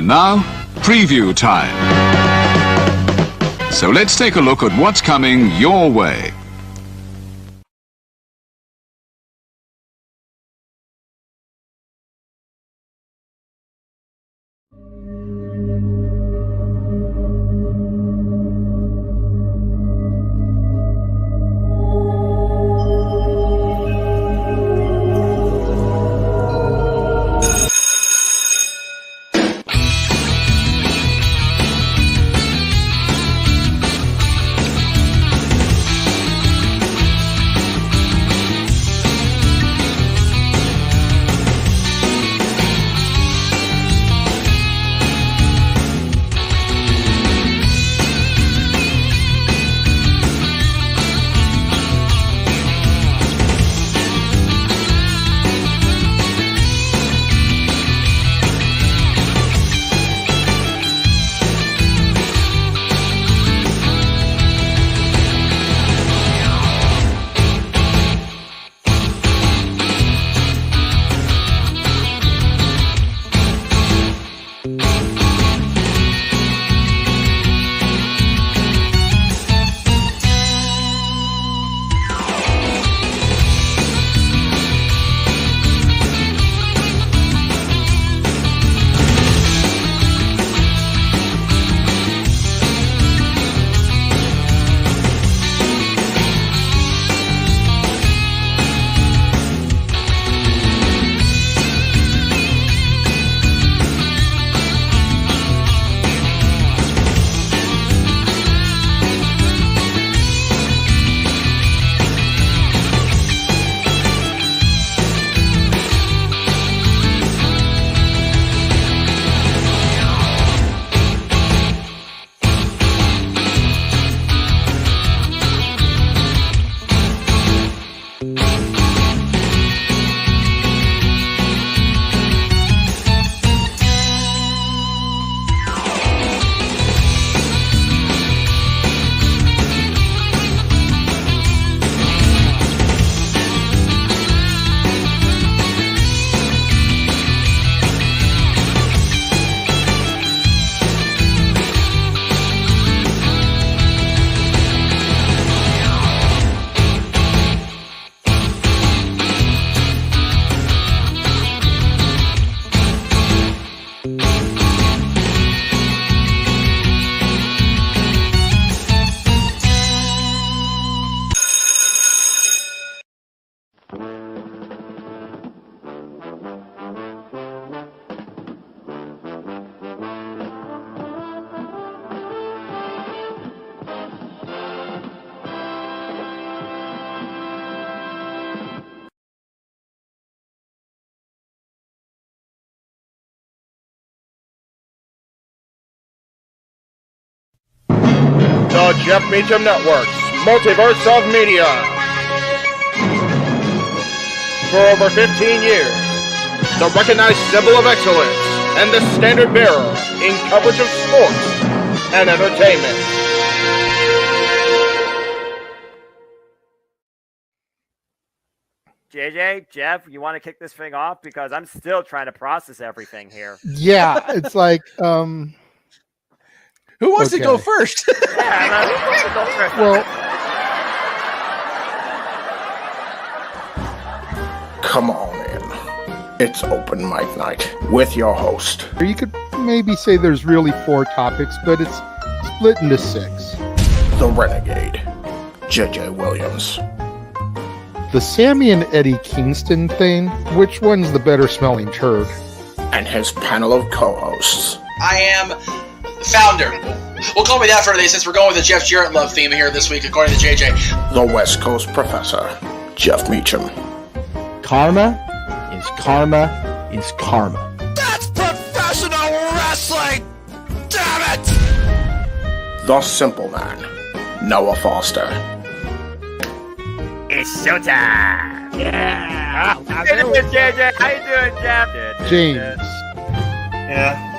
And now, preview time. So let's take a look at what's coming your way. The Jeff Meacham Network's Multiverse of Media. For over 15 years, the recognized symbol of excellence and the standard bearer in coverage of sports and entertainment. JJ, Jeff, you want to kick this thing off? Because I'm still trying to process everything here. Yeah, it's like, who wants to go first? Yeah, who wants to go first? Well, come on in. It's open mic night with your host. you could maybe say there's really 4 topics, but it's split into 6. The Renegade, JJ Williams. The Sammy and Eddie Kingston thing, which one's the better smelling turd? And his panel of co-hosts. I am founder. Well, call me that for today since we're going with the Jeff Jarrett love theme here this week, according to JJ. The West Coast Professor, Jeff Meacham. Karma is karma is karma. That's professional wrestling! Damn it! The Simple Man, Noah Foster. It's showtime! Yeah! How you doing, JJ? How you doing, Jeff? James. Yeah.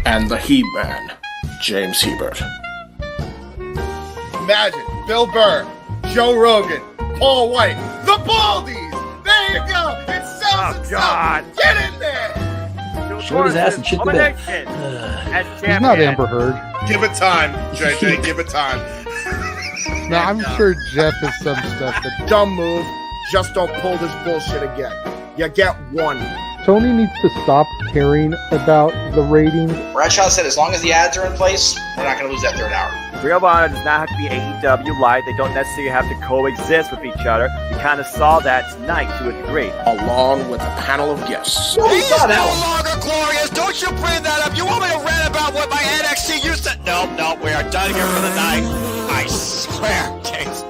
And the He-Man, James Hebert. Imagine Bill Burr, Joe Rogan, Paul White, the Baldies! There you go! It sells itself! God. Get in there! showed his ass and shit the bed. He's not Amber Heard. Give it time, JJ. Give it time. No, I'm sure Jeff has some stuff that Dumb move. Just don't pull this bullshit again. You get one. Tony needs to stop caring about the ratings. Bradshaw said as long as the ads are in place, we're not going to lose that third hour. Ring of Honor does not have to be AEW light. They don't necessarily have to coexist with each other. We kind of saw that tonight to a degree. Along with a panel of guests. He is no longer glorious. Don't you bring that up. You want me to rant about what my NXT used to... No, we are done here for the night. I swear, James.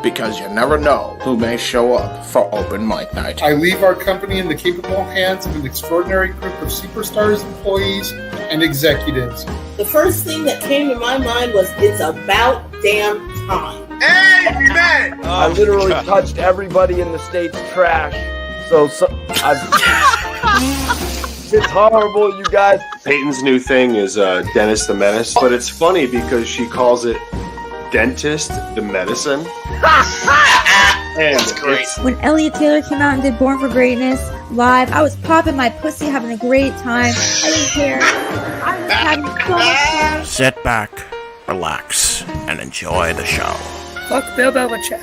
Because you never know who may show up for open mic night. I leave our company in the capable hands of an extraordinary group of superstars, employees, and executives. The first thing that came to my mind was, it's about damn time. Amen! I literally touched everybody in the state's trash. It's horrible, you guys. Peyton's new thing is Dennis the Menace, but it's funny because she calls it Dentist the Medicine. That's great. When Elliot Taylor came out and did Born for Greatness live, I was popping my pussy, having a great time. I didn't care. I was having so much fun. Sit back, relax, and enjoy the show. Fuck Bill Belichick.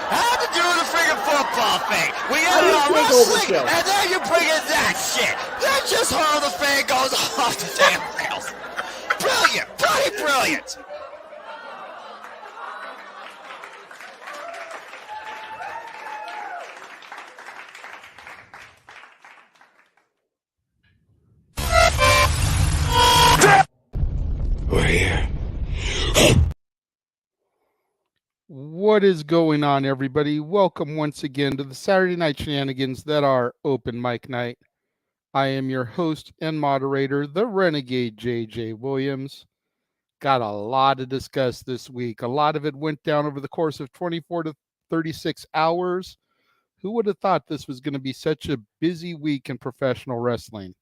How to do the friggin' football thing. We get it on wrestling, and then you bring in that shit. That's just how the thing goes off the damn rails. Brilliant, bloody brilliant. We're here. What is going on, everybody? Welcome once again to the Saturday Night Shenanigans that are open mic night. I am your host and moderator, the Renegade JJ Williams. Got a lot to discuss this week. A lot of it went down over the course of 24 to 36 hours. Who would have thought this was going to be such a busy week in professional wrestling?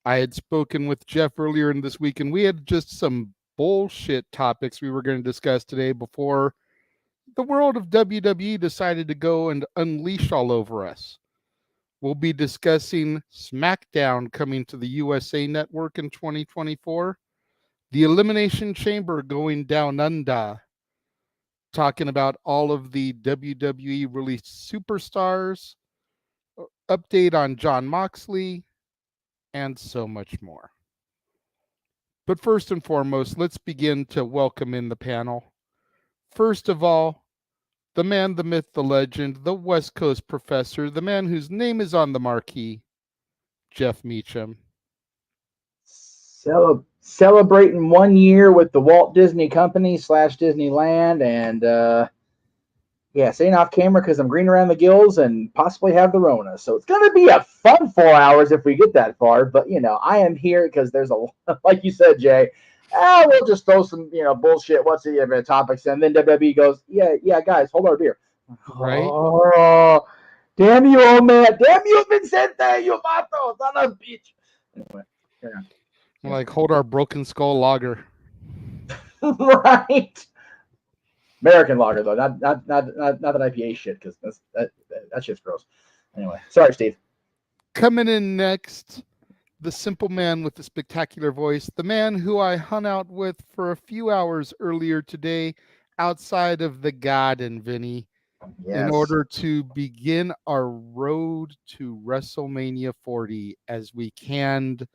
I had spoken with Jeff earlier in this week, and we had just some bullshit topics we were going to discuss today before the world of WWE decided to go and unleash all over us. We'll be discussing Smackdown coming to the USA Network in 2024, the Elimination Chamber going down under, talking about all of the WWE released superstars, update on Jon Moxley, and so much more. But first and foremost, let's begin to welcome in the panel. First of all, the man, the myth, the legend, the West Coast professor, the man whose name is on the marquee, Jeff Meacham. Celebrating 1 year with the Walt Disney Company / Disneyland, and staying off camera because I'm green around the gills and possibly have the Rona. So it's going to be a fun 4 hours if we get that far. But, I am here because there's like you said, Jay, we'll just throw some, bullshit. What's the topics? And then WWE goes, yeah, guys, hold our beer. Right? Oh, damn you, old man. Damn you, Vincente, you vato, son of a bitch. Anyway, yeah. Like, hold our broken skull lager. Right. American lager, though, not that IPA shit, because that shit's gross. Anyway, sorry, Steve. Coming in next, the simple man with the spectacular voice, the man who I hung out with for a few hours earlier today outside of the Garden, Vinny, in order to begin our road to WrestleMania 40 as we canned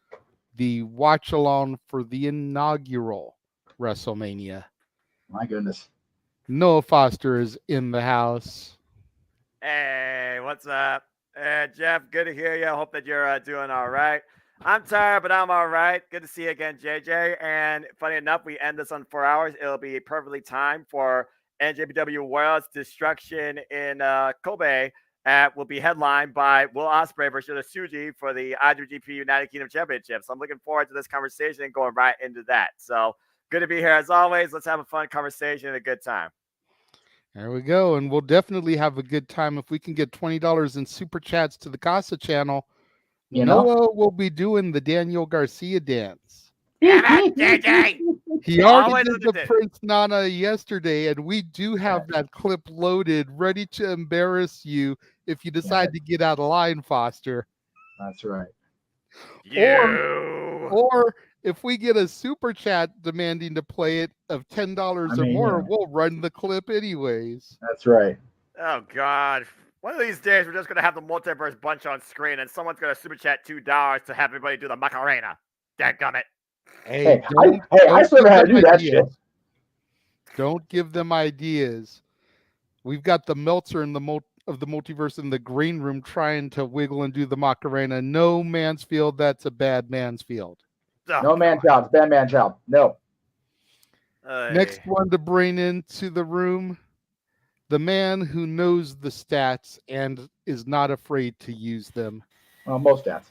the watch-along for the inaugural WrestleMania. My goodness. Noah Foster is in the house. Hey, what's up? Jeff, good to hear you. I hope that you're doing all right. I'm tired, but I'm all right. Good to see you again, JJ. And funny enough, we end this on 4 hours. It'll be perfectly timed for NJPW World's Destruction in Kobe. Will be headlined by Will Ospreay versus Suji for the IWGP United Kingdom Championship. So I'm looking forward to this conversation and going right into that. So good to be here as always. Let's have a fun conversation and a good time. There we go. And we'll definitely have a good time if we can get $20 in super chats to the Casa channel. Noah will be doing the Daniel Garcia dance. JJ. He Always already did the did. Prince Nana yesterday, and we do have that clip loaded, ready to embarrass you if you decide to get out of line, Foster. That's right. Or if we get a super chat demanding to play it of $10 or more, we'll run the clip anyways. That's right. Oh God. One of these days, we're just going to have the multiverse bunch on screen, and someone's going to super chat $2 to have everybody do the Macarena. Dadgummit. Hey, I still know how to do that shit. Don't give them ideas. We've got the Meltzer of the multiverse in the green room trying to wiggle and do the Macarena. No, Mansfield, that's a bad Mansfield. Oh, no man-child. It's bad man-child. No. Next one to bring into the room, the man who knows the stats and is not afraid to use them. Most stats.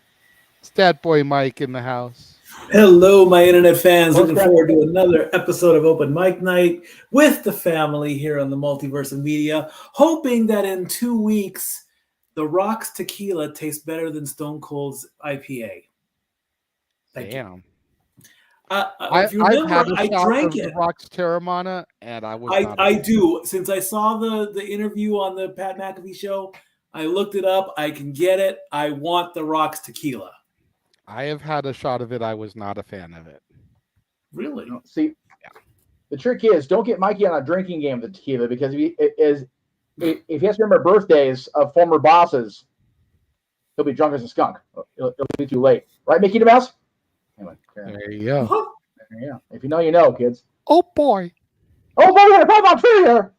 Stat Boy Mike in the house. Hello, my internet fans. Looking forward to another episode of Open Mic Night with the family here on the Multiverse of Media. Hoping that in 2 weeks, The Rock's tequila tastes better than Stone Cold's IPA. Damn. If you remember, I drank it. The Rock's Terramana, and I do. Since I saw the interview on the Pat McAfee show, I looked it up. I can get it. I want The Rock's tequila. I have had a shot of it. I was not a fan of it. Really? See, the trick is don't get Mikey on a drinking game with the tequila because if he has to remember birthdays of former bosses, he'll be drunk as a skunk. It'll be too late. Right, Mickey the Mouse? Anyway, there you go. There you go. If you know, you know, kids. Oh, boy. Oh, boy, we got a pop-up tree here.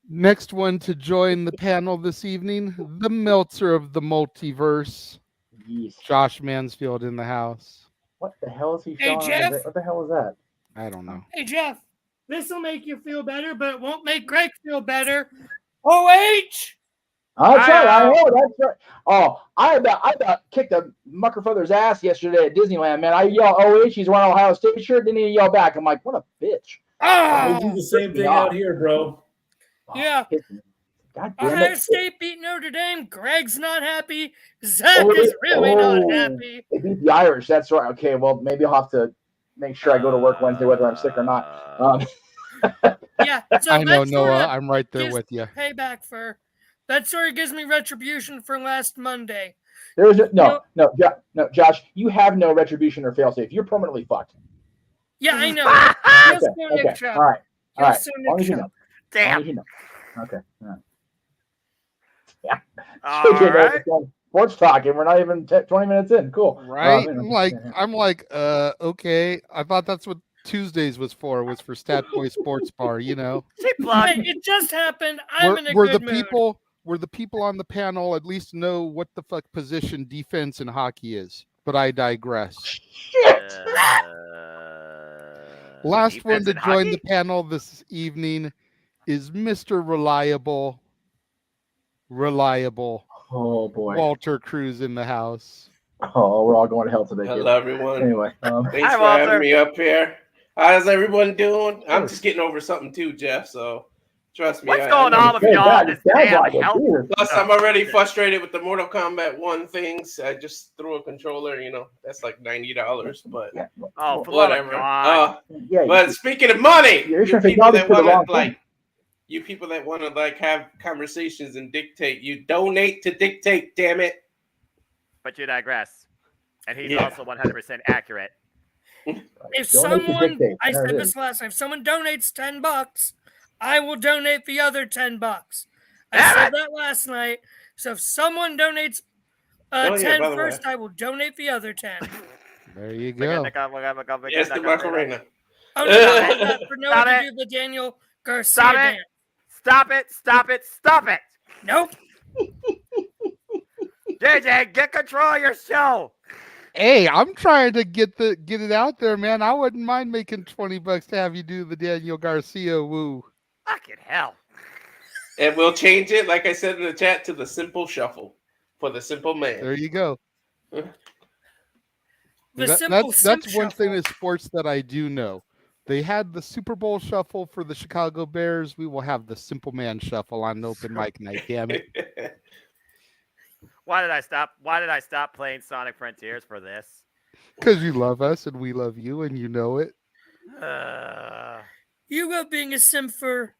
Next one to join the panel this evening, the Meltzer of the multiverse, Josh Mansfield in the house. What the hell is he Hey, showing? Jeff. What the hell is that? I don't know. Hey, Jeff, this will make you feel better, but it won't make Greg feel better. OH! That's right. I know. That's right. Oh, I about kicked a mucker feather's ass yesterday at Disneyland, man. I yelled, "Oh, he's wearing an Ohio State shirt." Didn't even yell back. I'm like, what a bitch. I do the same thing out here, bro. Yeah. God damn Ohio it. State beat Notre Dame. Greg's not happy. Zach is really not happy. They beat the Irish. That's right. Okay, well, maybe I'll have to make sure I go to work Wednesday whether I'm sick or not. Yeah. So I know, that Noah. sorta I'm right there gives with you. Payback for that sort of gives me retribution for last Monday. There's no, Josh. You have no retribution or failsafe. You're permanently fucked. Yeah, I know. Okay. All right. As long as you know. Damn. As long as you know. Okay. All right. Yeah. All right. Sports talk, and we're not even 20 minutes in. Cool. Right? I'm like, okay. I thought that's what Tuesdays was for Stat Boy Sports Bar, you know. Hey, it just happened. I'm in a good mood. Where the people on the panel at least know what the fuck position defense in hockey is. But I digress. Shit. Last one to join the panel this evening is Mr. Reliable. Oh boy. Walter Cruz in the house. Oh, we're all going to hell today. Hello, everyone. Anyway, thanks for having me up here. How's everyone doing? I'm just getting over something too, Jeff. So trust me. What's going on with y'all? This damn health. Plus, I'm already frustrated with the Mortal Kombat 1 things. I just threw a controller. You know, that's like $90. But whatever. But speaking of money, you people that want to have conversations and dictate, you donate to dictate. Damn it. But you digress, and he's also 100% accurate. If someone, I said this last time, if someone donates $10, I will donate the other $10. I said that last night. So if someone donates 10 first, I will donate the other 10. There you go. Yes, the Macarena. Oh, no, for no one to do the Daniel Garcia dance. Stop it. Nope. JJ, get control of your show. Hey, I'm trying to get it out there, man. I wouldn't mind making $20 to have you do the Daniel Garcia woo. Fucking hell. And we'll change it, like I said in the chat, to the simple shuffle for the simple man. There you go. That's one thing in sports that I do know. They had the Super Bowl shuffle for the Chicago Bears. We will have the Simple Man shuffle on Open Mic Night. Damn it! Why did I stop? Why did I stop playing Sonic Frontiers for this? Because you love us and we love you and you know it. You love being a simp for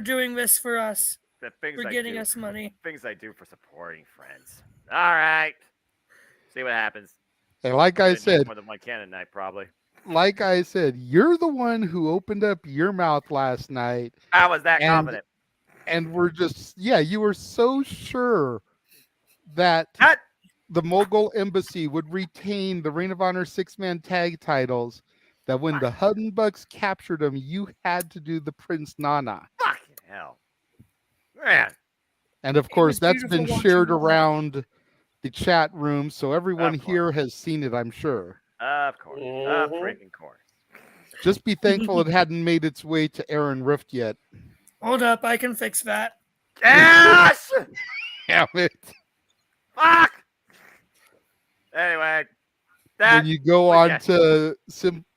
doing this for us. The things for I getting do, us money. Things I do for supporting friends. All right. See what happens. And like I said, more than one can at night, probably. Like I said, you're the one who opened up your mouth last night. I was that confident. And we're just, you were so sure that the Mogul Embassy would retain the Ring of Honor 6-man tag titles, that when the Hudden Bucks captured them, you had to do the Prince Nana. Fucking hell. Man. And of course, that's been shared around the chat room, so everyone here has seen it, I'm sure. Of course. Of freaking course. Just be thankful it hadn't made its way to Aaron Rift yet. Hold up, I can fix that. Yes! Damn it. Fuck! Anyway. When you go on to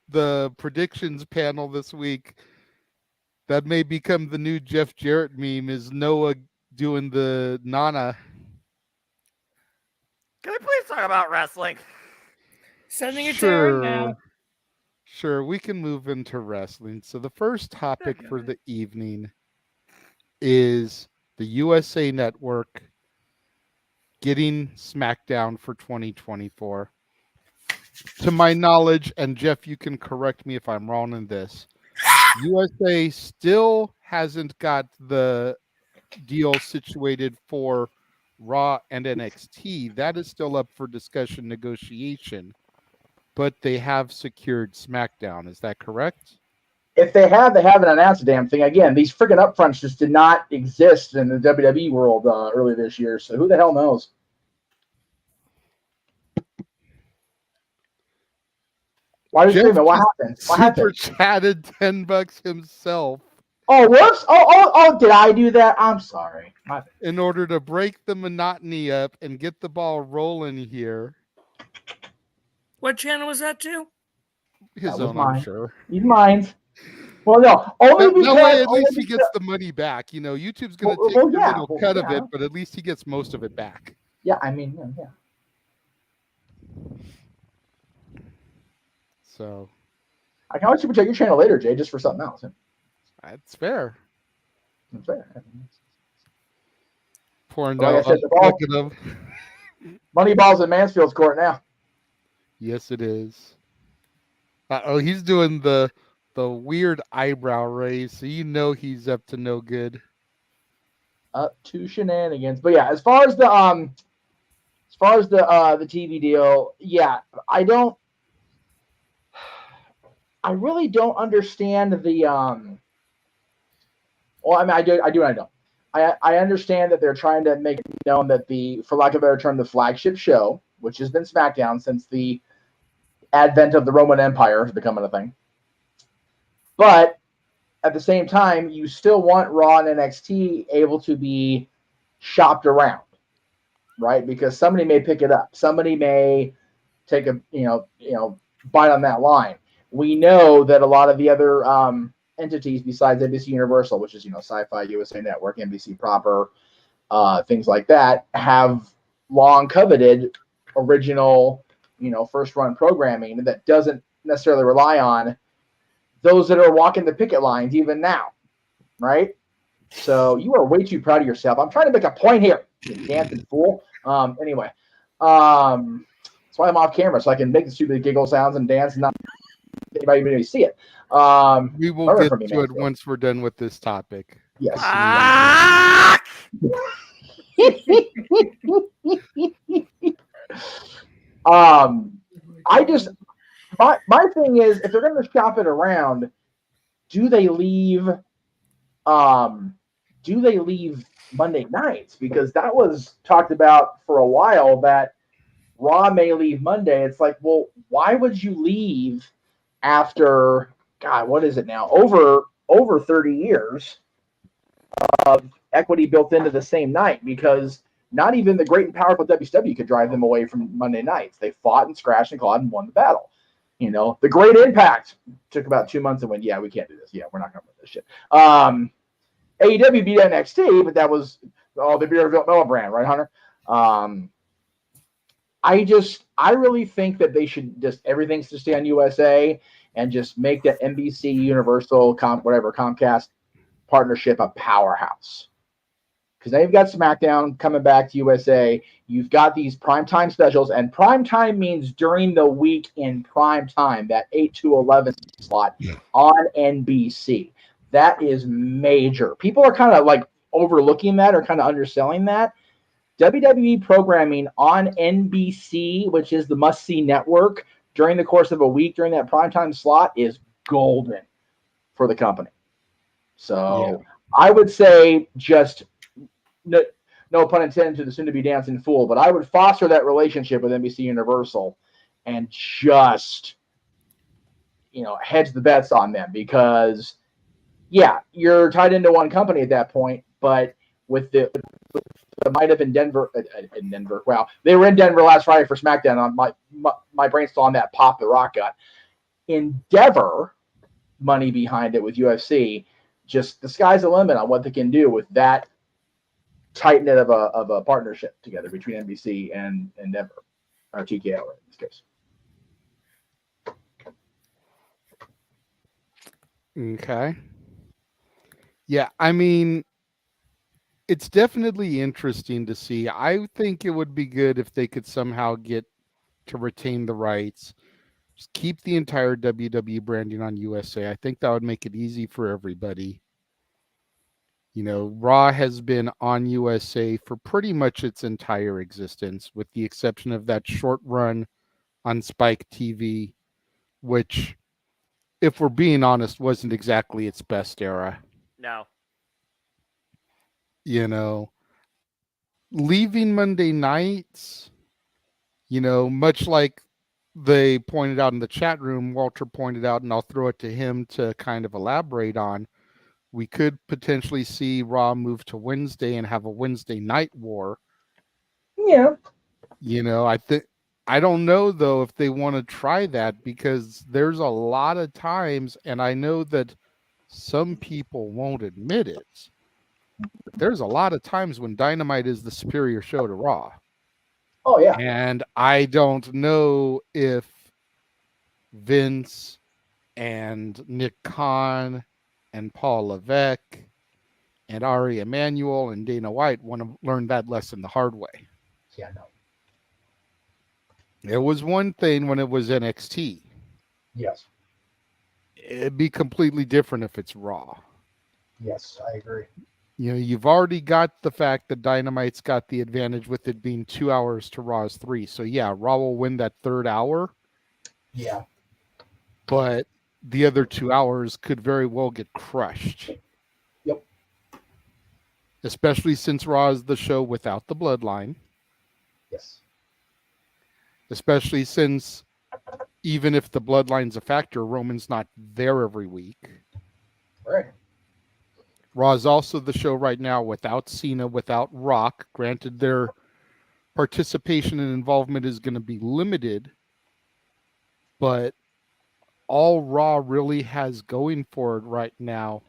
the predictions panel this week, that may become the new Jeff Jarrett meme, is Noah doing the Nana. Can we please talk about wrestling? Sending it to Aaron now. Sure, we can move into wrestling. So the first topic for the evening is the USA Network getting Smackdown for 2024. To my knowledge, and Jeff, you can correct me if I'm wrong in this, USA still hasn't got the deal situated for Raw and NXT. That is still up for discussion, negotiation, but they have secured SmackDown. Is that correct? If they haven't announced a damn thing. Again, these freaking upfronts just did not exist in the WWE world early this year, so who the hell knows? Why did you what happened? What happened? Super chatted $10 himself. Oh, whoops! Oh! Did I do that? I'm sorry. In order to break the monotony up and get the ball rolling here. What channel was that to? His own, I'm sure. He's mine. Well, no, only because that way at least he gets the money back. You know, YouTube's going to take a little cut of it, but at least he gets most of it back. Yeah, I mean, yeah. So I can always check your channel later, Jay, just for something else. That's fair. That's fair. Pouring like down. Moneyball's in Mansfield's court now. Yes, it is. He's doing the weird eyebrow raise, so you know he's up to no good. Up to shenanigans. But yeah, as far as the TV deal, yeah, I really don't understand the well, I mean, I do and I don't. I understand that they're trying to make it known that for lack of a better term, the flagship show, which has been SmackDown since the advent of the Roman Empire, is becoming a thing. But at the same time, you still want Raw and NXT able to be shopped around, right? Because somebody may pick it up. Somebody may take a bite on that line. We know that a lot of the other entities besides NBC Universal, which is Sci-Fi, USA Network, NBC proper, things like that, have long coveted original, first run programming that doesn't necessarily rely on those that are walking the picket lines even now, right? So you are way too proud of yourself. I'm trying to make a point here, you dancing fool. Anyway, that's why I'm off camera, so I can make the stupid giggle sounds and dance and not anybody even see it. We will get to it once we're done with this topic. Yes. My thing is, if they're going to shop it around, do they leave Monday nights? Because that was talked about for a while that Raw may leave Monday. It's like, well, why would you leave after, God, what is it now? Over 30 years of equity built into the same night, because not even the great and powerful WCW could drive them away from Monday nights. They fought and scratched and clawed and won the battle. The Great Impact took about 2 months and went, yeah, we can't do this. Yeah, we're not going to win this shit. AEW beat NXT, but that was the beer Villanova brand, right, Hunter? I really think that they should just everything's to stay on USA and just make that NBC Universal Comcast partnership a powerhouse. Because now you've got SmackDown coming back to USA. You've got these primetime specials, and primetime means during the week in primetime, that 8 to 11 slot on NBC. That is major. People are kind of like overlooking that or kind of underselling that. WWE programming on NBC, which is the must-see network, during the course of a week during that primetime slot is golden for the company. So I would say just no pun intended to the soon-to-be dancing fool, but I would foster that relationship with NBC Universal and just, hedge the bets on them because, you're tied into one company at that point, but with the might have in Denver. Wow, they were in Denver last Friday for SmackDown. On my brain's still on that pop the Rock got. Endeavor, money behind it with UFC. Just the sky's the limit on what they can do with that tight knit of a partnership together between NBC and Endeavor, or TKO in this case. Okay. Yeah, I mean, it's definitely interesting to see. I think it would be good if they could somehow get to retain the rights, just keep the entire WWE branding on USA. I think that would make it easy for everybody. Raw has been on USA for pretty much its entire existence, with the exception of that short run on Spike TV, which, if we're being honest, wasn't exactly its best era. No. Leaving Monday nights, much like they pointed out in the chat room, Walter pointed out, and I'll throw it to him to kind of elaborate on, we could potentially see Raw move to Wednesday and have a Wednesday night war. Yeah. I don't know, though, if they want to try that, because there's a lot of times, and I know that some people won't admit it, but there's a lot of times when Dynamite is the superior show to Raw. Oh, yeah. And I don't know if Vince and Nick Khan and Paul Levesque and Ari Emanuel and Dana White want to learn that lesson the hard way. Yeah, no. It was one thing when it was NXT. Yes. It'd be completely different if it's Raw. Yes, I agree. You've already got the fact that Dynamite's got the advantage with it being 2 hours to Raw's 3. So, Raw will win that third hour. Yeah. But the other 2 hours could very well get crushed. Yep. Especially since Raw is the show without the bloodline. Yes. Especially since even if the bloodline's a factor, Roman's not there every week. Right. Raw is also the show right now without Cena, without Rock. Granted, their participation and involvement is going to be limited, but all Raw really has going for it right now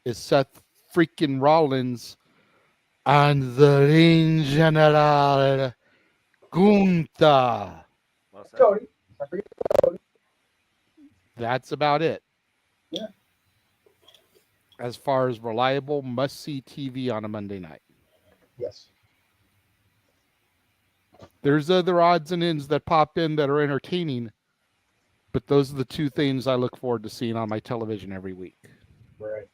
is Seth freaking Rollins and the Ring General Gunther. Cody. That's about it. Yeah. As far as reliable, must-see TV on a Monday night. Yes. There's other odds and ends that pop in that are entertaining, but those are the two things I look forward to seeing on my television every week. Right.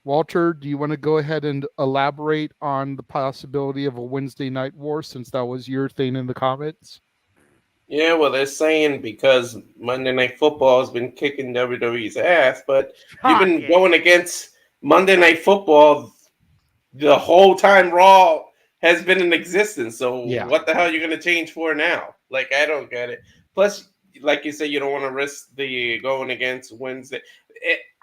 Walter, do you want to go ahead and elaborate on the possibility of a Wednesday night war, since that was your thing in the comments? Yeah, well, they're saying because Monday Night Football has been kicking WWE's ass, but you've been going against Monday Night Football the whole time Raw has been in existence. So what the hell are you going to change for now? Like, I don't get it. Plus, like you said, you don't want to risk the going against Wednesday.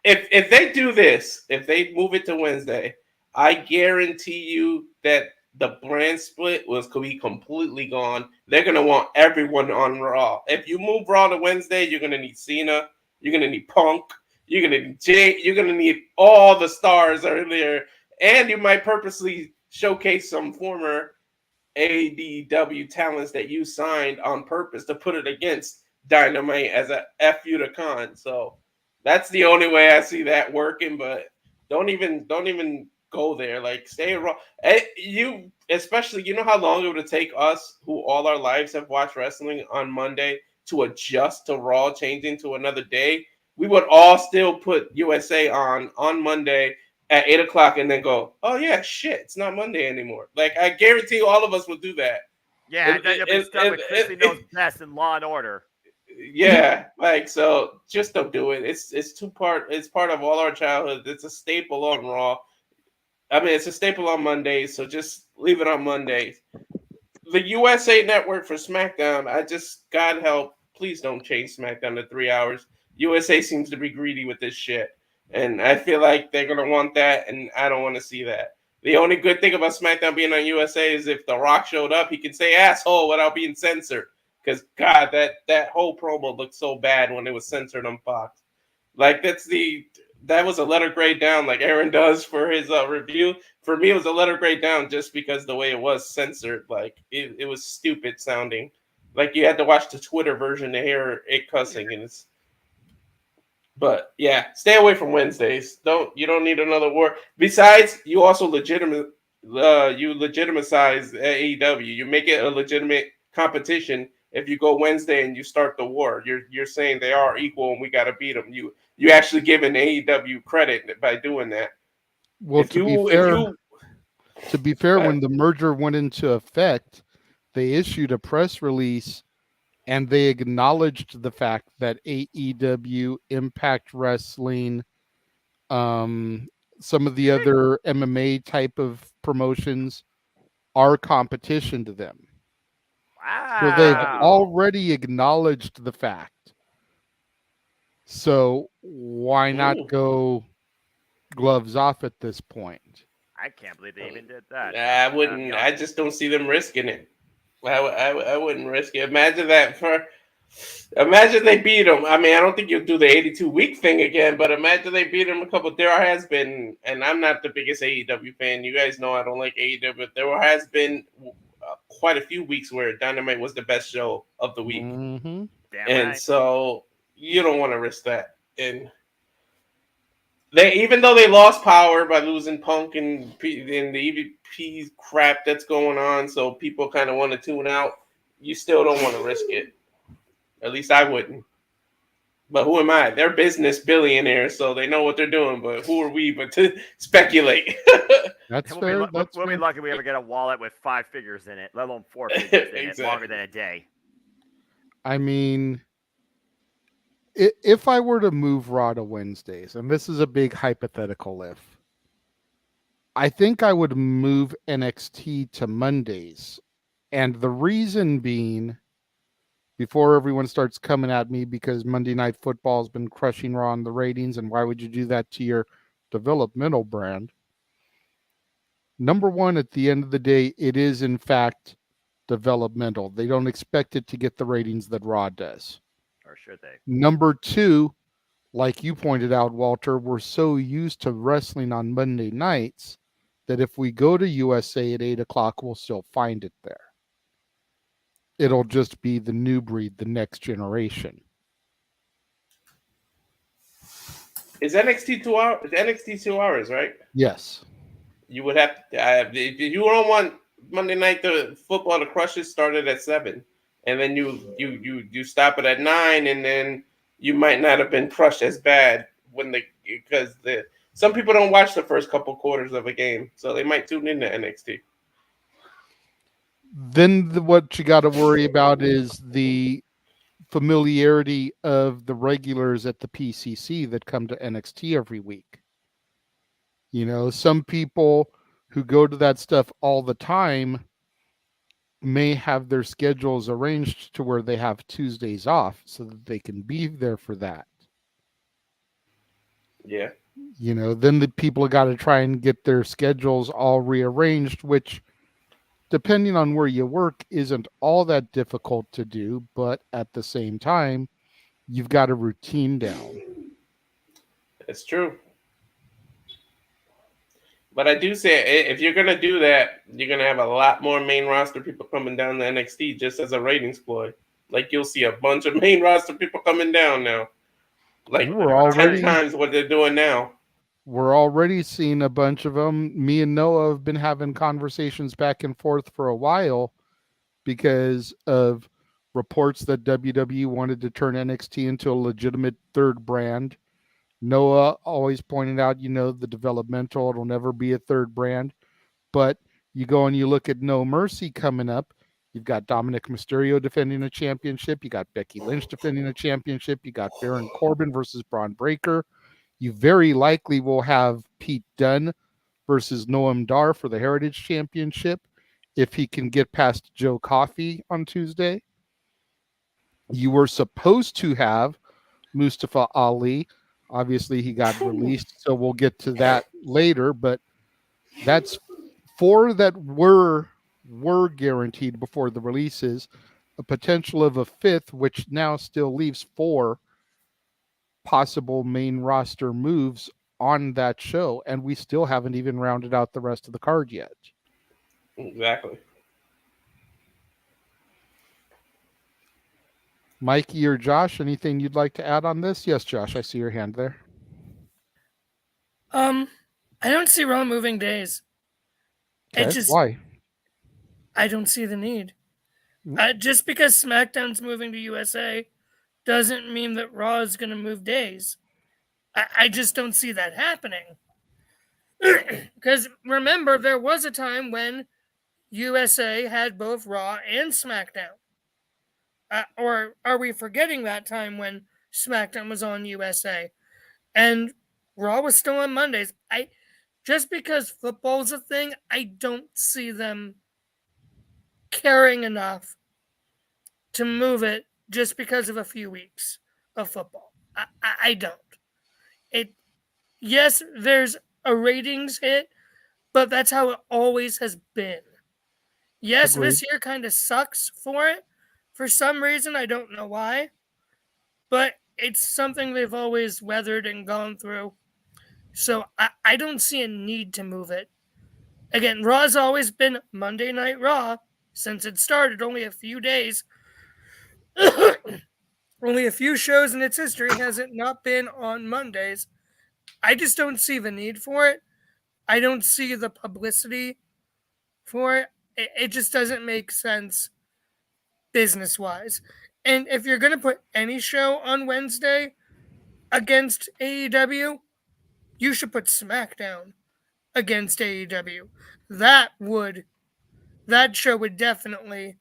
If they do this, if they move it to Wednesday, I guarantee you that the brand split could be completely gone. They're going to want everyone on Raw. If you move Raw to Wednesday, you're going to need Cena. You're going to need Punk. You're going to need Jay. You're going to need all the stars earlier. And you might purposely showcase some former AEW talents that you signed on purpose to put it against Dynamite as a F you to Khan. So that's the only way I see that working. But don't even go there. Like, stay Raw. You especially, you know how long it would take us, who all our lives have watched wrestling on Monday, to adjust to Raw changing to another day. We would all still put USA on Monday at 8 o'clock and then go, oh yeah, shit, it's not Monday anymore. Like, I guarantee all of us would do that. Yeah, and then you'll be stuck with Christy Knows Best and Law and Order. Yeah, like, so just don't do it. It's part of all our childhood. It's a staple on Raw. I mean, it's a staple on Mondays, so just leave it on Mondays. The USA Network for SmackDown, God help, please don't change SmackDown to 3 hours. USA seems to be greedy with this shit. And I feel like they're going to want that, and I don't want to see that. The only good thing about SmackDown being on USA is if The Rock showed up, he can say asshole without being censored. Because, God, that whole promo looked so bad when it was censored on Fox. Like, that was a letter grade down, like Aaron does for his review. For me, it was a letter grade down just because the way it was censored. Like, it was stupid sounding. Like, you had to watch the Twitter version to hear it cussing, and it's. But yeah, stay away from Wednesdays. You don't need another war. Besides, you also legitimize AEW. You make it a legitimate competition if you go Wednesday and you start the war. You're saying they are equal and we got to beat them. You actually give an AEW credit by doing that. Well, to be fair, when the merger went into effect, they issued a press release. And they acknowledged the fact that AEW, Impact Wrestling, some of the other MMA type of promotions are competition to them. Wow. So they've already acknowledged the fact. So why not go gloves off at this point? I can't believe they even did that. I wouldn't. I just don't see them risking it. I wouldn't risk it. Imagine they beat them. I mean, I don't think you'll do the 82-week thing again, but imagine they beat them a couple. There has been, and I'm not the biggest AEW fan. You guys know I don't like AEW, but there has been quite a few weeks where Dynamite was the best show of the week. Mm-hmm. And so you don't want to risk that. And even though they lost power by losing Punk and the EVP crap that's going on, so people kind of want to tune out, you still don't want to risk it. At least I wouldn't. But who am I? They're business billionaires, so they know what they're doing. But who are we but to speculate? That's fair. We'll be lucky if we ever get a wallet with 5 figures in it, let alone 4 figures in it, longer than a day. I mean, if I were to move Raw to Wednesdays, and this is a big hypothetical if, I think I would move NXT to Mondays. And the reason being, before everyone starts coming at me because Monday Night Football has been crushing Raw on the ratings, and why would you do that to your developmental brand? Number one, at the end of the day, it is in fact developmental. They don't expect it to get the ratings that Raw does. Or should they? Number two, like you pointed out, Walter, we're so used to wrestling on Monday nights that if we go to USA at 8 o'clock, we'll still find it there. It'll just be the new breed, the next generation. Is NXT 2 hours? NXT 2 hours, right? Yes. You would have to, if you don't want Monday Night Football to crush it, started at 7. And then you stop it at 9, and then you might not have been crushed as bad because some people don't watch the first couple quarters of a game, so they might tune into NXT. Then what you got to worry about is the familiarity of the regulars at the PCC that come to NXT every week. You know, some people who go to that stuff all the time may have their schedules arranged to where they have Tuesdays off so that they can be there for that. Yeah. You know, then the people got to try and get their schedules all rearranged, which, depending on where you work, isn't all that difficult to do, but at the same time, you've got a routine down. It's true. But I do say, if you're gonna do that, you're gonna have a lot more main roster people coming down to NXT just as a ratings ploy. Like you'll see a bunch of main roster people coming down now, like We're already 10 times what they're doing now. We're already seeing a bunch of them. Me and Noah have been having conversations back and forth for a while because of reports that WWE wanted to turn NXT into a legitimate third brand. Noah always pointed out, the developmental, it'll never be a third brand. But you go and you look at No Mercy coming up. You've got Dominic Mysterio defending a championship. You got Becky Lynch defending a championship. You got Baron Corbin versus Braun Breaker. You very likely will have Pete Dunne versus Noam Dar for the Heritage Championship if he can get past Joe Coffey on Tuesday. You were supposed to have Mustafa Ali. Obviously, he got released, so we'll get to that later. But that's 4 that were guaranteed before the releases. A potential of a 5th, which now still leaves 4 possible main roster moves on that show, and we still haven't even rounded out the rest of the card yet. Exactly. Mikey or Josh, anything you'd like to add on this? Yes, Josh, I see your hand there. I don't see Raw moving days. Okay, why? I don't see the need. Just because SmackDown's moving to USA doesn't mean that Raw is going to move days. I just don't see that happening. Because remember, there was a time when USA had both Raw and SmackDown. Or are we forgetting that time when SmackDown was on USA and Raw was still on Mondays? Just because football's a thing, I don't see them caring enough to move it just because of a few weeks of football. I don't. Yes, there's a ratings hit, but that's how it always has been. Yes, Agreed. This year kind of sucks for it. For some reason, I don't know why, but it's something they've always weathered and gone through. So I don't see a need to move it. Again, Raw's always been Monday Night Raw since it started, only a few days. Only a few shows in its history has it not been on Mondays. I just don't see the need for it. I don't see the publicity for it. It just doesn't make sense business-wise. And if you're going to put any show on Wednesday against AEW, you should put SmackDown against AEW. That show would definitely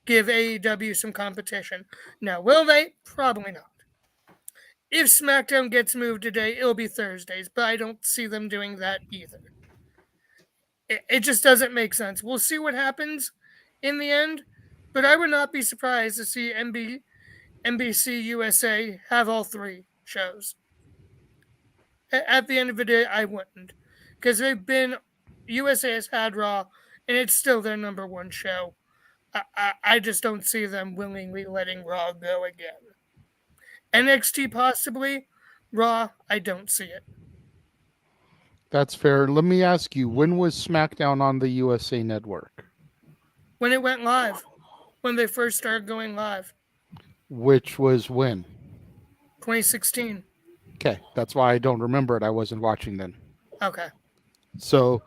give AEW some competition. Now, will they? Probably not. If SmackDown gets moved today, it'll be Thursdays, but I don't see them doing that either. It just doesn't make sense. We'll see what happens in the end, but I would not be surprised to see NBC USA have all 3 shows. At the end of the day, I wouldn't. Because USA has had Raw, and it's still their number 1 show. I just don't see them willingly letting Raw go again. NXT possibly, Raw, I don't see it. That's fair. Let me ask you, when was SmackDown on the USA Network? When it went live. When they first started going live. Which was when? 2016. Okay, that's why I don't remember it. I wasn't watching then. Okay. So,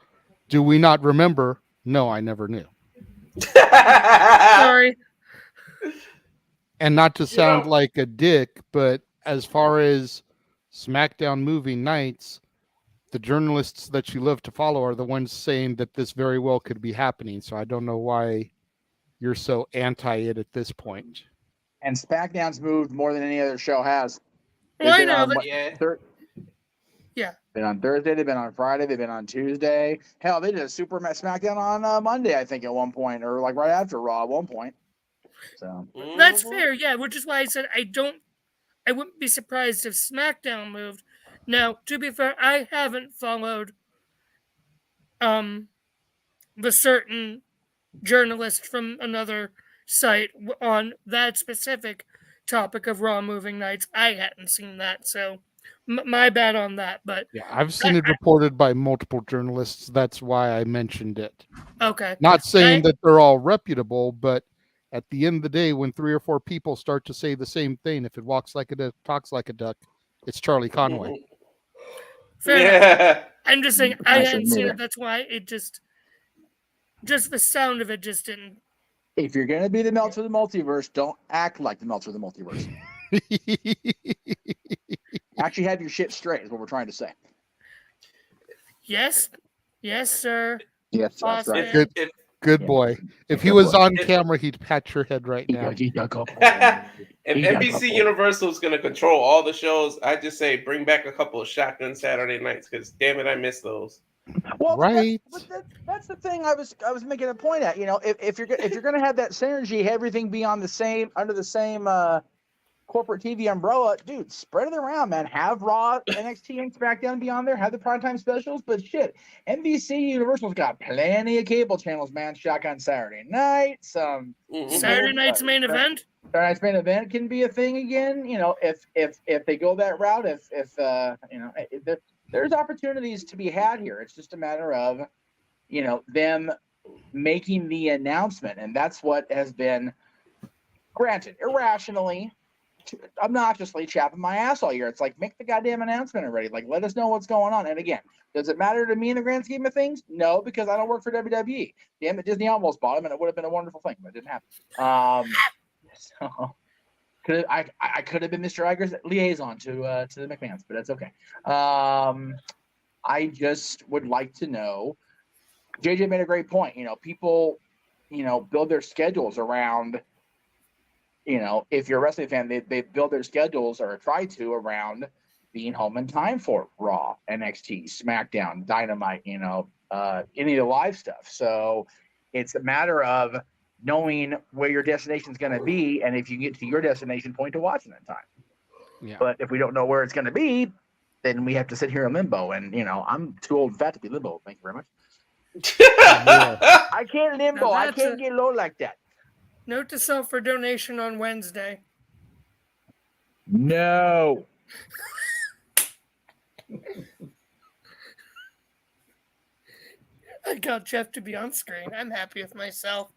do we not remember? No, I never knew. Sorry. And not to sound like a dick, but as far as SmackDown moving nights, the journalists that you love to follow are the ones saying that this very well could be happening. So I don't know why you're so anti it at this point. And SmackDown's moved more than any other show has. Well, I know that. Yeah. Been on Thursday, they've been on Friday, they've been on Tuesday. Hell, they did a Super SmackDown on Monday, I think, at one point, or like right after Raw at one point. So that's fair, yeah. Which is why I said I wouldn't be surprised if SmackDown moved. Now, to be fair, I haven't followed the certain journalist from another site on that specific topic of Raw moving nights. I hadn't seen that, so My bad on that, but yeah, I've seen it reported by multiple journalists. That's why I mentioned it. Okay. Not saying that they're all reputable, but at the end of the day, when 3 or 4 people start to say the same thing, if it walks like a duck, talks like a duck, it's Charlie Conway. Fair enough. I'm just saying I hadn't seen it. That's why it just the sound of it just didn't. If you're going to be the Meltzer of the multiverse, don't act like the Meltzer of the multiverse. Actually have your shit straight is what we're trying to say. Yes, sir. Yes, that's right. Good boy. If he was on camera, he'd pat your head right now. If NBC Universal is going to control all the shows, I just say bring back a couple of shotgun Saturday nights because damn it, I miss those. Well, right. That's the thing I was making a point at. You know, if you're going to have that synergy, everything be on the under the same corporate TV umbrella, dude, spread it around, man. Have Raw, NXT, and SmackDown be on there. Have the primetime specials, but shit, NBC Universal's got plenty of cable channels, man. Shotgun Saturday Night, some Saturday Night's main event. Saturday Night's main event can be a thing again. You know, if they go that route, there's opportunities to be had here. It's just a matter of, you know, them making the announcement, and that's what has been, granted, irrationally, obnoxiously chapping my ass all year. It's like, make the goddamn announcement already. Like, let us know what's going on. And again, does it matter to me in the grand scheme of things? No, because I don't work for WWE. Damn it, Disney almost bought him, and it would have been a wonderful thing, but it didn't happen. So I could have been Mr. Iger's liaison to the McMahons, but that's okay. I just would like to know. JJ made a great point. You know, people, you know, build their schedules around. You know, if you're a wrestling fan, they build their schedules or try to around being home in time for Raw, NXT, SmackDown, Dynamite, you know, any of the live stuff. So it's a matter of knowing where your destination is going to be, and if you get to your destination point to watching that time. Yeah. But if we don't know where it's going to be, then we have to sit here in limbo. And, you know, I'm too old and fat to be limbo. Thank you very much. I can't limbo. I can't get low like that. Note to self for donation on Wednesday. No. I got Jeff to be on screen. I'm happy with myself.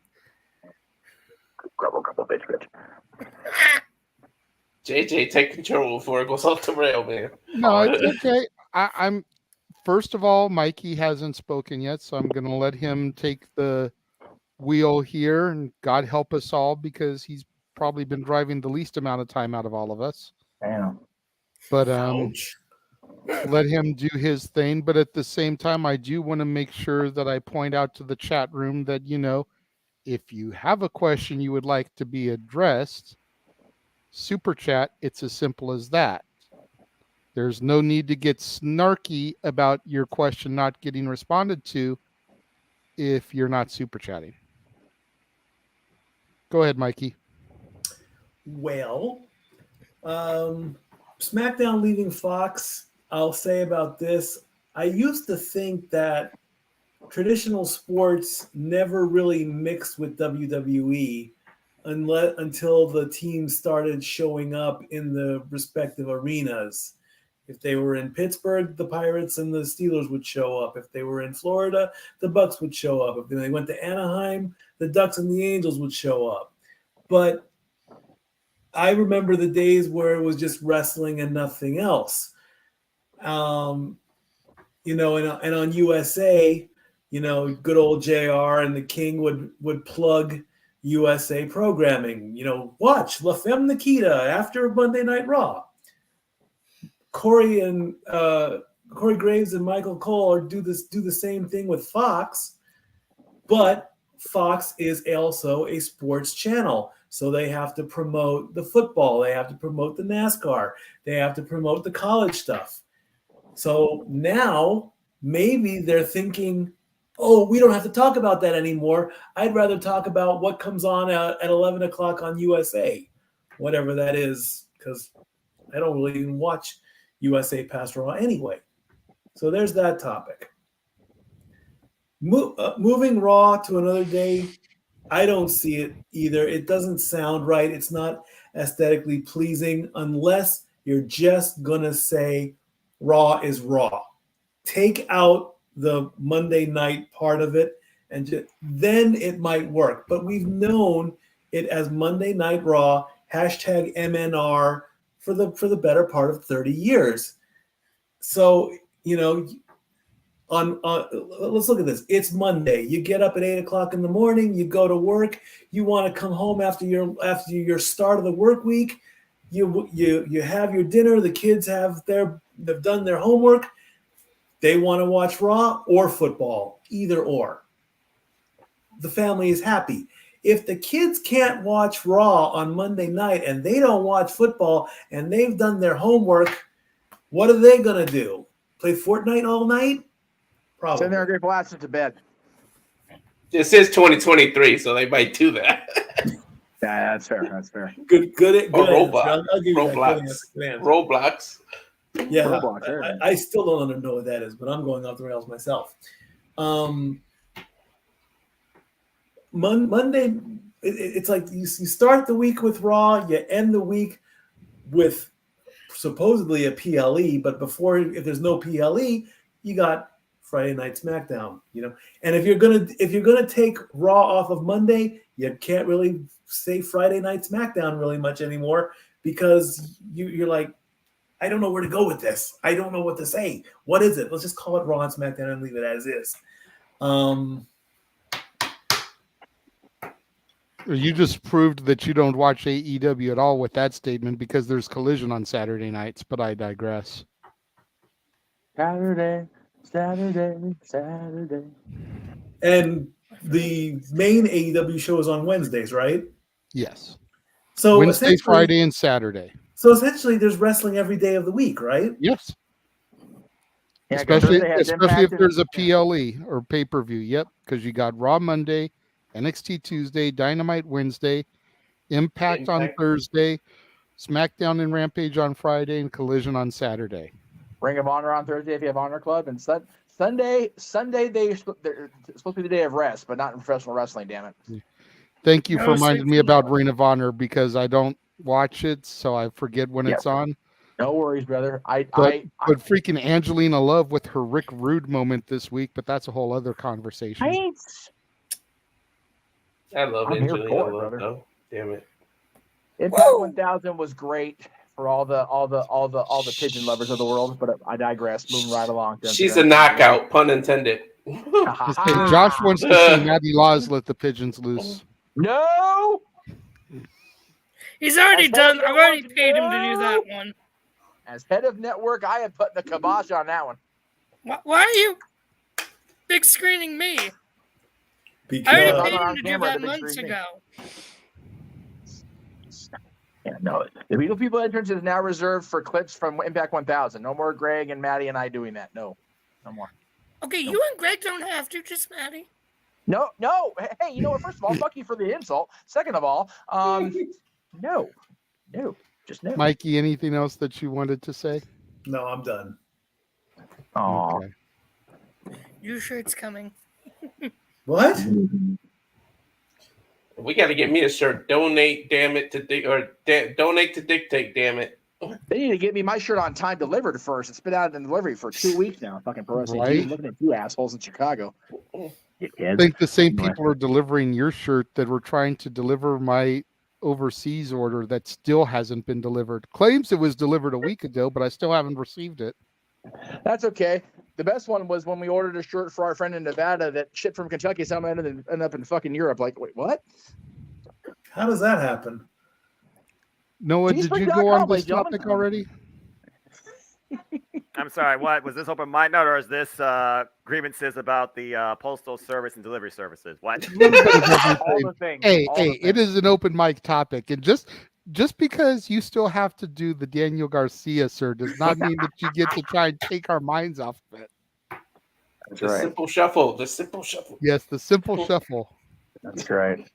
Grumble, bitch. JJ, take control before it goes off the rail, man. No, it's okay. I'm first of all, Mikey hasn't spoken yet, so I'm going to let him take the wheel here, and God help us all, because he's probably been driving the least amount of time out of all of us. Damn. But let him do his thing. But at the same time, I do want to make sure that I point out to the chat room that, you know, if you have a question you would like to be addressed, super chat. It's as simple as that. There's no need to get snarky about your question not getting responded to if you're not super chatting. Go ahead, Mikey. Well, SmackDown leaving Fox, I'll say about this. I used to think that traditional sports never really mixed with WWE until the teams started showing up in the respective arenas. If they were in Pittsburgh, the Pirates and the Steelers would show up. If they were in Florida, the Bucks would show up. If they went to Anaheim, the Ducks and the Angels would show up. But I remember the days where it was just wrestling and nothing else. You know, and on USA, you know, good old JR and the King would plug USA programming. You know, watch La Femme Nikita after Monday Night Raw. Corey Graves and Michael Cole do the same thing with Fox, but Fox is also a sports channel. So they have to promote the football. They have to promote the NASCAR. They have to promote the college stuff. So now maybe they're thinking, oh, we don't have to talk about that anymore. I'd rather talk about what comes on at 11 o'clock on USA, whatever that is, because I don't really even watch USA past Raw anyway. So there's that topic. Moving Raw to another day, I don't see it either. It doesn't sound right. It's not aesthetically pleasing unless you're just going to say Raw is Raw. Take out the Monday night part of it, and then it might work. But we've known it as Monday Night Raw, hashtag MNR, for the better part of 30 years. So, let's look at this. It's Monday. You get up at 8 o'clock in the morning. You go to work. You want to come home after your start of the work week. You have your dinner. The kids they've done their homework. They want to watch Raw or football, either or. The family is happy. If the kids can't watch Raw on Monday night and they don't watch football and they've done their homework, what are they going to do? Play Fortnite all night? Probably. Send their grateful asses to bed. This is 2023, so they might do that. Yeah, that's fair. That's fair. Good. Or Roblox. Yeah, Roblox, I still don't know what that is, but I'm going off the rails myself. Monday, it's like you start the week with Raw, you end the week with supposedly a PLE, but if there's no PLE, you got Friday Night Smackdown, And if you're gonna take Raw off of Monday, you can't really say Friday Night Smackdown really much anymore because you're like, I don't know where to go with this. I don't know what to say. What is it? Let's just call it Raw and SmackDown and leave it as is. You just proved that you don't watch AEW at all with that statement because there's Collision on Saturday nights, but I digress. Saturday. And the main AEW show is on Wednesdays, right? Yes. So Wednesday, Friday, and Saturday. So essentially, there's wrestling every day of the week, right? Yes. Yeah, especially if there's a PLE or pay-per-view. Yep, because you got Raw Monday, NXT Tuesday, Dynamite Wednesday, Impact on Thursday, SmackDown and Rampage on Friday, and Collision on Saturday. Ring of Honor on Thursday if you have Honor Club, and Sunday they're supposed to be the day of rest, but not in professional wrestling. Damn it! Thank you for reminding me about Ring of Honor because I don't watch it, so I forget when it's on. No worries, brother. But freaking Angelina Love with her Rick Rude moment this week, but that's a whole other conversation. I love Angelina Love, though. Damn it! Impact 1000 was great for all the pigeon lovers of the world, but I digress. Moving right along. She's a knockout, pun intended. Hey, Josh wants to see Maddie Laws let the pigeons loose. No. He's already done. I've already paid him to do that one. As head of network, I am putting the kibosh on that one. Why are you big screening me? Because I already paid him to do that months ago. Yeah, no. The Beetle People entrance is now reserved for clips from Impact 1000. No more Greg and Maddie and I doing that. No more. Okay, you and Greg don't have to, just Maddie. No. Hey, you know what? First of all, fuck you for the insult. Second of all, no, just no. Mikey, anything else that you wanted to say? No, I'm done. Oh, okay. Your shirt's coming. What? We got to get me a shirt. Donate, damn it, donate to dictate, damn it. They need to get me my shirt on time delivered first. It's been out in delivery for 2 weeks now. Fucking pro wrestling. Right? Looking at you assholes in Chicago. I think the same people are delivering your shirt that were trying to deliver my overseas order that still hasn't been delivered. Claims it was delivered a week ago, but I still haven't received it. That's okay. The best one was when we ordered a shirt for our friend in Nevada that shipped from Kentucky. Somehow ended up in fucking Europe. Like, wait, what? How does that happen? Noah, did you go on this topic already? I'm sorry, what? Was this open mic note or is this grievances about the postal service and delivery services? What? All the things. Hey, it is an open mic topic. And just because you still have to do the Daniel Garcia, sir, does not mean that you get to try and take our minds off of it. That's the right. simple shuffle. The simple shuffle. Yes, the simple shuffle. That's right.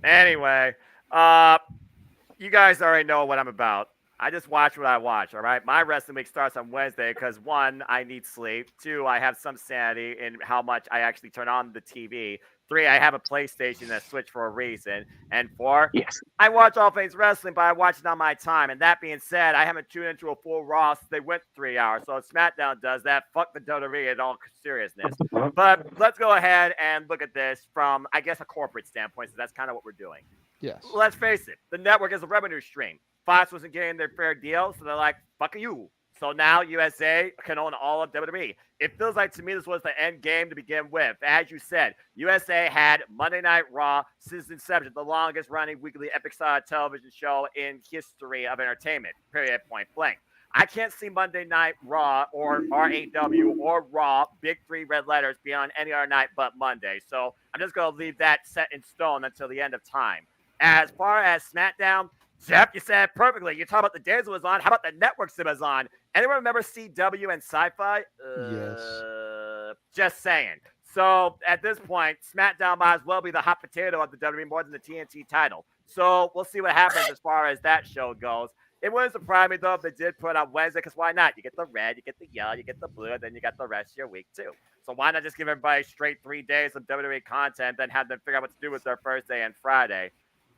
Anyway, you guys already know what I'm about. I just watch what I watch, all right? My wrestling week starts on Wednesday because, 1, I need sleep. 2, I have some sanity in how much I actually turn on the TV. 3, I have a PlayStation that switched for a reason. And 4, I watch all things wrestling, but I watch it on my time. And that being said, I haven't tuned into a full Raw since they went 3 hours. So if SmackDown does that, fuck the WWE in all seriousness. But let's go ahead and look at this from, I guess, a corporate standpoint, so that's kind of what we're doing. Yes. Let's face it, the network is a revenue stream. Fox wasn't getting their fair deal, so they're like, fuck you. So now USA can own all of WWE. It feels like to me this was the end game to begin with. As you said, USA had Monday Night Raw since inception, the longest running weekly epic style television show in history of entertainment, period, point blank. I can't see Monday Night Raw or RAW or Raw, big 3 red letters, be on any other night but Monday. So I'm just going to leave that set in stone until the end of time. As far as SmackDown, Jeff, you said it perfectly. You talk about the days it was on. How about the networks it was on? Anyone remember CW and Sci-Fi? Yes. Just saying. So at this point, SmackDown might as well be the hot potato of the WWE more than the TNT title. So we'll see what happens as far as that show goes. It wouldn't surprise me, though, if they did put it on Wednesday, because why not? You get the red, you get the yellow, you get the blue, and then you got the rest of your week, too. So why not just give everybody straight 3 days of WWE content, then have them figure out what to do with their Thursday and Friday?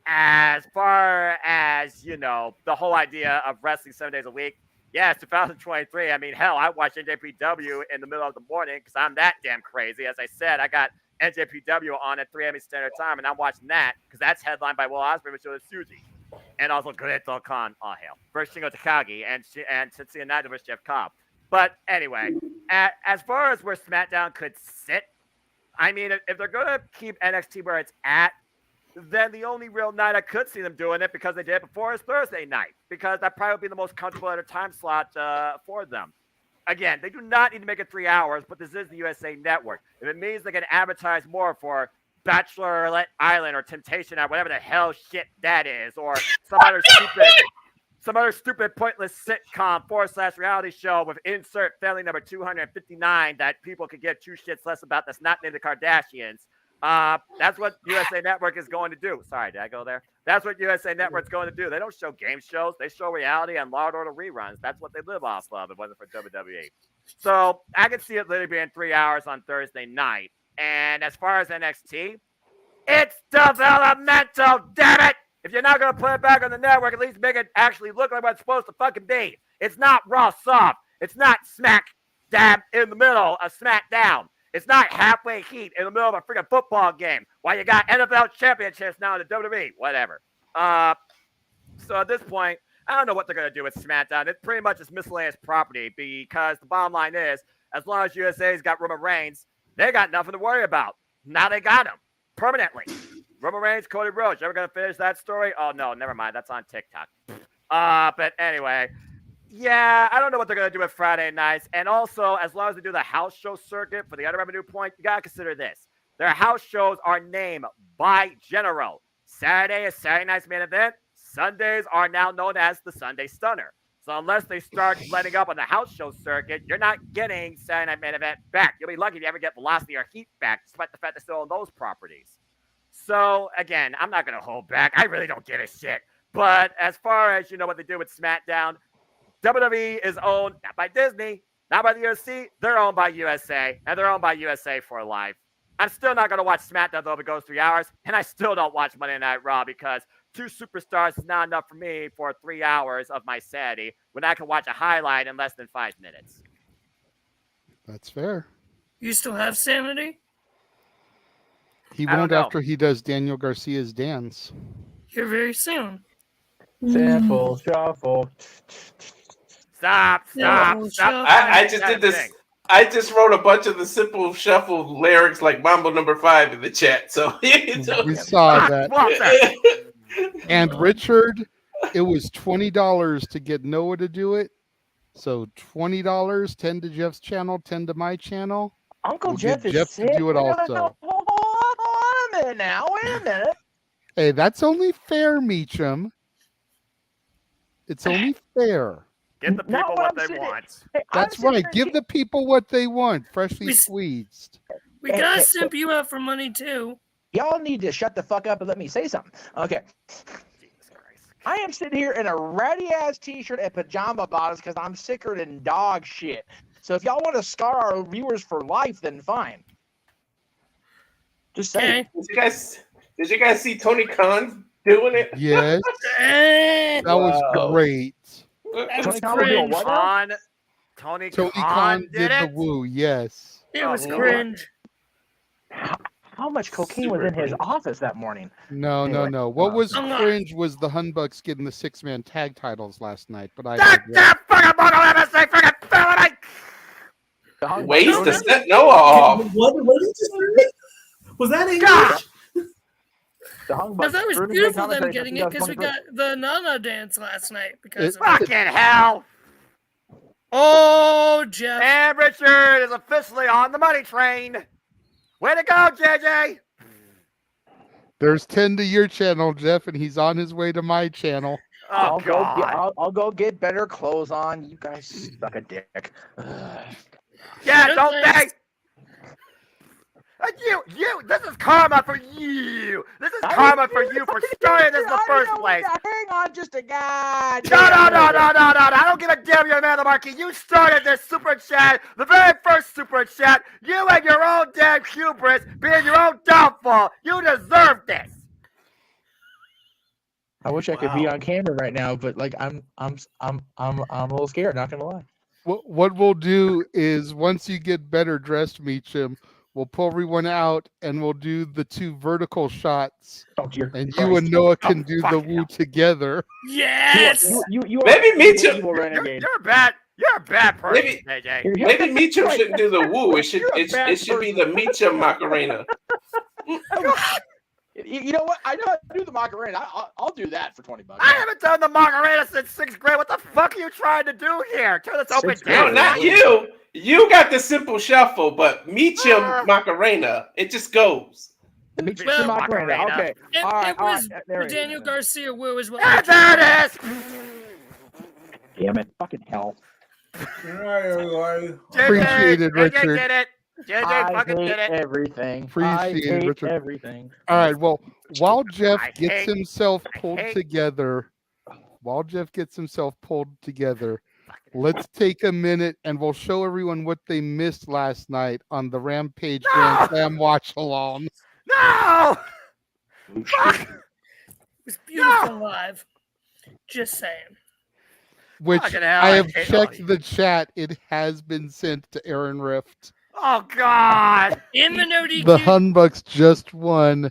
As far as, you know, the whole idea of wrestling 7 days a week, yeah, it's 2023. I mean, hell, I watch NJPW in the middle of the morning because I'm that damn crazy. As I said, I got NJPW on at 3 a.m. Standard Time, and I'm watching that because that's headlined by Will Ospreay, which is Suji. And also Greto Khan, oh hell, versus Shingo Takagi, and Tetsuya Naito versus Jeff Cobb. But anyway, as far as where SmackDown could sit, I mean, if they're going to keep NXT where it's at, then the only real night I could see them doing it, because they did it before, is Thursday night, because that probably would be the most comfortable at a time slot for them. Again, they do not need to make it 3 hours, but this is the USA Network. If it means they can advertise more for Bachelorette Island or Temptation Island, whatever the hell shit that is, or some other stupid pointless sitcom / reality show with insert family number 259 that people could give 2 shits less about, that's not named the Kardashians. That's what USA Network is going to do. Sorry, did I go there? That's what USA Network's going to do. They don't show game shows. They show reality and Law & Order reruns. That's what they live off of. It wasn't for WWE. So I could see it literally being 3 hours on Thursday night. And as far as NXT, it's developmental, damn it! If you're not going to put it back on the network, at least make it actually look like what it's supposed to fucking be. It's not Raw soft. It's not smack dab in the middle of SmackDown. It's not halfway heat in the middle of a freaking football game while you got NFL championships now in the WWE. Whatever. So at this point, I don't know what they're going to do with SmackDown. It's pretty much just miscellaneous property, because the bottom line is, as long as USA's got Roman Reigns, they got nothing to worry about. Now they got him permanently. Roman Reigns, Cody Rhodes. You ever going to finish that story? Oh, no, never mind. That's on TikTok. But anyway, yeah, I don't know what they're going to do with Friday nights. And also, as long as they do the house show circuit for the other revenue point, you got to consider this. Their house shows are named by general. Saturday is Saturday night's main event. Sundays are now known as the Sunday Stunner. So unless they start letting up on the house show circuit, you're not getting Saturday Night Main Event back. You'll be lucky if you ever get Velocity or Heat back, despite the fact they still own those properties. So, again, I'm not going to hold back. I really don't give a shit. But as far as, you know, what they do with SmackDown, WWE is owned not by Disney, not by the UFC. They're owned by USA, and they're owned by USA for life. I'm still not going to watch SmackDown, though, if it goes 3 hours, and I still don't watch Monday Night Raw, because 2 superstars is not enough for me for 3 hours of my sanity when I can watch a highlight in less than 5 minutes. That's fair. You still have sanity? He won't after he does Daniel Garcia's dance. Here very soon. Simple shuffle. Stop. I just did this. I just wrote a bunch of the Simple Shuffle lyrics like Mambo number 5 in the chat. So we saw that. And Richard, it was $20 to get Noah to do it. So $20, 10 to Jeff's channel, 10 to my channel. Uncle Jeff is Jeff sick. to do it also. Wait a minute. Hey, that's only fair, Meacham. It's only fair. Give the people what they want. That's right. Give the people what they want. Freshly squeezed. We gotta simp you out for money too. Y'all need to shut the fuck up and let me say something. Okay. I am sitting here in a ratty-ass t-shirt and pajama bottoms because I'm sicker than dog shit. So if y'all want to scar our viewers for life, then fine. Just saying. Did you guys see Tony Khan doing it? Yes. That was great. Tony Khan was doing what now? Tony Khan did the woo, yes. It was cringe. How much cocaine was in his office that morning? No. What was cringe was the Hunbucks getting the 6-man tag titles last night. But I ways to set Noah off. What did you just say? Was that English? Because that was beautiful them getting it because we got the Nana dance last night. Because fucking hell. Oh, Jeff. And Richard is officially on the money train. Way to go, JJ. There's 10 to your channel, Jeff, and he's on his way to my channel. Oh, I'll go get better clothes on. You guys suck a dick. Yeah, don't they? You, this is karma for you. This is karma for you for starting this in the first place. Hang on just a guy. No. I don't give a damn you're a man of the market. You started this super chat, the very first super chat. You and your own damn hubris being your own downfall. You deserve this. I wish I could be on camera right now, but like I'm a little scared, not gonna lie. What we'll do is once you get better dressed, Meacham, we'll pull everyone out and we'll do the 2 vertical shots. And you and Noah can do the woo together. Yes. Maybe Meacham. You're a bad person, JJ. Maybe Meacham shouldn't do the woo. It should be the Meacham Macarena. You know what? I know how to do the Macarena. I'll do that for $20. I haven't done the Macarena since 6th grade. What the fuck are you trying to do here? Turn this open. No, not you. You got the simple shuffle, but Meacham Macarena, it just goes. The Meacham Macarena. Okay. It was the Daniel Garcia woo as well. There it is. Damn it. Fucking hell. Appreciate it, Richard. Did it. JJ fucking did it. Everything. Appreciate it, Richard. Everything. All right. Well, while Jeff gets himself pulled together, let's take a minute and we'll show everyone what they missed last night on the Rampage Grand Slam watch along. No! It was beautiful live. Just saying. Which I have checked the chat. It has been sent to Aaron Rift. Oh, God. In the no DQ. The Hunbucks just won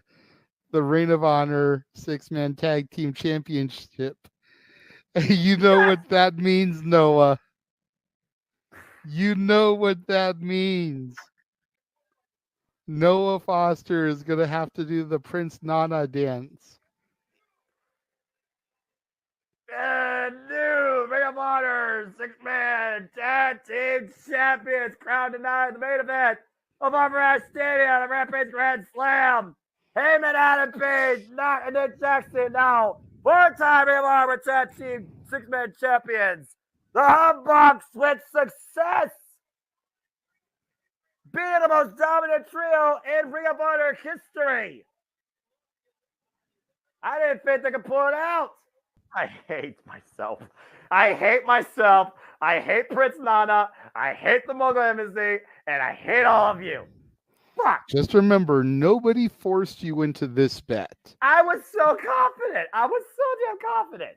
the Reign of Honor 6-man tag team championship. You know what that means, Noah. You know what that means. Noah Foster is going to have to do the Prince Nana dance. New Ring of Honor 6-man tag team champions crowned tonight in the main event of Armor Stadium, the Rampage Grand Slam. Heyman, Adam Page, and Nick Jackson now. 4-time Ring of Honor tag team 6-man champions. The Humbucks with success. Being the most dominant trio in Ring of Honor history. I didn't think they could pull it out. I hate myself. I hate Prince Nana. I hate the Mogul Embassy. And I hate all of you. Fuck. Just remember, nobody forced you into this bet. I was so confident. I was so damn confident.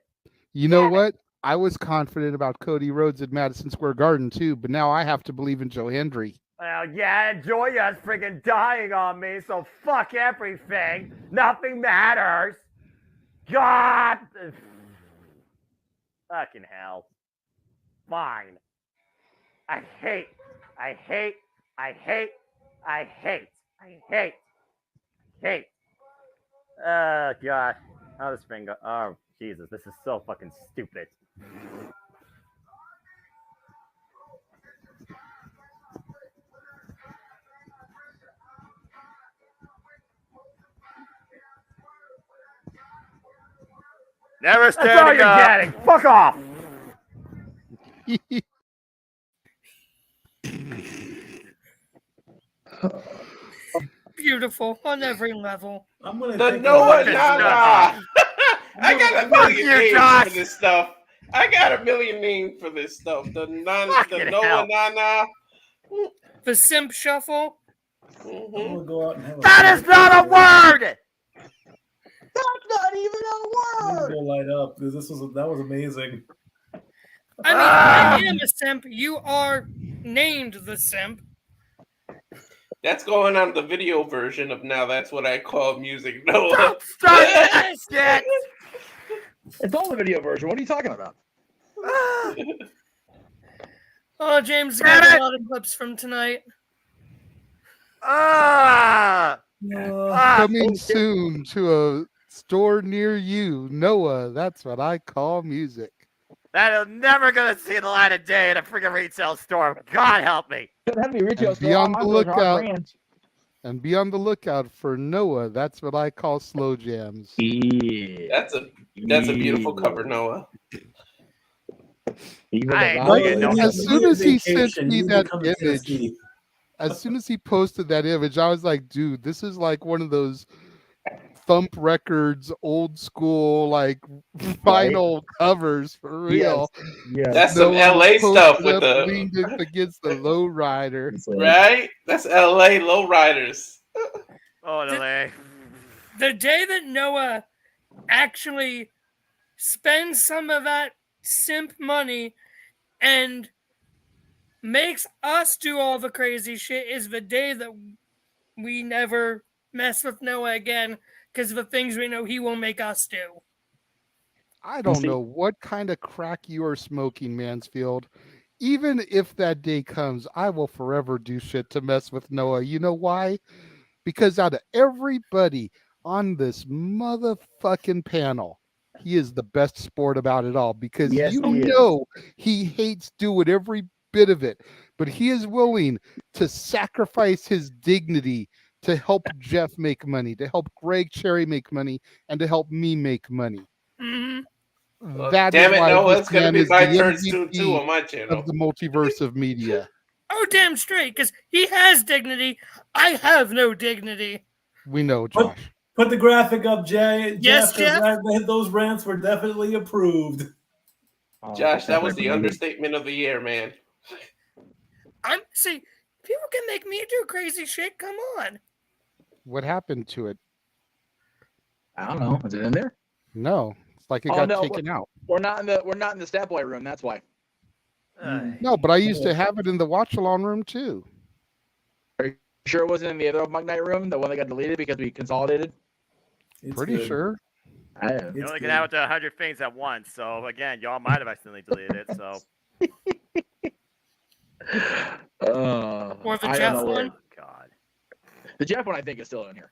You know what? I was confident about Cody Rhodes at Madison Square Garden, too. But now I have to believe in Joe Hendry. Well, yeah, Joya's freaking dying on me. So fuck everything. Nothing matters. God. Fucking hell. Fine. I hate. Oh, God. How this thing go? Oh, Jesus. This is so fucking stupid. Never standing up. That's all you're getting. Fuck off. Beautiful on every level. I'm gonna the Noah Nana. I got a million names for this stuff. I got a million names for this stuff. The Noah Nana. The Simp Shuffle. We'll go out and have That is not a word! That's not even a word! Go light up. That was amazing. I mean, I am a simp. You are named the Simp. That's going on the video version of Now That's What I Call Music. Noah. Don't start that shit! It's all the video version. What are you talking about? Oh, James got a lot of clips from tonight. Coming soon to a store near you. Noah, that's what I call music. That is never going to see the light of day in a freaking retail store. God help me. That'd be retail And be on the lookout. And be on the lookout for Noah. That's what I call slow jams. Yeah. That's a beautiful cover, Noah. As soon as he sent me that image, as soon as he posted that image, I was like, dude, this is like one of those Thump Records old school like vinyl covers for real. Yes. That's some LA stuff with leaned against the lowrider. Right? That's LA lowriders. Oh, LA. The day that Noah actually spends some of that simp money and makes us do all the crazy shit is the day that we never mess with Noah again because of the things we know he will make us do. I don't know what kind of crack you are smoking, Mansfield. Even if that day comes, I will forever do shit to mess with Noah. You know why? Because out of everybody on this motherfucking panel, he is the best sport about it all. Because he hates doing every bit of it, but he is willing to sacrifice his dignity to help Jeff make money, to help Greg Cherry make money, and to help me make money. Well, damn it, Noah, it's going to be my turn soon too on my channel. Of the multiverse of media. Oh, damn straight, because he has dignity. I have no dignity. We know, Josh. Put the graphic up, Jay. Yes, Jeff. Those rants were definitely approved. Josh, that was the understatement of the year, man. See, people can make me do crazy shit. Come on. What happened to it? I don't know. Is it in there? No. It's like it got taken out. We're not in the stat boy room. That's why. No, but I used to have it in the watch-along room too. Are you sure it wasn't in the other Mug Night room, the one that got deleted because we consolidated? Pretty sure. You only can have it to 100 things at once. So again, y'all might have accidentally deleted it. So. Or the Jeff one. God. The Jeff one I think is still in here.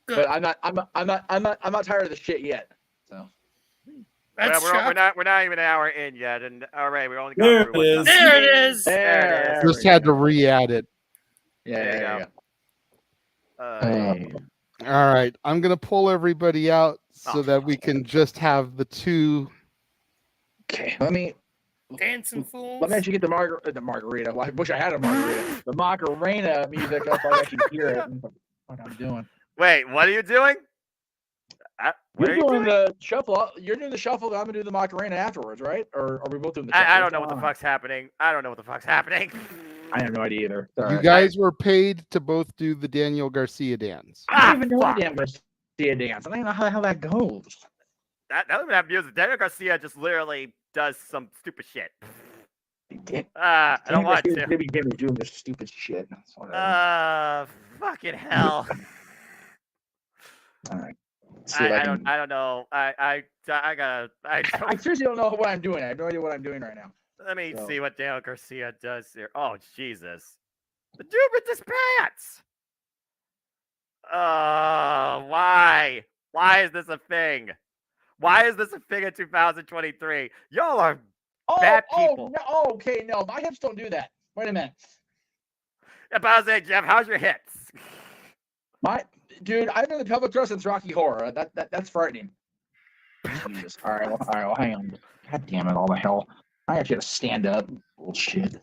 Good. But I'm not tired of the shit yet. So. We're not even an hour in yet, and all right, we're only there it is. There it is. There it is. Just had to re-add it. Yeah. All right, I'm gonna pull everybody out so that we can just have the two. Okay, let me. Dancing fools. Let me actually get the margarita. Well, I wish I had a margarita. The Macarena music. I thought I could hear it. What I'm doing. Wait, what are you doing? You're doing the shuffle. You're doing the shuffle. I'm gonna do the Macarena afterwards, right? Or are we both doing the shuffle? I don't know what the fuck's happening. I have no idea either. You guys were paid to both do the Daniel Garcia dance. I don't even know the Daniel Garcia dance. I don't even know how the hell that goes. That doesn't have music. Daniel Garcia just literally does some stupid shit. I don't want to. Maybe doing this stupid shit. Fucking hell. All right. I don't know. I seriously don't know what I'm doing. I have no idea what I'm doing right now. Let me see what Daniel Garcia does here. Oh, Jesus. The dude with his pants. Why? Why is this a thing? Why is this a thing in 2023? Y'all are bad people. Okay, no. My hips don't do that. Wait a minute. Yeah, but I was saying, Jeff, how's your hips? Dude, I've been in the public dress since Rocky Horror. That's frightening. Jesus. All right, well, hang on. God damn it, all the hell. I actually had to stand up. Bullshit.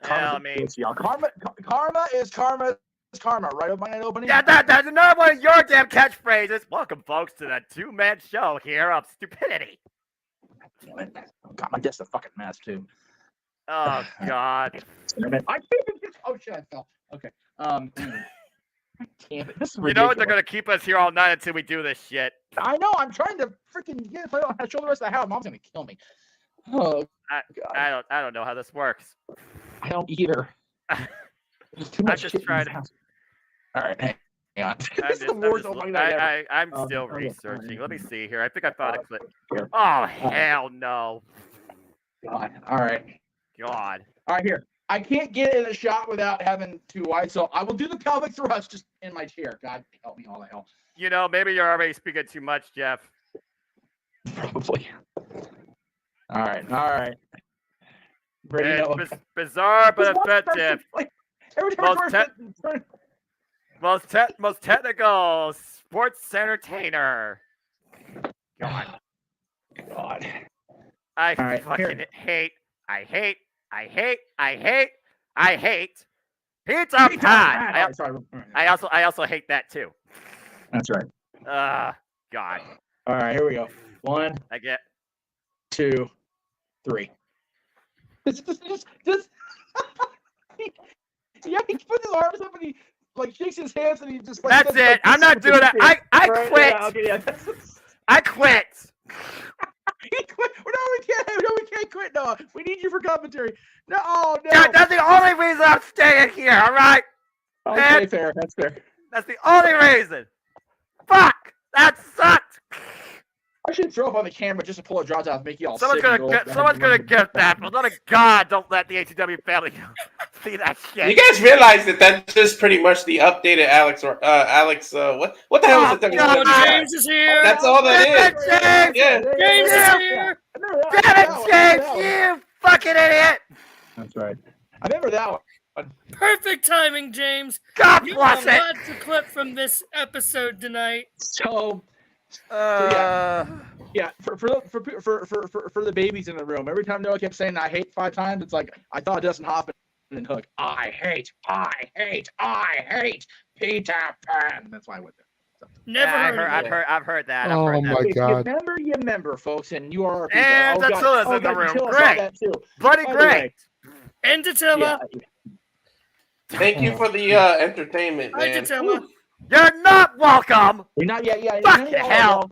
Hell, I mean, karma is karma's karma, right? Of my night opening. Yeah, that's another one of your damn catchphrases. Welcome, folks, to the two-man show here of stupidity. Damn it! God, my desk's a fucking mess too. Oh God! I can't get. Oh shit! I fell. Okay. Damn it! This is you know what? They're gonna keep us here all night until we do this shit. I know. I'm trying to freaking get it on. Show the rest of the house. Mom's gonna kill me. Oh God! I don't know how this works. I don't either. There's too much I'm just trying to. All right, hang on. I'm still researching. Let me see here. I think I found a clip. Oh hell no! God. All right. God. All right, here. I can't get in a shot without having too wide, so I will do the pelvic thrust just in my chair. God help me, all the hell. You know, maybe you're already speaking too much, Jeff. Probably. All right. Bizarre but effective. Most technical sports entertainer. God. I hate pizza pie. I also hate that too. That's right. God. All right, here we go. 1. I get 2, 3. Just yeah, he puts his arms up and he like shakes his hands and he just like. That's it. I'm not doing that. I quit. Yeah, okay, yeah. I quit. He quit. No, we can't quit. No, we need you for commentary. No, no. God, that's the only reason I'm staying here. All right. Okay, fair. That's fair. That's the only reason. Fuck. That sucked. I should throw up on the camera just to pull a draws out and make you all someone's sick. Someone's gonna get that, but let God don't let the ATW family see that shit. You guys realize that that's just pretty much the updated Alex or Alex? What the hell is it? James is here. That's all that is. James. Yeah. James is here. Damn it, James! You fucking idiot! That's right. I remember that one. Perfect timing, James. God bless it. Lots to clip from this episode tonight. So yeah, for the babies in the room, every time Noah kept saying "I hate" 5 times, it's like I thought Dustin Hoffman and Hook. I hate Peter Pan. That's why I went there. So. I've heard that. Oh my God! You remember, folks, and you are. And Attila's in the room. Great, bloody great. And Attila. Yeah. Thank you for the entertainment, man. You're not welcome. You're not yet. Yeah. Fuck the hell.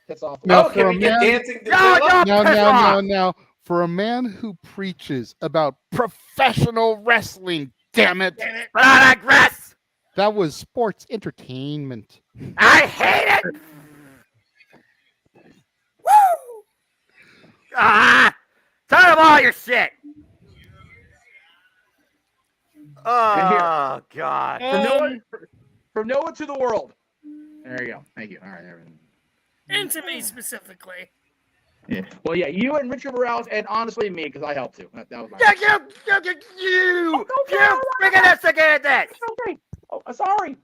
That's awful. Now, can we get dancing? Now, for a man who preaches about professional wrestling, damn it. But I digress. That was sports entertainment. I hate it. Woo! Tired of all your shit. Oh God! From Noah to the world. There you go. Thank you. All right, everything. And to me specifically. Yeah. Well, yeah, you and Richard Morales, and honestly me, because I helped too. That was my. You freaking instigated this. Okay. Oh, sorry.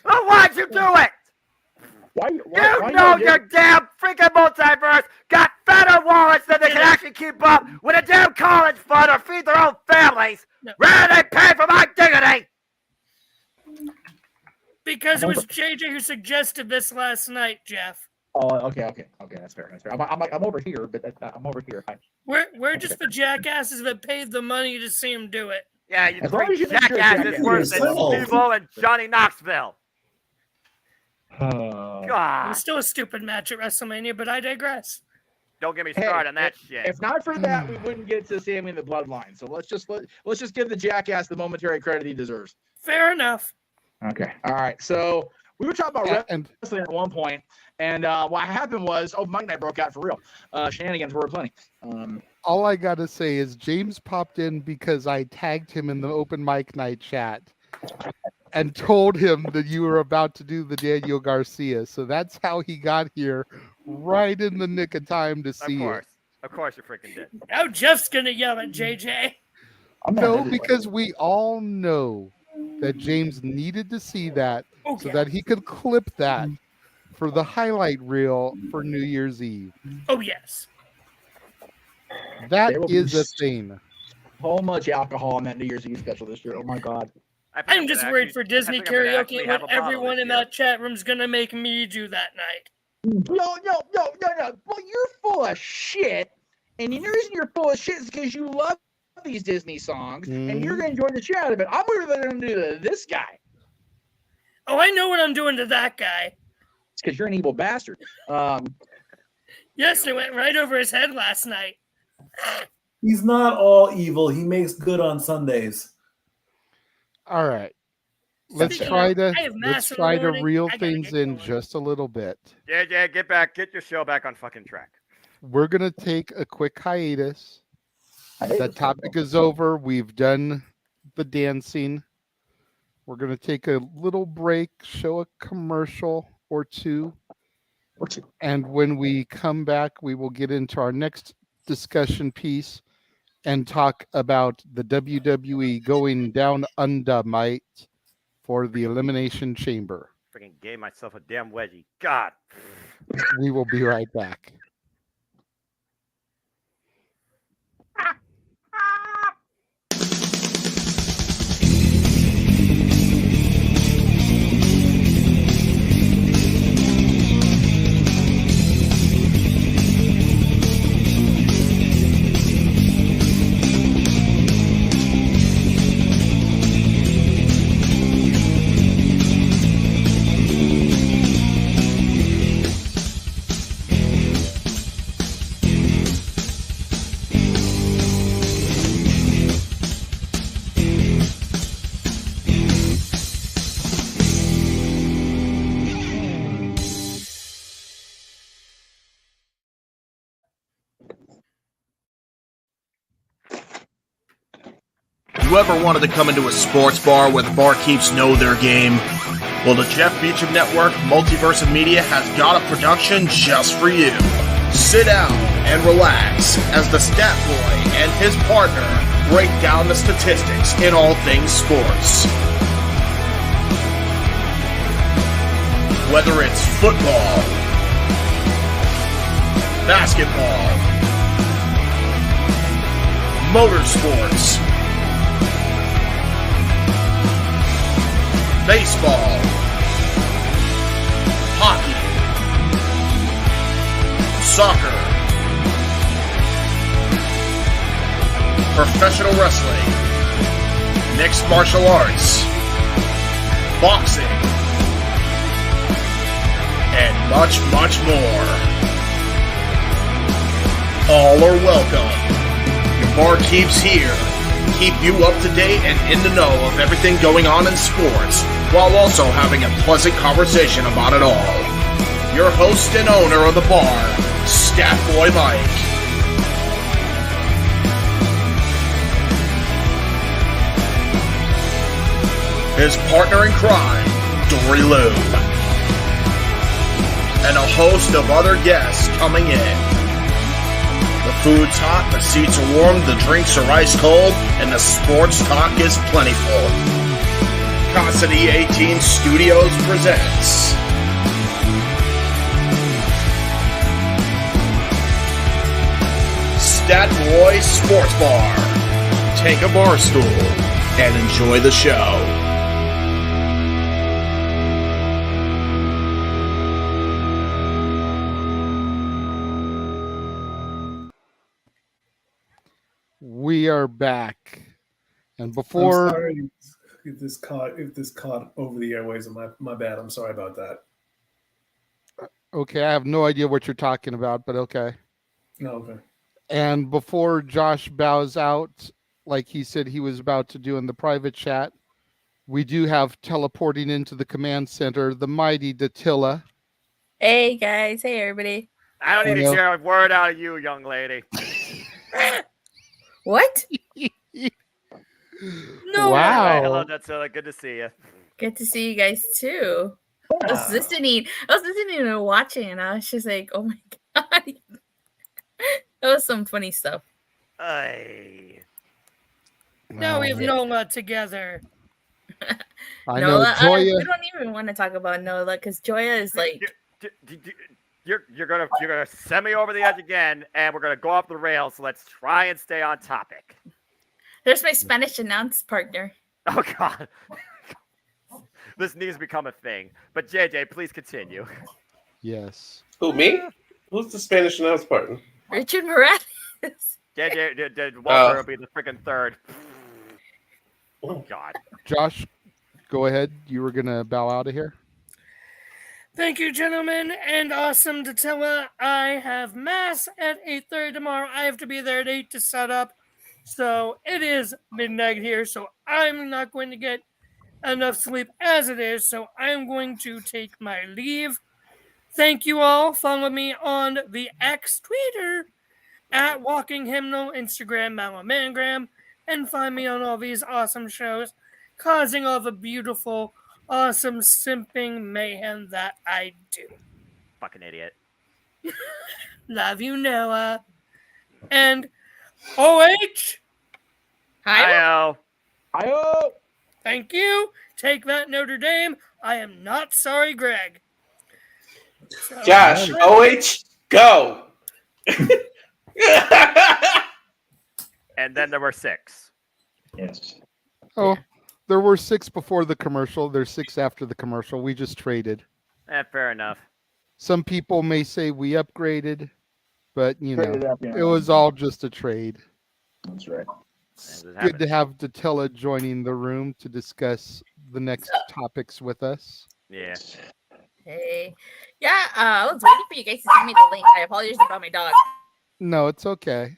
Well, why'd you do it? Why your damn freaking multiverse got fatter wallets than they can actually keep up with a damn college fund or feed their own families. Rather than pay for my dignity. Because it was JJ who suggested this last night, Jeff. Oh, okay, that's fair. I'm over here, but I'm over here. We're just the jackasses that paid the money to see him do it. Yeah, you three jackasses worse than Steve-O and Johnny Knoxville. God. It was still a stupid match at WrestleMania, but I digress. Don't get me started on that shit. If not for that, we wouldn't get to Sammy and the Bloodline. So let's just give the jackass the momentary credit he deserves. Fair enough. Okay. All right. So we were talking about wrestling at one point, and what happened was, Mike Night broke out for real. Shenanigans were plenty. All I gotta say is James popped in because I tagged him in the open mic night chat and told him that you were about to do the Daniel Garcia. So that's how he got here, right in the nick of time to see it. Of course you freaking did. Now Jeff's gonna yell at JJ. No, because we all know that James needed to see that so that he could clip that for the highlight reel for New Year's Eve. Oh, yes. That is a thing. So much alcohol on that New Year's Eve special this year. Oh, my God. I'm just worried for Disney karaoke when everyone in that chat room's gonna make me do that night. No. Well, you're full of shit. And the reason you're full of shit is because you love these Disney songs, and you're going to enjoy the shit out of it. I'm going to do to this guy. Oh, I know what I'm doing to that guy. It's because you're an evil bastard. Yes, it went right over his head last night. He's not all evil. He makes good on Sundays. All right. Let's try to reel things in just a little bit. JJ, get your show back on fucking track. We're gonna take a quick hiatus. The topic is over. We've done the dancing. We're gonna take a little break, show a commercial or two, and when we come back, we will get into our next discussion piece and talk about the WWE going down under might for the Elimination Chamber. Freaking gave myself a damn wedgie. God. We will be right back. You ever wanted to come into a sports bar where the barkeeps know their game? Well, the Jeff Meacham Network Multiverse of Media has got a production just for you. Sit down and relax as the stat boy and his partner break down the statistics in all things sports. Whether it's football, basketball, motorsports, baseball, hockey, soccer, professional wrestling, mixed martial arts, boxing, and much, much more. All are welcome. Your barkeep's here. Keep you up to date and in the know of everything going on in sports, while also having a pleasant conversation about it all. Your host and owner of the bar, Stat Boy Mike. His partner in crime, Dory Lou. And a host of other guests coming in. The food's hot, the seats are warm, the drinks are ice cold, and the sports talk is plentiful. Cassidy 18 Studios presents Stat Boy Sports Bar. Take a bar stool and enjoy the show. We are back, and before I'm sorry if this caught over the airways, my bad. I'm sorry about that. Okay, I have no idea what you're talking about, but okay. No, okay. And before Josh bows out, like he said he was about to do in the private chat, we do have teleporting into the command center the mighty Datilla. Hey guys, hey everybody. I don't need to hear a word out of you, young lady. What? No. Wow. Right, hello, Datilla. Good to see you. Good to see you guys too. I was listening and watching, and I was just like, "Oh my god!" That was some funny stuff. Now we have Nola together. I Nola, know Joya. we don't even want to talk about Nola because Joya is like. You're gonna send me over the edge again, and we're gonna go off the rails. So let's try and stay on topic. There's my Spanish announce partner. Oh, God. This needs to become a thing. But, JJ, please continue. Yes. Who, me? Who's the Spanish announce partner? Richard Morales. JJ, Walter will be the freaking third. Oh, God. Josh, go ahead. You were going to bow out of here? Thank you, gentlemen, and awesome to tell her I have mass at 8:30 tomorrow. I have to be there at 8 to set up. So it is midnight here, so I'm not going to get enough sleep as it is, so I'm going to take my leave. Thank you all. Follow me on the X Twitter at Walking Hymnal, Instagram, Mamamangram, and find me on all these awesome shows, causing all the beautiful, awesome simping mayhem that I do. Fucking idiot. Love you, Noah. And OH. Hi-oh. Hi-oh. Thank you. Take that, Notre Dame. I am not sorry, Greg. So, Josh, OH, go. And then there were 6. Yes. Oh, there were 6 before the commercial. There's 6 after the commercial. We just traded. Fair enough. Some people may say we upgraded, but, Traded up, it was all just a trade. That's right. It's good to have Datella joining the room to discuss the next topics with us. Yeah. Hey. Yeah, I was waiting for you guys to send me the link. I apologize about my dog. No, it's okay.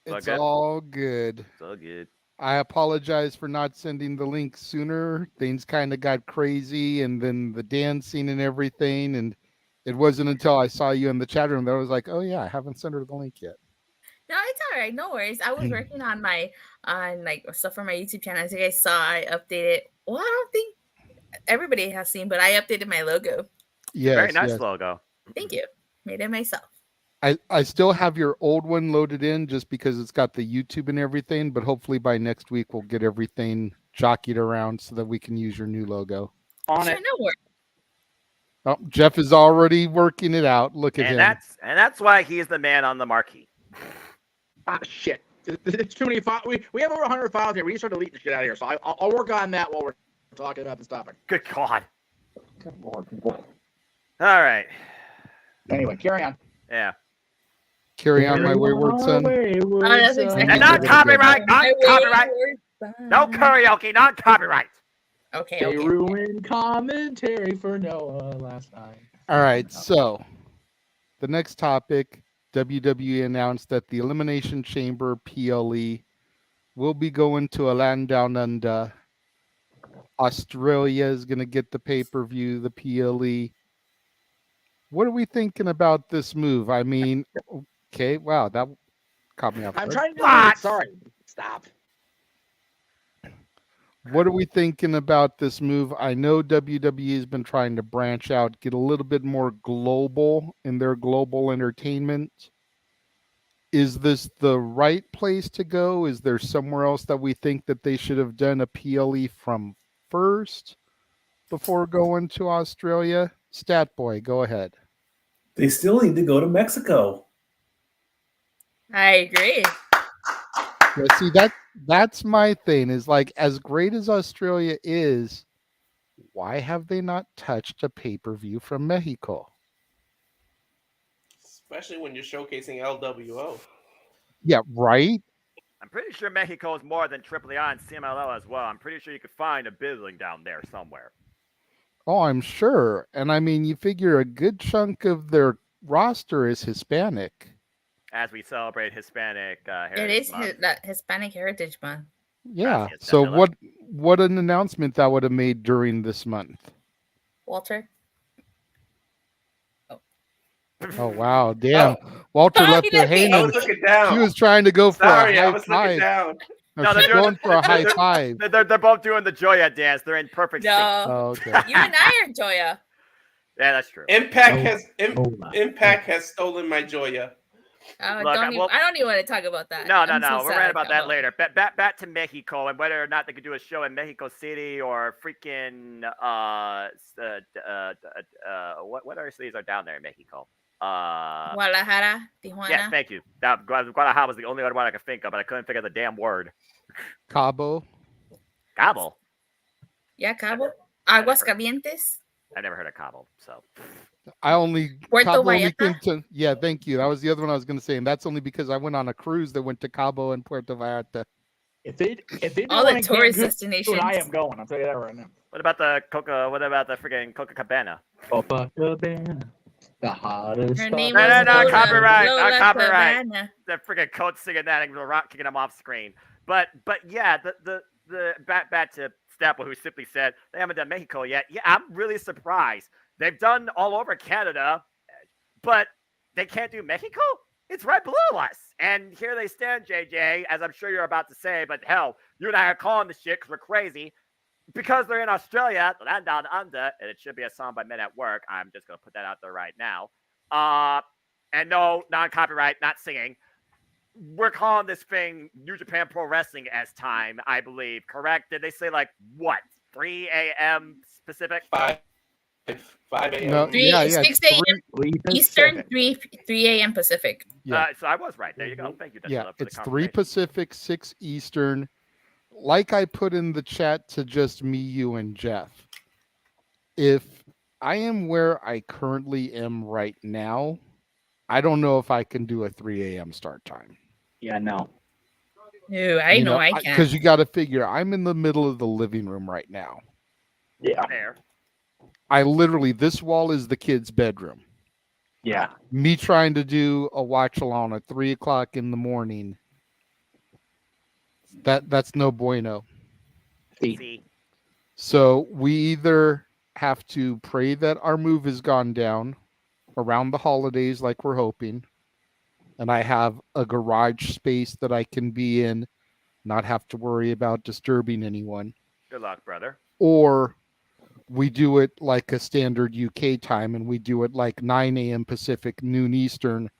It's Okay. all good. It's all good. I apologize for not sending the link sooner. Things kind of got crazy, and then the dancing and everything. And it wasn't until I saw you in the chat room that I was like, oh, yeah, I haven't sent her the link yet. No, it's all right. No worries. I was working on like stuff for my YouTube channel. As you guys saw, I updated. Well, I don't think everybody has seen, but I updated my logo. Yes, Very nice yes. logo. Thank you. Made it myself. I still have your old one loaded in just because it's got the YouTube and everything, but hopefully by next week we'll get everything jockeyed around so that we can use your new logo. On Sure, it. no worries. Oh, Jeff is already working it out. Look at him. That's why he's the man on the marquee. Ah, shit. It's too many files. We have over 100 files here. We need to start deleting the shit out of here. So I'll work on that while we're talking about this topic. Good God. Good Lord, people. All right. Anyway, carry on. Yeah. Carry on, my wayward son. That's exactly And not copyright. Not copyright. No karaoke. Not copyright. Okay. They ruined commentary for Noah last night. All right, so the next topic, WWE announced that the Elimination Chamber PLE will be going to a land down under. Australia is going to get the pay-per-view, the PLE. What are we thinking about this move? I mean, okay, wow, that caught me off guard. I'm trying to do it. Sorry. Stop. What are we thinking about this move? I know WWE has been trying to branch out, get a little bit more global in their global entertainment. Is this the right place to go? Is there somewhere else that we think that they should have done a PLE from first before going to Australia? Stat Boy, go ahead. They still need to go to Mexico. I agree. Yeah, see, that's my thing, is like, as great as Australia is, why have they not touched a pay-per-view from Mexico? Especially when you're showcasing LWO. Yeah, right? I'm pretty sure Mexico is more than AAA and CMLL as well. I'm pretty sure you could find a building down there somewhere. Oh, I'm sure. And I mean, you figure a good chunk of their roster is Hispanic. As we celebrate Hispanic Heritage It is Month. that Hispanic Heritage Month. Yeah. Gracias, So Danilo. what an announcement that would have made during this month. Walter. Oh wow, damn. Walter left her hanging. I was looking down. She was trying to go for Sorry, a I high was looking five. down. No, she's going for a high five. They're both doing the Joya dance. They're in perfect sync. No. Oh, okay. You and I are Joya. Yeah, that's true. Impact has stolen my Joya. I Look, don't even want to talk about that. No. I'm so We're sad right about that about later. Back to Mexico and whether or not they could do a show in Mexico City or freaking what other cities are down there in Mexico? Guadalajara, Tijuana. Yes, thank you. That Guadalajara was the only other one I could think of, but I couldn't think of the damn word. Cabo. Cabo. Yeah, Cabo. Aguascalientes. I never heard of Cabo, so. I only Puerto Cabo only Vallarta? came to, yeah, thank you. That was the other one I was going to say, and that's only because I went on a cruise that went to Cabo and Puerto Vallarta. If they do All the one in tourist Cancun, destinations. I am going. I'll tell you that right now. What about the freaking Copacabana? Copacabana, the hottest. Her name No, was Lola, copyright, Lola not copyright. Cabana. The freaking coach singing that and the rock kicking him off screen. But yeah, the back to Staple, who simply said they haven't done Mexico yet. Yeah, I'm really surprised. They've done all over Canada, but they can't do Mexico? It's right below us. And here they stand, JJ, as I'm sure you're about to say, but hell, you and I are calling the shit because we're crazy. Because they're in Australia, the land down under, and it should be a song by Men at Work. I'm just going to put that out there right now. And no, non-copyright, not singing. We're calling this thing New Japan Pro Wrestling as time, I believe. Correct? Did they say like what? 3 a.m. Pacific? 5 a.m. No, 6 a.m. Eastern, 3 a.m. Pacific. Yeah. So I was right. There you go. Thank you. Yeah, it's 3 Pacific, 6 Eastern. Like I put in the chat to just me, you, and Jeff. If I am where I currently am right now, I don't know if I can do a 3 a.m. start time. Yeah, no. No, I know I can. Because you got to figure, I'm in the middle of the living room right now. Yeah. There. I literally, this wall is the kid's bedroom. Yeah. Me trying to do a watch along at 3 o'clock in the morning. That's no bueno. See. So we either have to pray that our move has gone down around the holidays like we're hoping, and I have a garage space that I can be in, not have to worry about disturbing anyone. Good luck, brother. Or we do it like a standard UK time, and we do it like 9 a.m. Pacific, noon Eastern.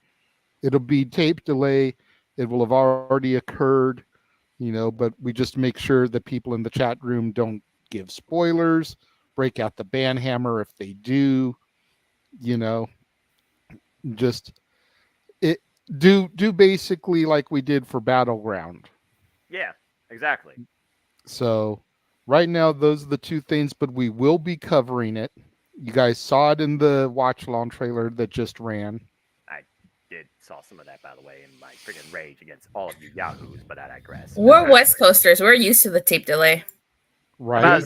It'll be tape delay. It will have already occurred, but we just make sure that people in the chat room don't give spoilers, break out the ban hammer if they do, just do basically like we did for Battleground. Yeah, exactly. So right now, those are the two things, but we will be covering it. You guys saw it in the watch along trailer that just ran. I saw some of that, by the way, in my freaking rage against all of you yahoos, but I digress. We're West Coasters. We're used to the tape delay. Right.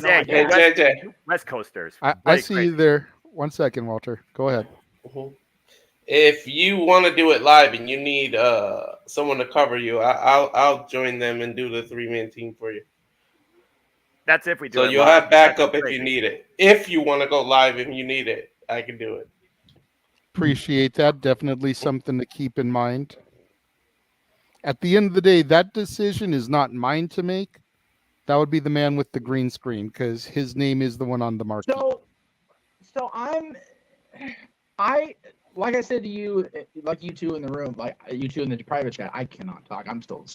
West Coasters. I see you there. 1 second, Walter. Go ahead. Mm-hmm. If you want to do it live and you need someone to cover you, I'll join them and do the 3-man team for you. That's if we do so it. So you'll have backup if you need it. If you want to go live and you need it, I can do it. Appreciate that. Definitely something to keep in mind. At the end of the day, that decision is not mine to make. That would be the man with the green screen, because his name is the one on the marquee. So I like I said to you, like you two in the room, like you two in the private chat, I cannot talk. I'm still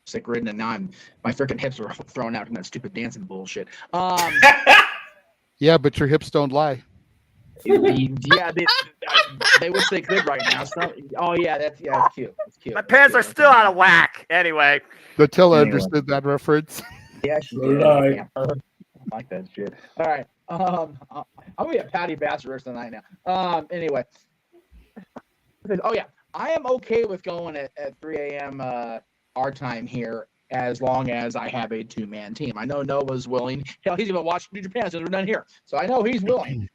sick ridden, and now my freaking hips are thrown out from that stupid dancing bullshit. Yeah, but your hips don't lie. Yeah, they wish they could right now. So, that's cute. That's cute. My pants are still out of whack. Anyway. Nutella understood that reference. Yeah, she did. I like that shit. All right. I'm gonna be a Patty Bass tonight now. Anyway. I am okay with going at 3 a.m. Our time here, as long as I have a 2-man team. I know Noah's willing. Hell, he's even watched New Japan since we're done here, so I know he's willing.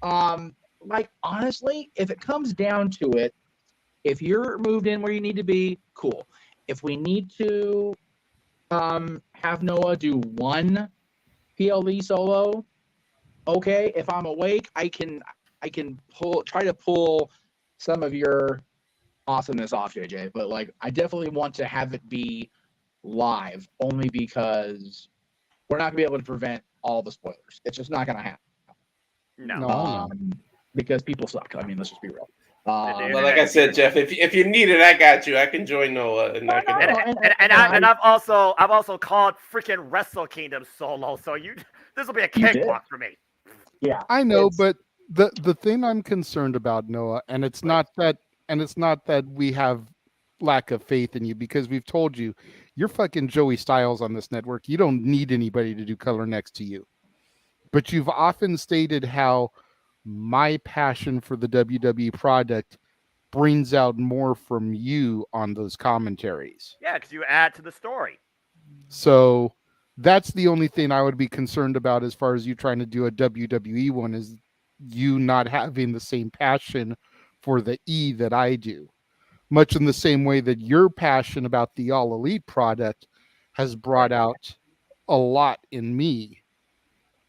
Honestly, if it comes down to it, if you're moved in where you need to be, cool. If we need to have Noah do one PLE solo, okay. If I'm awake, I can try to pull some of your awesomeness off, JJ. But I definitely want to have it be live, only because we're not gonna be able to prevent all the spoilers. It's just not gonna happen. No. Because people suck. I mean, let's just be real. Well, like I said, Jeff, if you need it, I got you. I can join Noah, and I can. I've also called freaking Wrestle Kingdom solo. So this will be a cakewalk for me. Yeah, I know, but the thing I'm concerned about, Noah, and it's not that we have lack of faith in you because we've told you you're fucking Joey Styles on this network. You don't need anybody to do color next to you. But you've often stated how my passion for the WWE product brings out more from you on those commentaries. Yeah, because you add to the story. So that's the only thing I would be concerned about as far as you trying to do a WWE one is you not having the same passion for the E that I do. Much in the same way that your passion about the All Elite product has brought out a lot in me.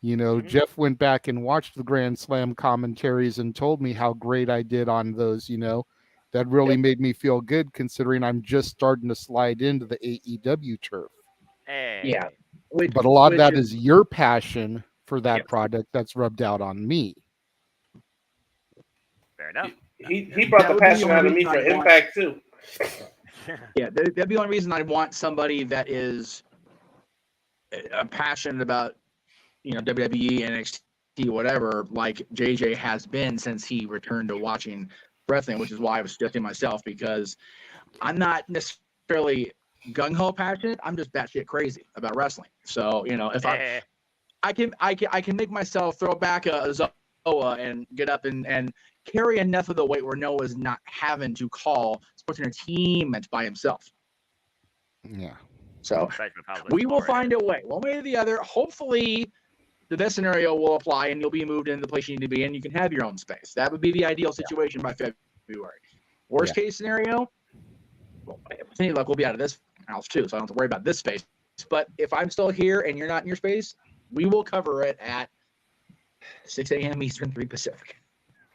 You know, Jeff went back and watched the Grand Slam commentaries and told me how great I did on those, you know. That really made me feel good considering I'm just starting to slide into the AEW turf. Hey. Yeah. But a lot of that is your passion for that product that's rubbed out on me. Fair enough. He brought the passion out of me for Impact too. Yeah, that'd be the only reason I want somebody that is passionate about, you know, WWE, NXT, whatever, like JJ has been since he returned to watching wrestling, which is why I was suggesting myself, because I'm not necessarily gung-ho passionate. I'm just batshit crazy about wrestling. So, you know, if I can make myself throw back a Zoa and get up and carry enough of the weight where Noah's not having to call sports entertainment by himself. Yeah. So we will find a way, one way or the other. Hopefully the best scenario will apply and you'll be moved into the place you need to be and you can have your own space. That would be the ideal situation by February. Worst case scenario, well, with any luck, we'll be out of this house too, so I don't have to worry about this space. But if I'm still here and you're not in your space, we will cover it at 6 a.m. Eastern, 3 Pacific.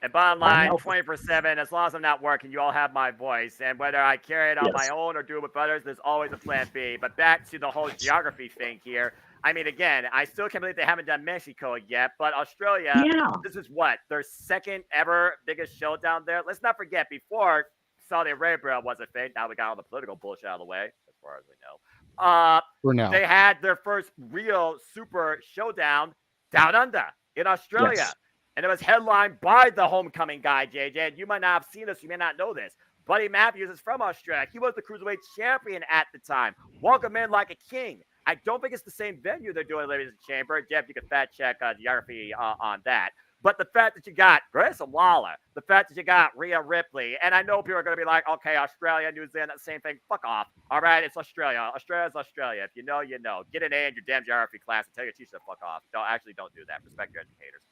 And bottom line, 24/7, as long as I'm not working, you all have my voice. And whether I carry it on my own or do it with others, there's always a plan B. But back to the whole geography thing here. I mean, again, I still can't believe they haven't done Mexico yet, but Australia, this is what? Their second ever biggest show down there. Let's not forget, before Saudi Arabia was a thing, now we got all the political bullshit out of the way, as far as we know. For now. They had their first real super showdown down under in Australia. Yes. And it was headlined by the homecoming guy, JJ. You might not have seen this. You may not know this. Buddy Matthews is from Australia. He was the Cruiserweight champion at the time. Welcome in like a king. I don't think it's the same venue they're doing Elimination Chamber. Jeff, you can fact check geography on that. But the fact that you got Grayson Waller, the fact that you got Rhea Ripley, and I know people are going to be like, okay, Australia, New Zealand, that same thing. Fuck off. All right, it's Australia. Australia's Australia. If you know, you know. Get an A in your damn geography class and tell your teacher to fuck off. Don't do that. Respect your educators.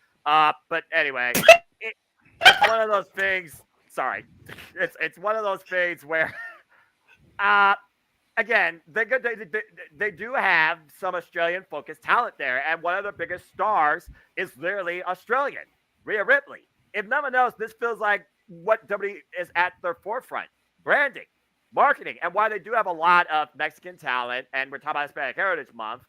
But anyway, it's one of those things. Sorry, it's one of those things where, again, they do have some Australian-focused talent there, and one of the biggest stars is literally Australian, Rhea Ripley. If nothing else, this feels like what WWE is at their forefront: branding, marketing, and why they do have a lot of Mexican talent. And we're talking about Hispanic Heritage Month.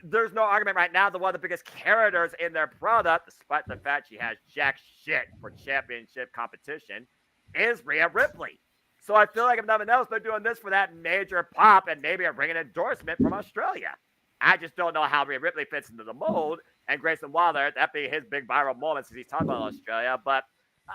There's no argument right now that one of the biggest characters in their product, despite the fact she has jack shit for championship competition, is Rhea Ripley. So I feel like if nothing else, they're doing this for that major pop and maybe a ring an endorsement from Australia. I just don't know how Rhea Ripley fits into the mold. And Grayson Waller, that'd be his big viral moment since he's talking about Australia. But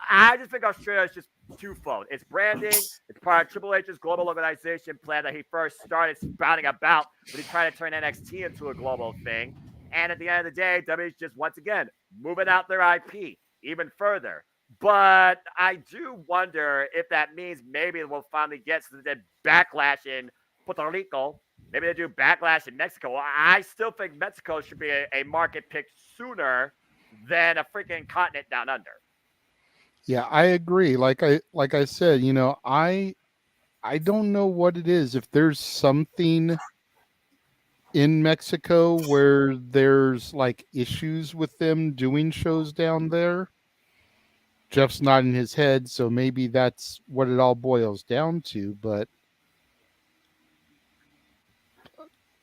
I just think Australia is just twofold. It's branding. It's part of Triple H's global organization plan that he first started spouting about when he tried to turn NXT into a global thing. And at the end of the day, WWE's just, once again, moving out their IP even further. But I do wonder if that means maybe we'll finally get to the backlash in Puerto Rico. Maybe they do backlash in Mexico. Well, I still think Mexico should be a market picked sooner than a freaking continent down under. Yeah, I agree. Like I said, you know, I don't know what it is. If there's something in Mexico where there's like issues with them doing shows down there, Jeff's nodding his head, so maybe that's what it all boils down to. But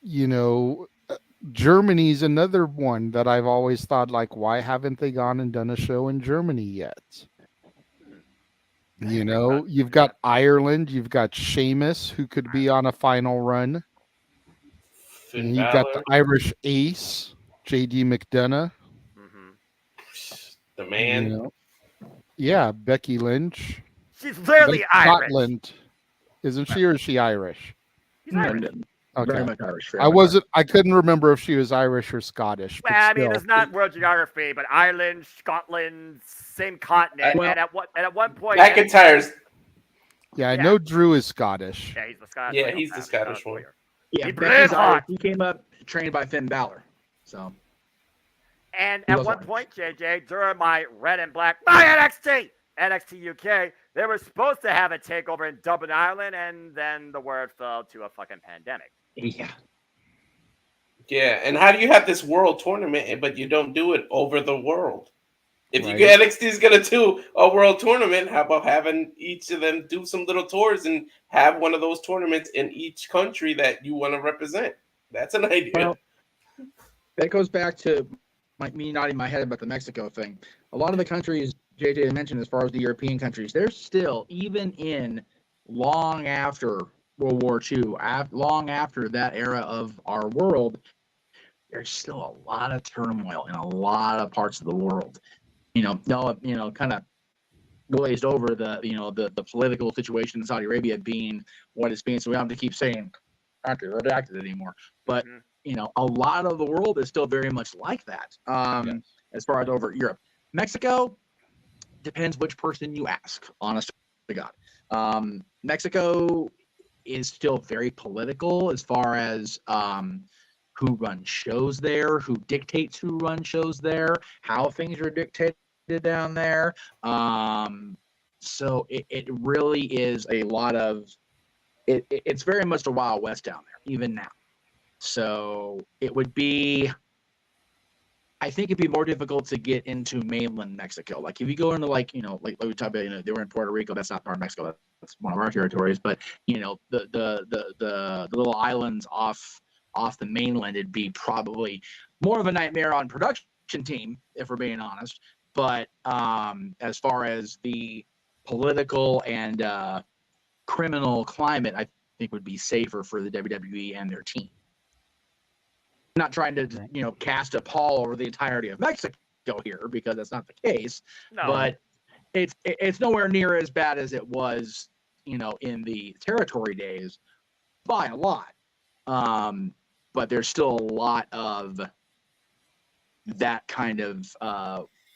you know, Germany's another one that I've always thought, like, why haven't they gone and done a show in Germany yet? You know, you've got Ireland, you've got Sheamus, who could be on a final run. And you've got the Irish Ace, JD McDonough. The man. You know? Yeah, Becky Lynch. She's literally Irish. Scotland. Isn't she, or is she Irish? She's Irish. Okay. Very much Irish. I couldn't remember if she was Irish or Scottish. Well, I mean, it's not world geography, but Ireland, Scotland, same continent. And at one point, McIntyre's. Yeah, I know Drew is Scottish. Yeah, he's the Scottish. Yeah, he's the Scottish one. Yeah, He Becky's played hot. Irish. He came up trained by Finn Balor. So. And at one point, JJ, during my red and black NXT UK, they were supposed to have a takeover in Dublin, Ireland, and then the word fell to a fucking pandemic. Yeah. Yeah, and how do you have this world tournament, but you don't do it over the world? If NXT is going to do a world tournament, how about having each of them do some little tours and have one of those tournaments in each country that you want to represent? That's an idea. Well, that goes back to me nodding my head about the Mexico thing. A lot of the countries JJ mentioned, as far as the European countries, they're still, even in long after World War II, long after that era of our world, there's still a lot of turmoil in a lot of parts of the world. Kind of glazed over the political situation in Saudi Arabia being what it's being. So we don't have to keep saying aren't redacted anymore. But a lot of the world is still very much like that. As far as over Europe, Mexico depends which person you ask. Honest to God, Mexico is still very political as far as who runs shows there, who dictates who runs shows there, how things are dictated down there. So it really is a lot of it's very much the Wild West down there, even now. So it would be, I think it'd be more difficult to get into mainland Mexico. Like if you go into like we talked about, they were in Puerto Rico, that's not part of Mexico, that's one of our territories, but the little islands off the mainland, it'd be probably more of a nightmare on production team, if we're being honest. But as far as the political and criminal climate, I think would be safer for the WWE and their team. Not trying to cast a pall over the entirety of Mexico here, because that's not the case. No. But it's nowhere near as bad as it was in the territory days by a lot. But there's still a lot of that kind of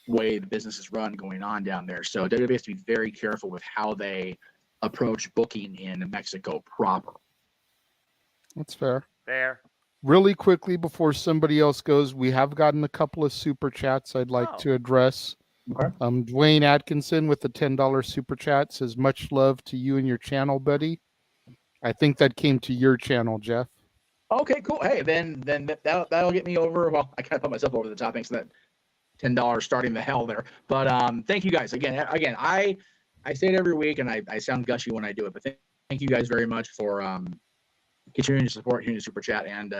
way the business is run going on down there. So WWE has to be very careful with how they approach booking in Mexico proper. That's fair. Fair. Really quickly before somebody else goes, we have gotten a couple of super chats I'd like to address. Okay. Dwayne Atkinson with the $10 super chat says, "Much love to you and your channel, buddy." I think that came to your channel, Jeff. Okay, cool. Hey, then that'll get me over. Well, I kind of put myself over the top thanks to that $10 starting the hell there. But thank you guys again. I say it every week, and I sound gushy when I do it, but thank you guys very much for continuing to support here in the super chat. And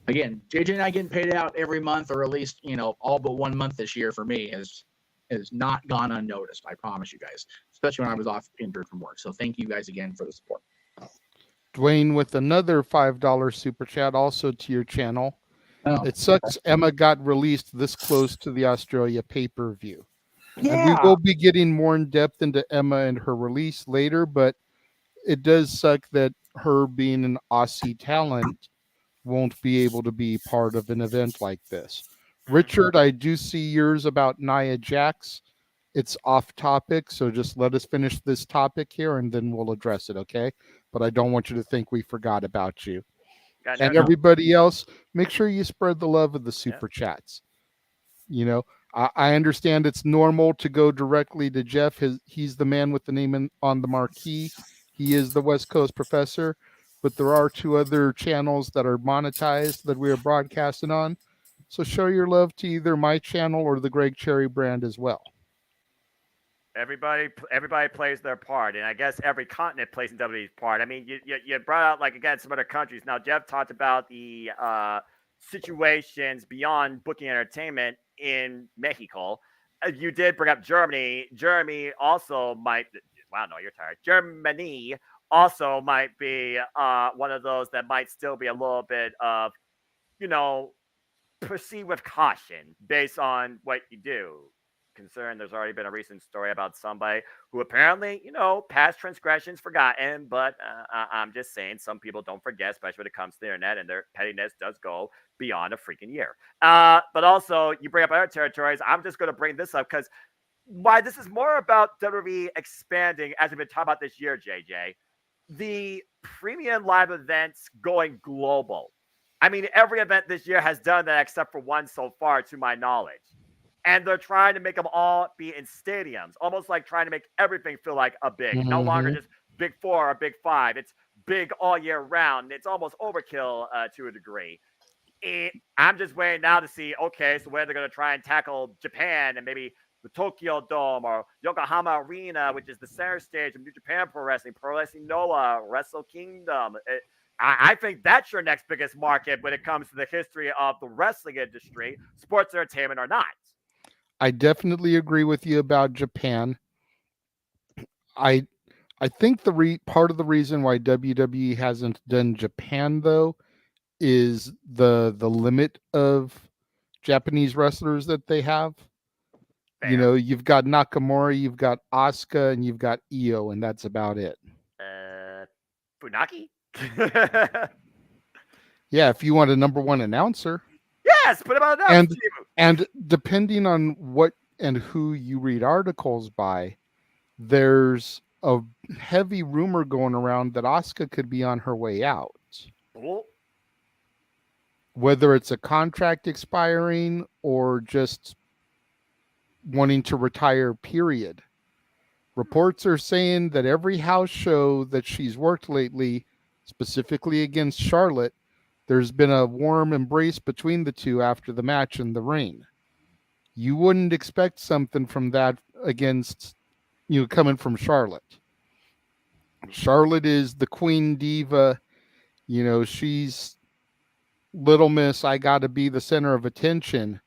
again, JJ and I getting paid out every month, or at least all but 1 month this year for me has not gone unnoticed. I promise you guys, especially when I was off injured from work. So thank you guys again for the support. Dwayne with another $5 super chat, also to your channel. Oh, it sucks Emma got released this close to the Australia pay-per-view. Yeah. And we will be getting more in depth into Emma and her release later, but it does suck that her being an Aussie talent won't be able to be part of an event like this. Richard, I do see yours about Nia Jax. It's off topic, so just let us finish this topic here and then we'll address it, okay? But I don't want you to think we forgot about you. Gotcha. And everybody else, make sure you spread the love of the super chats. I understand it's normal to go directly to Jeff. He's the man with the name on the marquee. He is the West Coast professor, but there are 2 other channels that are monetized that we are broadcasting on. So show your love to either my channel or the Greg Cherry brand as well. Everybody plays their part, and I guess every continent plays in WWE's part. I mean, you brought out, like, again, some other countries. Now, Jeff talked about the situations beyond booking entertainment in Mexico. You did bring up Germany. Germany also might. Wow, no, you're tired. Germany also might be one of those that might still be a little bit of, proceed with caution based on what you do. considering there's already been a recent story about somebody who apparently, past transgressions forgotten, but I'm just saying some people don't forget, especially when it comes to the internet, and their pettiness does go beyond a freaking year. But also, you bring up other territories. I'm just going to bring this up because why this is more about WWE expanding, as we've been talking about this year, JJ, the premium live events going global. I mean, every event this year has done that except for one so far, to my knowledge. And they're trying to make them all be in stadiums, almost like trying to make everything feel like a big. No longer just big 4 or big 5. It's big all year round. It's almost overkill to a degree. I'm just waiting now to see, okay, so where they're going to try and tackle Japan and maybe the Tokyo Dome or Yokohama Arena, which is the center stage of New Japan Pro Wrestling Noah, Wrestle Kingdom. I think that's your next biggest market when it comes to the history of the wrestling industry, sports entertainment or not. I definitely agree with you about Japan. I think part of the reason why WWE hasn't done Japan though is the limit of Japanese wrestlers that they have. Fair. You've got Nakamura, you've got Asuka, and you've got Io, and that's about it. Funaki? Yeah, if you want a number one announcer. Yes, put him on announcer team. And depending on what and who you read articles by, there's a heavy rumor going around that Asuka could be on her way out. Oh. Whether it's a contract expiring or just wanting to retire, period. Reports are saying that every house show that she's worked lately, specifically against Charlotte, there's been a warm embrace between the two after the match in the ring. You wouldn't expect something from that against, coming from Charlotte. Charlotte is the queen diva. She's Little Miss, I got to be the center of attention.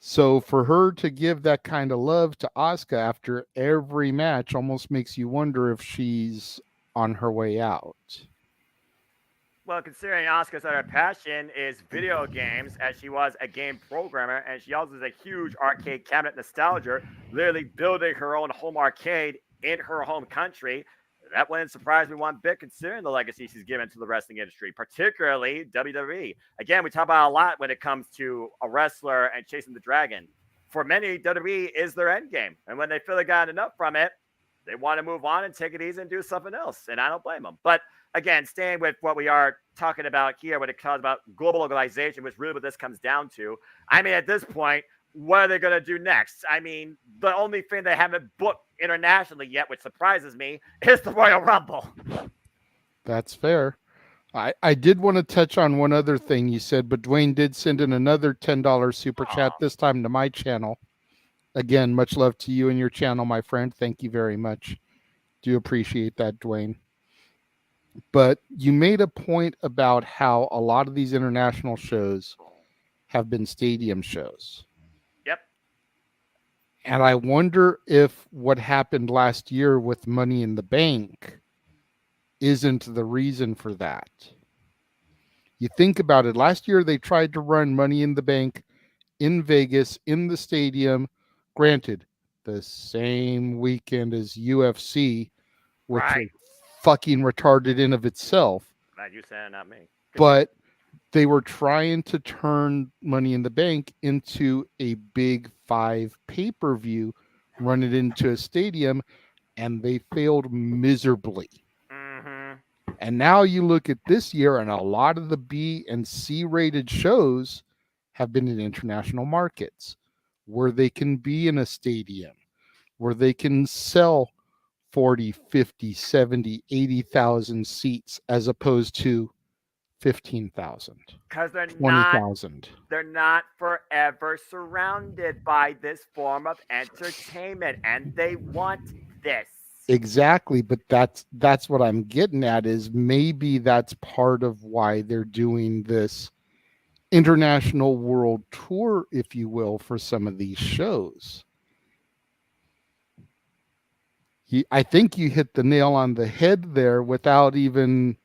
So for her to give that kind of love to Asuka after every match almost makes you wonder if she's on her way out. Well, considering Asuka's other passion is video games, as she was a game programmer, and she also is a huge arcade cabinet nostalgia, literally building her own home arcade in her home country, that wouldn't surprise me one bit considering the legacy she's given to the wrestling industry, particularly WWE. Again, we talk about a lot when it comes to a wrestler and chasing the dragon. For many, WWE is their end game. And when they feel they got enough from it, they want to move on and take it easy and do something else. And I don't blame them. But again, staying with what we are talking about here when it comes about global organization, which really what this comes down to. I mean, at this point, what are they going to do next? I mean, the only thing they haven't booked internationally yet, which surprises me, is the Royal Rumble. That's fair. I did want to touch on one other thing you said, but Dwayne did send in another $10 super chat, this time to my channel. Again, much love to you and your channel, my friend. Thank you very much. Do appreciate that, Dwayne. But you made a point about how a lot of these international shows have been stadium shows. Yep. And I wonder if what happened last year with Money in the Bank isn't the reason for that. You think about it. Last year, they tried to run Money in the Bank in Vegas, in the stadium. Granted, the same weekend as UFC, which right. was fucking retarded in of itself. Glad you said it, not me. But they were trying to turn Money in the Bank into a big 5 pay-per-view, run it into a stadium, and they failed miserably. Mm-hmm. And now you look at this year, and a lot of the B and C rated shows have been in international markets where they can be in a stadium, where they can sell 40, 50, 70, 80,000 seats as opposed to 15,000. Because they're 20,000. They're not forever surrounded by this form of entertainment, and they want this. Exactly, but that's what I'm getting at, is maybe that's part of why they're doing this international world tour, if you will, for some of these shows. I think you hit the nail on the head there without even,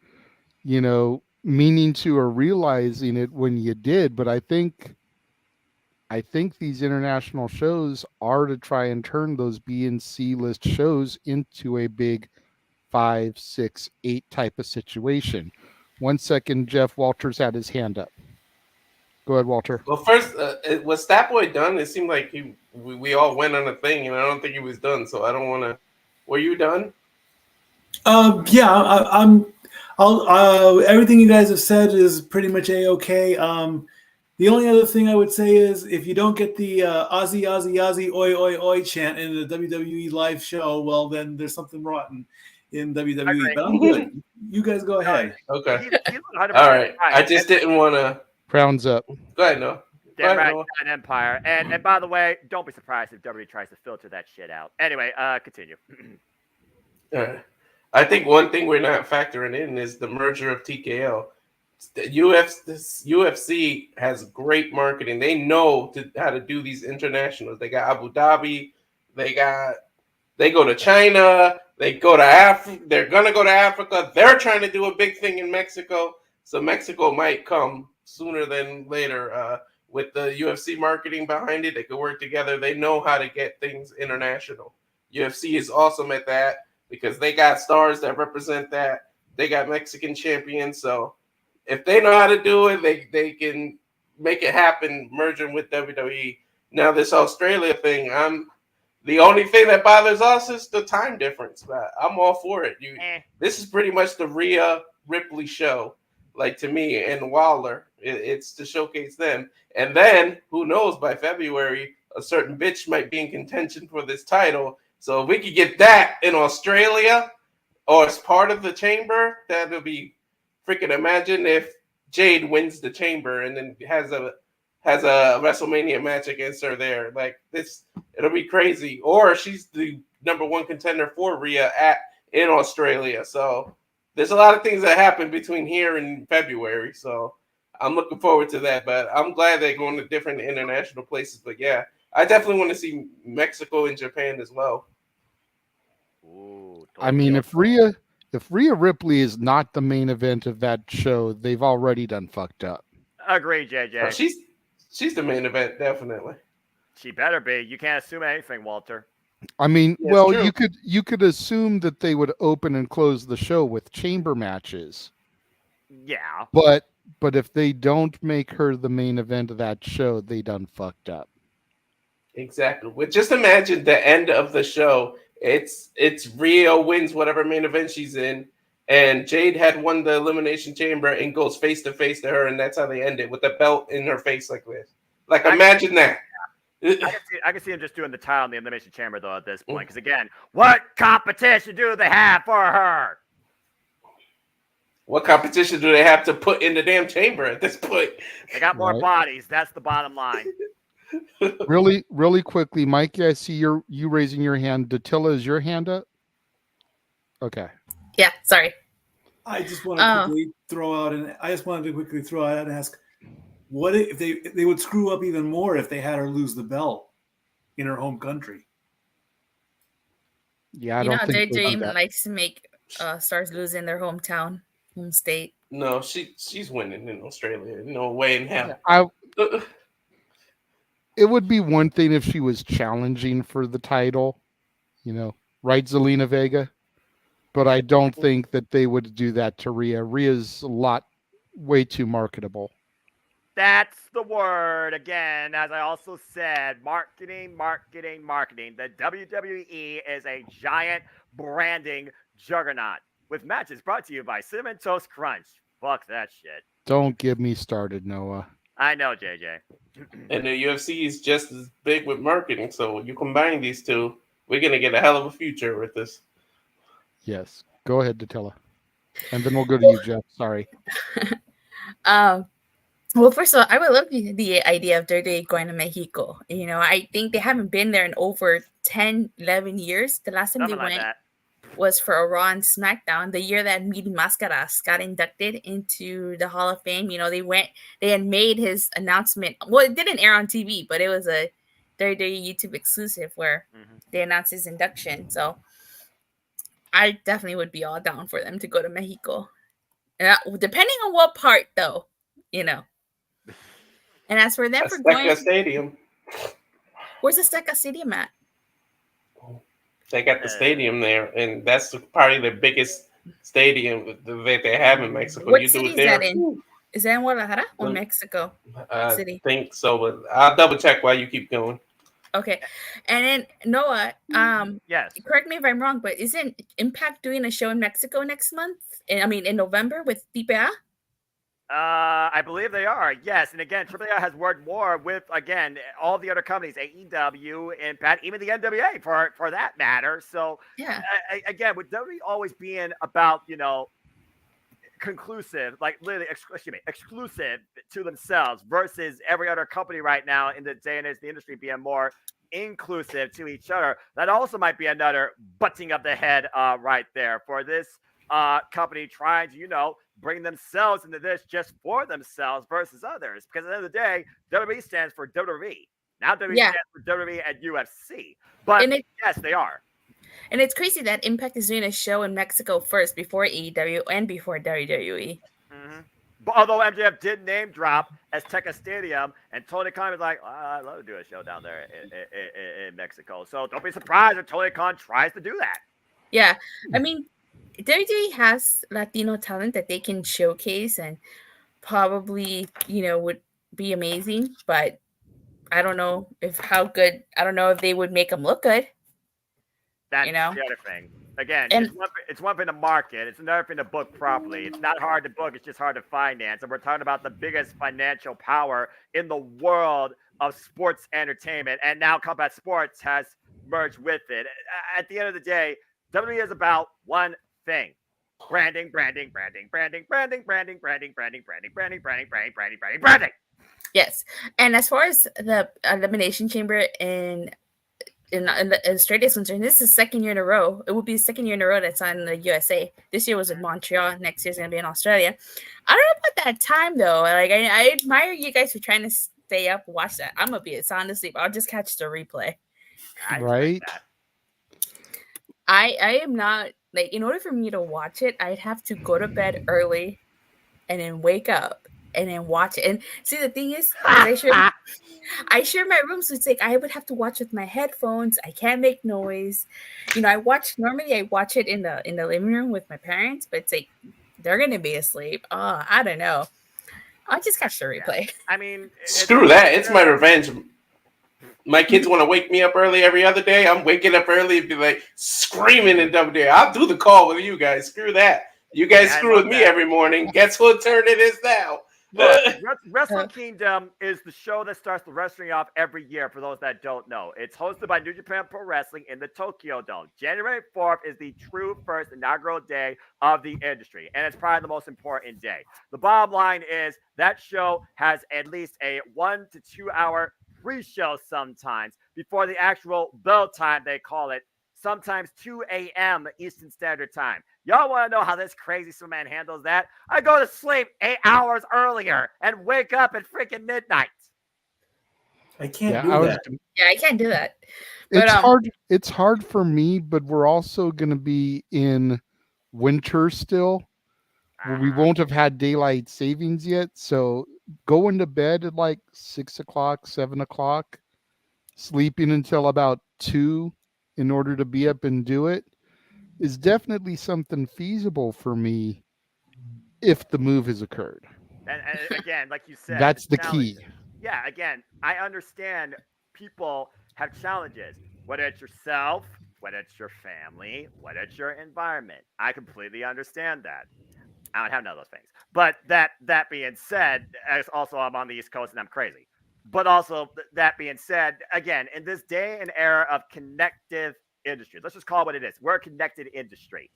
meaning to or realizing it when you did. But I think I think these international shows are to try and turn those B and C list shows into a big 5, 6, 8 type of situation. 1 second, Jeff Walters had his hand up. Go ahead, Walter. Well, first, was Stat Boy done? It seemed like we all went on a thing, and I don't think he was done. So I don't want to. Were you done? Yeah, I'll everything you guys have said is pretty much a-okay. The only other thing I would say is if you don't get the Aussie, Aussie, Aussie, oi, oi, oi chant in the WWE live show, well, then there's something rotten in WWE. But I'm good. You guys go ahead. Okay. All right. I just didn't want to. Crowns up. Go ahead, Noah. Damn right, an Empire. And by the way, don't be surprised if WWE tries to filter that shit out. Anyway, continue. I think one thing we're not factoring in is the merger of TKO. The UFC has great marketing. They know how to do these internationals. They got Abu Dhabi. They go to China. They go to Africa. They're gonna go to Africa. They're trying to do a big thing in Mexico. So Mexico might come sooner than later. With the UFC marketing behind it, they could work together. They know how to get things international. UFC is awesome at that because they got stars that represent that. They got Mexican champions. So if they know how to do it, they can make it happen, merging with WWE. Now, this Australia thing, the only thing that bothers us is the time difference. But I'm all for it. This is pretty much the Rhea Ripley show, like to me, and Wilder. It's to showcase them. And then, who knows, by February, a certain bitch might be in contention for this title. So if we could get that in Australia or as part of the chamber, that would be freaking. Imagine if Jade wins the chamber and then has a WrestleMania match against her there. Like this, it'll be crazy. Or she's the #1 contender for Rhea in Australia. So there's a lot of things that happen between here and February. So I'm looking forward to that. But I'm glad they're going to different international places. But yeah, I definitely want to see Mexico and Japan as well. Ooh, I mean, if Rhea Ripley is not the main event of that show, they've already done fucked up. Agree, JJ. She's the main event, definitely. She better be. You can't assume anything, Walter. I mean, well, you could assume that they would open and close the show with chamber matches. Yeah. But if they don't make her the main event of that show, they done fucked up. Exactly. Well, just imagine the end of the show. It's Rhea wins whatever main event she's in, and Jade had won the Elimination Chamber and goes face to face to her, and that's how they end it with the belt in her face like this. Like, imagine that. I can see him just doing the title in the Elimination Chamber though at this point, because again, what competition do they have for her? What competition do they have to put in the damn chamber at this point? They got more bodies. That's the bottom line. Really quickly, Mikey, I see you raising your hand. Datilla, is your hand up? Okay. Yeah, sorry. I just want to quickly throw out and ask, what if they would screw up even more if they had her lose the belt in her home country? Yeah, I don't think JJ even likes to make stars lose in their home state. No, she's winning in Australia. No way in hell. It would be one thing if she was challenging for the title, right, Zelina Vega? But I don't think that they would do that to Rhea. Rhea's way too marketable. That's the word. Again, as I also said, marketing. The WWE is a giant branding juggernaut with matches brought to you by Cinnamon Toast Crunch. Fuck that shit. Don't get me started, Noah. I know, JJ. And the UFC is just as big with marketing. So you combine these two, we're going to get a hell of a future with this. Yes. Go ahead, Datilla. And then we'll go to you, Jeff. Sorry. Well, first of all, I would love the idea of WWE going to Mexico. I think they haven't been there in over 10, 11 years. The last time they went was for a Raw and Smackdown, the year that Mil Máscaras got inducted into the Hall of Fame. They had made his announcement. Well, it didn't air on TV, but it was a WWE YouTube exclusive where they announced his induction. So I definitely would be all down for them to go to Mexico. Depending on what part, though, And as for them for Azteca going Stadium. Where's the Azteca Stadium at? They got the stadium there, and that's probably the biggest stadium that they have in Mexico. What you city do it is there. that in? Is that in Guadalajara or Mexico City? I think so, but I'll double check while you keep going. Okay. And then Noah, yes. Correct me if I'm wrong, but isn't Impact doing a show in Mexico next month? In November with TPA? I believe they are, yes. And again, AAA has worked more with, again, all the other companies, AEW, Impact, even the NWA for that matter. So, yeah. Again, with WWE always being about, conclusive, like literally, exclusive to themselves versus every other company right now in the day and age of the industry being more inclusive to each other. That also might be another butting of the head right there for this company trying to, bring themselves into this just for themselves versus others. Because at the end of the day, WWE stands for WWE. Now WWE stands for WWE and UFC. But yes, they are. And it's crazy that Impact is doing a show in Mexico first before AEW and before WWE. Mm-hmm. But although MJF did name drop Azteca Stadium, and Tony Khan was like, I'd love to do a show down there in Mexico. So don't be surprised if Tony Khan tries to do that. Yeah. I mean, WWE has Latino talent that they can showcase and probably, would be amazing. But I don't know if they would make them look good. That's the other thing. Again, it's one thing to market. It's another thing to book properly. It's not hard to book. It's just hard to finance. And we're talking about the biggest financial power in the world of sports entertainment. And now Combat Sports has merged with it. At the end of the day, WWE is about one thing. Branding. Yes. And as far as the Elimination Chamber in Australia is concerned, this is the second year in a row. It will be the second year in a row that's on the USA. This year was in Montreal. Next year's going to be in Australia. I don't know about that time, though. Like, I admire you guys for trying to stay up and watch that. I'm going to be sound asleep. I'll just catch the replay. Right. I am not, like, in order for me to watch it, I'd have to go to bed early and then wake up and then watch it. And see, the thing is, I share my room, so it's like I would have to watch with my headphones. I can't make noise. I watch it in the living room with my parents, but it's like they're gonna be asleep. Oh, I don't know. I'll just catch the replay. Yeah. I mean, screw that. It's my revenge. My kids want to wake me up early every other day. I'm waking up early and be like screaming in WWE. I'll do the call with you guys. Screw that. You guys screw with me every morning. Guess what turn it is now? Look, Wrestle Kingdom is the show that starts the wrestling off every year, for those that don't know. It's hosted by New Japan Pro Wrestling in the Tokyo Dome. January 4th is the true first inaugural day of the industry, and it's probably the most important day. The bottom line is that show has at least a 1 to 2 hour pre-show sometimes before the actual bell time, they call it, sometimes 2 a.m. Eastern Standard Time. Y'all want to know how this crazy man handles that? I go to sleep 8 hours earlier and wake up at freaking midnight. I can't do that. Yeah, I can't do that. It's hard. It's hard for me, but we're also going to be in winter still. Where we won't have had daylight savings yet. So going to bed at like 6 o'clock, 7 o'clock, sleeping until about 2 in order to be up and do it is definitely something feasible for me if the move has occurred. And again, like you said, that's the key. Yeah, again, I understand people have challenges, whether it's yourself, whether it's your family, whether it's your environment. I completely understand that. I don't have none of those things. But that being said, also I'm on the East Coast and I'm crazy. But also, that being said, again, in this day and era of connective industry, let's just call it what it is. We're a connected industry.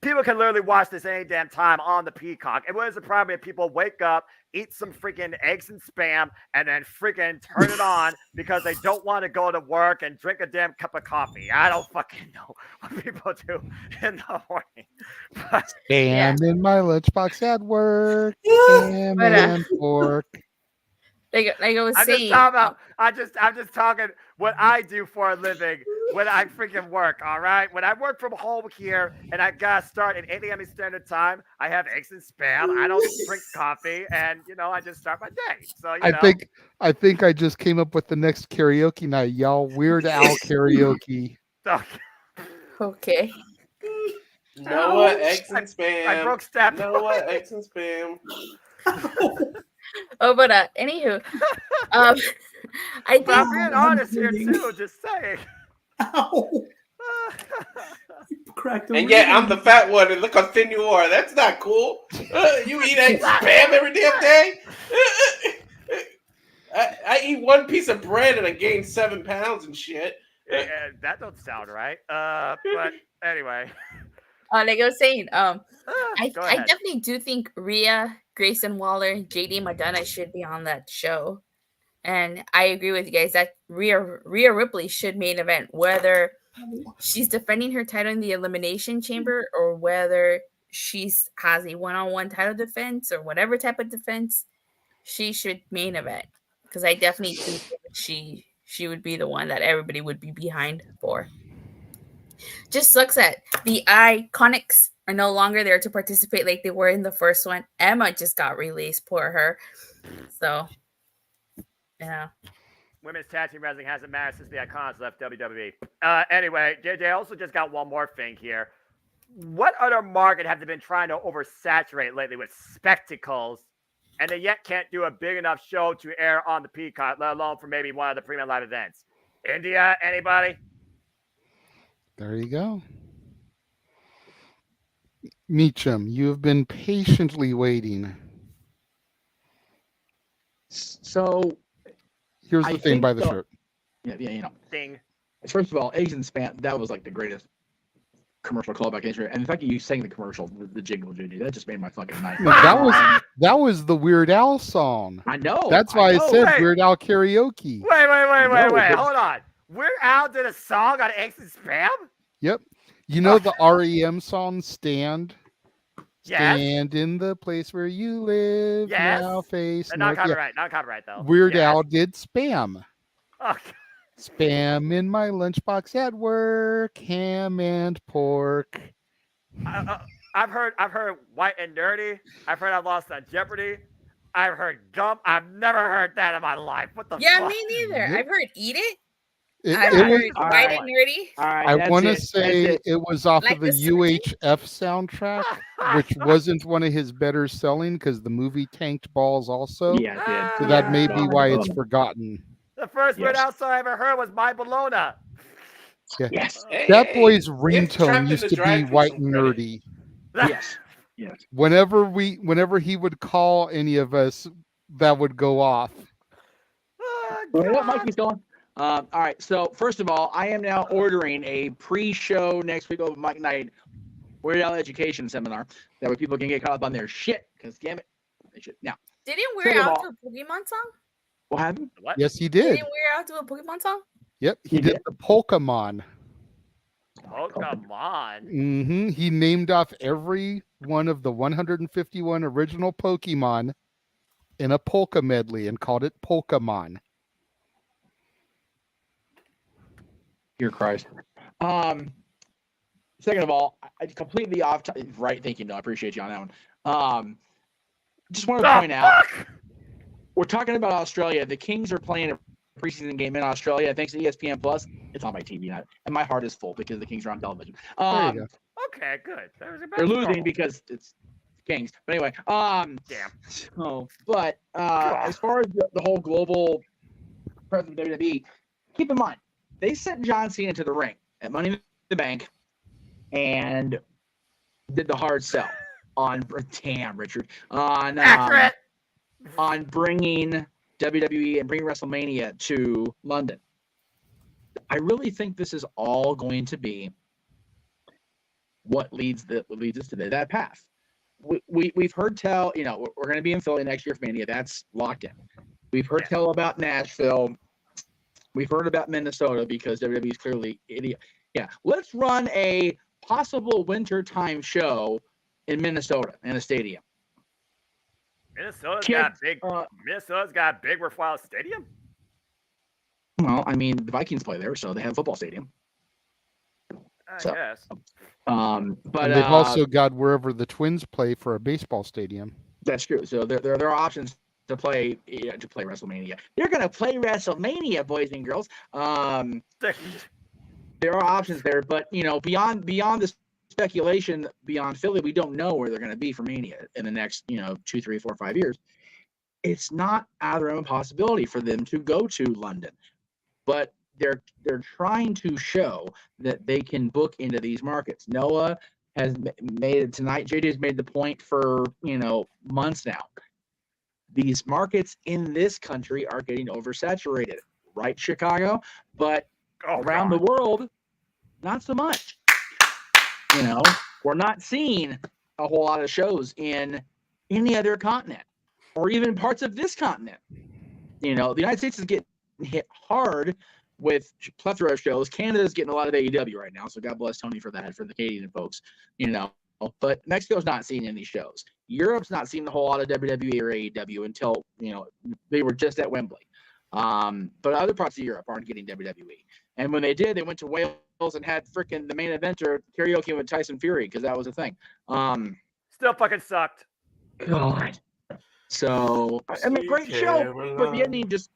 People can literally watch this any damn time on the Peacock. It wouldn't surprise me if people wake up, eat some freaking eggs and spam, and then freaking turn it on because they don't want to go to work and drink a damn cup of coffee. I don't fucking know what people do in the morning. But, Spam in my lunchbox at work. Spam and pork. Like I was I'm saying, just talking what I do for a living when I freaking work, all right? When I work from home here and I gotta start at 8 a.m. Standard Time, I have eggs and spam. I don't drink coffee, and I just start my day. So I think I just came up with the next karaoke night, y'all. Weird Al karaoke. Okay. Noah, eggs and spam. I broke step. Noah, eggs and spam. Oh, but anywho, I think I'm being honest here too. Just saying. Ow. Cracked And yet I'm the fat one, and look how thin you are. That's not cool. You eat eggs and spam every damn day. I eat one piece of bread and I gain 7 pounds and shit. That don't sound right. But anyway. Like I was saying, I definitely do think Rhea, Grayson Waller, JD Madonna should be on that show. And I agree with you guys that Rhea Ripley should main event, whether she's defending her title in the Elimination Chamber or whether she has a one-on-one title defense or whatever type of defense, she should main event. Because I definitely think she would be the one that everybody would be behind for. Just sucks that the Iconics are no longer there to participate like they were in the first one. Emma just got released, poor her. So, yeah. Women's tag team wrestling hasn't mattered since the Icons left WWE. Anyway, JJ also just got one more thing here. What other market have they been trying to oversaturate lately with spectacles, and they yet can't do a big enough show to air on the Peacock, let alone for maybe one of the premium live events? India, anybody? There you go. Meacham, you have been patiently waiting. So here's the thing by the shirt. Yeah, Thing. First of all, eggs and spam, that was like the greatest commercial callback history. And the fact that you sang the commercial, the jingle, JD, that just made my fucking night. No, that was the Weird Al song. I know. That's why I said Weird Al karaoke. Wait. Hold on. Weird Al did a song on eggs and spam? Yep. You know the REM song Stand? Yes. Stand in the place where you live. Yes. Now face. Not copyright. Not copyright, though. Weird Al did Spam. Oh, Spam in my lunchbox at work. Ham and pork. I've heard White and Dirty. I've heard I Lost on Jeopardy. I've heard Gump. I've never heard that in my life. What the fuck? Yeah, me neither. I've heard Eat It. I've heard White and Nerdy. I want to say it was off of the UHF soundtrack, which wasn't one of his better selling because the movie tanked balls also. Yeah, it did. So that may be why it's forgotten. The first Weird Al song I ever heard was My Bologna. Yeah. Yes. That boy's ringtone used to be White and Nerdy. Yes. Whenever he would call any of us, that would go off. What Mikey's going? All right. So first of all, I am now ordering a pre-show next week over Mike Night Weird Al education seminar. That way people can get caught up on their shit. Because damn it, they should. Now, didn't Weird Al do a Pokemon song? What happened? What? Yes, he did. Didn't Weird Al do a Pokemon song? Yep, he did the Pokemon. Pokemon. Mm-hmm. He named off every one of the 151 original Pokemon in a polka medley and called it Pokemon. Dear Christ. Second of all, I completely off. Right, thank you. No, I appreciate you on that one. Just wanted to point out, we're talking about Australia. The Kings are playing a preseason game in Australia. Thanks to ESPN Plus, it's on my TV now, and my heart is full because the Kings are on television. There you go. Okay, good. They're losing because it's Kings. But anyway, damn. So, but as far as the whole global president of WWE, keep in mind they sent John Cena to the ring at Money in the Bank and did the hard sell on Richard on bringing WWE and bringing WrestleMania to London. I really think this is all going to be what leads us to that path. We've heard tell, we're going to be in Philly next year for Mania. That's locked in. We've heard tell about Nashville. We've heard about Minnesota because WWE is clearly idiot. Yeah, let's run a possible wintertime show in Minnesota in a stadium. Minnesota's got a big worthwhile stadium. Well, I mean, the Vikings play there, so they have a football stadium. I guess. But and they've also got wherever the Twins play for a baseball stadium. That's true. So there are options to play WrestleMania. They're going to play WrestleMania, boys and girls. There are options there, but beyond the speculation, beyond Philly, we don't know where they're going to be for Mania in the next 2, 3, 4, 5 years. It's not out of their own possibility for them to go to London, but they're trying to show that they can book into these markets. Noah has made it tonight. JJ's made the point for months now. These markets in this country are getting oversaturated, right, Chicago? But around the world, not so much. We're not seeing a whole lot of shows in any other continent or even parts of this continent. The United States is getting hit hard with plethora of shows. Canada's getting a lot of AEW right now, so God bless Tony for that, for the Canadian folks, But Mexico's not seeing any shows. Europe's not seeing a whole lot of WWE or AEW until, they were just at Wembley. But other parts of Europe aren't getting WWE. And when they did, they went to Wales and had freaking the main eventer karaoke with Tyson Fury, because that was a thing. Still fucking sucked. God. So, great show, but the ending just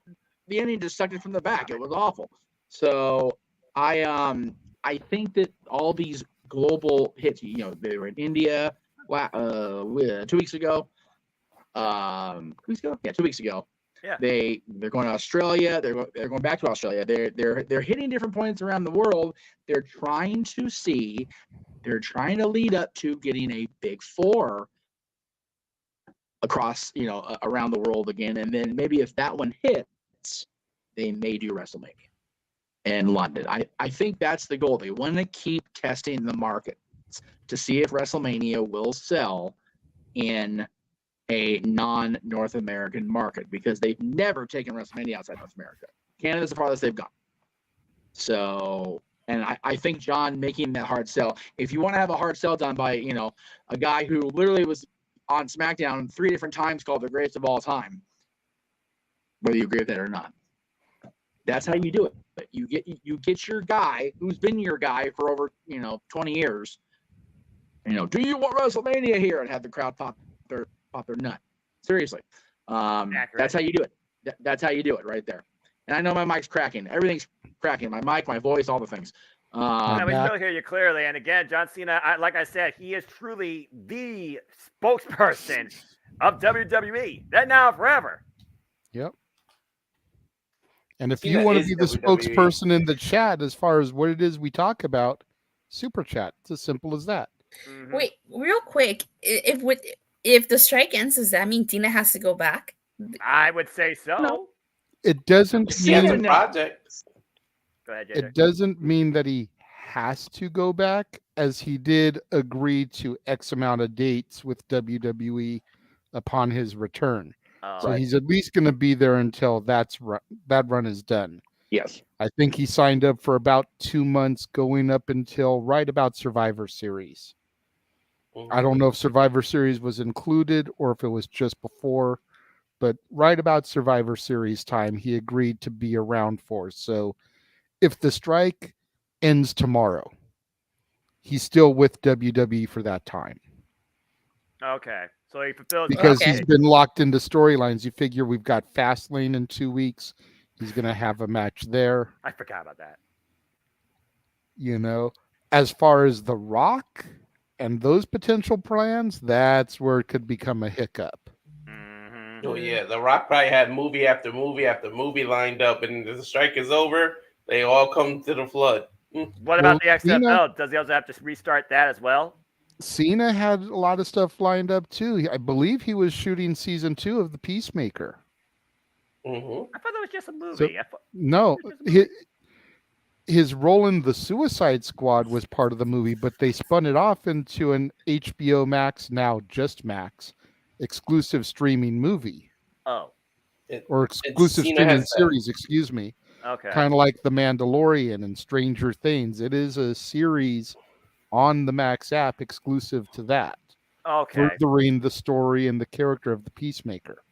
sucked it from the back. It was awful. So I think that all these global hits, they were in India 2 weeks ago. 2 weeks ago? Yeah, 2 weeks ago. Yeah. They're going to Australia. They're going back to Australia. They're hitting different points around the world. They're trying to lead up to getting a big four across, around the world again. And then maybe if that one hits, they may do WrestleMania in London. I think that's the goal. They want to keep testing the markets to see if WrestleMania will sell in a non-North American market, because they've never taken WrestleMania outside North America. Canada's the farthest they've gone. So, and I think John making that hard sell, if you want to have a hard sell done by, a guy who literally was on Smackdown 3 different times called the greatest of all time, whether you agree with that or not, that's how you do it. You get your guy who's been your guy for over 20 years. Do you want WrestleMania here? And have the crowd pop their nut. Seriously, that's how you do it. That's how you do it right there. And I know my mic's cracking. Everything's cracking. My mic, my voice, all the things. We still hear you clearly. And again, John Cena, like I said, he is truly the spokesperson of WWE. That now and forever. Yep. And if you want to be the spokesperson in the chat as far as what it is we talk about, super chat. It's as simple as that. Mm-hmm. Wait, real quick. If the strike ends, does that mean Dina has to go back? I would say so. No. It doesn't mean project. Go ahead, JJ. It doesn't mean that he has to go back, as he did agree to X amount of dates with WWE upon his return. So he's at least going to be there until that run is done. Yes. I think he signed up for about 2 months, going up until right about Survivor Series. I don't know if Survivor Series was included or if it was just before, but right about Survivor Series time, he agreed to be around for. So if the strike ends tomorrow, he's still with WWE for that time. Okay. So he fulfills, because he's been locked into storylines. You figure we've got Fastlane in 2 weeks. He's going to have a match there. I forgot about that. As far as The Rock and those potential plans, that's where it could become a hiccup. Mm-hmm. Oh yeah, The Rock probably had movie after movie after movie lined up, and the strike is over. They all come to the flood. What about the XFL? Does he also have to restart that as well? Cena had a lot of stuff lined up too. I believe he was shooting season 2 of The Peacemaker. Mm-hmm. I thought it was just a movie. No, his role in The Suicide Squad was part of the movie, but they spun it off into an HBO Max, now just Max, exclusive streaming movie. Or exclusive streaming series, excuse me. Okay. Kind of like The Mandalorian and Stranger Things. It is a series on the Max app exclusive to that. Okay. Furthering the story and the character of the Peacemaker.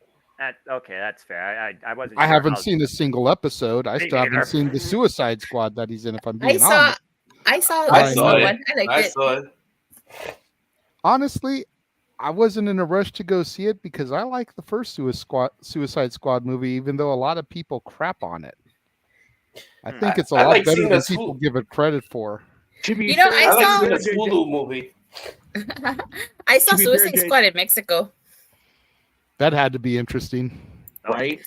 Okay, that's fair. I wasn't. I haven't seen a single episode. I still haven't seen the Suicide Squad that he's in. If I'm being honest, I saw I the saw new it. one. I liked I it. saw it. Honestly, I wasn't in a rush to go see it because I like the first Suicide Squad movie, even though a lot of people crap on it. I think it's a I lot like better seeing than the people give it credit for. To be You know, fair, I like saw seeing the Hulu movie. I saw To be fair, Suicide Jay- Squad in Mexico. That had to be interesting. right?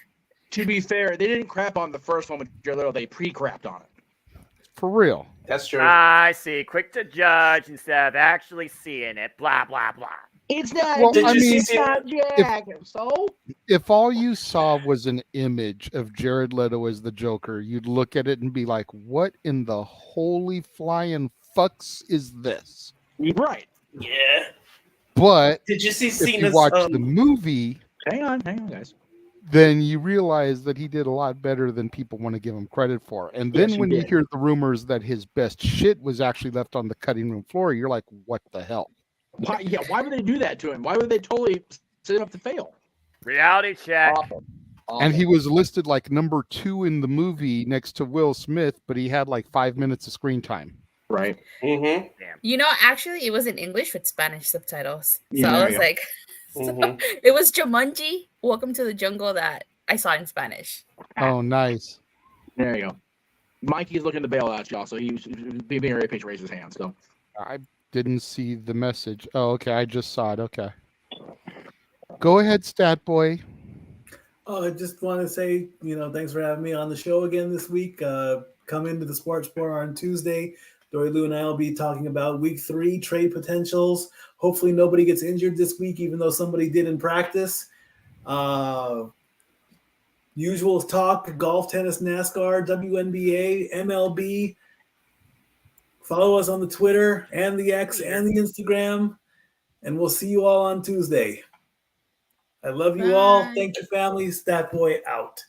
To be fair, they didn't crap on the first one with Jared Leto. They pre-crapped on it. For real. That's true. I see. Quick to judge instead of actually seeing it. Blah, blah, blah. It's not. Well, Did I you mean, it's not Jack. So if all you saw was an image of Jared Leto as the Joker, you'd look at it and be like, what in the holy flying fucks is this? right. Yeah. But Did you see if you Cena's? watch the movie, Hang on, guys. then you realize that he did a lot better than people want to give him credit for. And then Yes, he when you did. hear the rumors that his best shit was actually left on the cutting room floor, you're like, what the hell? Why? Yeah. Why would they do that to him? Why would they totally set him up to fail? Reality check. Awful. And he was listed like number 2 in the movie next to Will Smith, but he had like 5 minutes of screen time. Right. Mm-hmm. You know, actually, it was in English with Spanish subtitles. So Yeah, I there was you like, Mhm. it was Jumanji, Welcome to the Jungle, that I saw in Spanish. Oh, nice. There you go. Mikey's looking to bail out y'all, so he's being very patient, raise his hand. So I didn't see the message. Oh, okay. I just saw it. Okay. Go ahead, Stat Boy. Oh, I just want to say, thanks for having me on the show again this week. Come into the Sports Bar on Tuesday. Dory Lou and I will be talking about week 3 trade potentials. Hopefully nobody gets injured this week, even though somebody did in practice. Usual talk, golf, tennis, NASCAR, WNBA, MLB. Follow us on the Twitter and the X and the Instagram, and we'll see you all on Tuesday. I love you all. Thank you, family. Stat Boy out.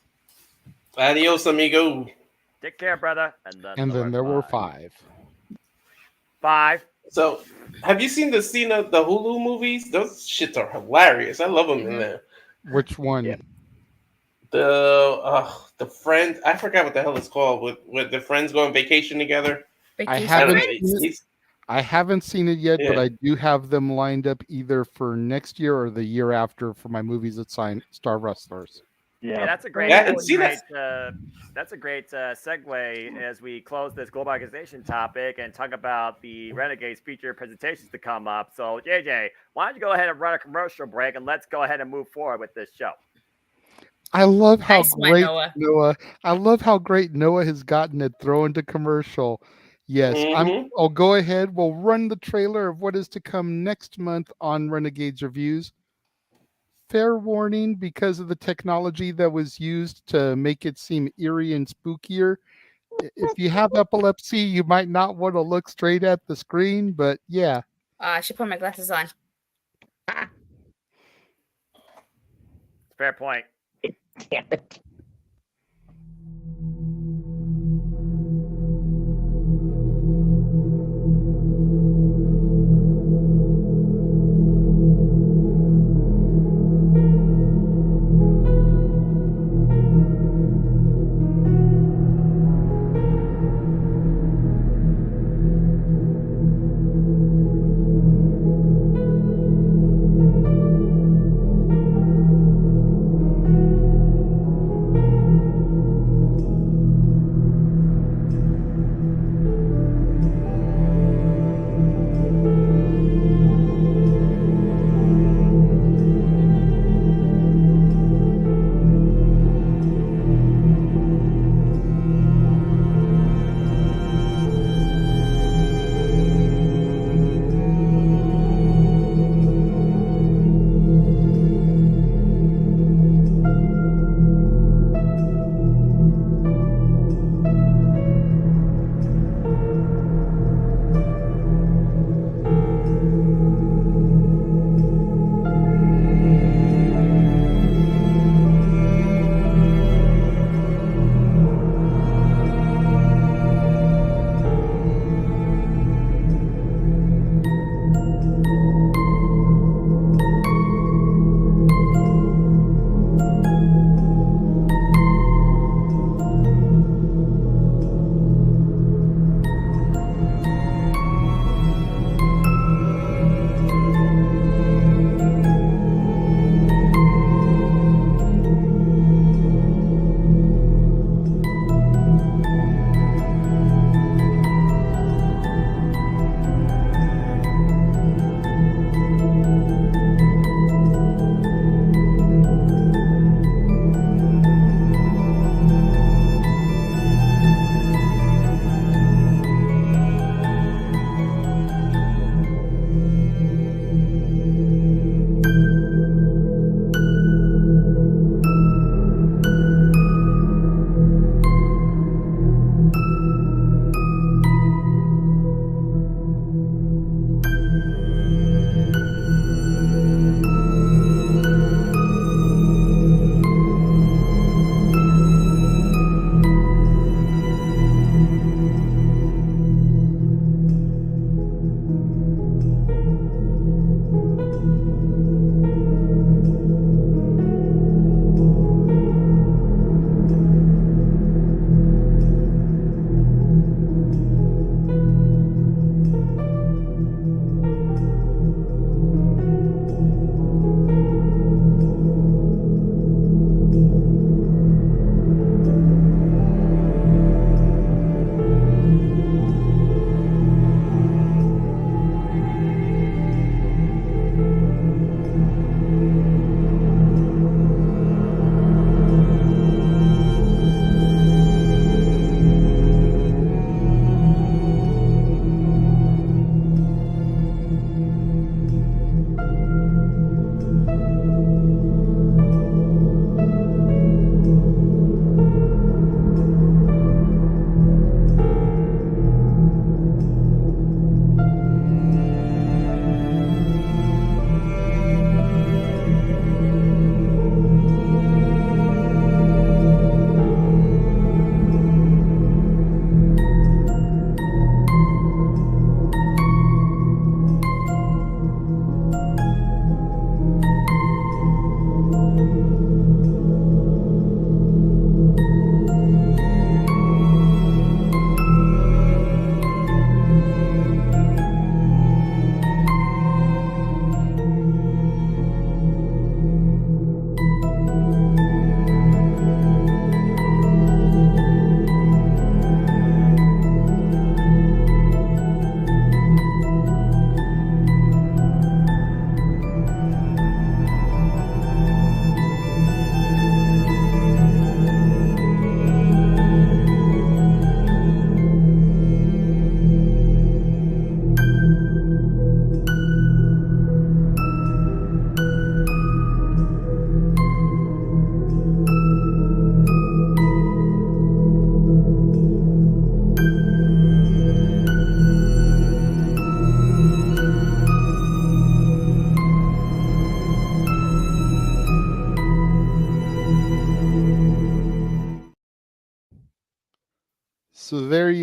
Adios, amigo. Take care, brother. And then there were 5. 5. So, have you seen the Hulu movies? Those shits are hilarious. I love them in there. Which one? Yeah. The friend. I forgot what the hell it's called. With the friends go on vacation together. I haven't seen it yet, but I do have them lined up either for next year or the year after for my movies that Star Wrestlers. Yeah, that's a great. That's a great segue as we close this global organization topic and talk about the Renegades feature presentations to come up. So, JJ, why don't you go ahead and run a commercial break and let's go ahead and move forward with this show. I love how great Noah. I love how great Noah has gotten at throwing to commercial. Yes, I'll go ahead. We'll run the trailer of what is to come next month on Renegades Reviews. Fair warning, because of the technology that was used to make it seem eerie and spookier. If you have epilepsy, you might not want to look straight at the screen, but yeah. I should put my glasses on. Fair point. Damn it.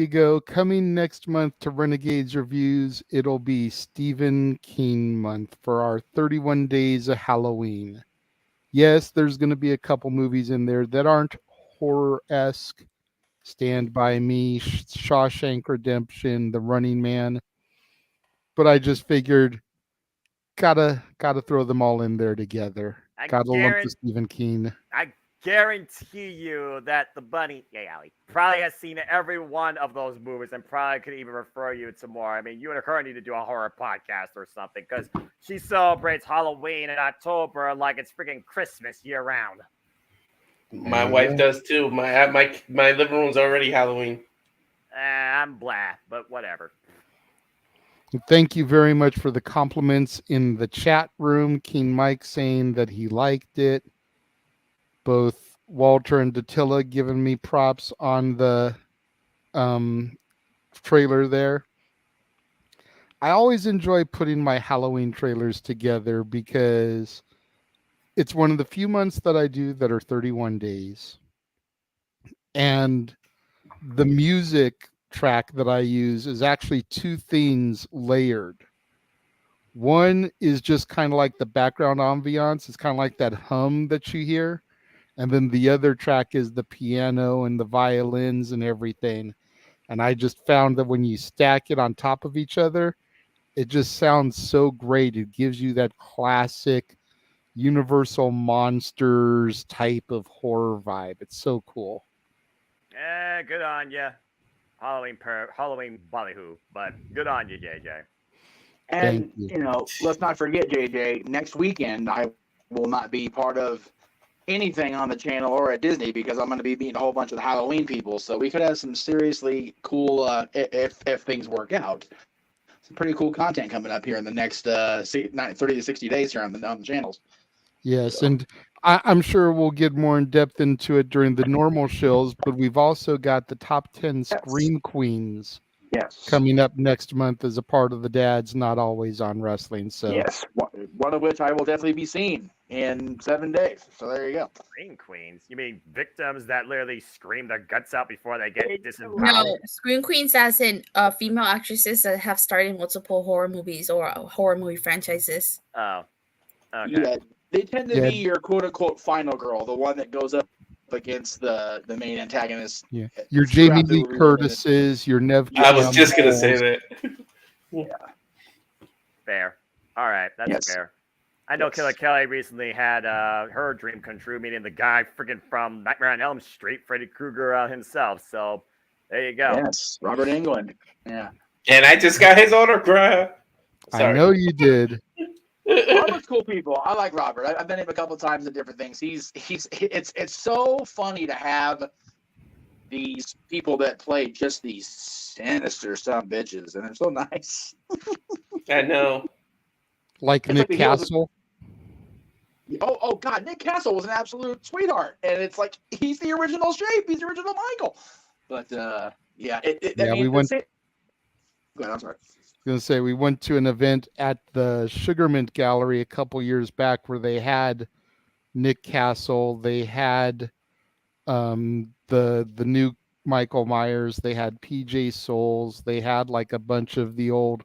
you go. Coming next month to Renegades Reviews, it'll be Stephen King month for our 31 days of Halloween. Yes, there's going to be a couple movies in there that aren't horror-esque. Stand By Me, Shawshank Redemption, The Running Man. But I just figured, gotta throw them all in there together. Gotta lump the Stephen King. I guarantee you that the bunny, Ali, probably has seen every one of those movies and probably could even refer you to more. I mean, you and her need to do a horror podcast or something because she celebrates Halloween in October like it's freaking Christmas year round. My wife does too. My living room's already Halloween. I'm blah, but whatever. Thank you very much for the compliments in the chat room. King Mike saying that he liked it. Both Walter and Dattila giving me props on the trailer there. I always enjoy putting my Halloween trailers together because it's one of the few months that I do that are 31 days. And the music track that I use is actually two things layered. One is just kind of like the background ambiance. It's kind of like that hum that you hear. And then the other track is the piano and the violins and everything. And I just found that when you stack it on top of each other, it just sounds so great. It gives you that classic Universal Monsters type of horror vibe. It's so cool. Yeah, good on you. Halloween ballyhoo, but good on you, JJ. And, let's not forget, JJ, next weekend I will not be part of anything on the channel or at Disney because I'm going to be meeting a whole bunch of the Halloween people. So we could have some seriously cool, if things work out, some pretty cool content coming up here in the next 30 to 60 days here on the channels. Yes, so. And I'm sure we'll get more in depth into it during the normal shows, but we've also got the top 10 Scream Queens coming up next month as a part of the Dad's Not Always on Wrestling. So yes, one of which I will definitely be seeing in 7 days. So there you go. Scream Queens? You mean victims that literally scream their guts out before they get disempowered? No, Scream Queens as in female actresses that have starred in multiple horror movies or horror movie franchises. Oh, okay. Yeah. They tend to be your quote-unquote final girl, the one that goes up against the main antagonist. Yeah, your Jamie Lee Curtis's, your Nev. I was just going to say that. Yeah. Fair. All right, that's fair. I know Killer Kelly recently had her dream come true, meeting the guy freaking from Nightmare on Elm Street, Freddy Krueger himself. So there you go. Yes, Robert Englund. Yeah. And I just got his autograph. Sorry. I know you did. Robert's cool people. I like Robert. I've met him a couple of times at different things. It's so funny to have these people that play just these sinister son bitches, and they're so nice. I know. Like Nick Castle. Oh God, Nick Castle was an absolute sweetheart, and it's like he's the original Shape. He's the original Michael. But we went. Go ahead, I'm sorry. I was going to say, we went to an event at the Sugarmint Gallery a couple years back where they had Nick Castle, they had the new Michael Myers, they had PJ Souls, they had like a bunch of the old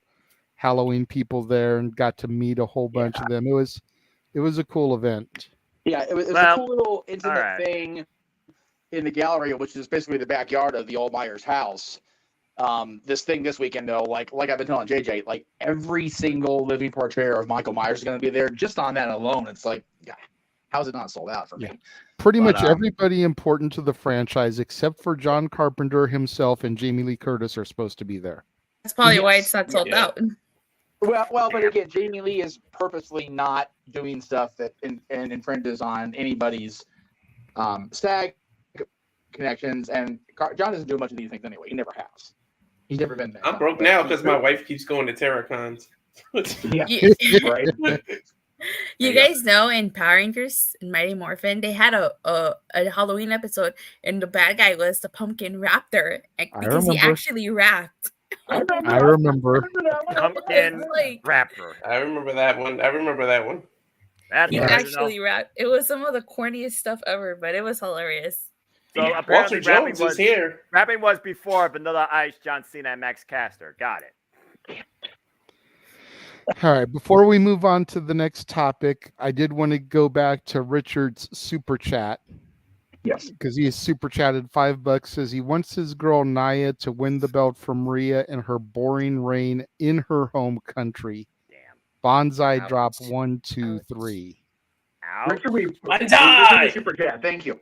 Halloween people there and got to meet a whole bunch of them. It was a cool event. Yeah, it was a cool little intimate thing in the gallery, which is basically the backyard of the old Myers house. This thing this weekend though, like I've been telling JJ, like every single living portrayal of Michael Myers is going to be there. Just on that alone, it's like, how's it not sold out for me? Pretty much everybody important to the franchise except for John Carpenter himself and Jamie Lee Curtis are supposed to be there. That's probably why it's not sold out. Well, but again, Jamie Lee is purposely not doing stuff that infringes on anybody's SAG connections, and John doesn't do much of these things anyway. He never has. He's never been there. I'm broke now because my wife keeps going to Terracons. Right. You guys know in Power Rangers and Mighty Morphin, they had a Halloween episode, and the bad guy was the pumpkin raptor because he actually rapped. I remember. Pumpkin raptor. I remember that one. That's he actually rapped. It was some of the corniest stuff ever, but it was hilarious. So apparently Walter Jones is here. Rapping was before Vanilla Ice, John Cena, and Max Caster. Got it. All right. Before we move on to the next topic, I did want to go back to Richard's super chat. Yes. Because he has super chatted $5. Says he wants his girl Nia to win the belt from Rhea in her boring reign in her home country. Damn. Bonsai Ouch. drop 1, 2, 3. Ouch. Richard, we Bonsai! super chat. Thank you.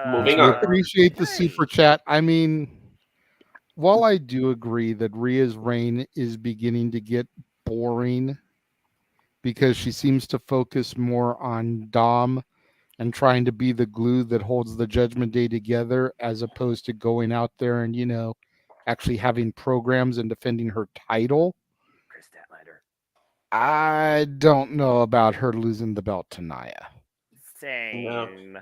Moving I on. appreciate the super chat. I mean, while I do agree that Rhea's reign is beginning to get boring because she seems to focus more on Dom and trying to be the glue that holds the Judgment Day together, as opposed to going out there and, actually having programs and defending her title. Chris Statlander. I don't know about her losing the belt to Nia. Same. No.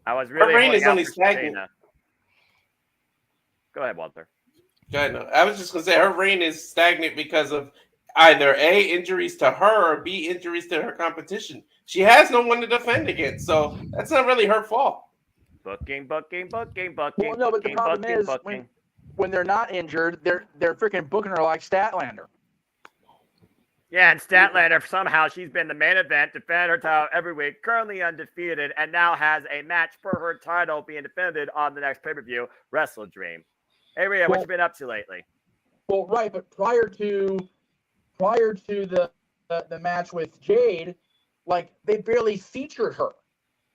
I was really Her reign is holding out only for stagnant. Shayna. Go ahead, Walter. I was just going to say her reign is stagnant because of either A, injuries to her, or B, injuries to her competition. She has no one to defend against, so that's not really her fault. Booking. Well, no, but the problem is when they're not injured, they're freaking booking her like Statlander. Yeah, and Statlander, somehow she's been the main event, defended her title every week, currently undefeated, and now has a match for her title being defended on the next pay-per-view, Wrestle Dream. Hey, Rhea, what you been up to lately? Well, right, but prior to the match with Jade, like, they barely featured her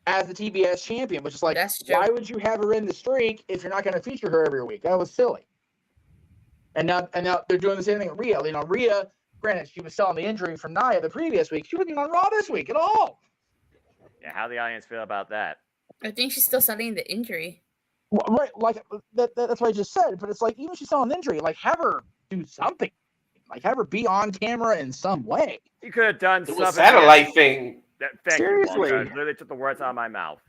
as the TBS champion, which is like, why would you have her in the streak if you're not going to feature her every week? That was silly. And now they're doing the same thing with Rhea. Rhea, granted, she was selling the injury from Nia the previous week. She wasn't even on Raw this week at all. Yeah, how the audience feel about that? I think she's still selling the injury. Well, right, like that's what I just said. But it's like, even if she's selling an injury, like, have her do something. Like, have her be on camera in some way. You could have done something. The satellite thing. Thank Seriously. You, literally took the words out of my mouth.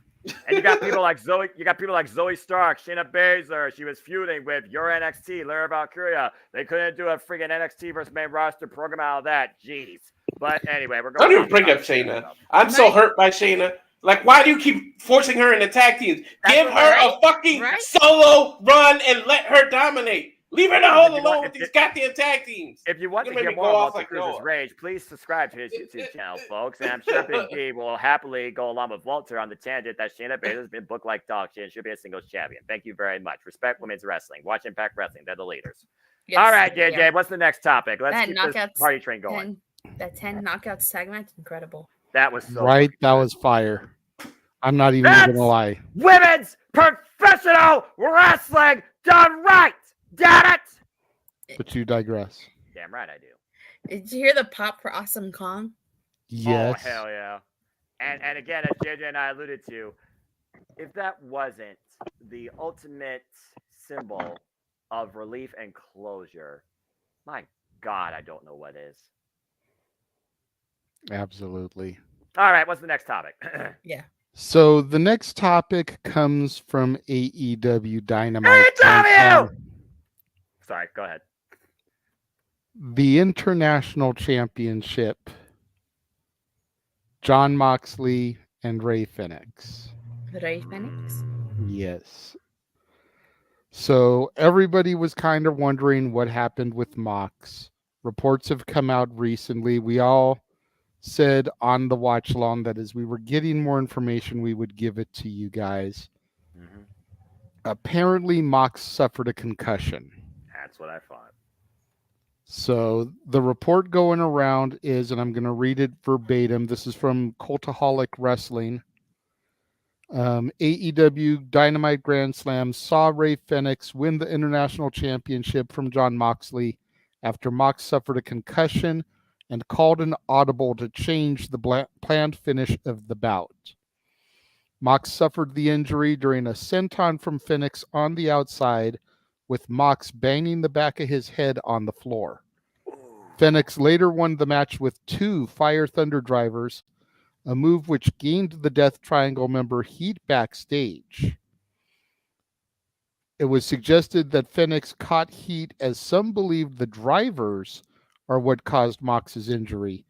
And you got people like Zoe. You got people like Zoe Stark, Shayna Baszler. She was feuding with your NXT, Lara Valkyria. They couldn't do a freaking NXT versus main roster program out of that. Jeez. But anyway, we're going. Don't even bring up Shayna. I'm so hurt by Shayna. Like, why do you keep forcing her into tag teams? Give her a fucking solo run and let her dominate. Leave her the hell alone with these goddamn tag teams. If you want to hear more about Walter Cruz's rage, please subscribe to his YouTube channel, folks. And I'm sure Big D will happily go along with Walter on the tangent that Shayna Baszler has been booked like dog shit and should be a singles champion. Thank you very much. Respect women's wrestling. Watch Impact Wrestling. They're the leaders. Yes, all right, JJ, what's the next topic? Let's keep this party train going. That 10 knockout segment, incredible. That was so right. That was fire. I'm not even going to lie. Women's professional wrestling done right. Damn it. But you digress. Damn right I do. Did you hear the pop for Awesome Kong? Yes. Oh, hell yeah. And again, as JJ and I alluded to, if that wasn't the ultimate symbol of relief and closure, my God, I don't know what is. Absolutely. All right, what's the next topic? Yeah. So the next topic comes from AEW Dynamite. AEW! Sorry, go ahead. The International Championship, Jon Moxley and Rey Fenix. Rey Fenix? Yes. So everybody was kind of wondering what happened with Mox. Reports have come out recently. We all said on the watch along that as we were getting more information, we would give it to you guys. Mm-hmm. Apparently, Mox suffered a concussion. That's what I thought. So the report going around is, and I'm going to read it verbatim. This is from Cultaholic Wrestling. AEW Dynamite Grand Slam saw Rey Fenix win the International Championship from Jon Moxley after Mox suffered a concussion and called an audible to change the planned finish of the bout. Mox suffered the injury during a senton from Fenix on the outside, with Mox banging the back of his head on the floor. Fenix later won the match with 2 Fire Thunder drivers, a move which gained the Death Triangle member heat backstage. It was suggested that Fenix caught heat as some believed the drivers are what caused Mox's injury,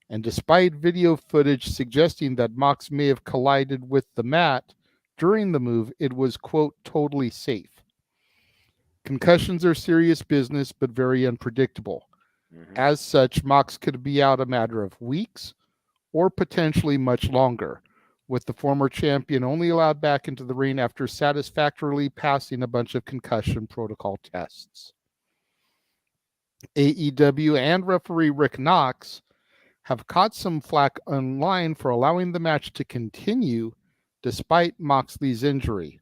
and despite video footage suggesting that Mox may have collided with the mat during the move, it was, quote, totally safe. Concussions are serious business, but very unpredictable. As such, Mox could be out a matter of weeks or potentially much longer, with the former champion only allowed back into the ring after satisfactorily passing a bunch of concussion protocol tests. AEW and referee Rick Knox have caught some flack online for allowing the match to continue despite Moxley's injury,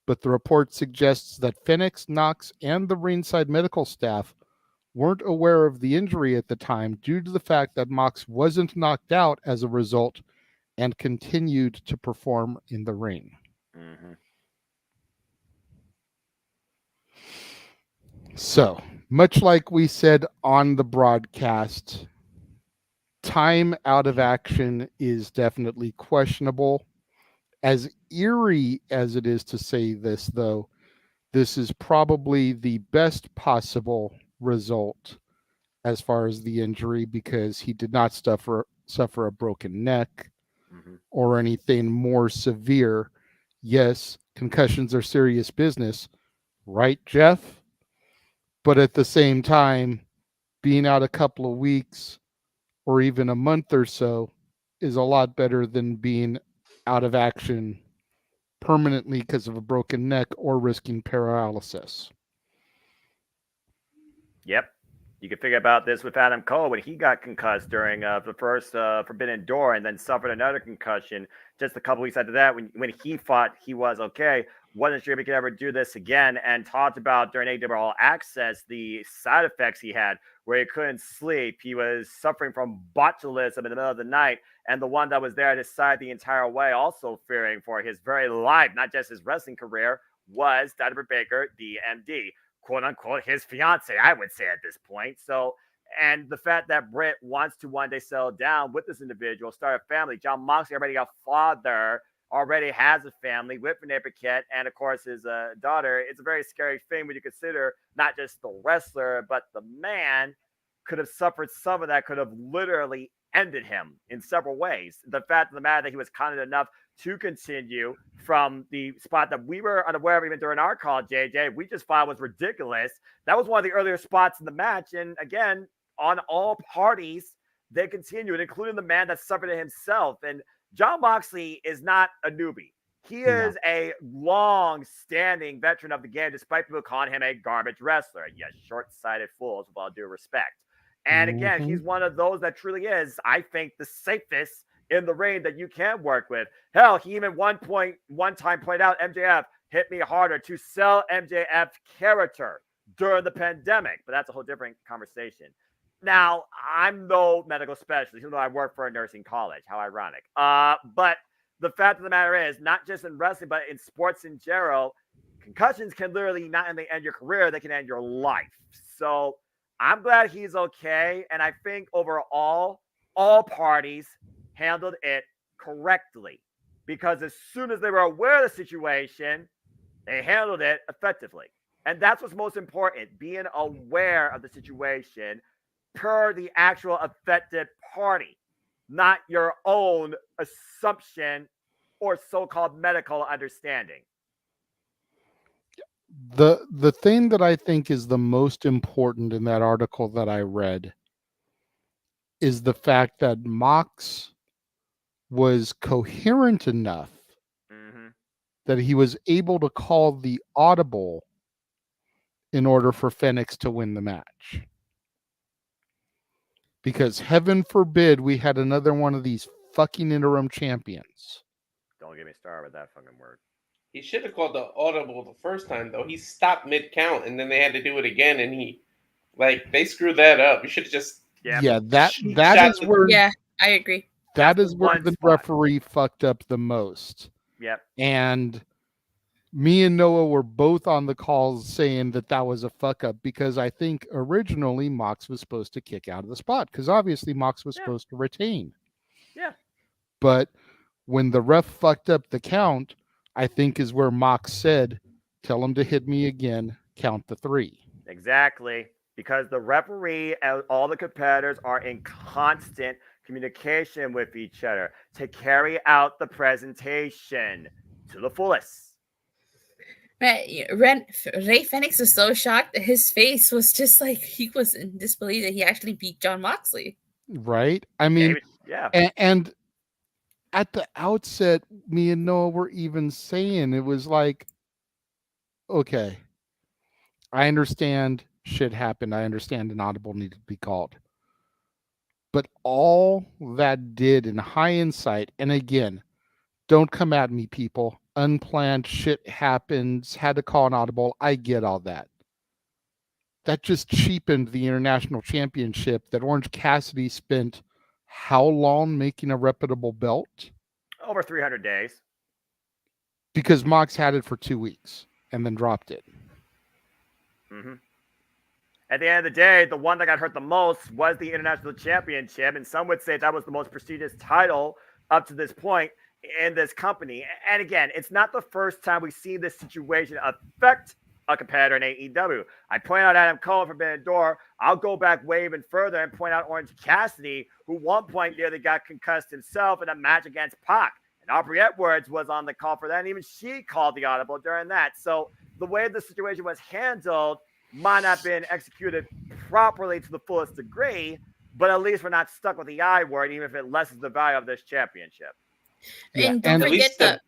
but the report suggests that Phoenix, Knox, and the ringside medical staff weren't aware of the injury at the time due to the fact that Mox wasn't knocked out as a result and continued to perform in the ring. So, much like we said on the broadcast, time out of action is definitely questionable. As eerie as it is to say this, though, this is probably the best possible result as far as the injury, because he did not suffer a broken neck or anything more severe. Yes, concussions are serious business, right, Jeff? But at the same time, being out a couple of weeks or even a month or so is a lot better than being out of action permanently because of a broken neck or risking paralysis. Yep. You can figure about this with Adam Cole when he got concussed during the first Forbidden Door and then suffered another concussion just a couple weeks after that when he thought he was okay. Wasn't sure if he could ever do this again, and talked about during AW All Access the side effects he had where he couldn't sleep. He was suffering from botulism in the middle of the night, and the one that was there at his side the entire way, also fearing for his very life, not just his wrestling career, was Dr. Baker, DMD. Quote unquote, his fiance, I would say at this point. So, and the fact that Britt wants to one day settle down with this individual, start a family. John Moxley already a father, already has a family with Renee Paquette, and of course his daughter. It's a very scary thing when you consider not just the wrestler, but the man could have suffered some of that, could have literally ended him in several ways. The fact of the matter that he was confident enough to continue from the spot that we were unaware of even during our call, JJ, we just thought was ridiculous. That was one of the earlier spots in the match. And again, on all parties, they continued, including the man that suffered it himself. And John Moxley is not a newbie. He is a long-standing veteran of the game, despite people calling him a garbage wrestler. Yes, short-sighted fools, with all due respect. And again, he's one of those that truly is, I think, the safest in the ring that you can work with. Hell, he even one time pointed out MJF hit me harder to sell MJF's character during the pandemic. But that's a whole different conversation. Now, I'm no medical specialist, even though I work for a nursing college. How ironic. But the fact of the matter is, not just in wrestling, but in sports in general, concussions can literally not only end your career, they can end your life. So I'm glad he's okay. And I think overall, all parties handled it correctly, because as soon as they were aware of the situation, they handled it effectively. And that's what's most important, being aware of the situation per the actual affected party, not your own assumption or so-called medical understanding. The thing that I think is the most important in that article that I read is the fact that Mox was coherent enough that he was able to call the audible in order for Phoenix to win the match. Because heaven forbid we had another one of these fucking interim champions. Don't get me started with that fucking word. He should have called the audible the first time, though. He stopped mid-count, and then they had to do it again, and they screwed that up. You should have just... Yeah, that is where... Yeah, I agree. That is where the referee fucked up the most. Yep. And me and Noah were both on the calls saying that was a fuck up, because I think originally Mox was supposed to kick out of the spot, because obviously Mox was supposed to retain. Yeah. But when the ref fucked up the count, I think is where Mox said, "Tell him to hit me again, count the 3." Exactly. Because the referee and all the competitors are in constant communication with each other to carry out the presentation. to the fullest. Ray Phoenix was so shocked that his face was just like he was in disbelief that he actually beat Jon Moxley. Right? I mean, yeah. And at the outset, me and Noah were even saying it was like, okay, I understand shit happened. I understand an audible needed to be called. But all that did in hindsight, and again, don't come at me, people. Unplanned shit happens, had to call an audible. I get all that. That just cheapened the international championship that Orange Cassidy spent how long making a reputable belt? Over 300 days. Because Mox had it for 2 weeks and then dropped it. Mm-hmm. At the end of the day, the one that got hurt the most was the International Championship, and some would say that was the most prestigious title up to this point in this company. And again, it's not the first time we've seen this situation affect a competitor in AEW. I point out Adam Cole from Forbidden Door. I'll go back way even further and point out Orange Cassidy, who at one point nearly got concussed himself in a match against Pac. And Aubrey Edwards was on the call for that, and even she called the audible during that. So the way the situation was handled might not have been executed properly to the fullest degree, but at least we're not stuck with the I word, even if it lessens the value of this championship. And don't forget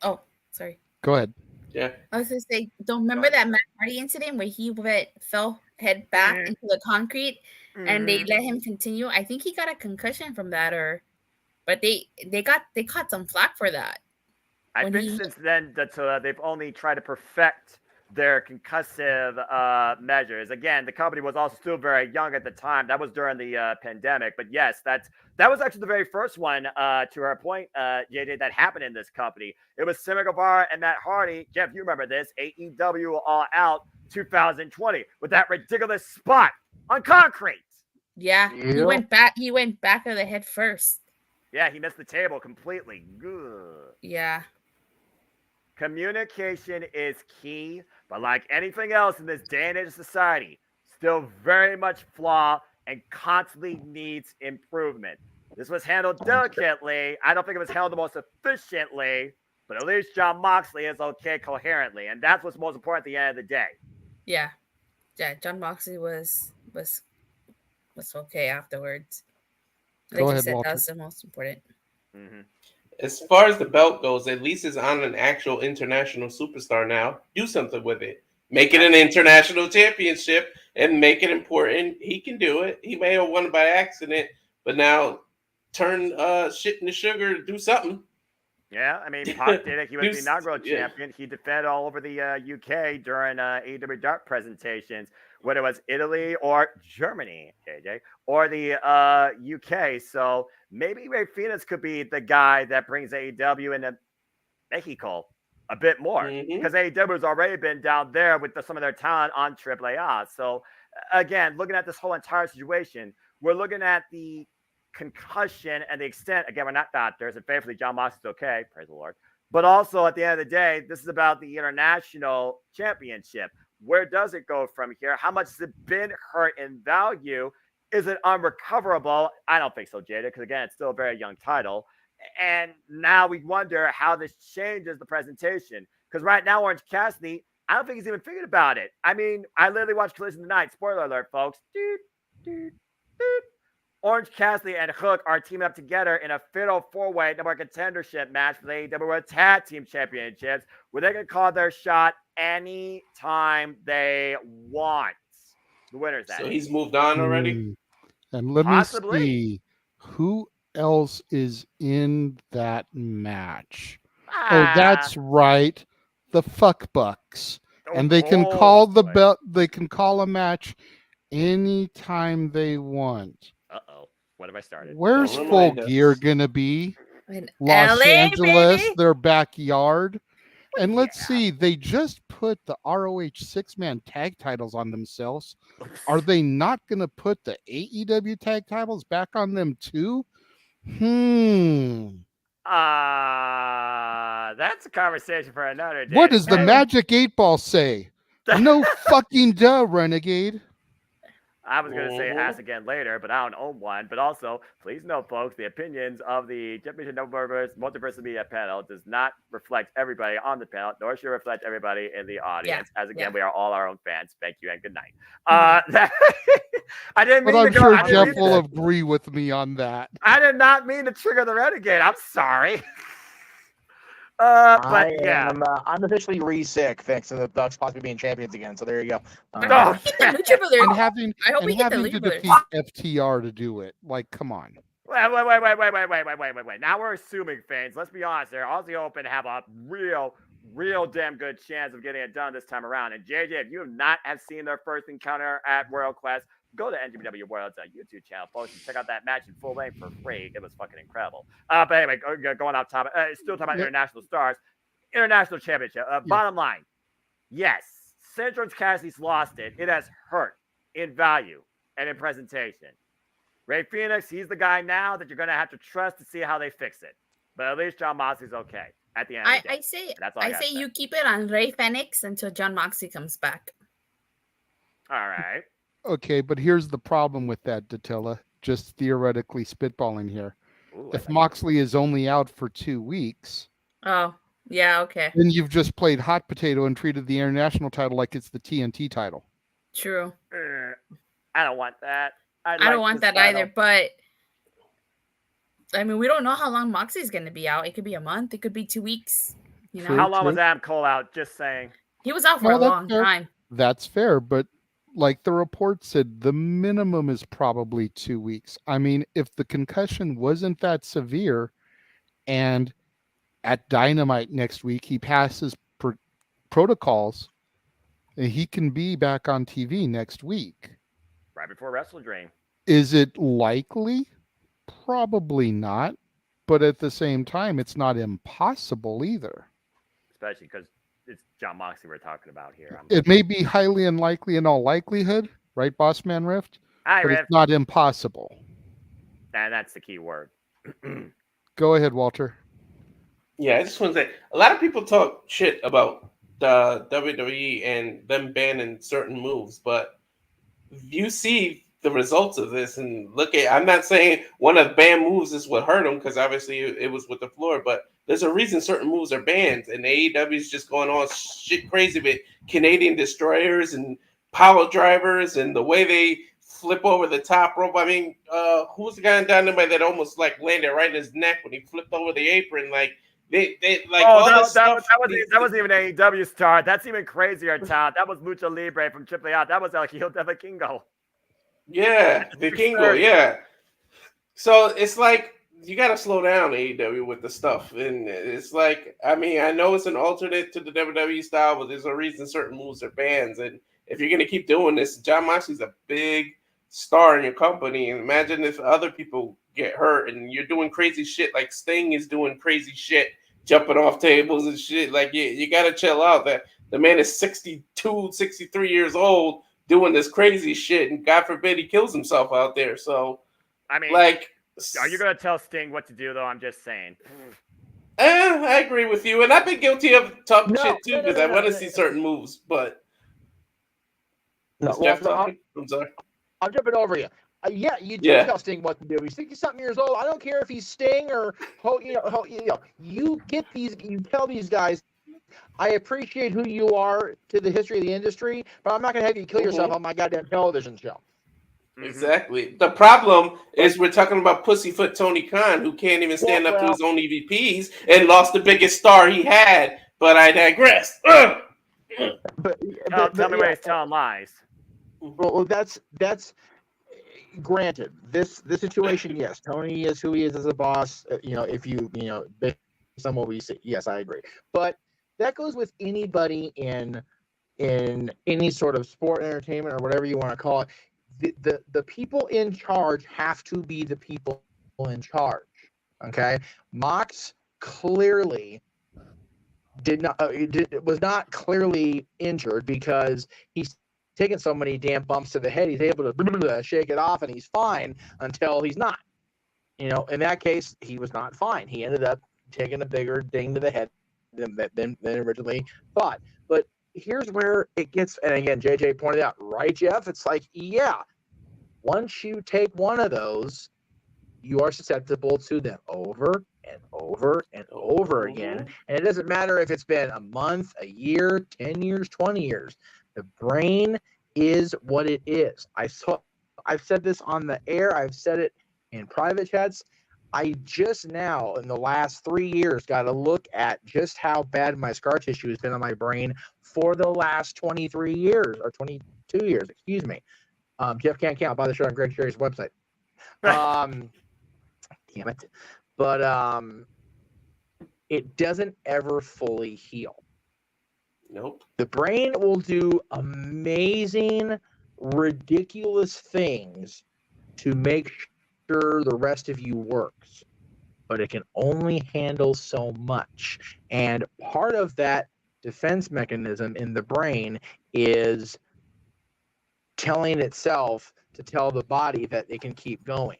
oh, sorry. Go ahead. Yeah. I was going to say, don't remember that Matt Hardy incident where he fell head back into the concrete and they let him continue? I think he got a concussion from that, but they caught some flack for that. I think since then that they've only tried to perfect their concussive measures. Again, the company was also still very young at the time. That was during the pandemic. But yes, that was actually the very first one, to her point, JJ, that happened in this company. It was Sammy Guevara and Matt Hardy. Jeff, you remember this, AEW All Out 2020 with that ridiculous spot on concrete. Yeah, he went back of the head first. Yeah, he missed the table completely. Good. Yeah. Communication is key, but like anything else in this day and age of society, still very much flawed and constantly needs improvement. This was handled delicately. I don't think it was handled the most efficiently, but at least Jon Moxley is okay coherently, and that's what's most important at the end of the day. Yeah, Jon Moxley was okay afterwards. Like you said, that was the most important. Mm-hmm. As far as the belt goes, at least it's on an actual international superstar now. Do something with it. Make it an international championship and make it important. He can do it. He may have won it by accident, but now turn shit into sugar, do something. Yeah, I mean, Pac did it. He was the inaugural champion. He defended all over the UK during AEW Dark presentations, whether it was Italy or Germany, JJ, or the UK. So maybe Ray Phoenix could be the guy that brings AEW into Mexico a bit more, because AEW has already been down there with some of their talent on AAA. So again, looking at this whole entire situation, we're looking at the concussion and the extent. Again, we're not doctors, and thankfully Jon Moxley's okay, praise the Lord. But also at the end of the day, this is about the international championship. Where does it go from here? How much has it been hurt in value? Is it unrecoverable? I don't think so, Jada, because again, it's still a very young title. And now we wonder how this changes the presentation. Because right now, Orange Cassidy, I don't think he's even thinking about it. I mean, I literally watched Collision Tonight. Spoiler alert, folks. Orange Cassidy and Hook are teaming up together in a fatal four-way number contendership match for the AEW World Tag Team Championships, where they can call their shot anytime they want. The winner's that. So he's moved on already? And let me see who else is in that match. Oh, that's right. The Fuck Bucks. And they can call the belt, they can call a match anytime they want. Uh-oh. What have I started? Where's Full Gear gonna be? In Los LA, Angeles, baby. their backyard. And let's see, they just put the ROH 6-man tag titles on themselves. Are they not going to put the AEW tag titles back on them too? That's a conversation for another day. What does the Magic 8 Ball say? No fucking duh, Renegade. I was going to say ask again later, but I don't own one. But also, please note, folks, the opinions of the Championship Multiverse Media panel does not reflect everybody on the panel, nor should reflect everybody in the audience. As again, we are all our own fans. Thank you and good night. I didn't mean but I'm to go. sure Jeff will agree with me on that. I did not mean to trigger the Renegade. I'm sorry. I'm officially re-sick thanks to the Bucks possibly being champions again. So there you go. And having to defeat FTR to do it. Like, come on. Wait. Now we're assuming things. Let's be honest here. Aussie Open have a real damn good chance of getting it done this time around. And JJ, if you have not seen their first encounter at World Class, go to NGPW World's YouTube channel, folks, and check out that match in full length for free. It was fucking incredible. But anyway, going off topic, still talking about international stars, international championship. Bottom line, yes, Central Cassidy's lost it. It has hurt in value and in presentation. Ray Phoenix, he's the guy now that you're going to have to trust to see how they fix it. But at least John Moxley's okay at the end of the day. I say you keep it on Ray Phoenix until John Moxley comes back. All right. Okay, but here's the problem with that, Datilla. Just theoretically spitballing here. Ooh, if Moxley is only out for 2 weeks. Oh, yeah, okay. Then you've just played hot potato and treated the international title like it's the TNT title. True. I don't want that. I don't want that either, but I mean, we don't know how long Moxley's going to be out. It could be a month. It could be 2 weeks. You know, how long was Adam Cole out? Just saying. He was out for a long time. That's fair, but like the report said, the minimum is probably 2 weeks. I mean, if the concussion wasn't that severe and at Dynamite next week he passes protocols, he can be back on TV next week. Right before Wrestle Dream. Is it likely? Probably not. But at the same time, it's not impossible either. Especially because it's John Moxley we're talking about here. It may be highly unlikely in all likelihood, right, Bossman Rift? But Rift. It's not impossible. And that's the key word. Go ahead, Walter. Yeah, I just want to say, a lot of people talk shit about the WWE and them banning certain moves, but you see the results of this and look at, I'm not saying one of the banned moves is what hurt them, because obviously it was with the floor, but there's a reason certain moves are banned, and AEW is just going on shit crazy with Canadian destroyers and power drivers and the way they flip over the top rope. I mean, who's the guy down there that almost like landed right in his neck when he flipped over the apron? Like they like that wasn't even an AEW star. That's even crazier talent. That was Lucha Libre from AAA. That was El Hijo de Vikingo. Yeah, Vikingo, yeah. So it's like you got to slow down AEW with the stuff, and it's like, I mean, I know it's an alternate to the WWE style, but there's a reason certain moves are bans, and if you're gonna keep doing this, John Moxley's a big star in your company, and imagine if other people get hurt and you're doing crazy shit like Sting is doing crazy shit, jumping off tables and shit. Like you got to chill out. That the man is 62, 63 years old doing this crazy shit, and God forbid he kills himself out there. So, I mean, like, are you gonna tell Sting what to do though? I'm just saying. I agree with you, and I've been guilty of talking shit too because I want to see certain moves, but. No, I'm sorry. I'm jumping over you. Yeah, you do tell Sting what to do. He's 60-something years old. I don't care if he's Sting or you get these. You tell these guys, I appreciate who you are to the history of the industry, but I'm not going to have you kill yourself on my goddamn television show. Exactly. The problem is we're talking about pussyfoot Tony Khan, who can't even stand up to his own EVPs and lost the biggest star he had. But I digress. But tell me where he's telling lies. Well, that's granted. This situation, yes, Tony is who he is as a boss. If based on what we see, yes, I agree. But that goes with anybody in any sort of sport, entertainment, or whatever you want to call it. The people in charge have to be the people in charge. Okay, Mox clearly was not clearly injured because he's taken so many damn bumps to the head. He's able to shake it off, and he's fine until he's not. In that case, he was not fine. He ended up taking a bigger ding to the head than originally thought. But here's where it gets, and again, JJ pointed out, right, Jeff? It's like, yeah, once you take one of those, you are susceptible to them over and over and over again. And it doesn't matter if it's been a month, a year, 10 years, 20 years. The brain is what it is. I've said this on the air. I've said it in private chats. I just now, in the last 3 years, got to look at just how bad my scar tissue has been on my brain for the last 23 years, or 22 years, excuse me. Jeff can't count. Buy the shirt on Greg Sherry's website. Damn it. But it doesn't ever fully heal. Nope. The brain will do amazing, ridiculous things to make sure the rest of you works, but it can only handle so much. And part of that defense mechanism in the brain is telling itself to tell the body that it can keep going.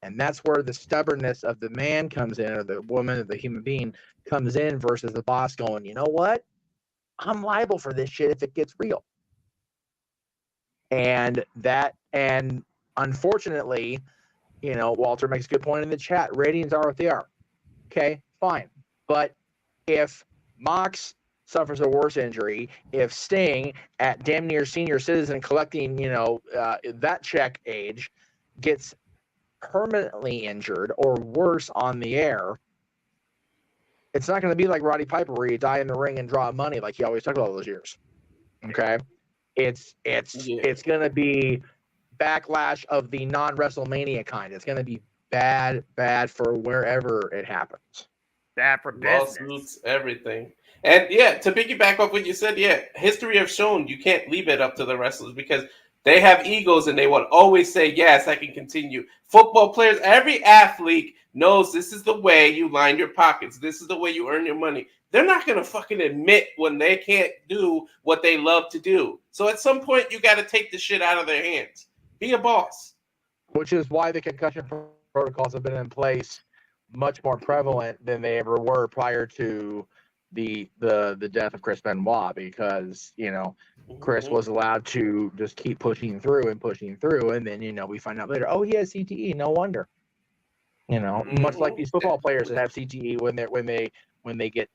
And that's where the stubbornness of the man comes in, or the woman, or the human being comes in, versus the boss going, you know what? I'm liable for this shit if it gets real. And unfortunately, Walter makes a good point in the chat. Ratings are what they are. Okay, fine. But if Mox suffers a worse injury, if Sting at damn near senior citizen collecting, that check age, gets permanently injured or worse on the air, it's not going to be like Roddy Piper where you die in the ring and draw money like he always took all those years. Okay, it's going to be backlash of the non-WrestleMania kind. It's going to be bad for wherever it happens. Bad for business. Lawsuits, everything. And yeah, to piggyback off what you said, history have shown you can't leave it up to the wrestlers because they have egos and they will always say, yes, I can continue. Football players, every athlete knows this is the way you line your pockets. This is the way you earn your money. They're not going to fucking admit when they can't do what they love to do. So at some point, you got to take the shit out of their hands. Be a boss. Which is why the concussion protocols have been in place much more prevalent than they ever were prior to the death of Chris Benoit, because Chris was allowed to just keep pushing through, and then we find out later, oh, he has CTE. No wonder. Much like these football players that have CTE when they get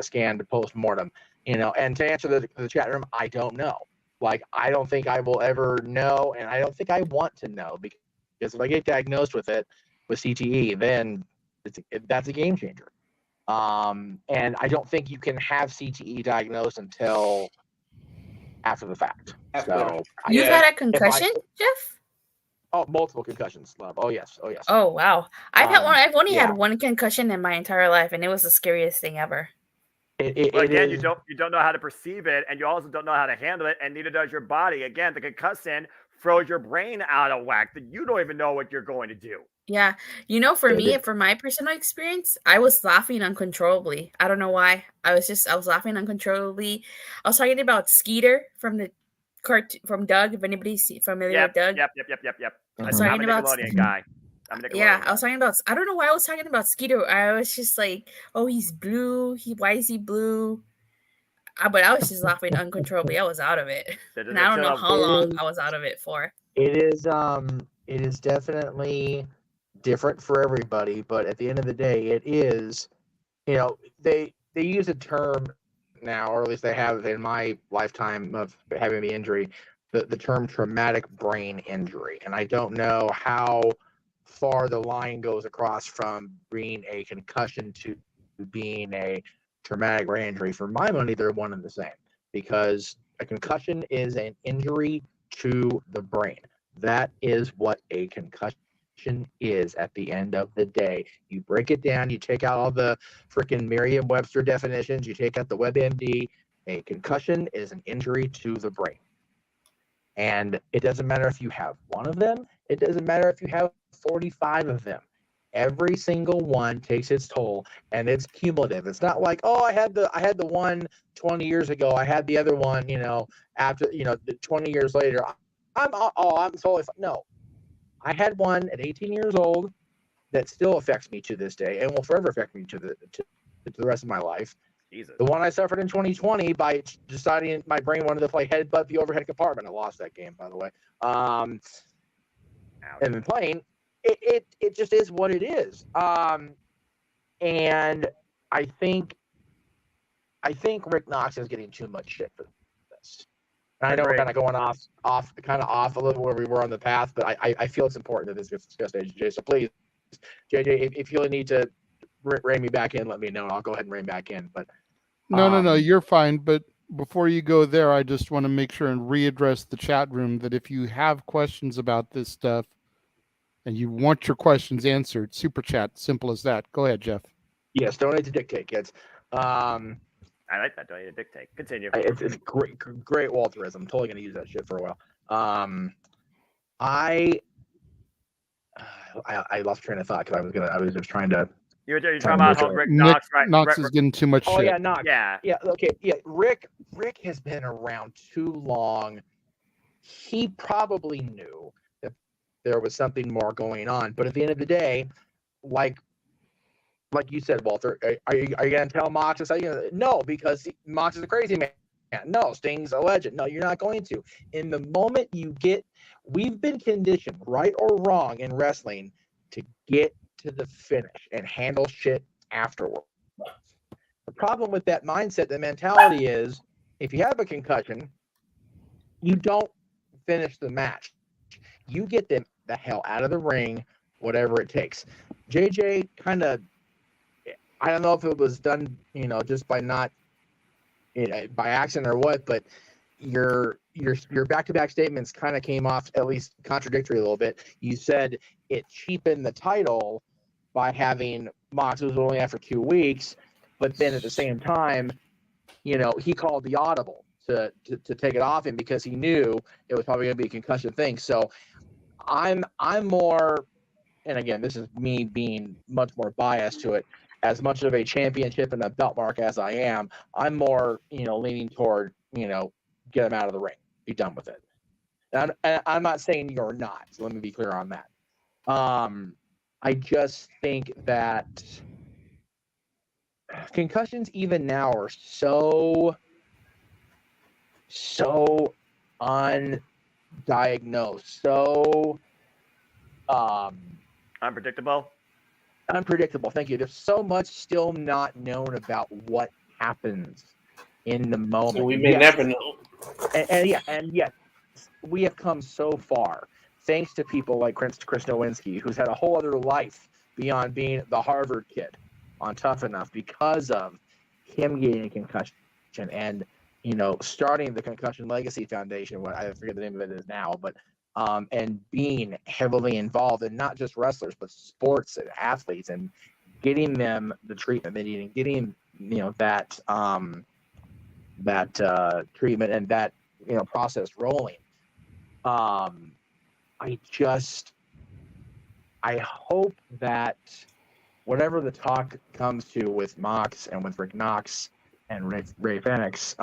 scanned post mortem. And to answer the chat room, I don't know. Like, I don't think I will ever know, and I don't think I want to know, because if I get diagnosed with CTE, then that's a game changer. And I don't think you can have CTE diagnosed until after the fact. So you've had a concussion, Jeff? Oh, multiple concussions, love. Oh yes. Oh wow. I've only had one concussion in my entire life, and it was the scariest thing ever. Again, you don't know how to perceive it, and you also don't know how to handle it, and neither does your body. Again, the concussion throws your brain out of whack that you don't even know what you're going to do. Yeah. For me, for my personal experience, I was laughing uncontrollably. I don't know why. I was laughing uncontrollably. I was talking about Skeeter from the cartoon, from Doug, if anybody's familiar with Doug. Yep. I was talking about Nickelodeon guy. I was talking about, I don't know why I was talking about Skeeter. I was just like, oh, he's blue. Why is he blue? But I was just laughing uncontrollably. I was out of it. And I don't know how long I was out of it for. It is definitely different for everybody, but at the end of the day, it is, they use a term now, or at least they have in my lifetime of having the injury, the term traumatic brain injury. And I don't know how far the line goes across from being a concussion to being a traumatic brain injury. For my money, they're one and the same, because a concussion is an injury to the brain. That is what a concussion is at the end of the day. You break it down, you take out all the freaking Merriam-Webster definitions, you take out the WebMD. A concussion is an injury to the brain. And it doesn't matter if you have one of them, it doesn't matter if you have 45 of them. Every single one takes its toll, and it's cumulative. It's not like, oh, I had the one 20 years ago, I had the other one, after 20 years later. I'm totally fine. No. I had one at 18 years old that still affects me to this day and will forever affect me to the rest of my life. Jesus. The one I suffered in 2020 by deciding my brain wanted to play headbutt the overhead compartment. I lost that game, by the way. And then playing, it just is what it is. And I think Rick Knox is getting too much shit for this. And I know we're kind of going off a little where we were on the path, but I feel it's important that this gets discussed, JJ. So please, JJ, if you need to rein me back in, let me know. And I'll go ahead and rein back in. But no, you're fine. But before you go there, I just want to make sure and readdress the chat room that if you have questions about this stuff and you want your questions answered, super chat, simple as that. Go ahead, Jeff. Yes, donate to dictate, kids. I like that. Donate to dictate. Continue. It's great Walterism. I'm totally gonna use that shit for a while. I lost train of thought because I was just trying to. You're talking about how Rick Knox, right? Knox is getting too much shit. Oh yeah, Knox. Yeah. Okay. Yeah, Rick has been around too long. He probably knew that there was something more going on, but at the end of the day, like you said, Walter, are you gonna tell Mox? No, because Mox is a crazy man. No, Sting's a legend. No, you're not going to. In the moment we've been conditioned, right or wrong, in wrestling, to get to the finish and handle shit afterward. The problem with that mindset, the mentality is, if you have a concussion, you don't finish the match. You get them the hell out of the ring, whatever it takes. JJ kind of, I don't know if it was done, just by not, by accident or what, but your back-to-back statements kind of came off at least contradictory a little bit. You said it cheapened the title by having Mox was only after 2 weeks, but then at the same time, he called the audible to take it off him because he knew it was probably going to be a concussion thing. So I'm more, and again, this is me being much more biased to it. As much of a championship and a belt mark as I am, I'm more, leaning toward, get him out of the ring, be done with it. And I'm not saying you're not, so let me be clear on that. I just think that concussions even now are so undiagnosed, so unpredictable. Thank you. There's so much still not known about what happens in the moment. So we may never know. And yes, we have come so far thanks to people like Chris Nowinski, who's had a whole other life beyond being the Harvard kid on Tough Enough because of him getting a concussion and starting the Concussion Legacy Foundation. What I forget the name of it is now, but and being heavily involved in not just wrestlers, but sports and athletes, and getting them the treatment they need, and getting that treatment and that process rolling. I hope that whatever the talk comes to with Mox and with Rick Knox and Ray Phoenix,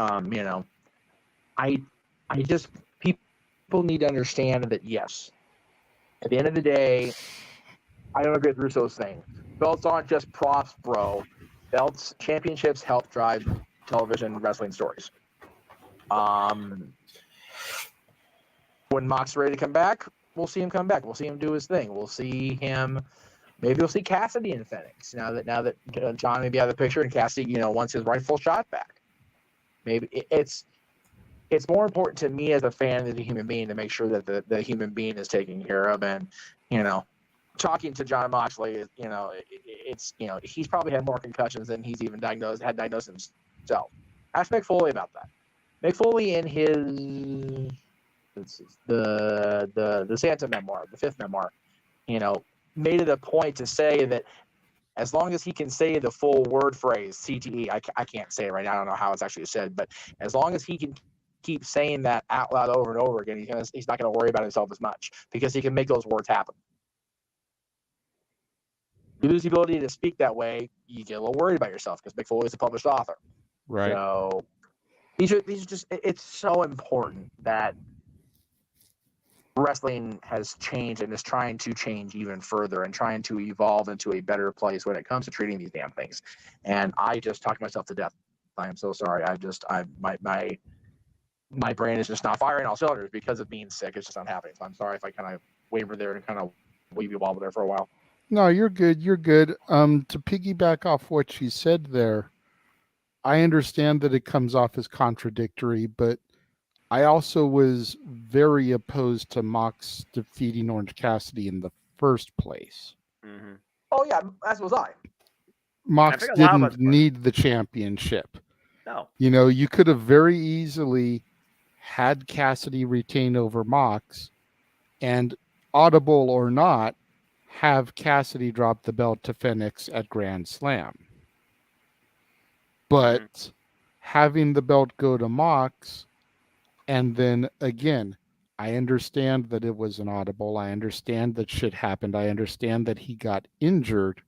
people need to understand that, yes, at the end of the day, I don't agree with Russo's thing. Belts aren't just props, bro. Belts, championships help drive television wrestling stories. When Mox is ready to come back, we'll see him come back. We'll see him do his thing. We'll see him. Maybe we'll see Cassidy in Phoenix now that John may be out of the picture and Cassidy, wants his rightful shot back. Maybe it's more important to me as a fan than a human being to make sure that the human being is taken care of. And talking to John Moxley, he's probably had more concussions than he's even diagnosed himself. Ask Mick Foley about that. Mick Foley in his the Santa memoir, the 5th memoir, made it a point to say that as long as he can say the full word phrase CTE, I can't say it right now. I don't know how it's actually said, but as long as he can keep saying that out loud over and over again, he's not going to worry about himself as much because he can make those words happen. You lose the ability to speak that way, you get a little worried about yourself because Mick Foley is a published author. Right. So these are just, it's so important that wrestling has changed and is trying to change even further and trying to evolve into a better place when it comes to treating these damn things. And I just talk myself to death I am so sorry. My brain is just not firing all cylinders because of being sick. It's just not happening. So I'm sorry if I kind of waver there and kind of weavy wobble there for a while. No, you're good. You're good. To piggyback off what she said there, I understand that it comes off as contradictory, but I also was very opposed to Mox defeating Orange Cassidy in the first place. Mm-hmm. Oh yeah, as was I. Mox didn't need the championship. No. You know, you could have very easily had Cassidy retain over Mox, and audible or not, have Cassidy drop the belt to Phoenix at Grand Slam. But having the belt go to Mox, and then again, I understand that it was an audible. I understand that shit happened. I understand that he got injured,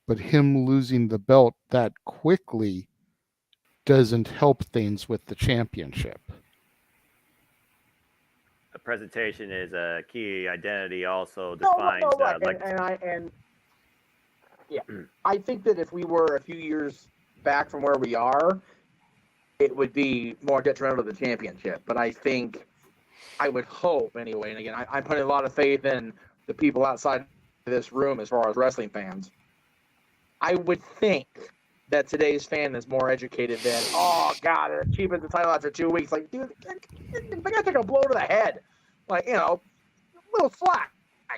but him losing the belt that quickly doesn't help things with the championship. The presentation is a key. Identity also defines. I think that if we were a few years back from where we are, it would be more detrimental to the championship. But I think, I would hope anyway, and again, I'm putting a lot of faith in the people outside of this room as far as wrestling fans. I would think that today's fan is more educated than, oh God, it cheapens the title after 2 weeks. Like, dude, they got to take a blow to the head. Like, you know, little slack,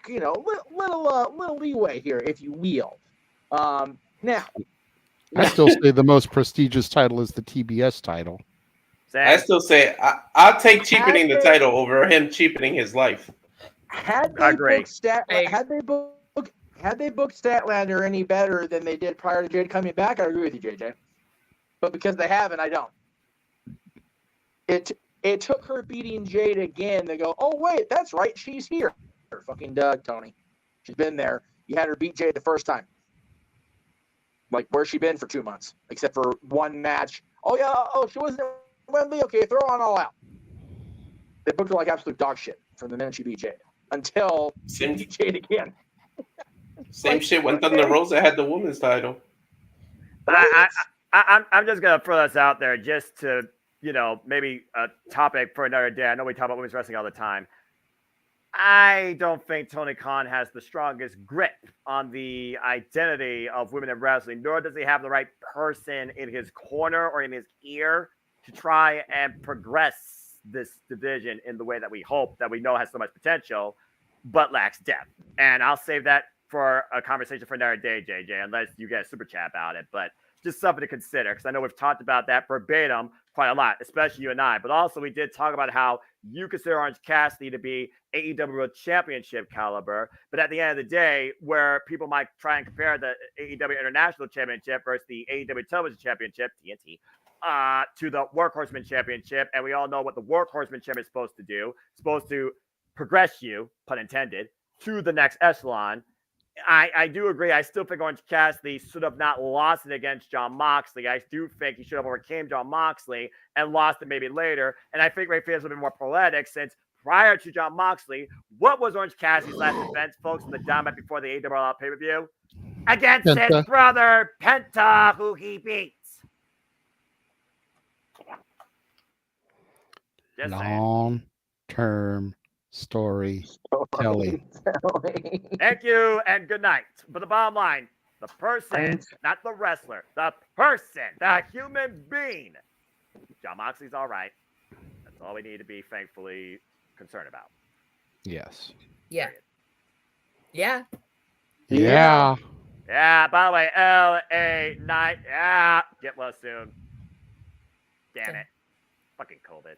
you know, little leeway here, if you will. Now, I still say the most prestigious title is the TBS title. I still say I'll take cheapening the title over him cheapening his life. Had they booked Statlander any better than they did prior to Jade coming back, I agree with you, JJ. But because they haven't, I don't. It took her beating Jade again to go, oh wait, that's right, she's here. Fucking Doug, Tony. She's been there. You had her beat Jade the first time. Like, where's she been for 2 months? Except for one match. Oh yeah, she wasn't at Wembley? Okay, throw on All Out. They booked her like absolute dog shit from the minute she beat Jade. Until she beat Jade again. Same shit when Thunder Rosa had the women's title. I'm just gonna throw this out there just to, you know, maybe a topic for another day. I know we talk about women's wrestling all the time. I don't think Tony Khan has the strongest grip on the identity of women in wrestling, nor does he have the right person in his corner or in his ear to try and progress this division in the way that we hope, that we know has so much potential, but lacks depth. And I'll save that for a conversation for another day, JJ, unless you get a super chat about it. But just something to consider, because I know we've talked about that verbatim quite a lot, especially you and I. But also we did talk about how you consider Orange Cassidy to be AEW World Championship caliber. But at the end of the day, where people might try and compare the AEW International Championship versus the AEW Television Championship, TNT, to the Workhorseman Championship, and we all know what the Workhorseman Championship is supposed to do. It's supposed to progress you, pun intended, to the next echelon. I do agree. I still think Orange Cassidy should have not lost it against Jon Moxley. I do think he should have overcame Jon Moxley and lost it maybe later. And I think Ray Phoenix would have been more poetic, since prior to Jon Moxley, what was Orange Cassidy's last defense, folks, in the Dynamite before the AWL pay-per-view? Against his brother, Penta, who he beats. Long-term storytelling. Thank you and good night. But the bottom line, the person, not the wrestler, the person, the human being. Jon Moxley's all right. That's all we need to be thankfully concerned about. Yes. Yeah. Yeah. Yeah. Yeah. By the way, LA Knight. Yeah. Get well soon. Damn it. Fucking COVID.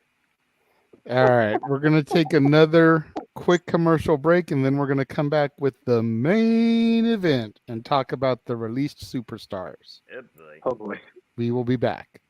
All right, we're going to take another quick commercial break, and then we're going to come back with the main event and talk about the released superstars. Oh boy. We will be back.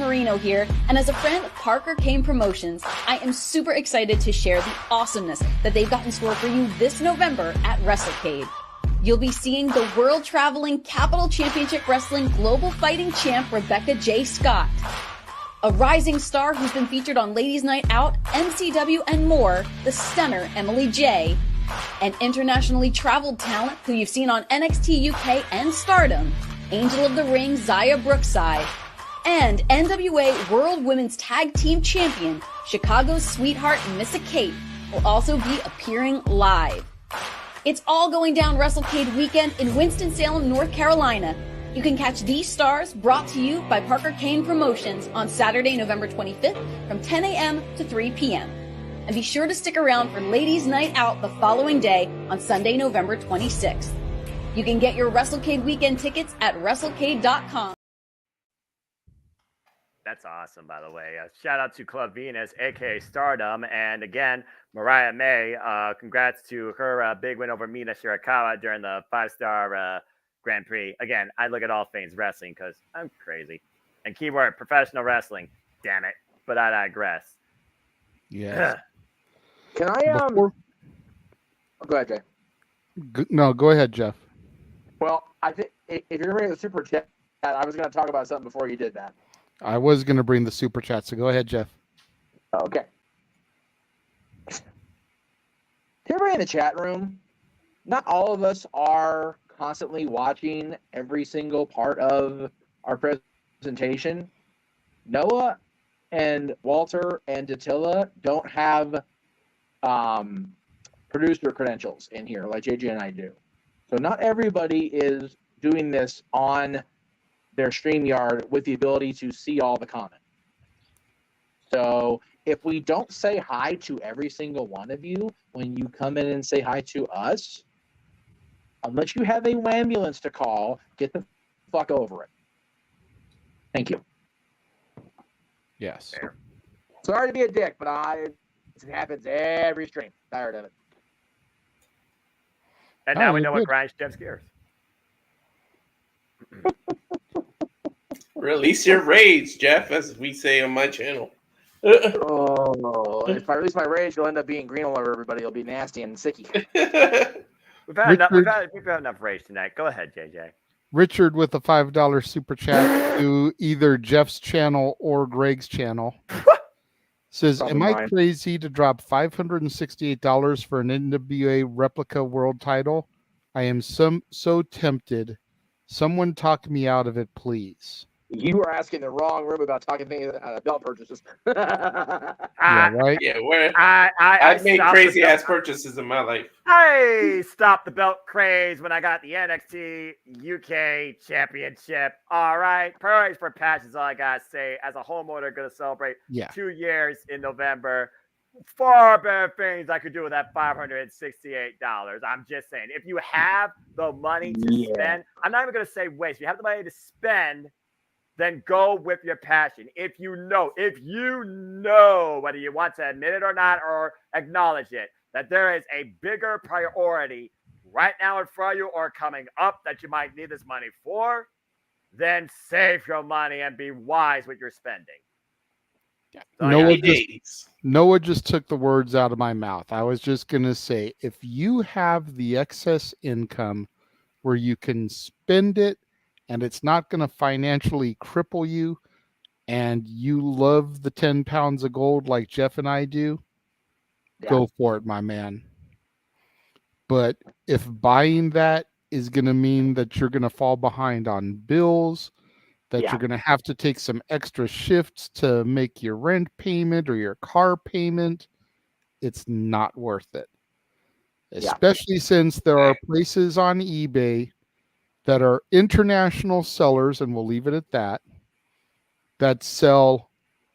Marino here, and as a friend of Parker Kane Promotions, I am super excited to share the awesomeness that they've got in store for you this November at WrestleCade. You'll be seeing the world-traveling Capital Championship Wrestling Global Fighting Champ Rebecca J. Scott, a rising star who's been featured on Ladies Night Out, MCW, and more, the stunner Emily J., an internationally traveled talent who you've seen on NXT UK and Stardom, Angel of the Ring Zaya Brookside, and NWA World Women's Tag Team Champion Chicago's sweetheart Missa Kate will also be appearing live. It's all going down WrestleCade weekend in Winston-Salem, North Carolina. You can catch these stars brought to you by Parker Kane Promotions on Saturday, November 25th from 10 a.m. to 3 p.m. And be sure to stick around for Ladies Night Out the following day on Sunday, November 26th. You can get your WrestleCade weekend tickets at WrestleCade.com. That's awesome, by the way. Shout out to Club Venus, aka Stardom, and again, Mariah May. Congrats to her big win over Mina Shirakawa during the 5-star Grand Prix. Again, I look at all things wrestling because I'm crazy. And keyword professional wrestling. Damn it, but I digress. Yeah. Can I go ahead, Jay. No, go ahead, Jeff. Well, I think if you're reading the super chat, I was going to talk about something before you did that. I was going to bring the super chat, so go ahead, Jeff. Okay. Everybody in the chat room, not all of us are constantly watching every single part of our presentation. Noah and Walter and Datilla don't have producer credentials in here like JJ and I do. So not everybody is doing this on their StreamYard with the ability to see all the comments. So if we don't say hi to every single one of you when you come in and say hi to us, unless you have a ambulance to call, get the fuck over it. Thank you. Yes. Fair. Sorry to be a dick, but it happens every stream. Tired of it. And now we know what grinds Jeff's gears. Release your rage, Jeff, as we say on my channel. If I release my rage, it'll end up being green all over everybody. It'll be nasty and sicky. We've had enough rage tonight. Go ahead, JJ. Richard with a $5 super chat to either Jeff's channel or Greg's channel. Says, am I crazy to drop $568 for an NWA replica world title? I am so tempted. Someone talk me out of it, please. You were asking the wrong room about talking things belt purchases. Yeah, right? Yeah, I've made crazy ass purchases in my life. I stopped the belt craze when I got the NXT UK Championship. All right. Priorities for passion is all I got to say. As a homeowner, going to celebrate 2 years in November. Far better things I could do with that $568. I'm just saying. If you have the money to spend, I'm not even going to say waste. If you have the money to spend, then go with your passion. If you know, whether you want to admit it or not or acknowledge it, that there is a bigger priority right now in front of you or coming up that you might need this money for, then save your money and be wise with your spending. Noah just took the words out of my mouth. I was just going to say, if you have the excess income where you can spend it and it's not going to financially cripple you, and you love the 10 pounds of gold like Jeff and I do, go for it, my man. But if buying that is going to mean that you're going to fall behind on bills, that you're going to have to take some extra shifts to make your rent payment or your car payment, it's not worth it. Especially since there are places on eBay that are international sellers, and we'll leave it at that, that sell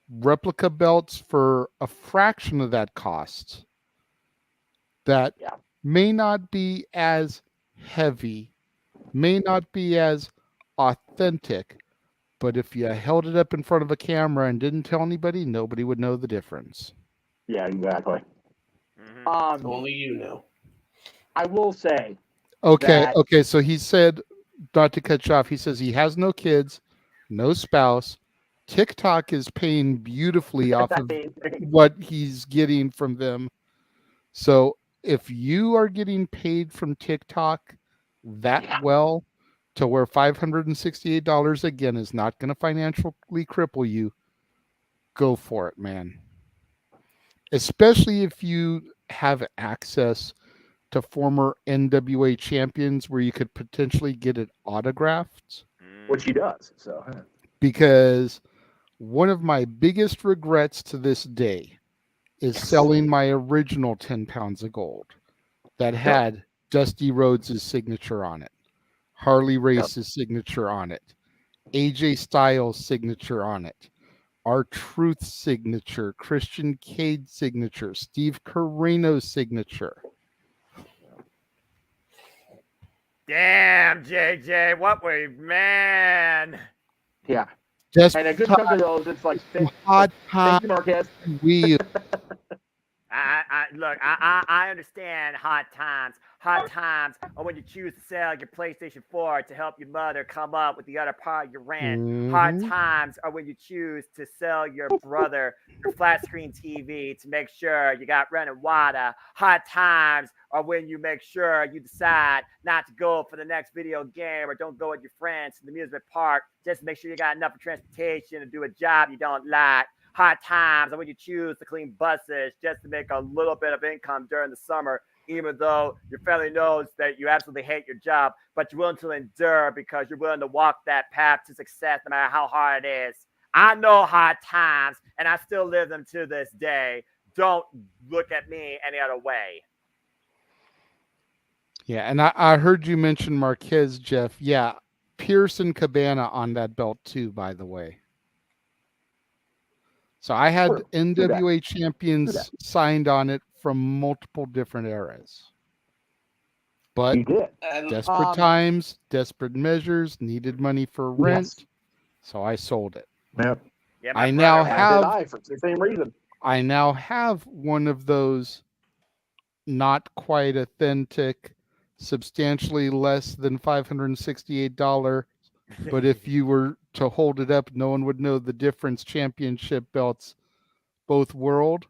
replica belts for a fraction of that cost that may not be as heavy, may not be as authentic, but if you held it up in front of a camera and didn't tell anybody, nobody would know the difference. Yeah, exactly. Only you know. I will say. Okay, so he said, not to cut you off, he says he has no kids, no spouse, TikTok is paying beautifully off of what he's getting from them. So if you are getting paid from TikTok that well to where $568 again is not going to financially cripple you, go for it, man. Especially if you have access to former NWA champions where you could potentially get it autographed. Which he does. So, because one of my biggest regrets to this day is selling my original 10 pounds of gold that had Dusty Rhodes' signature on it, Harley Race's signature on it, AJ Styles' signature on it, R-Truth signature, Christian Cade's signature, Steve Corino's signature. Damn, JJ, what we, man. Yeah. Just and a good chunk of those, it's like hot thank you, Marquez. I understand hard times. Hard times are when you choose to sell your PlayStation 4 to help your mother come up with the other part of your rent. Mm-hmm. Hard times are when you choose to sell your brother your flat screen TV to make sure you got running water. Hard times are when you make sure you decide not to go for the next video game or don't go with your friends to the amusement park. Just make sure you got enough for transportation to do a job you don't like. Hard times are when you choose to clean buses just to make a little bit of income during the summer, even though your family knows that you absolutely hate your job, but you're willing to endure because you're willing to walk that path to success no matter how hard it is. I know hard times, and I still live them to this day. Don't look at me any other way. Yeah, and I heard you mention Marquez, Jeff. Yeah, Pierce and Cabana on that belt too, by the way. So I had NWA champions signed on it from multiple different eras. But desperate times, desperate measures, needed money for rent, so I sold it. Yep. Yeah, I now have for the same reason. I now have one of those not quite authentic, substantially less than $568. But if you were to hold it up, no one would know the difference. Championship belts, both World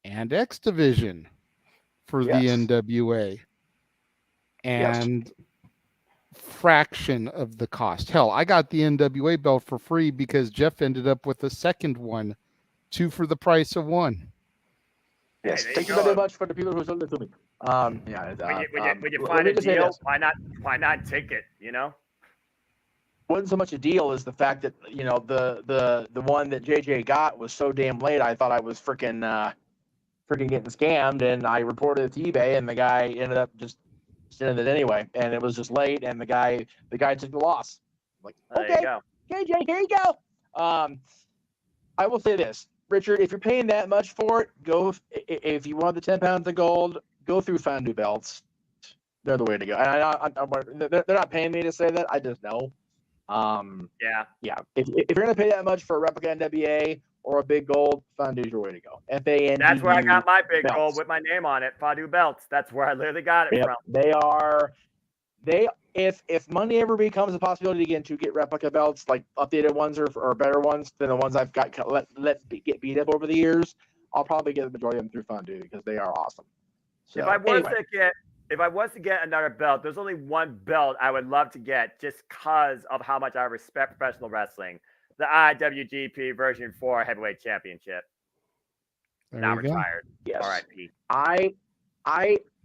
and X Division for the NWA. And fraction of the cost. Hell, I got the NWA belt for free because Jeff ended up with a second one, 2 for the price of 1. Yes, thank you very much for the people who sold it to me. When you find a deal, why not take it, you know? Wasn't so much a deal as the fact that, you know, the one that JJ got was so damn late. I thought I was freaking getting scammed, and I reported it to eBay, and the guy ended up just sending it anyway, and it was just late, and the guy took the loss. I'm like, okay, JJ, here you go. I will say this, Richard, if you're paying that much for it, go. If you want the 10 pounds of gold, go through Fondue belts. They're the way to go. And they're not paying me to say that. I just know. Yeah. If you're gonna pay that much for a replica NWA or a big gold, Fondue's your way to go. FANDU. That's where I got my big gold with my name on it. Fondue belts. That's where I literally got it from. If money ever becomes a possibility again to get replica belts, like updated ones or better ones than the ones I've got get beat up over the years, I'll probably get the majority of them through Fondue because they are awesome. So, if I was to get another belt, there's only one belt I would love to get just because of how much I respect professional wrestling. The IWGP Version 4 Heavyweight Championship. Now retired. Yes. R.I.P.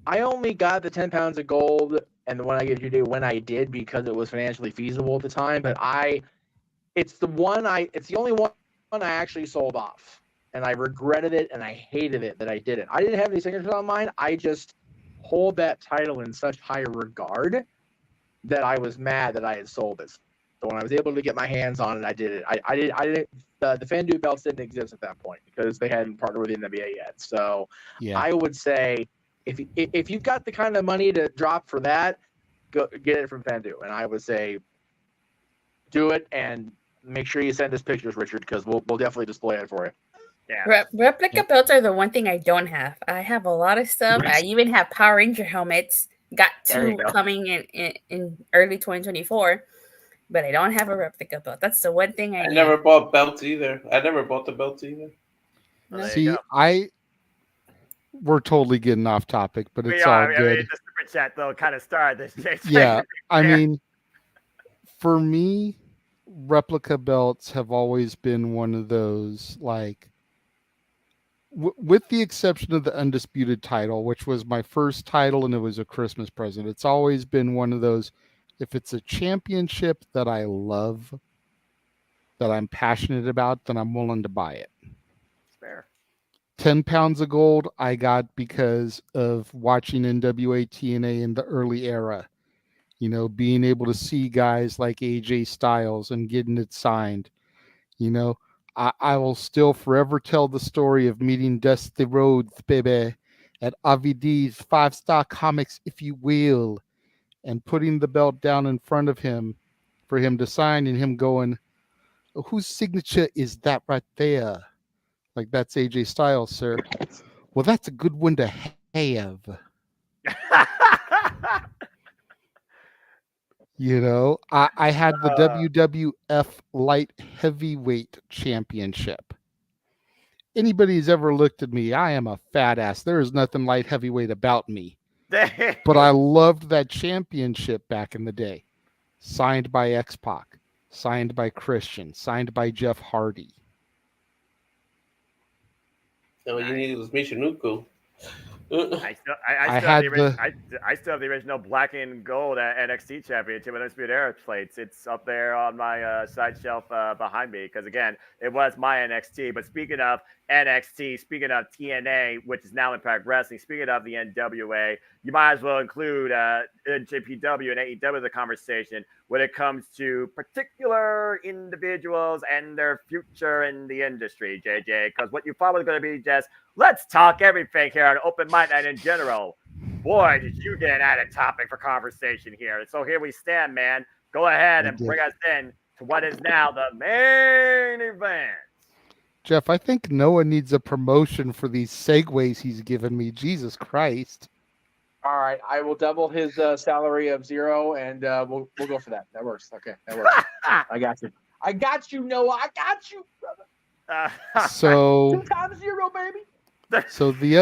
I only got the 10 pounds of gold and the one I gave you when I did because it was financially feasible at the time. But it's the only one I actually sold off. And I regretted it and I hated it that I didn't. I didn't have any signatures on mine. I just hold that title in such high regard that I was mad that I had sold it. So when I was able to get my hands on it, I did it. I didn't. The Fondue belts didn't exist at that point because they hadn't partnered with the NWA yet. So I would say if you've got the kind of money to drop for that, go get it from Fondue. And I would say do it and make sure you send us pictures, Richard, because we'll definitely display it for you. Yeah. Replica belts are the one thing I don't have. I have a lot of stuff. I even have Power Ranger helmets. Got 2 coming in early 2024. but I don't have a replica belt. That's the one thing I need. never bought belts either. I never bought the belts either. No. See, we're totally getting off topic, but it's all good. I mean, the super chat though kind of started this. Yeah, I mean, for me, replica belts have always been one of those, like, with the exception of the undisputed title, which was my first title and it was a Christmas present. It's always been one of those, if it's a championship that I love, that I'm passionate about, then I'm willing to buy it. It's fair. 10 pounds of gold I got because of watching NWA TNA in the early era. You know, being able to see guys like AJ Styles and getting it signed. You know, I will still forever tell the story of meeting Dusty Rhodes, baby, at AVD's 5-Star Comics, if you will, and putting the belt down in front of him for him to sign and him going, whose signature is that right there? Like, that's AJ Styles, sir. Well, that's a good one to have. You know, I had the WWF Light Heavyweight Championship. Anybody who's ever looked at me, I am a fat ass. There is nothing light heavyweight about me. But I loved that championship back in the day. Signed by X-Pac, signed by Christian, signed by Jeff Hardy. So what you needed was Michinoku. I still have the original black and gold NXT championship with Undisputed Era plates. It's up there on my side shelf behind me because, again, it was my NXT. But speaking of NXT, speaking of TNA, which is now Impact Wrestling, speaking of the NWA, you might as well include JPW and AEW in the conversation when it comes to particular individuals and their future in the industry, JJ, because what you thought was going to be just, let's talk everything here on Open Mic Night in general. Boy, did you get an added topic for conversation here. So here we stand, man. Go ahead and bring us in to what is now the main event. Jeff, I think Noah needs a promotion for these segues he's given me. Jesus Christ. All right, I will double his salary of 0, and we'll go for that. That works. Okay, that works. I got you. I got you, Noah. I got you, brother. So 2 times 0, baby. So the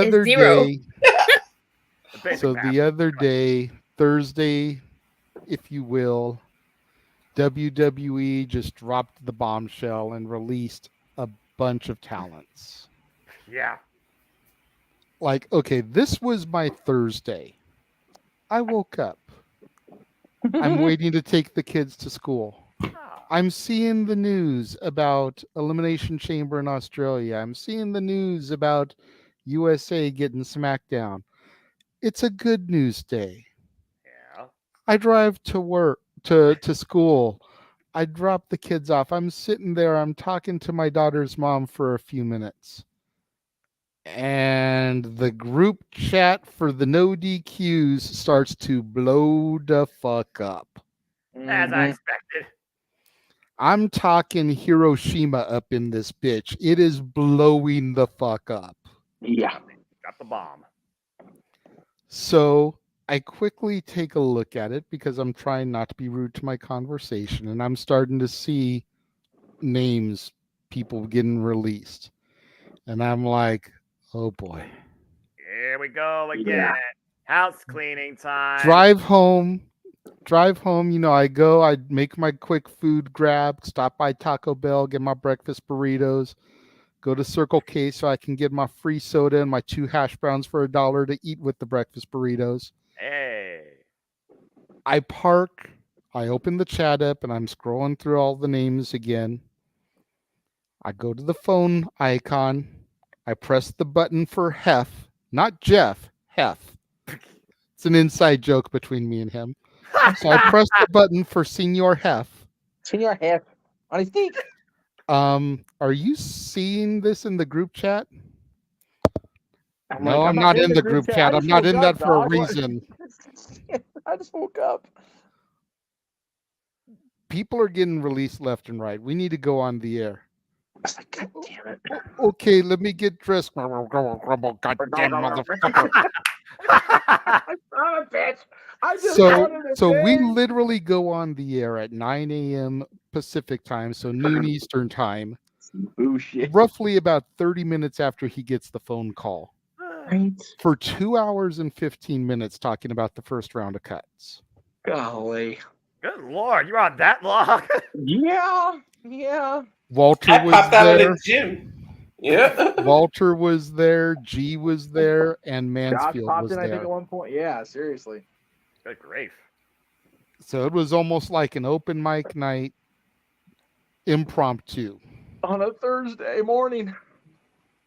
other day, Thursday, if you will, WWE just dropped the bombshell and released a bunch of talents. Yeah. Like, okay, this was my Thursday. I woke up. I'm waiting to take the kids to school. I'm seeing the news about Elimination Chamber in Australia. I'm seeing the news about USA getting Smackdown. It's a good news day. Yeah. I drive to work, to school. I drop the kids off. I'm sitting there. I'm talking to my daughter's mom for a few minutes. And the group chat for the no DQs starts to blow the fuck up. As I expected. I'm talking Hiroshima up in this bitch. It is blowing the fuck up. Yeah. Got the bomb. So I quickly take a look at it because I'm trying not to be rude to my conversation, and I'm starting to see names, people getting released. And I'm like, oh boy. Here we go again. Yeah. House cleaning time. Drive home. You know, I make my quick food grab, stop by Taco Bell, get my breakfast burritos, go to Circle K so I can get my free soda and my 2 hash browns for $1 to eat with the breakfast burritos. Hey. I park, I open the chat up, and I'm scrolling through all the names again. I go to the phone icon. I press the button for Hef, not Jeff, Hef. It's an inside joke between me and him. So I press the button for Senior Hef. Senior Hef on his feet. Are you seeing this in the group chat? I'm not in the group chat. I'm not in that for a reason. I just woke up. People are getting released left and right. We need to go on the air. God damn it. Okay, let me get dressed. Goddamn motherfucker. I'm a bitch. I just wanted to So we say. literally go on the air at 9 a.m. Pacific time, so noon Eastern time. Bullshit. Roughly about 30 minutes after he gets the phone call. Right. For 2 hours and 15 minutes talking about the first round of cuts. Golly. Good Lord, you're on that long? Yeah. Walter I was popped out of there. the gym. Yeah. Walter was there. G was there, and Josh Mansfield popped was in, I think, there. at one point. Yeah, seriously. Good grief. So it was almost like an open mic night impromptu. On a Thursday morning.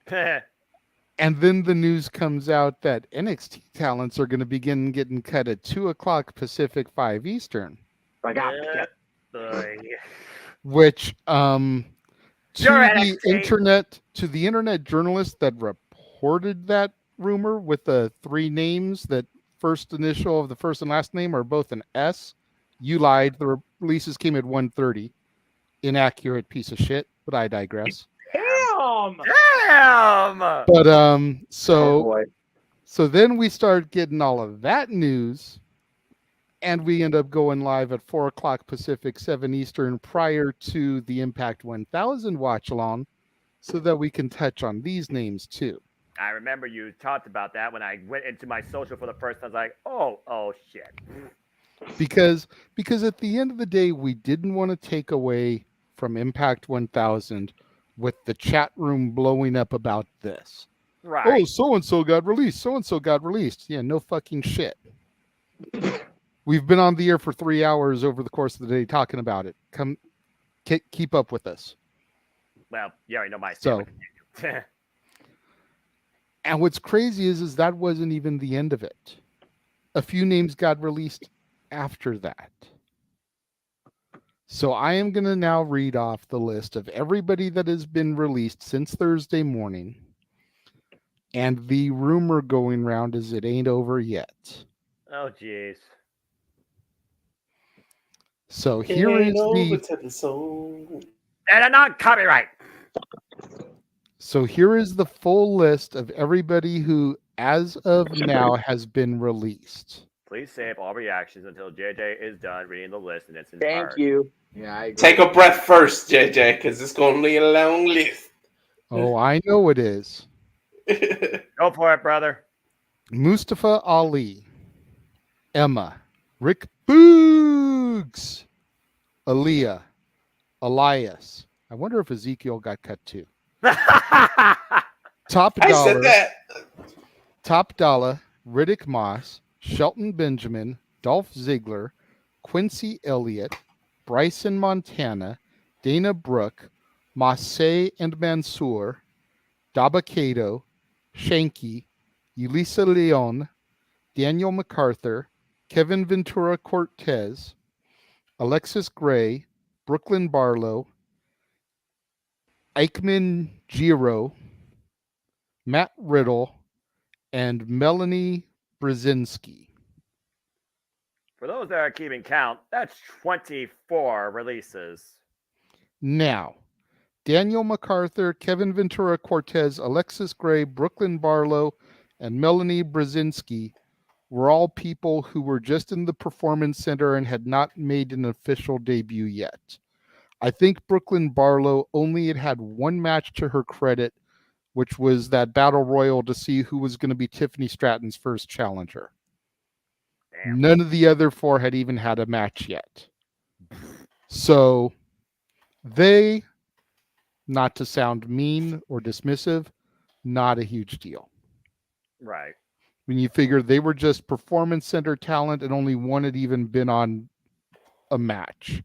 And then the news comes out that NXT talents are going to begin getting cut at 2 o'clock Pacific, 5 Eastern. Which to the internet journalist that reported that rumor with the 3 names that first initial of the first and last name are both an S, you lied. The releases came at 1:30. Inaccurate piece of shit, but I digress. Damn. But so then we start getting all of that news, and we end up going live at 4 o'clock Pacific, 7 Eastern, prior to the Impact 1000 watch along, so that we can touch on these names too. I remember you talked about that when I went into my social for the first time. I was like, oh shit. Because at the end of the day, we didn't want to take away from Impact 1000 with the chat room blowing up about this. Right. Oh, so-and-so got released. So-and-so got released. Yeah, no fucking shit. We've been on the air for 3 hours over the course of the day talking about it. Come, keep up with us. Well, you already know my So, and what's crazy is that wasn't even the end of it. A few names got released after that. So I am going to now read off the list of everybody that has been released since Thursday morning. And the rumor going around is it ain't over yet. Oh, jeez. So here is And not copyright. So here is the full list of everybody who, as of now, has been released. Please save all reactions until JJ is done reading the list in its Thank entirety. you. Yeah, I agree. Take a breath first, JJ, because it's going to be a long list. Oh, I know it is. Go for it, brother. Mustafa Ali, Emma, Rick Boogs, Aaliyah, Elias. I wonder if Ezekiel got cut too. Top Dollar. I said that. Top Dollar, Riddick Moss, Shelton Benjamin, Dolph Ziggler, Quincy Elliott, Bryson Montana, Dana Brooke, Massey and Mansoor, Dabakato, Shanky, Elisa Leon, Daniel MacArthur, Kevin Ventura Cortez, Alexis Gray, Brooklyn Barlow, Eichmann Giro, Matt Riddle, and Melanie Brzezinski. For those that are keeping count, that's 24 releases. Now, Daniel MacArthur, Kevin Ventura Cortez, Alexis Gray, Brooklyn Barlow, and Melanie Brzezinski were all people who were just in the Performance Center and had not made an official debut yet. I think Brooklyn Barlow only had one match to her credit, which was that Battle Royal to see who was going to be Tiffany Stratton's first challenger. Damn. None of the other 4 had even had a match yet. So they, not to sound mean or dismissive, not a huge deal. Right. When you figure they were just Performance Center talent and only one had even been on a match.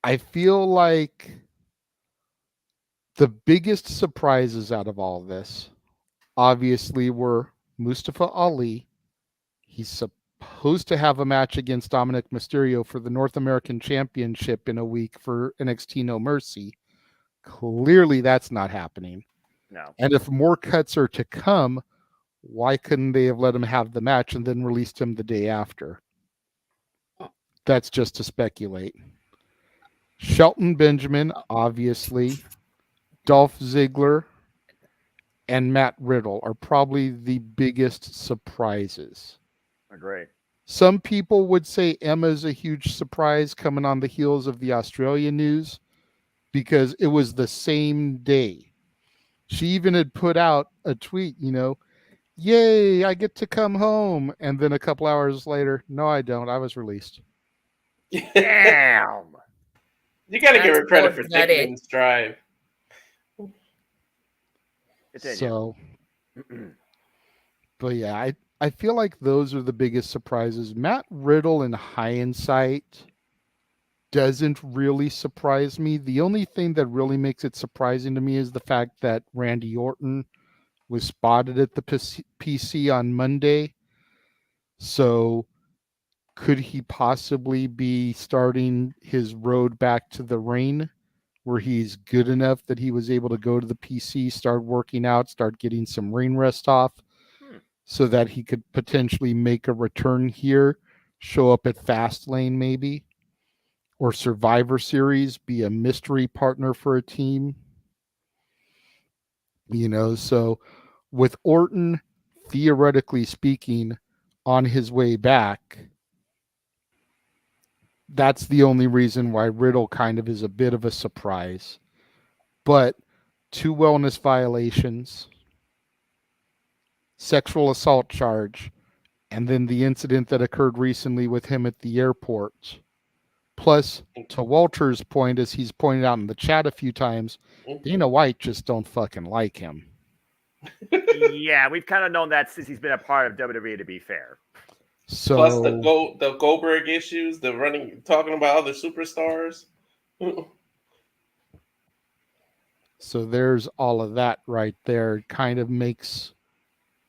I feel like the biggest surprises out of all this, obviously, were Mustafa Ali. He's supposed to have a match against Dominic Mysterio for the North American Championship in a week for NXT No Mercy. Clearly, that's not happening. No. And if more cuts are to come, why couldn't they have let him have the match and then released him the day after? That's just to speculate. Shelton Benjamin, obviously. Dolph Ziggler. and Matt Riddle are probably the biggest surprises. Agree. Some people would say Emma's a huge surprise coming on the heels of the Australia news because it was the same day. She even had put out a tweet, yay, I get to come home. And then a couple hours later, no, I don't. I was released. Damn. You got to give her credit for taking it in stride. So, but yeah, I feel like those are the biggest surprises. Matt Riddle, in hindsight, doesn't really surprise me. The only thing that really makes it surprising to me is the fact that Randy Orton was spotted at the PC on Monday. So could he possibly be starting his road back to the ring where he's good enough that he was able to go to the PC, start working out, start getting some ring rest off so that he could potentially make a return here, show up at Fastlane maybe, or Survivor Series, be a mystery partner for a team? So with Orton, theoretically speaking, on his way back, that's the only reason why Riddle kind of is a bit of a surprise. But 2 wellness violations, sexual assault charge, and then the incident that occurred recently with him at the airport. Plus, to Walter's point, as he's pointed out in the chat a few times, Dana White just don't fucking like him. Yeah, we've kind of known that since he's been a part of WWE, to be fair. So, plus the Goldberg issues, talking about other superstars. So there's all of that right there. It kind of makes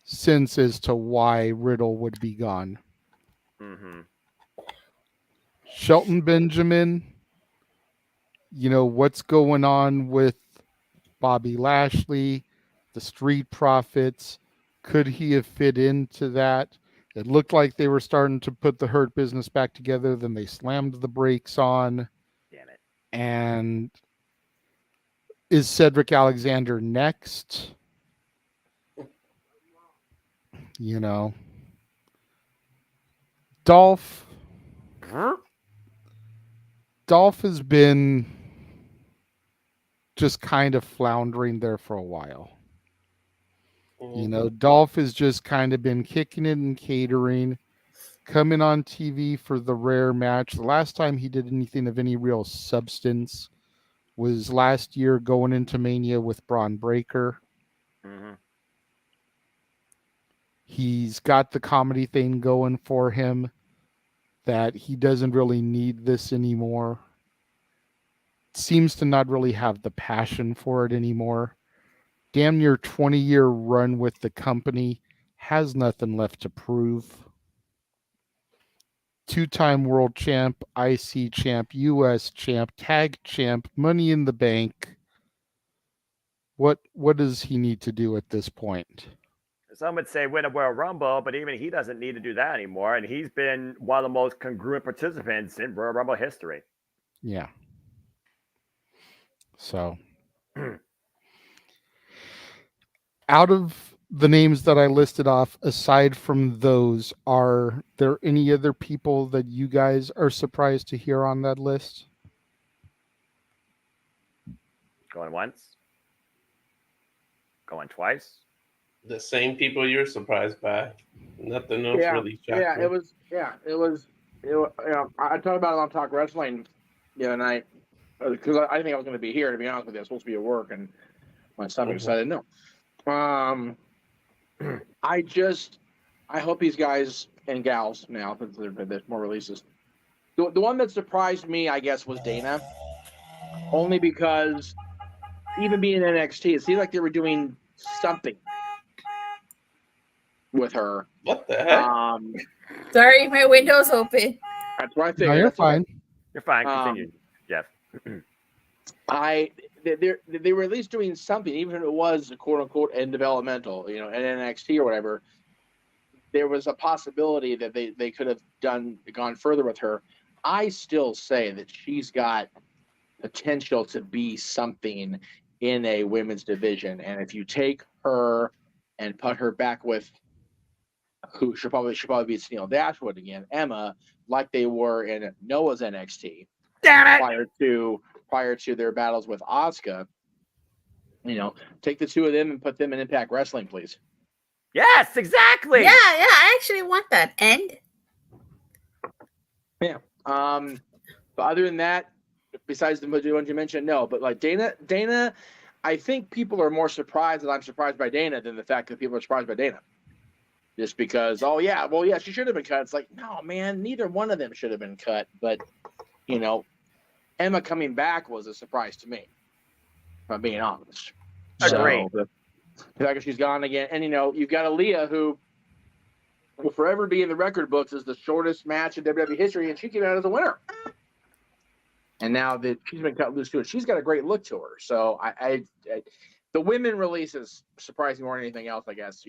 sense as to why Riddle would be gone. Mm-hmm. Shelton Benjamin, what's going on with Bobby Lashley, the Street Profits? Could he have fit into that? It looked like they were starting to put the Hurt Business back together. Then they slammed the brakes on. Damn it. And is Cedric Alexander next? Dolph has been just kind of floundering there for a while. Dolph has just kind of been kicking it and catering, coming on TV for the rare match. The last time he did anything of any real substance was last year going into Mania with Braun Breaker. Mm-hmm. He's got the comedy thing going for him that he doesn't really need this anymore. Seems to not really have the passion for it anymore. Damn near 20-year run with the company, has nothing left to prove. 2-time world champ, IC champ, US champ, tag champ, Money in the Bank. What does he need to do at this point? Some would say win a Royal Rumble, but even he doesn't need to do that anymore. And he's been one of the most congruent participants in Royal Rumble history. Yeah. So, out of the names that I listed off, aside from those, are there any other people that you guys are surprised to hear on that list? Going once? Going twice? The same people you're surprised by. Nothing else really shocked me. It was. I talked about it on Talk Wrestling the other night because I didn't think I was going to be here. To be honest with you, I was supposed to be at work, and my stomach decided no. I hope these guys and gals now, there's more releases. The one that surprised me, I guess, was Dana, only because even being in NXT, it seemed like they were doing something with her. What the heck? Sorry, my window's open. That's what I think. No, you're fine. You're fine. Continue, Jeff. They were at least doing something, even if it was quote unquote in developmental, in NXT or whatever. There was a possibility that they could have gone further with her. I still say that she's got potential to be something in a women's division. And if you take her and put her back with who should probably be Neil Dashwood again, Emma, like they were in Noah's NXT. Damn it! Prior to their battles with Asuka, take the two of them and put them in Impact Wrestling, please. Yes, exactly. Yeah, I actually want that. And yeah, but other than that, besides the ones you mentioned, no. But like Dana, I think people are more surprised that I'm surprised by Dana than the fact that people are surprised by Dana. Just because, she should have been cut. It's like, no, man, neither one of them should have been cut. But, Emma coming back was a surprise to me, if I'm being honest. Agreed. So, the fact that she's gone again. And, you've got Aaliyah, who will forever be in the record books as the shortest match in WWE history, and she came out as a winner. And now that she's been cut loose to it, she's got a great look to her. So, the women releases surprised me more than anything else, I guess.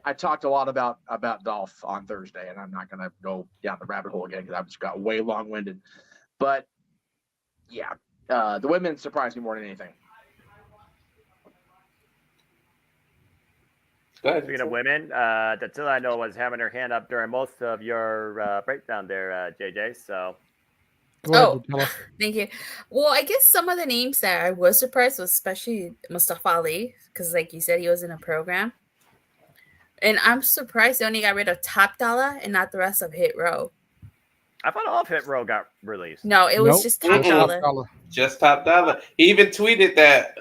I talked a lot about Dolph on Thursday, and I'm not going to go down the rabbit hole again because I just got way long-winded. But, yeah, the women surprised me more than anything. Speaking of women, Dattila, I know, was having her hand up during most of your breakdown there, JJ. So, thank you. Well, I guess some of the names that I was surprised was especially Mustafa Ali, because, like you said, he was in a program. And I'm surprised they only got rid of Top Dollar and not the rest of Hit Row. I thought all of Hit Row got released. No, it was just Top Dollar. Just Top Dollar. He even tweeted that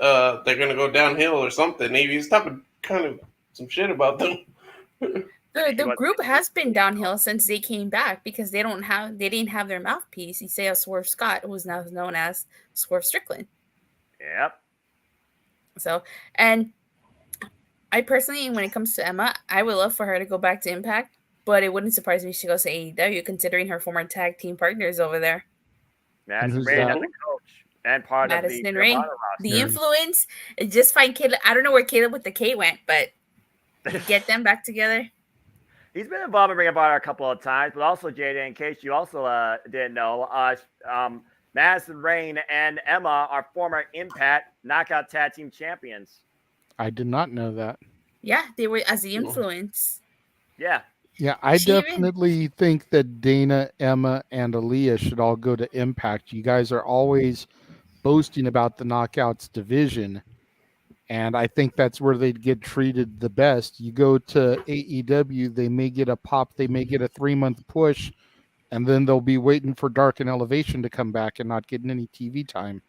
they're going to go downhill or something. He was talking kind of some shit about them. The group has been downhill since they came back because they didn't have their mouthpiece. Isaiah Swerve Scott, who is now known as Swerve Strickland. Yep. So, and I personally, when it comes to Emma, I would love for her to go back to Impact, but it wouldn't surprise me if she goes to AEW, considering her former tag team partners over there. Madison Rain as a coach and part Madison of the Rain. The influence, just find Caleb. I don't know where Caleb with the K went, but get them back together. He's been involved in Ring of Honor a couple of times, but also, JJ, in case you also didn't know, Madison Rain and Emma are former Impact Knockout Tag Team Champions. I did not know that. Yeah, they were as the influence. Yeah. Yeah, I definitely think that Dana, Emma, and Aaliyah should all go to Impact. You guys are always boasting about the Knockouts division, and I think that's where they'd get treated the best. You go to AEW, they may get a pop, they may get a 3-month push, and then they'll be waiting for Dark and Elevation to come back and not getting any TV time.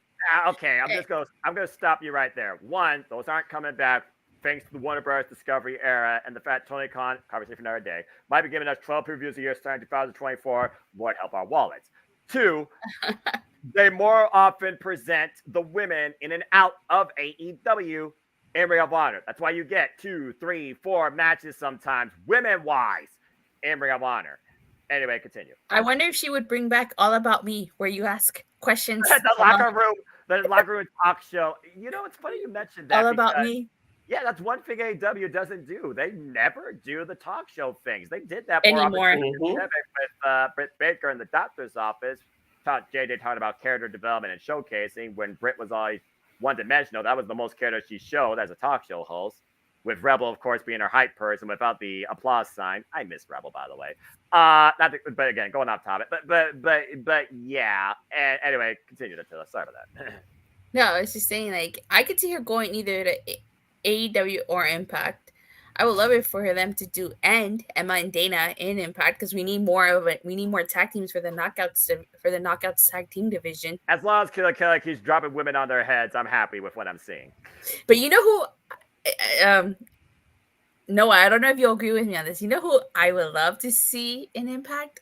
Okay, I'm going to stop you right there. One, those aren't coming back thanks to the Warner Bros. Discovery era and the fact Tony Khan, conversation for another day, might be giving us 12 previews a year starting 2024. Lord help our wallets. Two, they more often present the women in and out of AEW in Ring of Honor. That's why you get 2, 3, 4 matches sometimes, women-wise, in Ring of Honor. Anyway, continue. I wonder if she would bring back All About Me, where you ask questions. The locker room talk show. It's funny you mentioned that. All About Me. Yeah, that's one thing AEW doesn't do. They never do the talk show things. They did that more anymore with Britt Baker in the doctor's office. JJ talking about character development and showcasing when Britt was always one-dimensional. That was the most character she showed as a talk show host. With Rebel, of course, being her hype person without the applause sign. I miss Rebel, by the way. But again, going off topic. But yeah. And anyway, continue to tell us. Sorry about that. No, I was just saying, like, I could see her going either to AEW or Impact. I would love it for them to do Emma and Dana in Impact because we need more of it. We need more tag teams for the Knockouts tag team division. As long as Killer Kelly keeps dropping women on their heads, I'm happy with what I'm seeing. But you know who? Noah, I don't know if you'll agree with me on this. You know who I would love to see in Impact?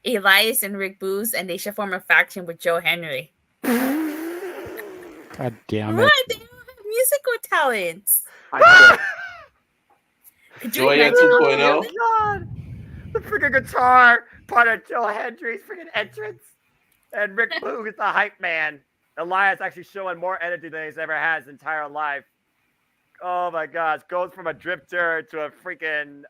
Elias and Rick Booz, and they should form a faction with Joe Henry. God damn it! What? They don't have musical talents. Joya 2.0. Oh God! The freaking guitar part of Joe Hendry's freaking entrance, and Rick Booz is the hype man. Elias actually showing more energy than he's ever had his entire life. Oh my gosh, goes from a drifter to a freaking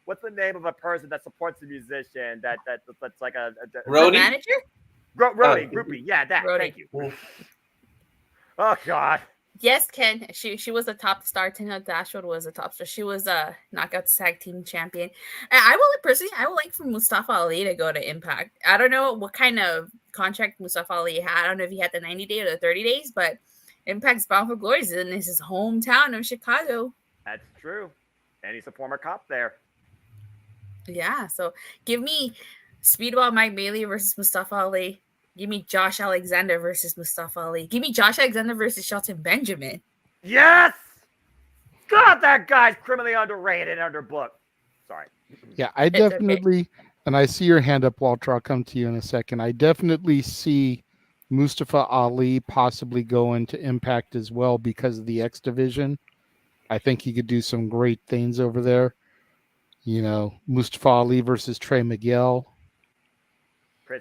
what's the name of a person that supports a musician that's like a roadie? Manager? Rody, groupie. Yeah, that. Rody. Thank you. Oh, God. Yes, Ken. She was a top star. Tina Dashwood was a top star. She was a knockout tag team champion. And I would like for Mustafa Ali to go to Impact. I don't know what kind of contract Mustafa Ali had. I don't know if he had the 90-day or the 30 days, but Impact's Bound for Glory is in his hometown of Chicago. That's true. And he's a former cop there. Yeah, so give me Speedball Mike Bailey versus Mustafa Ali. Give me Josh Alexander versus Mustafa Ali. Give me Josh Alexander versus Shelton Benjamin. Yes! God, that guy's criminally underrated and underbooked. Sorry. Yeah, I definitely, and I see your hand up, Walter. I'll come to you in a second. I definitely see Mustafa Ali possibly go into Impact as well because of the X Division. I think he could do some great things over there. You know, Mustafa Ali versus Trey Miguel.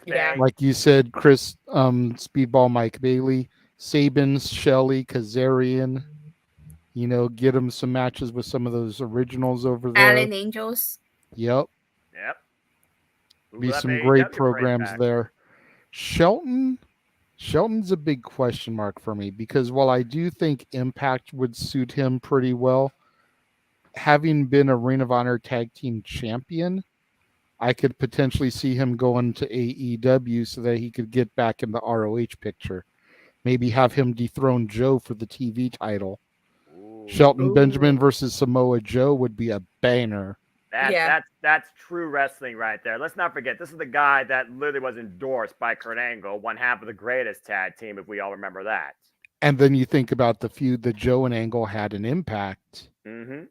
Yeah. Like you said, Chris, Speedball Mike Bailey, Sabins, Shelley, Kazarian. You know, get him some matches with some of those originals over there. Allen Angels. Yep. Be some great programs there. Shelton's a big question mark for me because while I do think Impact would suit him pretty well, having been a Ring of Honor Tag Team Champion, I could potentially see him going to AEW so that he could get back in the ROH picture. Maybe have him dethrone Joe for the TV title. Shelton Benjamin versus Samoa Joe would be a banner. That's true wrestling right there. Let's not forget, this is the guy that literally was endorsed by Kurt Angle, one half of the greatest tag team, if we all remember that. And then you think about the feud that Joe and Angle had in Impact. Mm-hmm.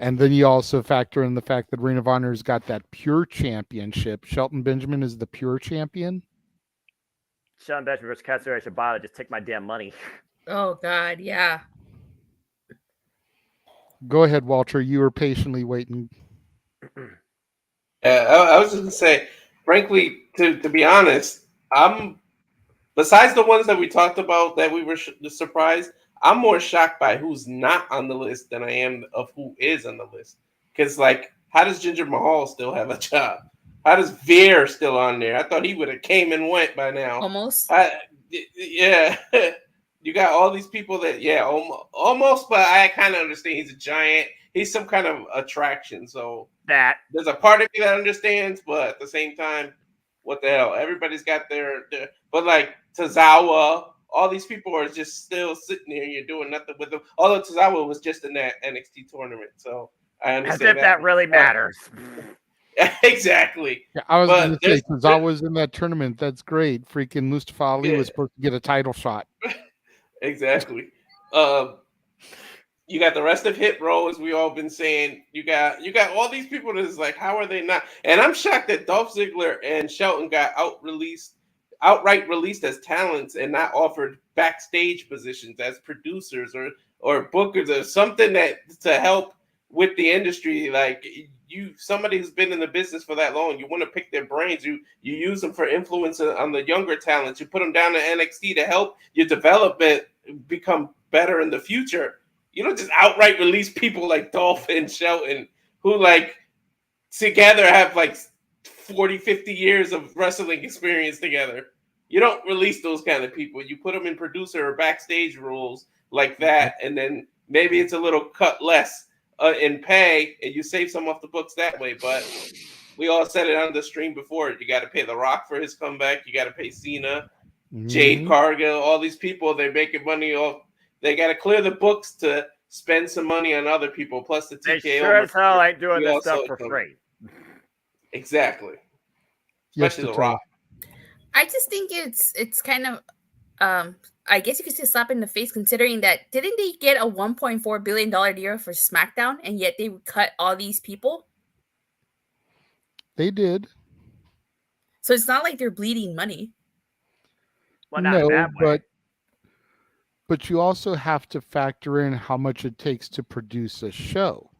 And then you also factor in the fact that Ring of Honor's got that pure championship. Shelton Benjamin is the pure champion. Shelton Benjamin versus Katsuyori Shibata, just take my damn money. Oh, God, yeah. Go ahead, Walter. You were patiently waiting. I was just going to say, frankly, to be honest, besides the ones that we talked about that we were surprised, I'm more shocked by who's not on the list than I am of who is on the list. Because, like, how does Jinder Mahal still have a job? How does Veer still on there? I thought he would have came and went by now. Almost. Yeah. You got all these people that, almost, but I kind of understand he's a giant. He's some kind of attraction. So there's a part of me that understands, but at the same time, what the hell? Everybody's got their but like Tozawa, all these people are just still sitting there and you're doing nothing with them. Although Tozawa was just in that NXT tournament. So I understand. As if that really matters. Exactly. Yeah, I was going to say, Tozawa's in that tournament. That's great. Freaking Mustafa Ali was supposed to get a title shot. Exactly. You got the rest of Hit Row, as we all been saying. You got all these people that's like, how are they not? And I'm shocked that Dolph Ziggler and Shelton got outright released as talents and not offered backstage positions as producers or bookers or something that to help with the industry. Like somebody who's been in the business for that long, you want to pick their brains. You use them for influence on the younger talents. You put them down to NXT to help your development become better in the future. You don't just outright release people like Dolph and Shelton who like together have like 40, 50 years of wrestling experience together. You don't release those kind of people. You put them in producer or backstage roles like that, and then maybe it's a little cut less in pay, and you save some off the books that way. But we all said it on the stream before. You got to pay The Rock for his comeback. You got to pay Cena, Jade Cargill, all these people. They're making money off. They got to clear the books to spend some money on other people. Plus the TKO. They sure as hell ain't doing this stuff for free. Exactly. Especially The Rock. I just think it's kind of I guess you could say a slap in the face, considering that didn't they get a $1.4 billion deal for SmackDown, and yet they would cut all these people? They did. So it's not like they're bleeding money. Well, not in that way. But you also have to factor in how much it takes to produce a show.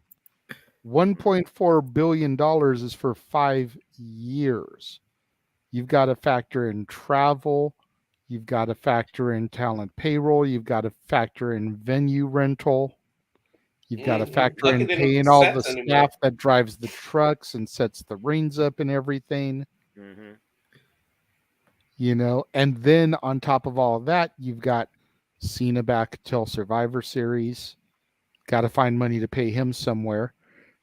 $1.4 billion is for 5 years. You've got to factor in travel. You've got to factor in talent payroll. You've got to factor in venue rental. You've got to factor in paying all the staff that drives the trucks and sets the rings up and everything. Mm-hmm. You know, and then on top of all of that, you've got Cena back till Survivor Series. Got to find money to pay him somewhere.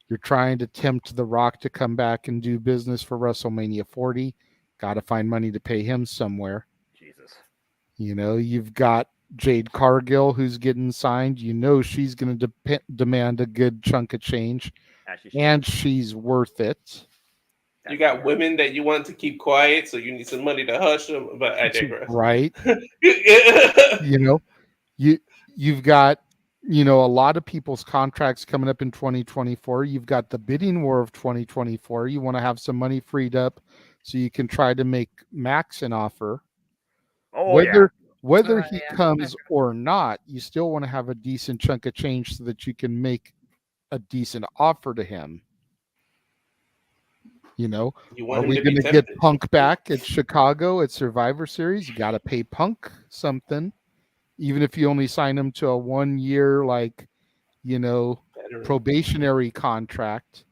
You're trying to tempt The Rock to come back and do business for WrestleMania 40. Got to find money to pay him somewhere. Jesus. You know, you've got Jade Cargill who's getting signed. You know she's going to demand a good chunk of change. And she's worth it. You got women that you want to keep quiet, so you need some money to hush them. But I digress. Right. You know, you've got, you know, a lot of people's contracts coming up in 2024. You've got the bidding war of 2024. You want to have some money freed up so you can try to make Max an offer. Whether he comes or not, you still want to have a decent chunk of change so that you can make a decent offer to him. You know, are we going to get Punk back at Chicago at Survivor Series? You got to pay Punk something, even if you only sign him to a 1 year, like, you know, probationary contract.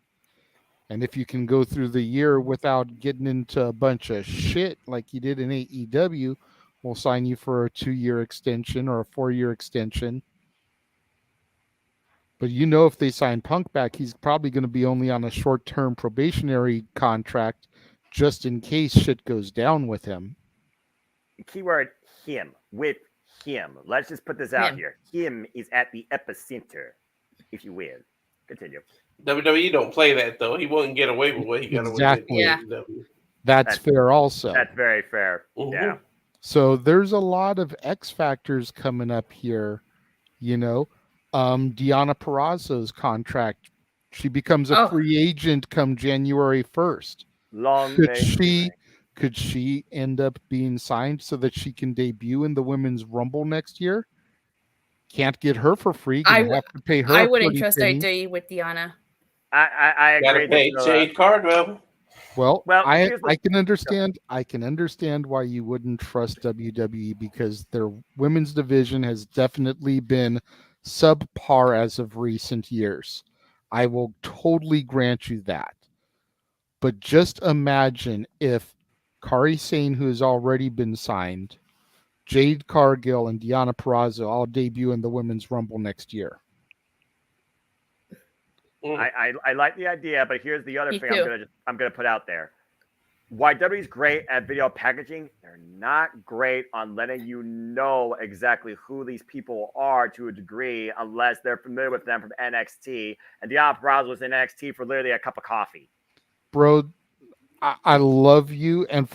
And if you can go through the year without getting into a bunch of shit like you did in AEW, we'll sign you for a 2-year extension or a 4-year extension. But you know, if they sign Punk back, he's probably going to be only on a short-term probationary contract just in case shit goes down with him. Keyword him, with him. Let's just put this out here. Him is at the epicenter, if you will. Continue. WWE don't play that, though. He wouldn't get away with what he got away with. Yeah. That's fair also. That's very fair. Mm-hmm. Yeah. So there's a lot of X factors coming up here, you know. Deonna Purrazzo's contract, she becomes a free agent come January 1st. Could she end up being signed so that she can debut in the Women's Rumble next year? Can't get her for free. Have to pay her. I wouldn't trust WWE with Deonna. I agree. Gotta pay Jade Cargill. Well, I can understand. I can understand why you wouldn't trust WWE because their women's division has definitely been subpar as of recent years. I will totally grant you that. But just imagine if Kairi Sane, who has already been signed, Jade Cargill, and Deonna Purrazzo all debut in the Women's Rumble next year. I like the idea, but here's the other thing I'm gonna put out there. Why WWE's great at video packaging, they're not great on letting you know exactly who these people are to a degree unless they're familiar with them from NXT. And Deonna Purrazzo was in NXT for literally a cup of coffee. Bro, I love you, and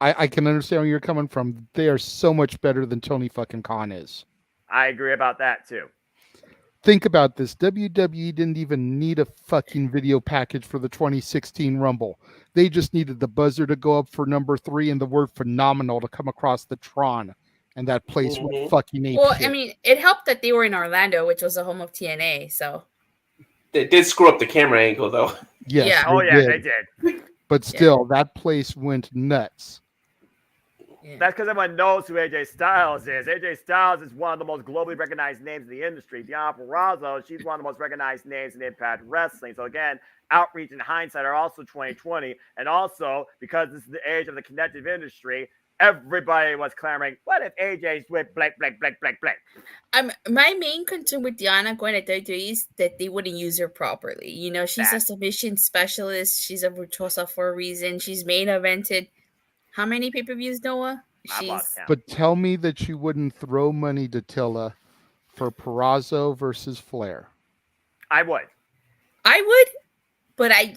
I can understand where you're coming from. They are so much better than Tony fucking Khan is. I agree about that too. Think about this. WWE didn't even need a fucking video package for the 2016 Rumble. They just needed the buzzer to go up for number 3 and the word phenomenal to come across the Tron. And that place went fucking ape shit. I mean, it helped that they were in Orlando, which was the home of TNA, so. They did screw up the camera angle, though. Yes, they did. But still, that place went nuts. Yeah. That's because everyone knows who AJ Styles is. AJ Styles is one of the most globally recognized names in the industry. Deonna Purrazzo, she's one of the most recognized names in Impact Wrestling. So again, outreach and hindsight are also 2020. And also, because this is the age of the connective industry, everybody was clamoring, what if AJ's with blank, blank, blank, blank, blank? My main concern with Deonna going to WWE is that they wouldn't use her properly. You know, she's a submission specialist. She's a virtuosa for a reason. She's main evented. How many pay-per-views, Noah? But tell me that you wouldn't throw money to Tilla for Purrazzo versus Flair. I would. But I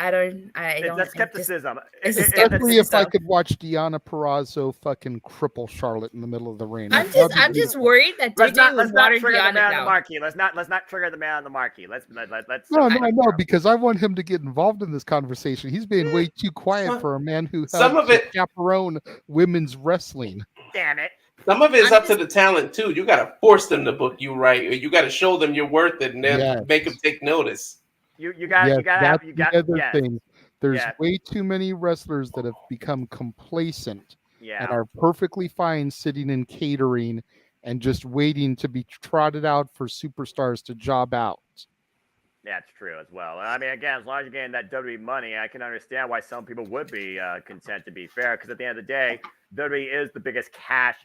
don't. That's skepticism. Especially if I could watch Deonna Purrazzo fucking cripple Charlotte in the middle of the ring. I'm just worried that let's not water trigger Deonna the man on down. the marquee. Let's not trigger the man on the marquee. Let's. No, because I want him to get involved in this conversation. He's being way too quiet for a man who chaperone women's wrestling. Damn it. Some of it is up to the talent too. You got to force them to book you right, or you got to show them you're worth it, and then make them take notice. You got the thing. There's way too many wrestlers that have become complacent and are perfectly fine sitting in catering and just waiting to be trotted out for superstars to job out. That's true as well. I mean, again, as long as you're getting that WWE money, I can understand why some people would be content to be fair. Because at the end of the day, WWE is the biggest cash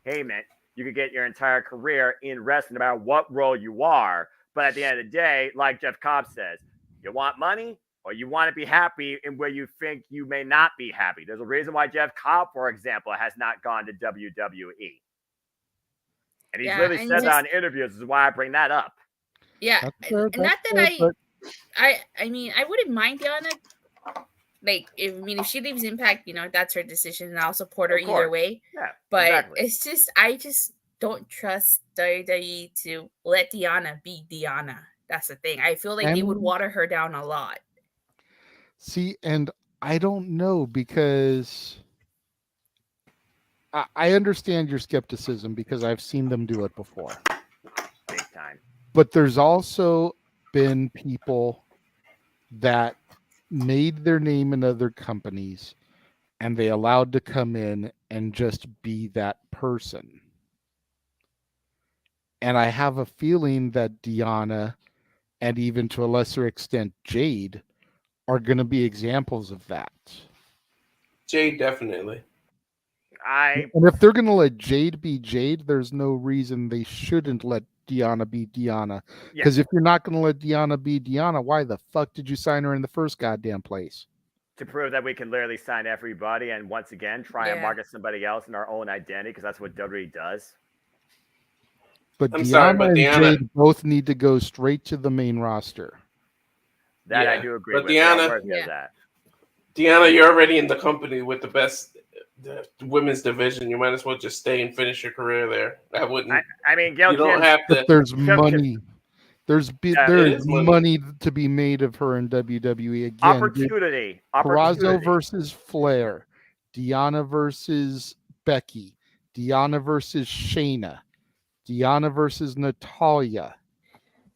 payment you could get your entire career in wrestling, no matter what role you are. But at the end of the day, like Jeff Cobb says, you want money or you want to be happy in where you think you may not be happy. There's a reason why Jeff Cobb, for example, has not gone to WWE. And he's literally said that in interviews. This is why I bring that up. Yeah, not that I mean, I wouldn't mind Diana. Like, if she leaves Impact, that's her decision, and I'll support her either way. Yeah, but exactly. It's just, I just don't trust WWE to let Diana be Diana. That's the thing. I feel like they would water her down a lot. See, and I don't know, because I understand your skepticism because I've seen them do it before. Big time. But there's also been people that made their name in other companies and they allowed to come in and just be that person. And I have a feeling that Deanna, and even to a lesser extent Jade, are going to be examples of that. Jade, definitely. And if they're going to let Jade be Jade, there's no reason they shouldn't let Deanna be Deanna. Because if you're not going to let Deanna be Deanna, why the fuck did you sign her in the first goddamn place? To prove that we can literally sign everybody and once again try and market somebody else in our own identity, because that's what WWE does. But Deanna and Jade both need to go straight to the main roster. That I do agree with. Deanna, you're already in the company with the best women's division. You might as well just stay and finish your career there. I wouldn't. I mean, Gail, you don't have to. But there's money. There's money to be made of her in WWE. Again, opportunity. Purrazzo versus Flair, Deanna versus Becky, Deanna versus Shayna, Deanna versus Natalya,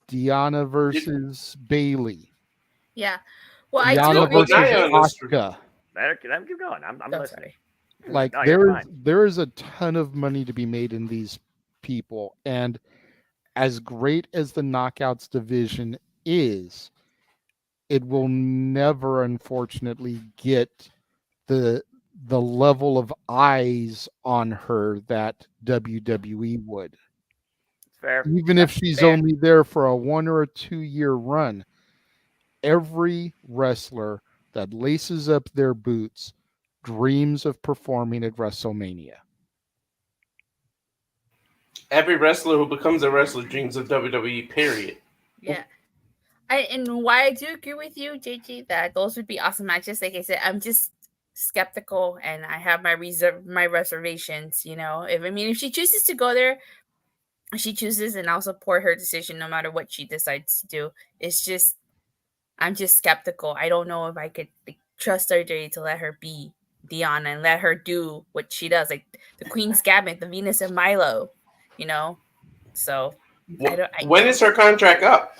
Deanna versus Bayley. Yeah. Well, Deanna versus Asuka. Let him keep going. I'm listening. Like there is a ton of money to be made in these people, and as great as the Knockouts division is, it will never, unfortunately, get the level of eyes on her that WWE would. Fair. Even if she's only there for a 1 or a 2 year run, every wrestler that laces up their boots dreams of performing at WrestleMania. Every wrestler who becomes a wrestler dreams of WWE, period. Yeah. And why I do agree with you, JJ, that those would be awesome matches. Like I said, I'm just skeptical and I have my reservations, If she chooses to go there, she chooses, and I'll support her decision no matter what she decides to do. It's just, I'm just skeptical. I don't know if I could trust RJ to let her be Deanna and let her do what she does, like the Queen's Gambit, the Venus and Milo, So when is her contract up?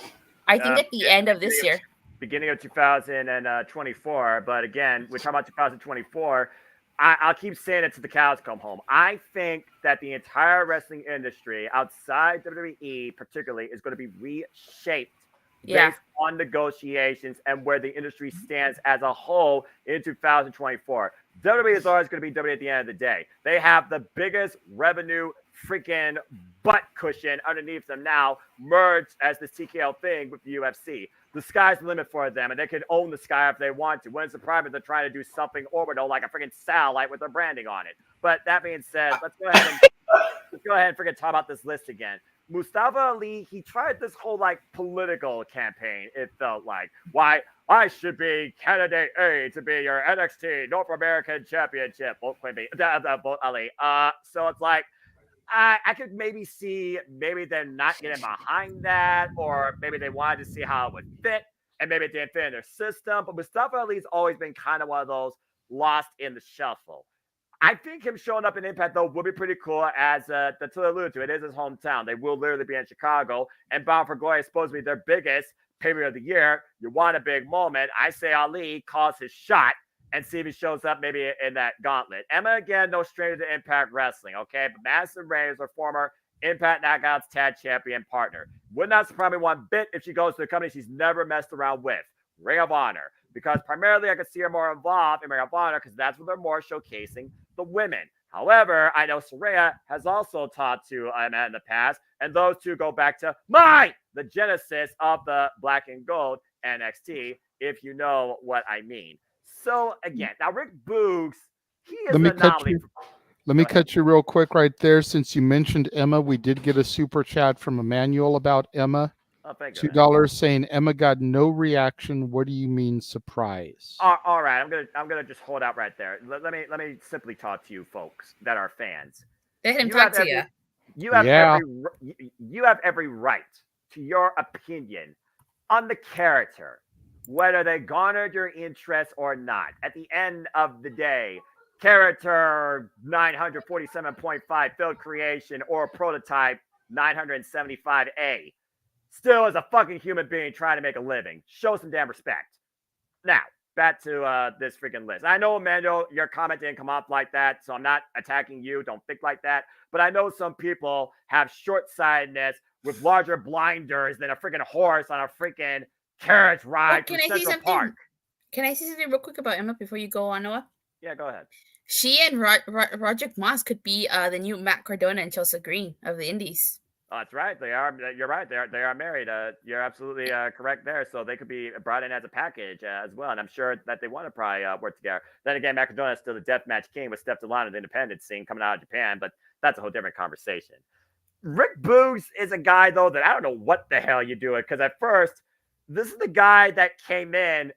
I think at the end of this year. Beginning of 2024. But again, we're talking about 2024. I'll keep saying it till the cows come home. I think that the entire wrestling industry outside WWE particularly is going to be reshaped based on negotiations and where the industry stands as a whole in 2024. WWE is always going to be WWE at the end of the day. They have the biggest revenue freaking butt cushion underneath them now, merged as the TKO thing with the UFC. The sky's the limit for them, and they can own the sky if they want to. When it's a private, they're trying to do something orbital like a freaking satellite with their branding on it. But that being said, let's go ahead and freaking talk about this list again. Mustafa Ali, he tried this whole political campaign. It felt like, why I should be candidate A to be your NXT North American Championship. Vote Ali. So it's like, I could maybe see them not getting behind that, or maybe they wanted to see how it would fit, and maybe it didn't fit in their system. But Mustafa Ali's always been kind of one of those lost in the shuffle. I think him showing up in Impact, though, would be pretty cool, as that's what I alluded to. It is his hometown. They will literally be in Chicago, and Bound for Glory is supposed to be their biggest pay-per-view of the year. You want a big moment. I say Ali calls his shot and see if he shows up maybe in that gauntlet. Emma, again, no stranger to Impact Wrestling, okay? But Madison Rayne is our former Impact Knockouts Tag Champion partner. Would not surprise me one bit if she goes to a company she's never messed around with, Ring of Honor. Because primarily I could see her more involved in Ring of Honor because that's where they're more showcasing the women. However, I know Saraya has also talked to Emma in the past, and those two go back to the genesis of the Black and Gold NXT, if you know what I mean. So again, now Rick Boogs, he is an anomaly. Let me cut you real quick right there. Since you mentioned Emma, we did get a super chat from Emmanuel about Emma. Oh, thank you. $2 saying Emma got no reaction. What do you mean surprise? All right, I'm gonna just hold out right there. Let me simply talk to you folks that are fans. Let him talk to you. You have every right to your opinion on the character, whether they garnered your interest or not. At the end of the day, character 947.5 field creation or prototype 975A still is a fucking human being trying to make a living. Show some damn respect. Now, back to this freaking list. I know, Emmanuel, your comment didn't come off like that, so I'm not attacking you. Don't think like that. But I know some people have short-sightedness with larger blinders than a freaking horse on a freaking carriage ride through Central Park. Can I say something real quick about Emma before you go on, Noah? Yeah, go ahead. She and Roderick Moss could be the new Matt Cardona and Chelsea Green of the Indies. Oh, that's right. They are. You're right. They are married. You're absolutely correct there. So they could be brought in as a package as well. And I'm sure that they want to probably work together. Then again, Matt Cardona is still the deathmatch king with Steph Delano in the independent scene coming out of Japan, but that's a whole different conversation. Rick Boogs is a guy, though, that I don't know what the hell you do it. Because at first, this is the guy that came in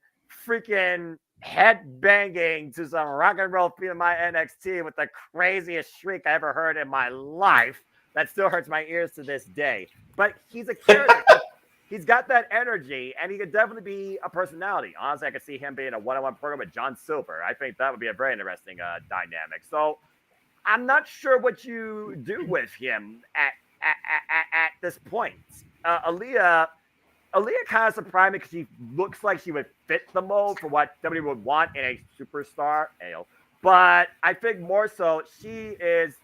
freaking head banging to some rock and roll theme in my NXT with the craziest shriek I ever heard in my life. That still hurts my ears to this day. But he's a character. He's got that energy, and he could definitely be a personality. Honestly, I could see him being a one-on-one program with John Silver. I think that would be a very interesting dynamic. So I'm not sure what you do with him at this point. Aaliyah kind of surprised me because she looks like she would fit the mold for what WWE would want in a superstar. But I think more so she is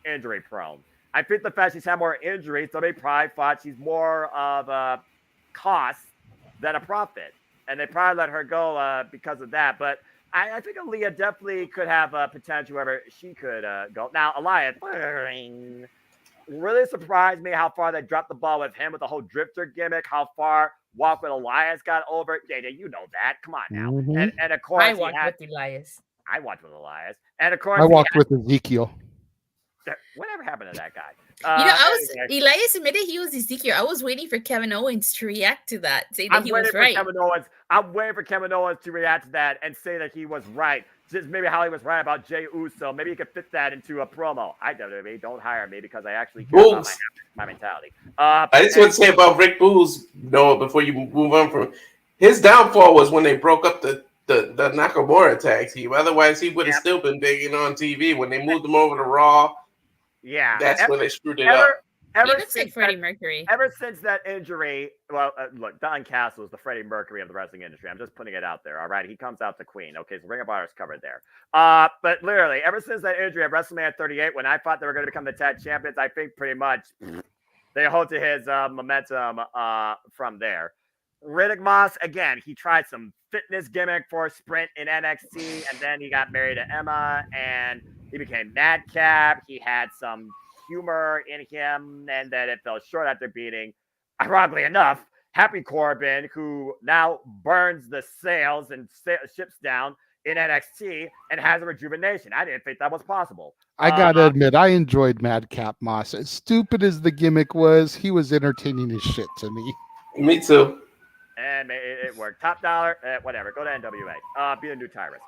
injury prone. I think the fact she's had more injuries, somebody probably thought she's more of a cost than a profit. And they probably let her go because of that. But I think Aaliyah definitely could have potential wherever she could go. Now, Elias really surprised me how far they dropped the ball with him with the whole drifter gimmick, how far Walk with Elias got over. JJ, you know that. Come on now. Mm-hmm. And of course, I walked with Elias. I walked with Elias. And of course, I walked with Ezekiel. Whatever happened to that guy? Elias admitted he was Ezekiel. I was waiting for Kevin Owens to react to that, say that he was right. I'm waiting for Kevin Owens to react to that and say that he was right. Just maybe how he was right about Jey Uso. Maybe he could fit that into a promo. WWE, don't hire me because I actually care about my mentality. I just want to say about Rick Boogs, Noah, before you move on from his downfall was when they broke up the Nakamura tag team. Otherwise, he would have still been big on TV. When they moved him over to Raw, that's when they screwed it up. Ever since Freddie Mercury. Ever since that injury, well, look, Don Castle is the Freddie Mercury of the wrestling industry. I'm just putting it out there, all right? He comes out to Queen. Okay, so Ring of Honor is covered there. But literally, ever since that injury at WrestleMania 38, when I thought they were going to become the tag champions, I think pretty much they hold to his momentum from there. Riddick Moss, again, he tried some fitness gimmick for a sprint in NXT, and then he got married to Emma, and he became Madcap. He had some humor in him, and then it fell short after beating, ironically enough, Happy Corbin, who now burns the sails and ships down in NXT and has a rejuvenation. I didn't think that was possible. I gotta admit, I enjoyed Madcap Moss. As stupid as the gimmick was, he was entertaining as shit to me. Me too. And it worked. Top dollar, whatever. Go to NWA. Be a new Tyrus.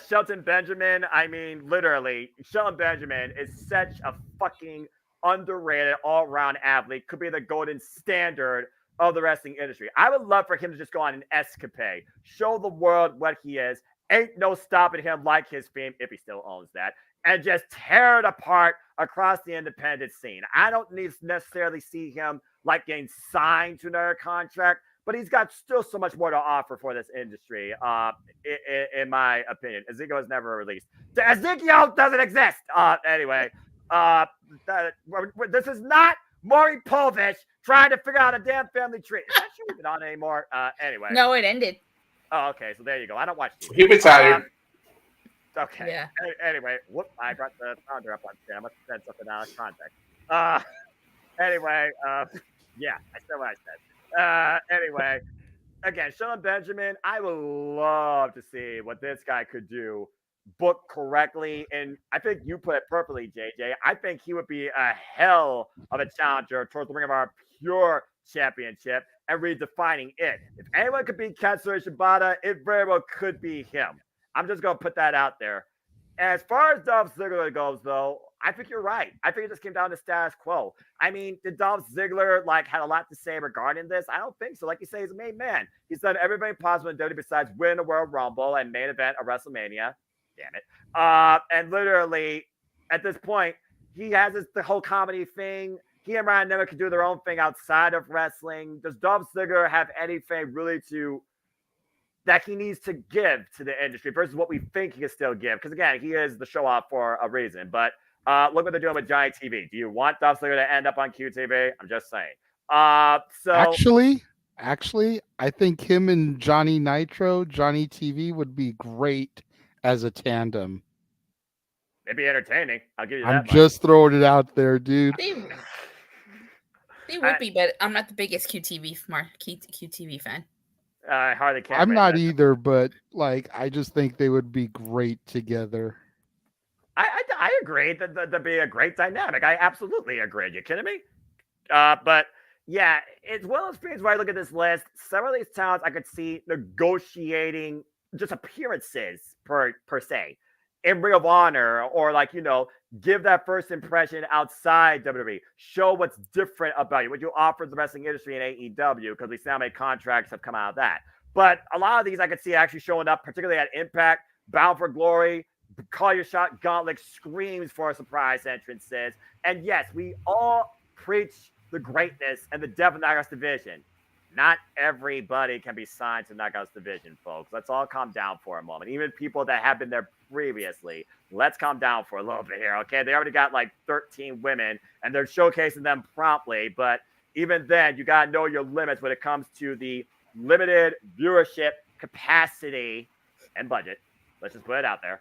Shelton Benjamin, I mean, literally, Shelton Benjamin is such a fucking underrated all-around athlete. Could be the golden standard of the wrestling industry. I would love for him to just go on an escapade. Show the world what he is. Ain't no stopping him like his fame, if he still owns that. And just tear it apart across the independent scene. I don't necessarily see him like getting signed to another contract, but he's got still so much more to offer for this industry, in my opinion. Ezekiel was never released. Ezekiel doesn't exist. Anyway, This is not Maury Povich trying to figure out a damn family tree. Is that show even on anymore? Anyway. No, it ended. Oh, okay. So there you go. I don't watch TV. He retired. Okay. Yeah. Anyway, whoop! I got the founder up on screen. I must have said something out of context. Anyway, yeah, I said what I said. Anyway, again, Shelton Benjamin, I would love to see what this guy could do, booked correctly. And I think you put it perfectly, JJ. I think he would be a hell of a challenger towards the Ring of Honor Pure Championship and redefining it. If anyone could beat Katsuyori Shibata, it very well could be him. I'm just going to put that out there. As far as Dolph Ziggler goes, though, I think you're right. I think it just came down to status quo. I mean, did Dolph Ziggler had a lot to say regarding this? I don't think so. Like you say, he's a main man. He's done everything possible in WWE besides win a World Rumble and main event of WrestleMania. Damn it. And literally, at this point, he has the whole comedy thing. He and Ryan Nemeth can do their own thing outside of wrestling. Does Dolph Ziggler have anything really that he needs to give to the industry versus what we think he can still give? Because again, he is the show off for a reason. But look what they're doing with Giant TV. Do you want Dolph Ziggler to end up on QTV? I'm just saying. Actually, I think him and Johnny Nitro, Johnny TV would be great as a tandem. It'd be entertaining. I'll give you that. I'm just throwing it out there, dude. They would be, but I'm not the biggest QTV fan. I hardly care. I'm not either, but I just think they would be great together. I agree that that'd be a great dynamic. I absolutely agree. You kidding me? But yeah, it's one of those things where I look at this list. Several of these talents I could see negotiating just appearances per se in Ring of Honor, or give that first impression outside WWE. Show what's different about you, what you offer the wrestling industry in AEW, because we see how many contracts have come out of that. But a lot of these I could see actually showing up, particularly at Impact, Bound for Glory, Call Your Shot Gauntlet screams for surprise entrances. And yes, we all preach the greatness and the depth of Knockouts division. Not everybody can be signed to Knockouts division, folks. Let's all calm down for a moment. Even people that have been there previously, let's calm down for a little bit here, okay? They already got 13 women, and they're showcasing them promptly. But even then, you got to know your limits when it comes to the limited viewership capacity and budget. Let's just put it out there,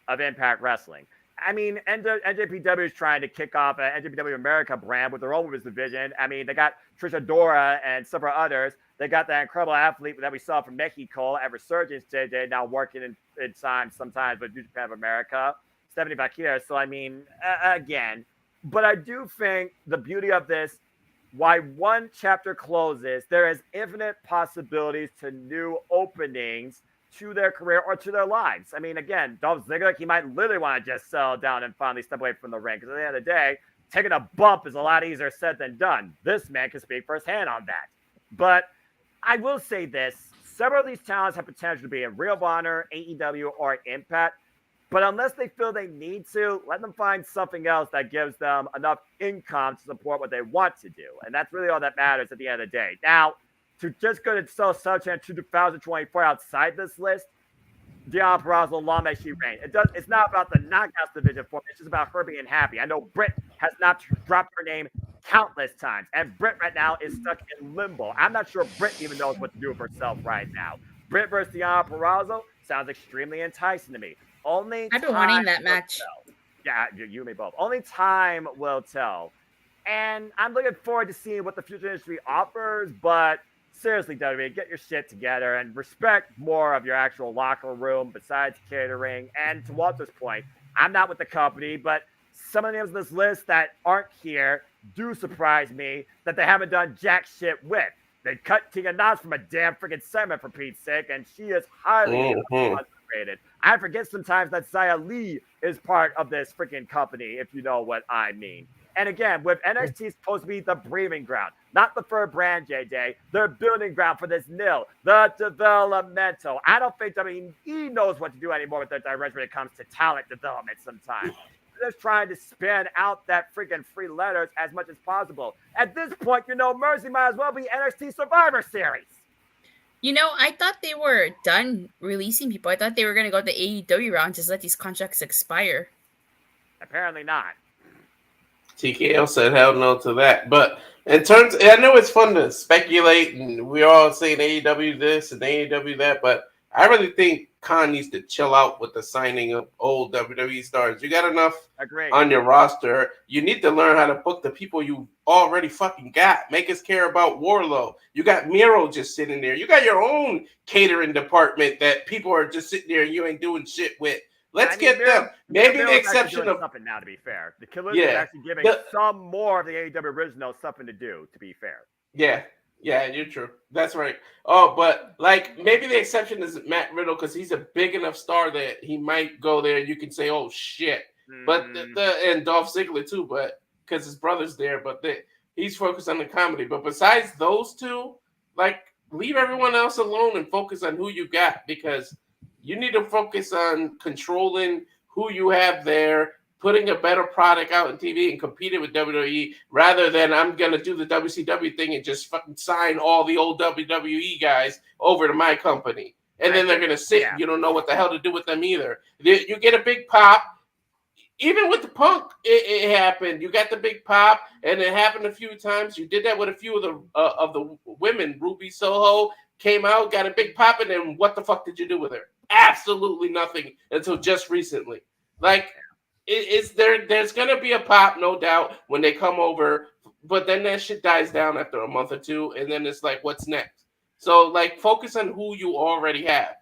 of Impact Wrestling. I mean, NJPW is trying to kick off an NJPW America brand with their own women's division. I mean, they got Trisha Dora and several others. They got that incredible athlete that we saw from Mexico at Resurgence JJ, now working in sometimes with New Japan of America, Stephanie Bakir. So, I mean, again, but I do think the beauty of this, why one chapter closes, there is infinite possibilities to new openings to their career or to their lives. I mean, again, Dolph Ziggler, he might literally want to just settle down and finally step away from the ring, because at the end of the day, taking a bump is a lot easier said than done. This man can speak firsthand on that. But I will say this, several of these talents have potential to be in Ring of Honor, AEW, or Impact, but unless they feel they need to, let them find something else that gives them enough income to support what they want to do. And that's really all that matters at the end of the day. Now, to just go to sell Subchan to 2024 outside this list, Deonna Purrazzo, long may she reign. It's not about the Knockouts division for me. It's just about her being happy. I know Britt has not dropped her name countless times, and Britt right now is stuck in limbo. I'm not sure Britt even knows what to do with herself right now. Britt versus Deonna Purrazzo sounds extremely enticing to me. I've been wanting that match. Yeah, you and me both. Only time will tell. And I'm looking forward to seeing what the future industry offers, but seriously, WWE, get your shit together and respect more of your actual locker room besides catering. And to Walter's point, I'm not with the company, but some of the names on this list that aren't here do surprise me that they haven't done jack shit with. They cut Tina Knox from a damn freaking segment, for Pete's sake, and she is highly underrated. I forget sometimes that Xia Li is part of this freaking company, if you know what I mean. And again, with NXT supposed to be the breeding ground, not the third brand, JJ, the building ground for this nil, the developmental. I don't think WWE knows what to do anymore with their direction when it comes to talent development sometimes. They're just trying to span out that freaking free letters as much as possible. At this point, Mercy might as well be NXT Survivor Series. I thought they were done releasing people. I thought they were going to go the AEW round, just let these contracts expire. Apparently not. TKO said hell no to that. But in terms, I know it's fun to speculate, and we're all saying AEW this and AEW that, but I really think Khan needs to chill out with the signing of old WWE stars. You got enough on your roster. You need to learn how to book the people you already fucking got. Make us care about Warlow. You got Miro just sitting there. You got your own catering department that people are just sitting there and you ain't doing shit with. Let's get them. Maybe the exception of something now. To be fair, the Killers is actually giving some more of the AEW original something to do. To be fair. Yeah, you're true. That's right. Oh, but like maybe the exception is Matt Riddle because he's a big enough star that he might go there and you can say, "Oh shit." But and Dolph Ziggler too, but because his brother's there, but he's focused on the comedy. But besides those two, like leave everyone else alone and focus on who you got because. You need to focus on controlling who you have there, putting a better product out on TV and competing with WWE rather than I'm going to do the WCW thing and just fucking sign all the old WWE guys over to my company. And then they're going to sit. You don't know what the hell to do with them either. You get a big pop. Even with the Punk, it happened. You got the big pop, and it happened a few times. You did that with a few of the women. Ruby Soho came out, got a big pop, and then what the fuck did you do with her? Absolutely nothing until just recently. Like, there's going to be a pop, no doubt, when they come over, but then that shit dies down after a month or two, and then it's like, what's next? So, like, focus on who you already have.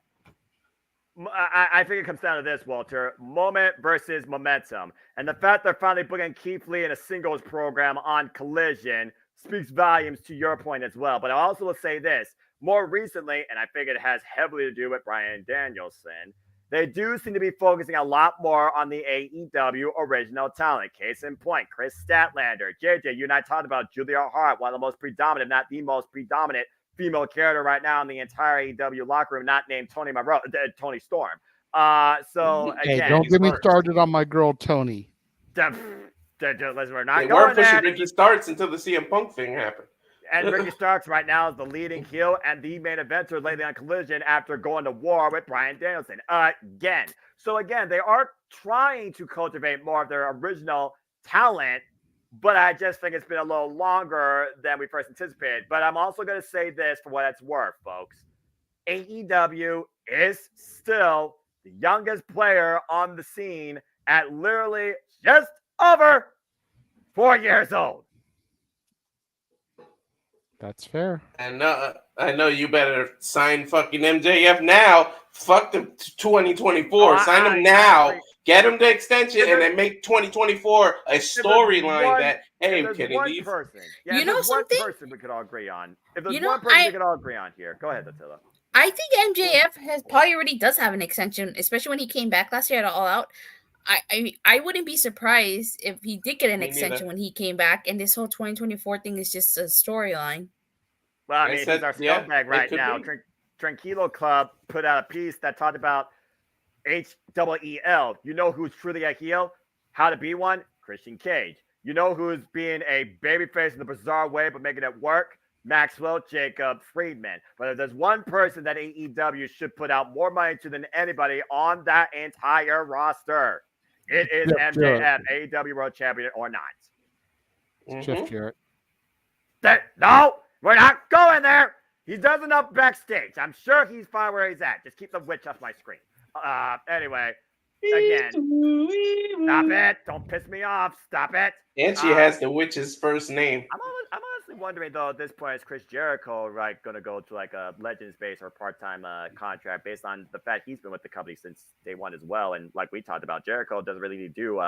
I think it comes down to this, Walter. Moment versus momentum. And the fact they're finally booking Keith Lee in a singles program on Collision speaks volumes to your point as well. But I also will say this. More recently, and I think it has heavily to do with Bryan Danielson, they do seem to be focusing a lot more on the AEW original talent. Case in point, Chris Statlander. JJ, you and I talked about Julia Hart, one of the most predominant, not the most predominant female character right now in the entire AEW locker room, not named Tony Storm. So again, hey, don't get me started on my girl Tony. We're not they going weren't pushing there. Ricky Starks until the CM Punk thing happened. And Ricky Starks right now is the leading heel and the main eventer lately on Collision after going to war with Bryan Danielson again. So again, they are trying to cultivate more of their original talent, but I just think it's been a little longer than we first anticipated. But I'm also going to say this for what it's worth, folks. AEW is still the youngest player on the scene at literally just over 4 years old. That's fair. And I know you better sign fucking MJF now. Fuck them 2024. Sign him now. Get him the extension and then make 2024 a storyline that, hey, can he leave? Yeah, you know something? One person we could all agree on. If there's one person we could all agree on here. Go ahead, Attila. I think MJF probably already does have an extension, especially when he came back last year at All Out. I wouldn't be surprised if he did get an extension when he came back, and this whole 2024 thing is just a storyline. Well, I mean, he's our scumbag right now. Tranquilo Club put out a piece that talked about HEEL. You know who's truly a heel? How to be one? Christian Cage. You know who's being a babyface in a bizarre way but making it work? Maxwell Jacob Friedman. But if there's one person that AEW should put out more money to than anybody on that entire roster, it is MJF, AEW World Champion or not. Jeff Jarrett. No, we're not going there. He does enough backstage. I'm sure he's fine where he's at. Just keep the witch off my screen. Anyway, again, stop it. Don't piss me off. Stop it. And she has the witch's first name. I'm honestly wondering, though, at this point, is Chris Jericho going to go to like a Legends base or part-time contract based on the fact he's been with the company since day one as well? And like we talked about, Jericho doesn't really need to do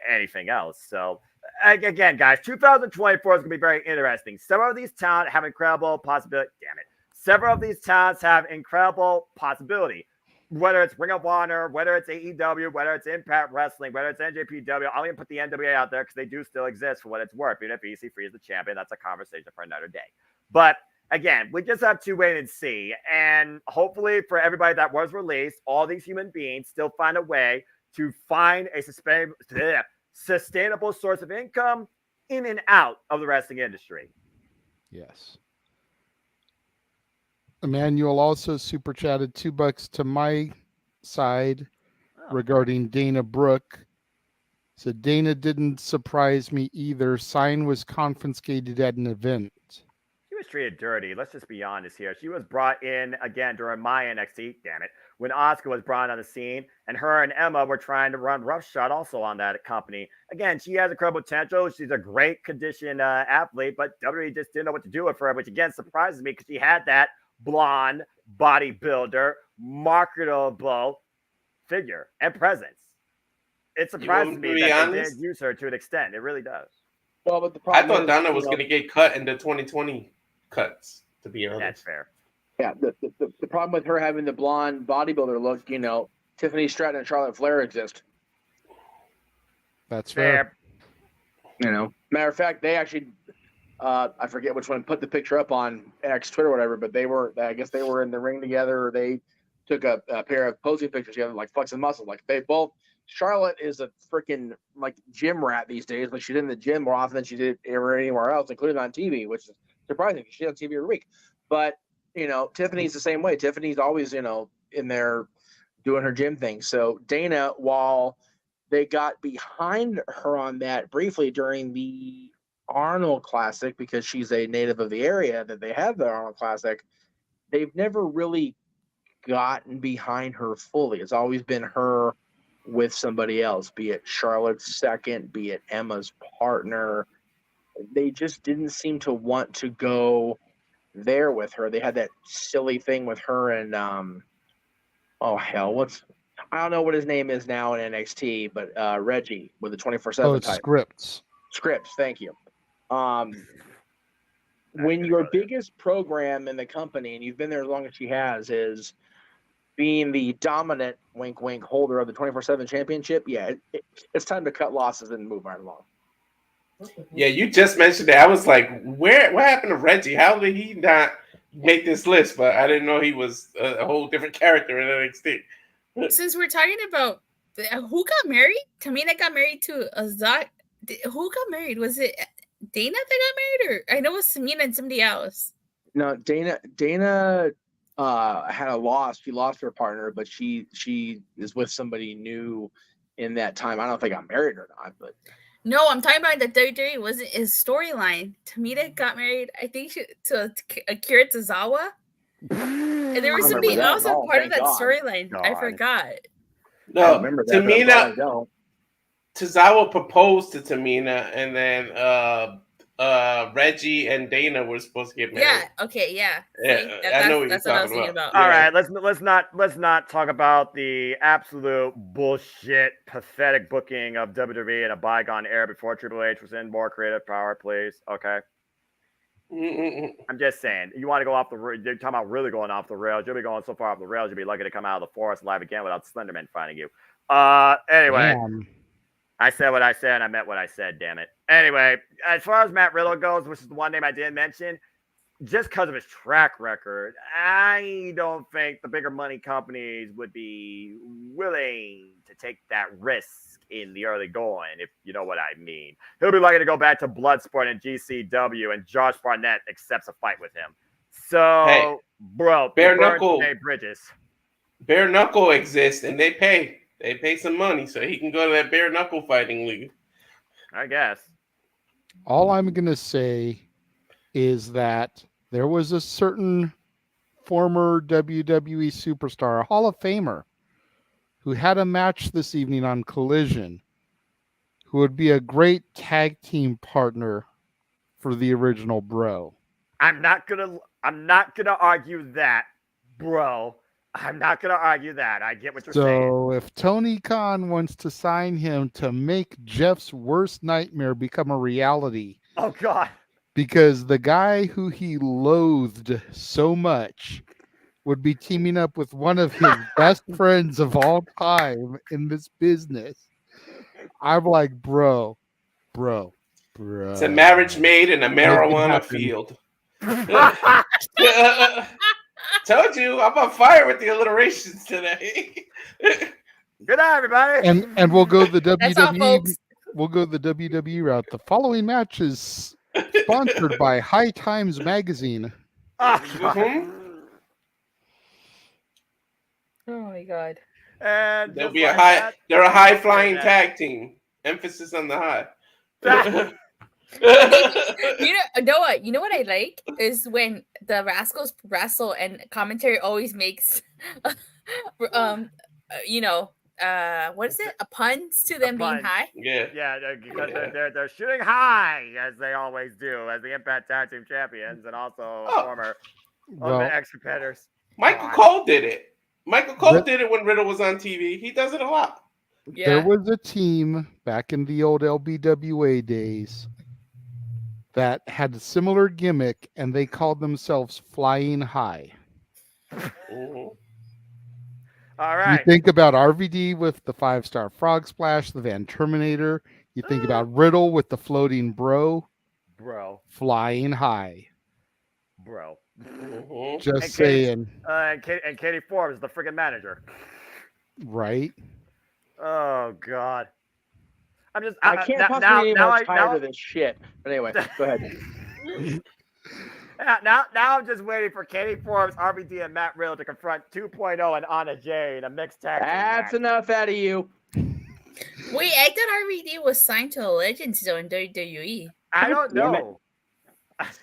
anything else. So, again, guys, 2024 is going to be very interesting. Several of these talents have incredible possibility. Damn it. Several of these talents have incredible possibility. Whether it's Ring of Honor, whether it's AEW, whether it's Impact Wrestling, whether it's NJPW, I'll even put the NWA out there because they do still exist for what it's worth. Even if EC3 is the champion, that's a conversation for another day. But again, we just have to wait and see. And hopefully for everybody that was released, all these human beings still find a way to find a sustainable source of income in and out of the wrestling industry. Yes. Emmanuel also super chatted $2 to my side regarding Dana Brooke. So Dana didn't surprise me either. Sign was confiscated at an event. She was treated dirty. Let's just be honest here. She was brought in again during my NXT, damn it, when Asuka was brought on the scene, and her and Emma were trying to run roughshod also on that company. Again, she has incredible potential. She's a great conditioned athlete, but WWE just didn't know what to do with her, which again surprises me because she had that blonde bodybuilder, marketable figure and presence. It surprises me that they didn't use her to an extent. It really does. Well, but the I problem thought Donna was going to get cut in the 2020 cuts, to be honest. That's fair. Yeah, the problem with her having the blonde bodybuilder look, Tiffany Stratton and Charlotte Flair exist. That's fair. Matter of fact, they actually, I forget which one put the picture up on X, Twitter, or whatever, but I guess they were in the ring together, or they took a pair of posing pictures together, like flexing muscles. Like they both, Charlotte is a freaking like gym rat these days. Like she's in the gym more often than she did anywhere else, including on TV, which is surprising. She's on TV every week. But, Tiffany's the same way. Tiffany's always, in there doing her gym thing. So Dana, while they got behind her on that briefly during the Arnold Classic, because she's a native of the area that they have the Arnold Classic, they've never really gotten behind her fully. It's always been her with somebody else, be it Charlotte's second, be it Emma's partner. They just didn't seem to want to go there with her. They had that silly thing with her and I don't know what his name is now in NXT, but Reggie with the 24/7 type. Scripts, thank you. When your biggest program in the company, and you've been there as long as she has, is being the dominant wink wink holder of the 24/7 championship, it's time to cut losses and move right along. Yeah, you just mentioned that. I was like, what happened to Reggie? How did he not make this list? But I didn't know he was a whole different character in NXT. Since we're talking about who got married, Tamina got married to Azak. Who got married? Was it Dana that got married, or I know it was Tamina and somebody else? No, Dana had a loss. She lost her partner, but she is with somebody new in that time. I don't know if they got married or not, but no, I'm talking about the WWE. Wasn't his storyline? Tamina got married, I think, to Akira Tozawa. And there was somebody else a part of that storyline. I forgot. No, Tamina. Tozawa proposed to Tamina, and then Reggie and Dana were supposed to get married. Yeah. Okay. Yeah. I know that's what I was thinking about. All right. Let's not talk about the absolute bullshit, pathetic booking of WWE in a bygone era before Triple H was in more creative power, please. Okay. I'm just saying, you want to go off the rails. You're talking about really going off the rails. You'll be going so far off the rails, you'll be lucky to come out of the forest alive again without Slenderman finding you. Anyway. Damn. I said what I said, and I meant what I said, damn it. Anyway, as far as Matt Riddle goes, which is the one name I didn't mention, just because of his track record, I don't think the bigger money companies would be willing to take that risk in the early going, if you know what I mean. He'll be lucky to go back to Bloodsport and GCW, and Josh Barnett accepts a fight with him. So, hey, bro, Bare Knuckle bridges. Bare Knuckle exists, and they pay. They pay some money so he can go to that bare knuckle fighting league. I guess. All I'm going to say is that there was a certain former WWE superstar, a Hall of Famer, who had a match this evening on Collision, who would be a great tag team partner for the original Bro. I'm not gonna argue that, bro. I'm not going to argue that. I get what you're saying. So if Tony Khan wants to sign him to make Jeff's worst nightmare become a reality. Oh, God. Because the guy who he loathed so much would be teaming up with one of his best friends of all time in this business. I'm like, bro. It's a marriage made in a marijuana field. Told you, I'm on fire with the alliterations today. Good night, everybody. And we'll go the WWE. We'll go the WWE route. The following match is sponsored by High Times Magazine. Oh my God! And they're a high flying tag team. Emphasis on the high. You know what I like is when the Rascals wrestle and commentary always makes what is it? A puns to them being high? Yeah. Because they're shooting high, as they always do, as the Impact Tag Team Champions and also former ex-competitors. Michael Cole did it. Michael Cole did it when Riddle was on TV. He does it a lot. There was a team back in the old LBWA days that had a similar gimmick, and they called themselves Flying High. Mm-hmm. All right. You think about RVD with the 5-star frog splash, the Van Terminator. You think about Riddle with the floating bro. Flying High. Bro. Mm-hmm. Just saying. And Katie Forbes, the freaking manager. Right. Oh God. I can't possibly be more tired of this shit. But anyway, go ahead. Now I'm just waiting for Katie Forbes, RVD, and Matt Riddle to confront 2.0 and Anna Jay in a mixed tag team That's match. enough out of you. Wait, I thought RVD was signed to a Legends Zone in WWE. I don't know.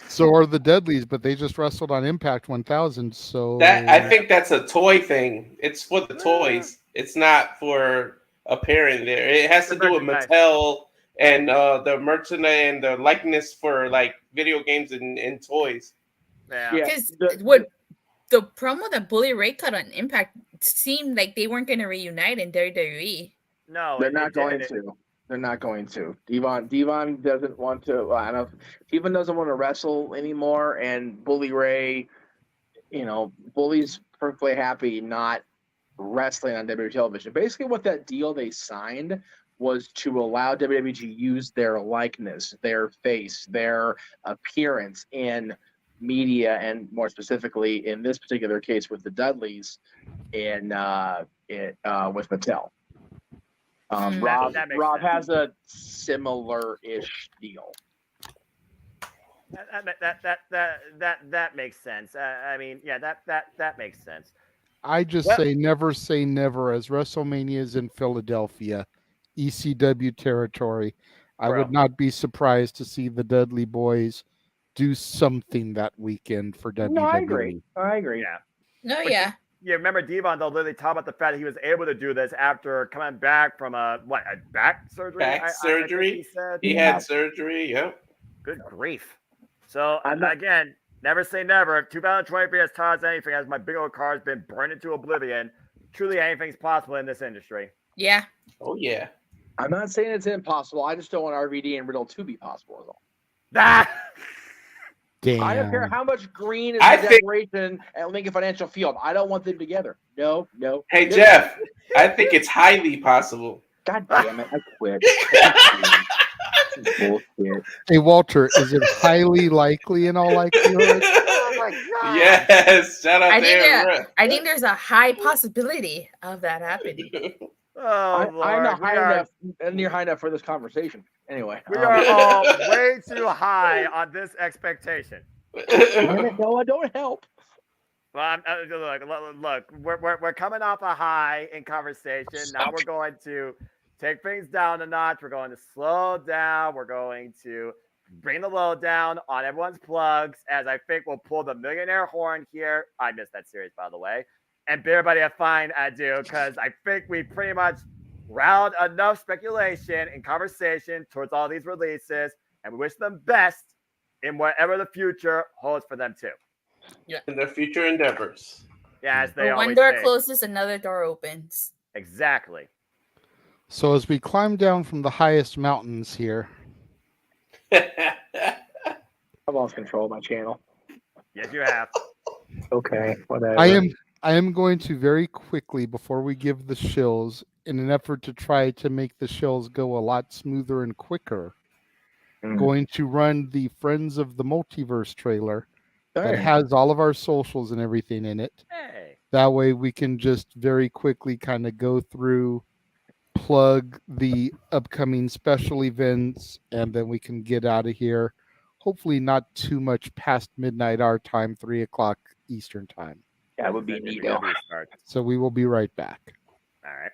So are the Dudleys, but they just wrestled on Impact 1000. So I think that's a toy thing. It's for the toys. It's not for appearing there. It has to do with Mattel and the merchandise and the likeness for like video games and toys. Because what the promo that Bully Ray cut on Impact seemed like they weren't going to reunite in WWE. No, they're not going to. They're not going to. Devon doesn't want to. I don't. Devon doesn't want to wrestle anymore, and Bully Ray, Bully's perfectly happy not wrestling on WWE television. Basically, what that deal they signed was to allow WWE to use their likeness, their face, their appearance in media, and more specifically in this particular case with the Dudleys, with Mattel. Rob has a similar-ish deal. That makes sense. That makes sense. I just say never as WrestleMania is in Philadelphia, ECW territory. I would not be surprised to see the Dudley Boys do something that weekend for WWE. No, I agree. Yeah. No, yeah. Yeah, remember Devon, though, literally talk about the fact that he was able to do this after coming back from a back surgery? Back surgery. He had surgery, yep. Good grief. So, again, never say never. If 2023 has taught us anything, as my big old car has been burned into oblivion, truly anything's possible in this industry. Yeah. Oh, yeah. I'm not saying it's impossible. I just don't want RVD and Riddle to be possible at all. Damn. I don't care how much green is the decoration at Lincoln Financial Field. I don't want them together. No. Hey, Jeff, I think it's highly possible. God damn it. I quit. Bullshit. Hey, Walter, is it highly likely in all likelihood? Oh, my God. Yes. Shout out to I think there's a high possibility of that happening. Oh, I'm not near high enough for this conversation. Anyway, we are all way too high on this expectation. No, don't help. Well, look, we're coming off a high in conversation. Now we're going to take things down a notch. We're going to slow down. We're going to bring the low down on everyone's plugs, as I think we'll pull the millionaire horn here. I missed that series, by the way. And everybody a fine I do, because I think we pretty much routed enough speculation and conversation towards all these releases, and we wish them best in whatever the future holds for them too. Yeah. In their future endeavors. Yeah, as they always one door say. closes, another door opens. Exactly. So as we climb down from the highest mountains here, I've lost control of my channel. Yes, you have. Okay, whatever. I am going to very quickly, before we give the shills, in an effort to try to make the shills go a lot smoother and quicker, going to run the Friends of the Multiverse trailer that has all of our socials and everything in it. Hey. That way we can just very quickly kind of go through, plug the upcoming special events, and then we can get out of here. Hopefully not too much past midnight our time, 3 o'clock Eastern time. That would be neat. So we will be right back. All right.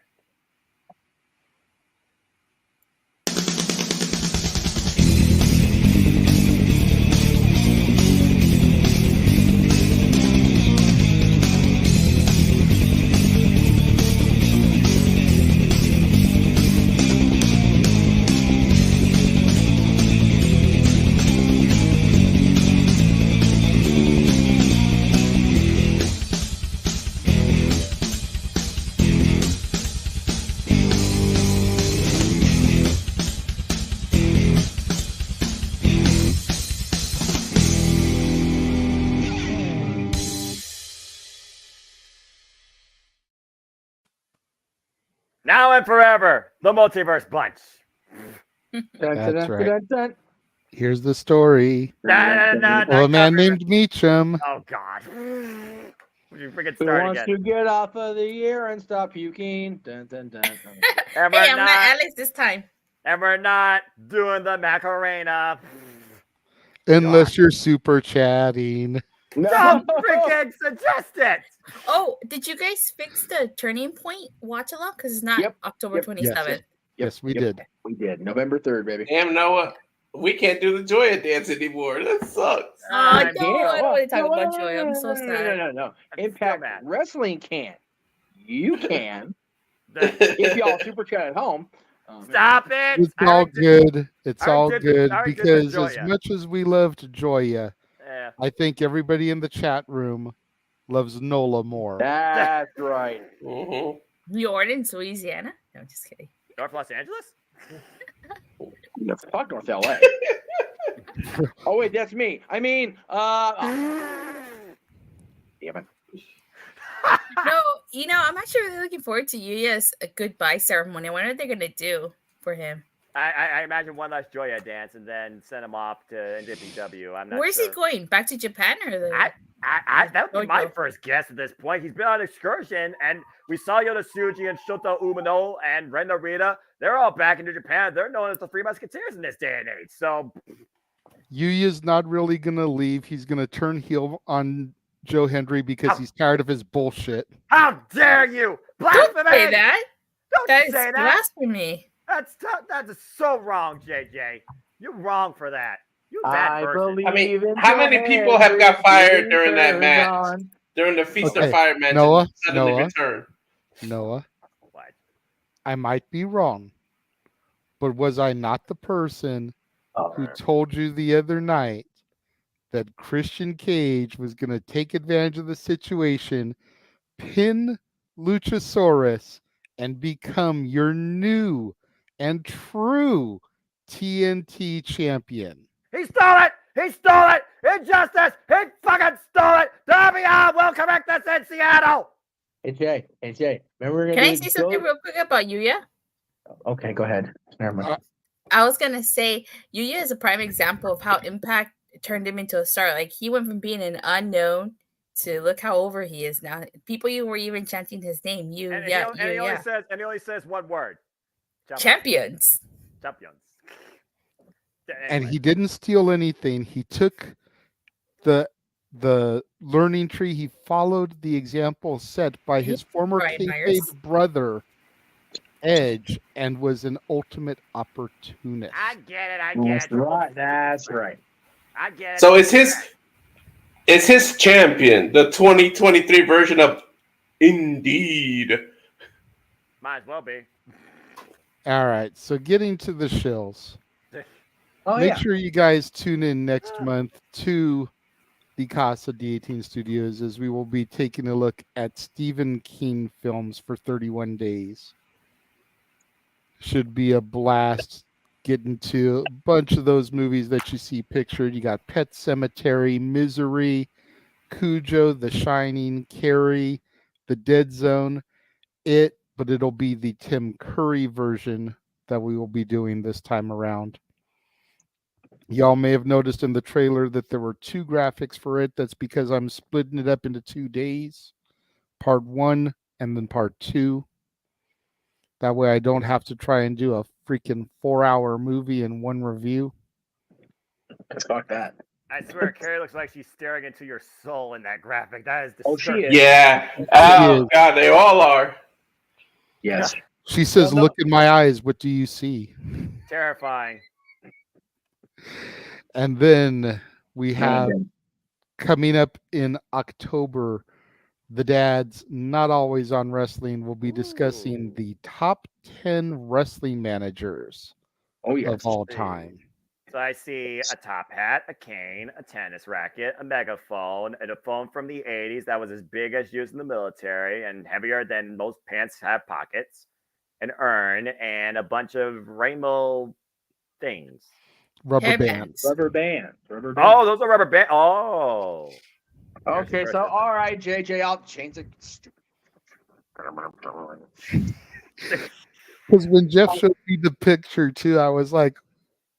and forever, the Multiverse Bunch. That's right. Here's the story. Well, a man named Meacham. Oh, God. Would you freaking Who start wants again? to get off of the air and stop puking? Dun, dun, dun, dun. Hey, I'm not Alex this time. And we're not doing the Macarena. Unless you're super chatting. Don't freaking suggest it. Oh, did you guys fix the Turning Point watch along? Because it's not October 27th. Yes, we did. We did. November 3rd, baby. Damn, Noah. We can't do the Joya dance anymore. That sucks. Oh, I don't want to talk about Joy. I'm so sad. No. Impact Wrestling can't. You can. If y'all super chat at home. Stop it. It's all good. It's all good because as much as we loved Joya, I think everybody in the chat room loves Nola more. That's right. Jordan, Louisiana? No, I'm just kidding. North Los Angeles? No, fuck North LA. Oh wait, that's me. I mean, damn it. No, I'm actually really looking forward to Yuya's goodbye ceremony. What are they gonna do for him? I imagine one last Joya dance and then send him off to NJPW. I'm not. Where's he going? Back to Japan or the? That would be my first guess at this point. He's been on excursion, and we saw Yoda Tsuji and Shota Umino and Ren Narita. They're all back into Japan. They're known as the Three Musketeers in this day and age. So Yuya's not really gonna leave. He's gonna turn heel on Joe Hendry because he's tired of his bullshit. How dare you? Blasphemy! Don't say that. Don't That is say that. blasphemy. That's so wrong, JJ. You're wrong for that. You bad person. I mean, how many people have got fired during that match? During the Feast of Fire match? Noah. What? I might be wrong, but was I not the person who told you the other night that Christian Cage was going to take advantage of the situation, pin Luchasaurus, and become your new and true TNT champion? He stole it! He stole it! Injustice! He fucking stole it! WR will correct this in Seattle! Hey Jay, remember we're gonna Can I say something real quick about Yuya? Okay, go ahead. Never mind. I was gonna say Yuya is a prime example of how Impact turned him into a star. Like he went from being an unknown to look how over he is now. People were even chanting his name. He only says one word. Champions. And he didn't steal anything. He took the learning tree. He followed the example set by his former kayfabe brother, Edge, and was an ultimate opportunist. I get it. That's right. I get it. So it's his champion, the 2023 version of Indeed. Might as well be. All right, so getting to the shills. Make sure you guys tune in next month to the Casa D18 Studios as we will be taking a look at Stephen King films for 31 days. Should be a blast getting to a bunch of those movies that you see pictured. You got Pet Sematary, Misery, Cujo, The Shining, Carrie, The Dead Zone, but it'll be the Tim Curry version that we will be doing this time around. Y'all may have noticed in the trailer that there were 2 graphics for it. That's because I'm splitting it up into 2 days. Part 1 and then part 2. That way I don't have to try and do a freaking 4-hour movie in one review. Fuck that. I swear, Carrie looks like she's staring into your soul in that graphic. That is disturbing. Oh, she is. Yeah. Oh, God, they all are. Yes. She says, look in my eyes. What do you see? Terrifying. And then we have coming up in October, the dads not always on wrestling will be discussing the top 10 wrestling managers of all time. So I see a top hat, a cane, a tennis racket, a megaphone, and a phone from the 80s that was as big as used in the military and heavier than most pants have pockets, an urn, and a bunch of rainbow things. Rubber bands. Rubber band. Oh, those are rubber bands. Oh. Okay, so all right, JJ, I'll change it. Because when Jeff showed me the picture too, I was like,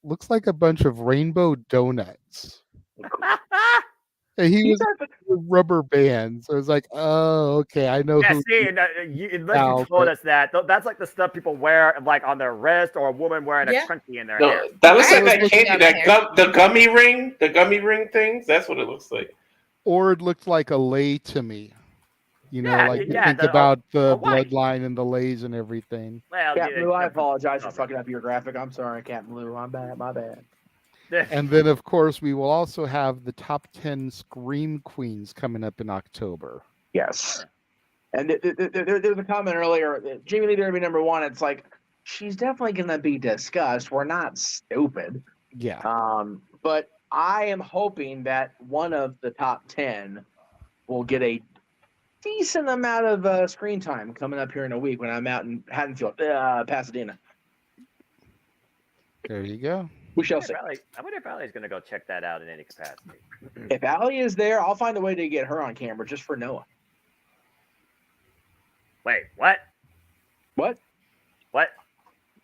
looks like a bunch of rainbow donuts. And he was with rubber bands. So I was like, oh, okay, I know Yeah, who. see, unless you told us that, that's like the stuff people wear, like on their wrist, or a woman wearing a scrunchie in their hair. That looks like that candy, the gummy ring things. That's what it looks like. Or it looked like a lei to me. You know, Yeah, like you yeah, think the- about the a white. bloodline and the leis and everything. Well, Cat Blue, I apologize for fucking up your graphic. I'm sorry, Cat Blue. I'm bad. My bad. And then, of course, we will also have the top 10 Scream Queens coming up in October. Yes. And there was a comment earlier. Jamie Lee Derby #1. It's like she's definitely going to be discussed. We're not stupid. Yeah. But I am hoping that one of the top 10 will get a decent amount of screen time coming up here in a week when I'm out in Haddonfield, Pasadena. There you go. We shall see. I wonder if Allie's going to go check that out in any capacity. If Allie is there, I'll find a way to get her on camera just for Noah. Wait, what? What?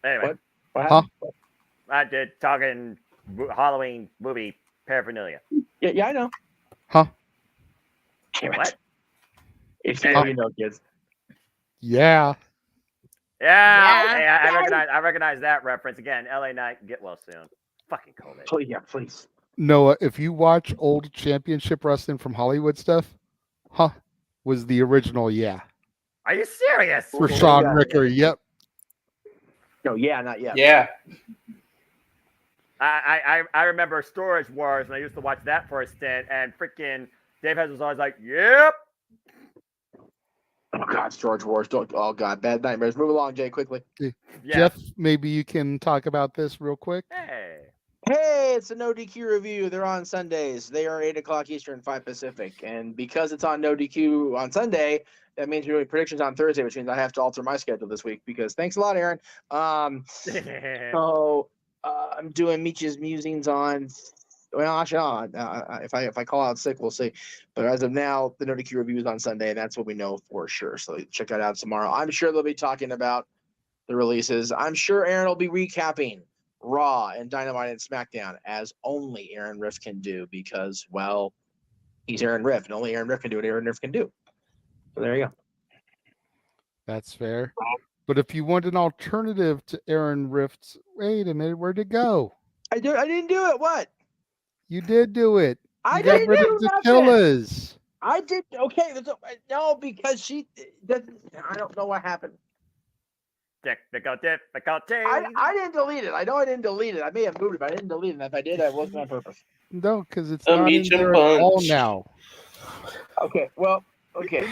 Anyway. What happened? I did talking Halloween movie paraphernalia. Yeah, I know. Huh? Damn it. What? It's Yeah. you know, kids. Yeah. Yeah, I recognize that reference again. LA Night, get well soon. Fucking COVID. Please, yeah, please. Noah, if you watch old championship wrestling from Hollywood stuff, was the original, yeah. Are you serious? For Sean Ricker, yep. No, yeah, not yet. Yeah. I remember Storage Wars, and I used to watch that for a stint, and freaking Dave Hess was always like, yep. Oh, God, Storage Wars. Oh, God, bad nightmares. Move along, Jay, quickly. Yeah. Jeff, maybe you can talk about this real quick. Hey, it's a No DQ review. They're on Sundays. They are 8 o'clock Eastern, 5 Pacific. And because it's on No DQ on Sunday, that means we're doing predictions on Thursday, which means I have to alter my schedule this week because thanks a lot, Aaron. So I'm doing Meach's musings on. Well, actually, if I call out sick, we'll see. But as of now, the No DQ review is on Sunday, and that's what we know for sure. So check that out tomorrow. I'm sure they'll be talking about the releases. I'm sure Aaron will be recapping Raw and Dynamite and SmackDown as only Aaron Riff can do because, well, he's Aaron Riff, and only Aaron Riff can do what Aaron Riff can do. So there you go. That's fair. But if you want an alternative to Aaron Rift's, wait a minute, where'd it go? I didn't do it. What? You did do it. I You got didn't rid do of the nothing. killers. I did. Okay. No, because she doesn't. I don't know what happened. Difficulty. I didn't delete it. I know I didn't delete it. I may have moved it, but I didn't delete it. And if I did, I wasn't on purpose. No, because it's A not in Meacham there at all punch. now. Okay. Well. Okay.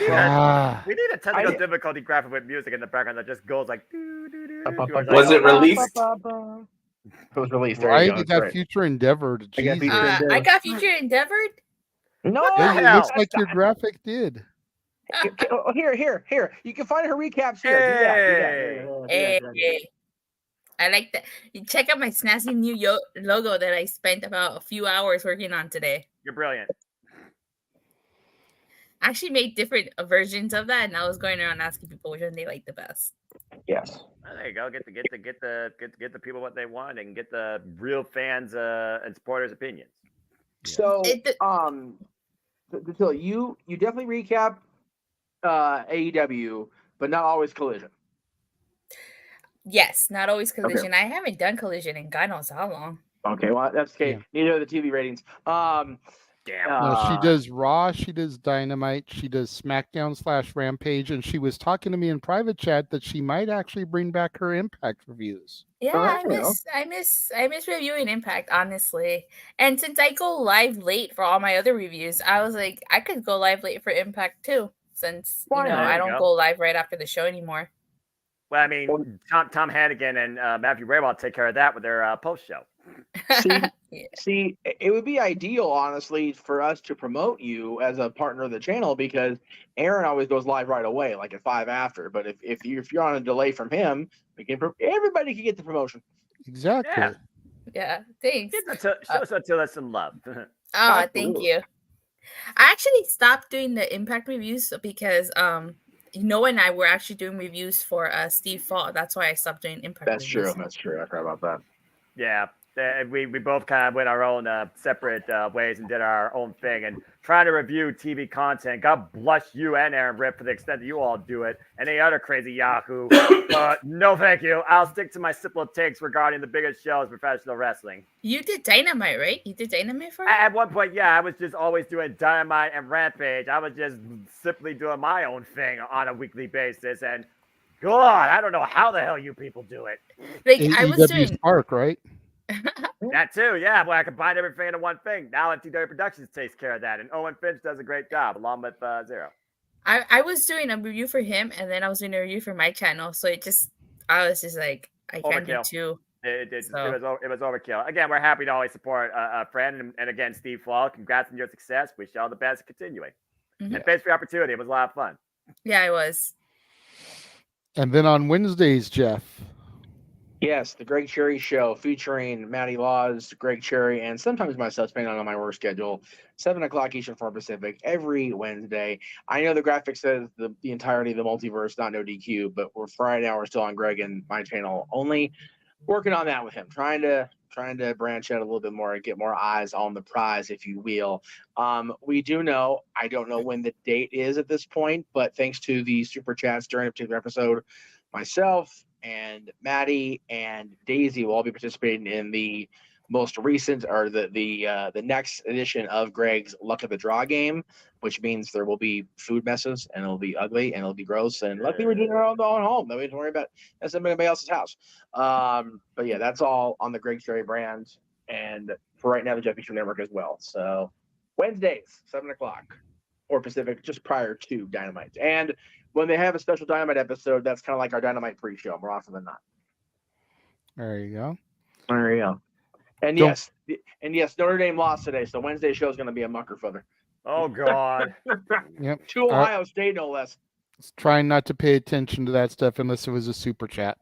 We need a technical difficulty graphic with music in the background that just goes like. Was it released? It was released. There Right? you go. You got Great. Future Endeavored. I got Jesus. Future Endeavored. I got Future Endeavored. No, It looks like your graphic did. Here. You can find her recaps here. Do that. Hey. I like that. You check out my snazzy new logo that I spent about a few hours working on today. You're brilliant. I actually made different versions of that, and I was going around asking people which one they like the best. Yes. Well, there you go. Get the people what they want and get the real fans and supporters' opinions. So, you definitely recap AEW, but not always Collision. Yes, not always Collision. I haven't done Collision in God knows how long. Okay, well that's okay. Neither are the TV ratings. Damn. No, she does Raw, she does Dynamite, she does SmackDown / Rampage, and she was talking to me in private chat that she might actually bring back her Impact reviews. Yeah, I miss reviewing Impact, honestly. And since I go live late for all my other reviews, I was like, I could go live late for Impact too, since I don't go live right after the show anymore. Well, I mean, Tom Hannigan and Matthew Raywald take care of that with their post show. See, it would be ideal, honestly, for us to promote you as a partner of the channel because Aaron always goes live right away, like at 5 after. But if you're on a delay from him, everybody can get the promotion. Exactly. Yeah, thanks. Show us some love. Thank you. I actually stopped doing the Impact reviews because Noah and I were actually doing reviews for Steve Fall. That's why I stopped doing Impact That's reviews. true. That's true. I forgot about that. Yeah. We both kind of went our own separate ways and did our own thing. And trying to review TV content, God bless you and Aaron Rip for the extent that you all do it, and any other crazy Yahoo. No, thank you. I'll stick to my simple takes regarding the biggest shows in professional wrestling. You did Dynamite, right? You did Dynamite for it? At one point, yeah, I was just always doing Dynamite and Rampage. I was just simply doing my own thing on a weekly basis. And God, I don't know how the hell you people do it. Like, I was doing Spark, right? That too, yeah. Well, I combined everything into one thing. Now MTW Productions takes care of that, and Owen Finch does a great job along with Zero. I was doing a review for him, and then I was doing a review for my channel. So I was just like, I can't do two. It was overkill. Again, we're happy to always support a friend, and again, Steve Fall, congrats on your success. Wish you all the best continuing. Mm-hmm. And thanks for the opportunity. It was a lot of fun. Yeah, it was. And then on Wednesdays, Jeff. Yes, the Greg Cherry Show featuring Matty Laws, Greg Cherry, and sometimes myself, depending on my work schedule. 7 o'clock Eastern 4 Pacific every Wednesday. I know the graphic says the entirety of the multiverse, not no DQ, but Friday now we're still on Greg and my channel only. Working on that with him, trying to branch out a little bit more and get more eyes on the prize, if you will. We do know, I don't know when the date is at this point, but thanks to the super chats during a particular episode, myself and Maddie and Daisy will all be participating in the most recent or the next edition of Greg's Luck of the Draw game, which means there will be food messes and it'll be ugly and it'll be gross. And luckily we're doing our own home. No, we don't worry about that's anybody else's house. But yeah, that's all on the Greg Cherry brand. And for right now, the Jeff Meacham Network as well. So Wednesdays, 7 o'clock or Pacific, just prior to Dynamite. And when they have a special Dynamite episode, that's kind of like our Dynamite pre-show, more often than not. There you go. There you go. And yes, Notre Dame lost today, so Wednesday show is going to be a mucker footer. Oh God. Yep. To Ohio State, no less. Trying not to pay attention to that stuff unless it was a super chat.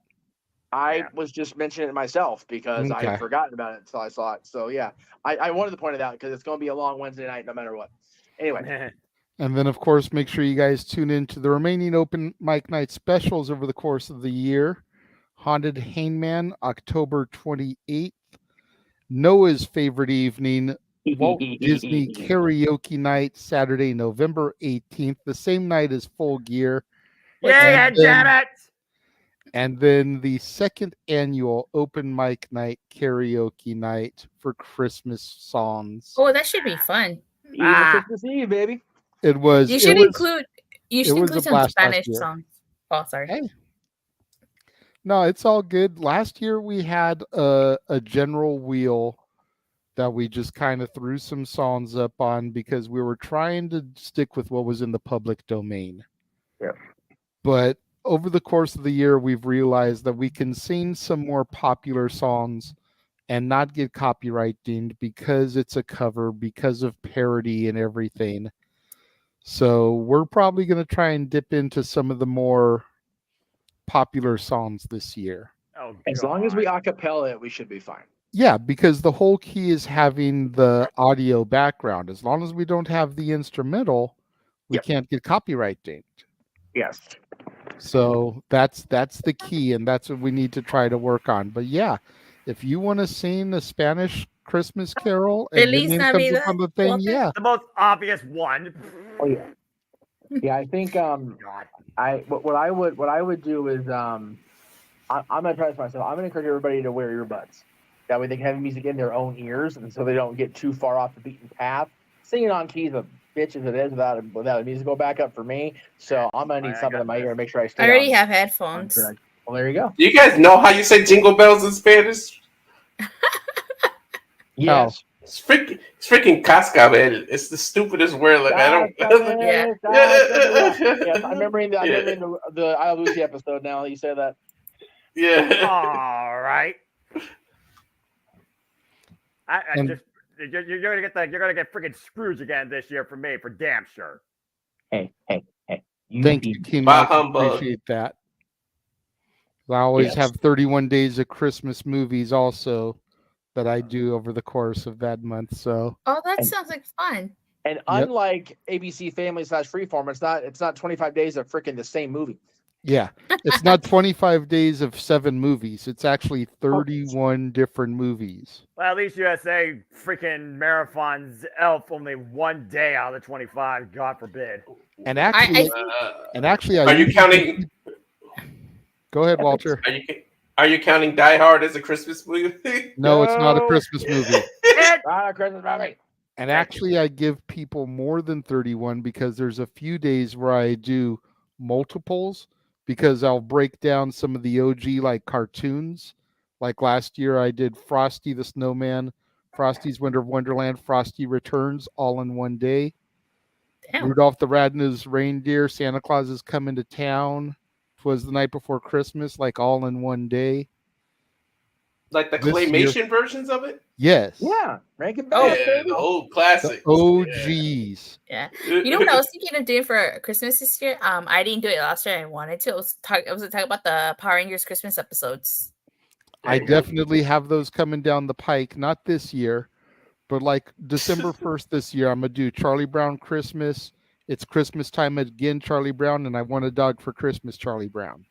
I was just mentioning it myself because I had forgotten about it until I saw it. So yeah, I wanted to point it out because it's going to be a long Wednesday night no matter what. Anyway. And then, of course, make sure you guys tune in to the remaining open mic night specials over the course of the year. Haunted Hangman, October 28th. Noah's Favorite Evening, Walt Disney Karaoke Night, Saturday, November 18th. The same night as Full Gear. Yeah, damn it! And then the second annual open mic night karaoke night for Christmas songs. Oh, that should be fun. Christmas Eve, baby. It was. You should include some Spanish songs. Oh, sorry. Hey. No, it's all good. Last year we had a general wheel that we just kind of threw some songs up on because we were trying to stick with what was in the public domain. Yeah. But over the course of the year, we've realized that we can sing some more popular songs and not get copyright deemed because it's a cover, because of parody and everything. So we're probably going to try and dip into some of the more popular songs this year. Oh, as long as we acapella it, we should be fine. Yeah, because the whole key is having the audio background. As long as we don't have the instrumental, we can't get copyright dinged. Yes. So that's the key, and that's what we need to try to work on. But yeah, if you want to sing a Spanish Christmas carol and Feliz Navidad, on the thing, yeah, the most obvious one. Oh yeah. Yeah, I think what I would do is I'm gonna try this myself. I'm gonna encourage everybody to wear earbuds. That way they can have music in their own ears, and so they don't get too far off the beaten path. Singing on keys a bitch as it is without a musical backup for me. So I'm gonna need something in my ear to make sure I stay. I already have headphones. Well, there you go. Do you guys know how you say jingle bells in Spanish? Yes. It's freaking cascabel. It's the stupidest word. Like I don't. Yes, I'm remembering the I Lucy episode now. You say that. Yeah. All right. You're gonna get freaking Scrooge again this year from me for damn sure. Hey. Thank you, Team. I appreciate that. I always have 31 days of Christmas movies also that I do over the course of that month. So that sounds like fun. And unlike ABC Family / Freeform, it's not 25 days of freaking the same movie. Yeah, it's not 25 days of 7 movies. It's actually 31 different movies. Well, at least USA freaking marathons Elf only one day out of the 25. God forbid. And actually, are you counting? Go ahead, Walter. Are you counting Die Hard as a Christmas movie? No, it's not a Christmas movie. Not a Christmas movie. And actually, I give people more than 31 because there's a few days where I do multiples because I'll break down some of the OG like cartoons. Like last year, I did Frosty the Snowman, Frosty's Winter Wonderland, Frosty Returns all in one day. Damn. Rudolph the Red-Nosed Reindeer, Santa Claus is Coming to Town. 'Twas the Night Before Christmas, like all in one day. Like the claymation versions of it? Yes. Yeah. Rankin the old classics. The OGs. Yeah. You know what I was thinking of doing for Christmas this year? I didn't do it last year. I wanted to. I was talking about the Power Rangers Christmas episodes. I definitely have those coming down the pike. Not this year, but like December 1st this year, I'm going to do Charlie Brown Christmas. It's Christmas time again, Charlie Brown, and I Want a Dog for Christmas, Charlie Brown.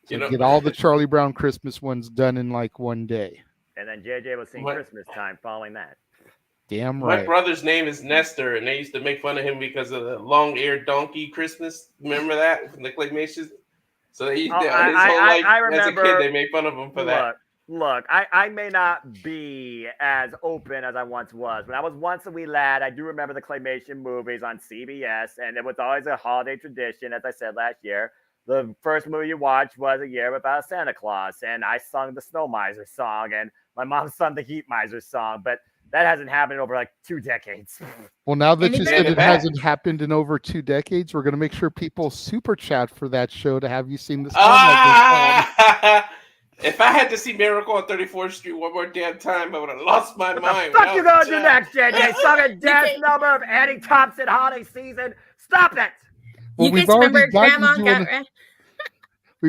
So get all the Charlie Brown Christmas ones done in like one day. And then JJ was seeing Christmas time following that. Damn right. My brother's name is Nestor, and they used to make fun of him because of the long-eared donkey Christmas. Remember that from the claymations? So they used to, I remember, as a kid, they made fun of him for that. Look, I may not be as open as I once was. When I was once a wee lad, I do remember the claymation movies on CBS, and it was always a holiday tradition, as I said last year. The first movie you watched was A Year Without Santa Claus, and I sung the Snow Miser song, and my mom sung the Heat Miser song, but that hasn't happened in over like 2 decades. Well, now that you said it hasn't happened in over 2 decades, we're going to make sure people super chat for that show to have you seen the Snow Miser song. If I had to see Miracle on 34th Street one more damn time, I would have lost my mind. What the fuck you gonna do next, JJ? Sung a dance number of Annie Thompson holiday season? Stop it! Well, we've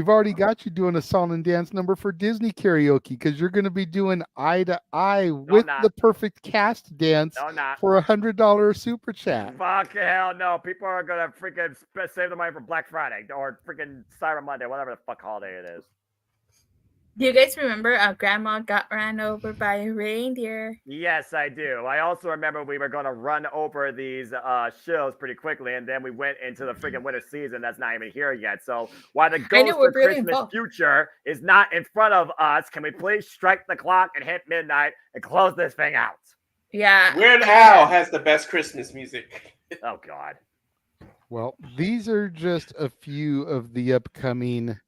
already got you doing a song and dance number for Disney karaoke because you're going to be doing Eye to Eye with the perfect cast dance for $100 super chat. Fuck hell no! People are gonna freaking save the money for Black Friday or freaking Cyber Monday, whatever the fuck holiday it is. Do you guys remember Grandma got ran over by a reindeer? Yes, I do. I also remember we were going to run over these shows pretty quickly, and then we went into the freaking winter season that's not even here yet. So while the Ghost of Christmas Future is not in front of us, can we please strike the clock and hit midnight and close this thing out? Yeah. Weird Al has the best Christmas music. Oh, God. Well, these are just a few of the upcoming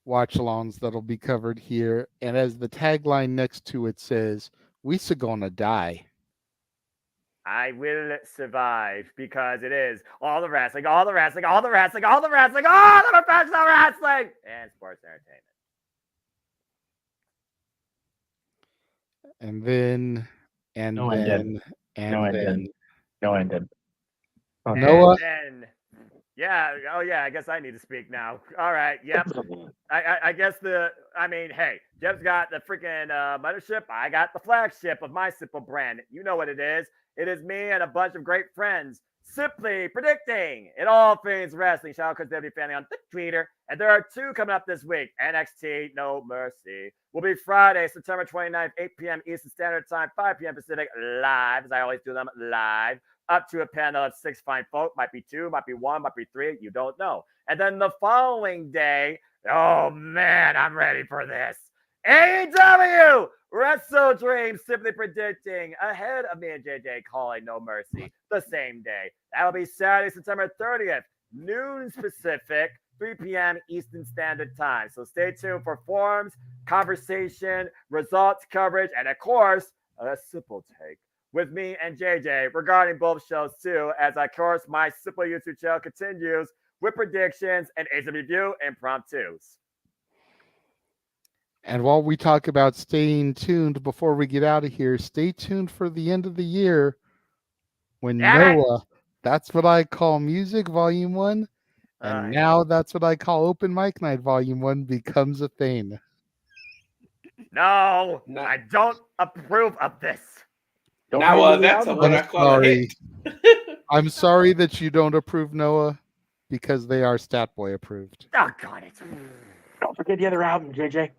watch-alongs that'll be covered here, and as the tagline next to it says, "We gonna die." I will survive because it is all the wrestling, all the wrestling, all the wrestling, all the wrestling, all the professional wrestling, and sports entertainment. And then, No ended. Oh, Noah. Yeah. Oh, yeah. I guess I need to speak now. All right. Yep. I guess hey, Jeff's got the freaking mothership. I got the flagship of my simple brand. You know what it is. It is me and a bunch of great friends simply predicting it all things wrestling. Shout out to WWE family on the Twitter. And there are 2 coming up this week. NXT No Mercy will be Friday, September 29th, 8 p.m. Eastern Standard Time, 5 p.m. Pacific, live, as I always do them live. Up to a panel of 6 fine folk. Might be 2, might be 1, might be 3. You don't know. And then the following day, oh man, I'm ready for this. AEW Wrestle Dream simply predicting ahead of me and JJ calling No Mercy the same day. That'll be Saturday, September 30th, noon Pacific, 3 p.m. Eastern Standard Time. So stay tuned for forums, conversation, results coverage, and of course, a simple take with me and JJ regarding both shows too, as of course my simple YouTube channel continues with predictions and AEW review impromptus. And while we talk about staying tuned before we get out of here, stay tuned for the end of the year when Noah, That's What I Call Music Volume 1, and now That's What I Call Open Mic Night Volume 1 becomes a thing. No, I don't approve of this. Now that's what I call it. I'm sorry that you don't approve, Noah, because they are Statboy approved. Oh, God. Don't forget the other album, JJ.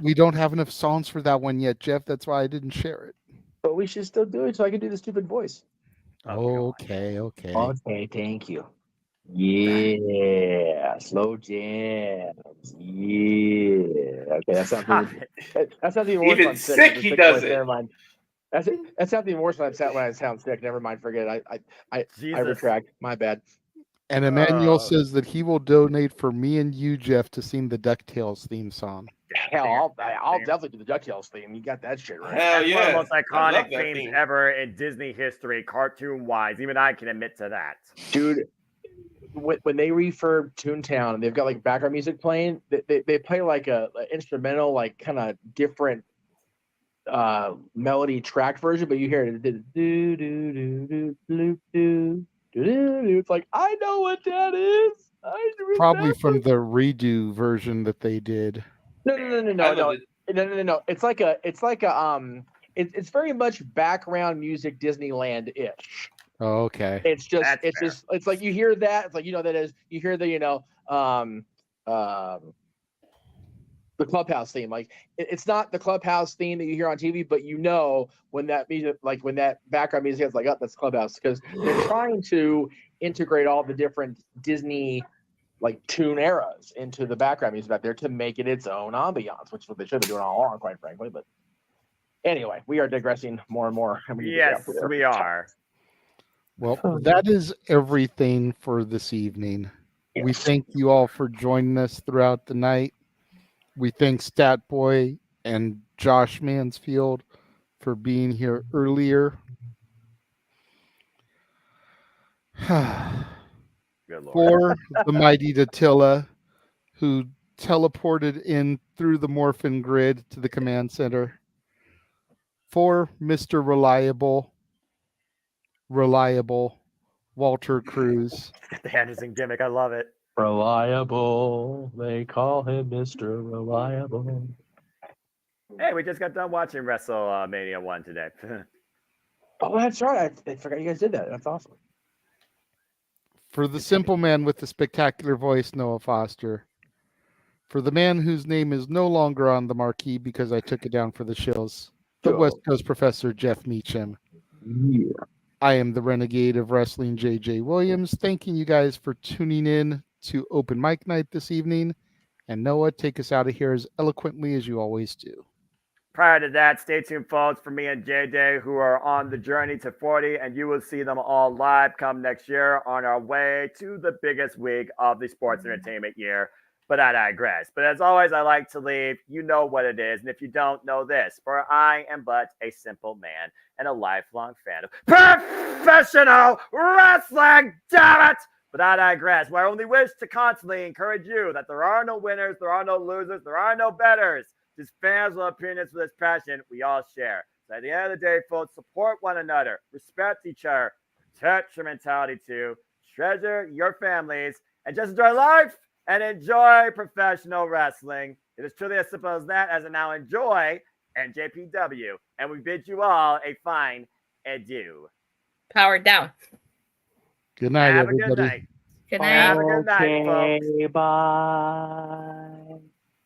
We don't have enough songs for that one yet, Jeff. That's why I didn't share it. But we should still do it so I can do the stupid voice. Okay. Okay, thank you. Yeah, slow jams. Yeah. Okay, that's not even worse. Even sick, he does it. Never mind. That's not even worse when I sound sick. Never mind. Forget it. I retract. My bad. And Emmanuel says that he will donate for me and you, Jeff, to sing the DuckTales theme song. Hell, I'll definitely do the DuckTales theme. You got that shit right. Hell That's yeah. one of the most iconic theme themes ever in Disney history, cartoon-wise. Even I can admit to that. Dude, when they refurb Toontown and they've got like background music playing, they play like a instrumental, like kind of different melody track version, but you hear it. Do do do do do do. It's like, I know what that is. Probably from the redo version that they did. No. It's very much background music Disneyland-ish. Oh, okay. It's like you hear that. It's like, that is, you hear the, the Clubhouse theme. Like, it's not the Clubhouse theme that you hear on TV, but when that music, like when that background music is like, oh, that's Clubhouse, because they're trying to integrate all the different Disney like tune eras into the background music back there to make it its own ambiance, which is what they should be doing all along, quite frankly. But anyway, we are digressing more and more. Yes, we are. Well, that is everything for this evening. Yes. We thank you all for joining us throughout the night. We thank Statboy and Josh Mansfield for being here earlier. For the mighty Datilla, who teleported in through the Morphin Grid to the command center. For Mr. Reliable Walter Cruz. The Anderson gimmick, I love it. Reliable, they call him Mr. Reliable. Hey, we just got done watching WrestleMania 1 today. Oh, that's right. I forgot you guys did that. That's awesome. For the simple man with the spectacular voice, Noah Foster. For the man whose name is no longer on the marquee because I took it down for the shills, the West Coast Professor Jeff Meacham. Yeah. I am the Renegade of Wrestling, JJ Williams. Thanking you guys for tuning in to Open Mic Night this evening. And Noah, take us out of here as eloquently as you always do. Prior to that, stay tuned, folks, for me and JJ, who are on the journey to 40, and you will see them all live come next year on our way to the biggest week of the sports entertainment year. But I digress. But as always, I like to leave, you know what it is. And if you don't know this, for I am but a simple man and a lifelong fan of professional wrestling, damn it! But I digress. Well, I only wish to constantly encourage you that there are no winners, there are no losers, there are no betters. Just fans with opinions for this passion we all share. So at the end of the day, folks, support one another, respect each other, protect your mentality too, treasure your families, and just enjoy life and enjoy professional wrestling. It is truly as simple as that, as I now enjoy NJPW. And we bid you all a fine adieu. Power down. Good night, Have everybody. a good night. Good night. Have a good night, folks. Bye.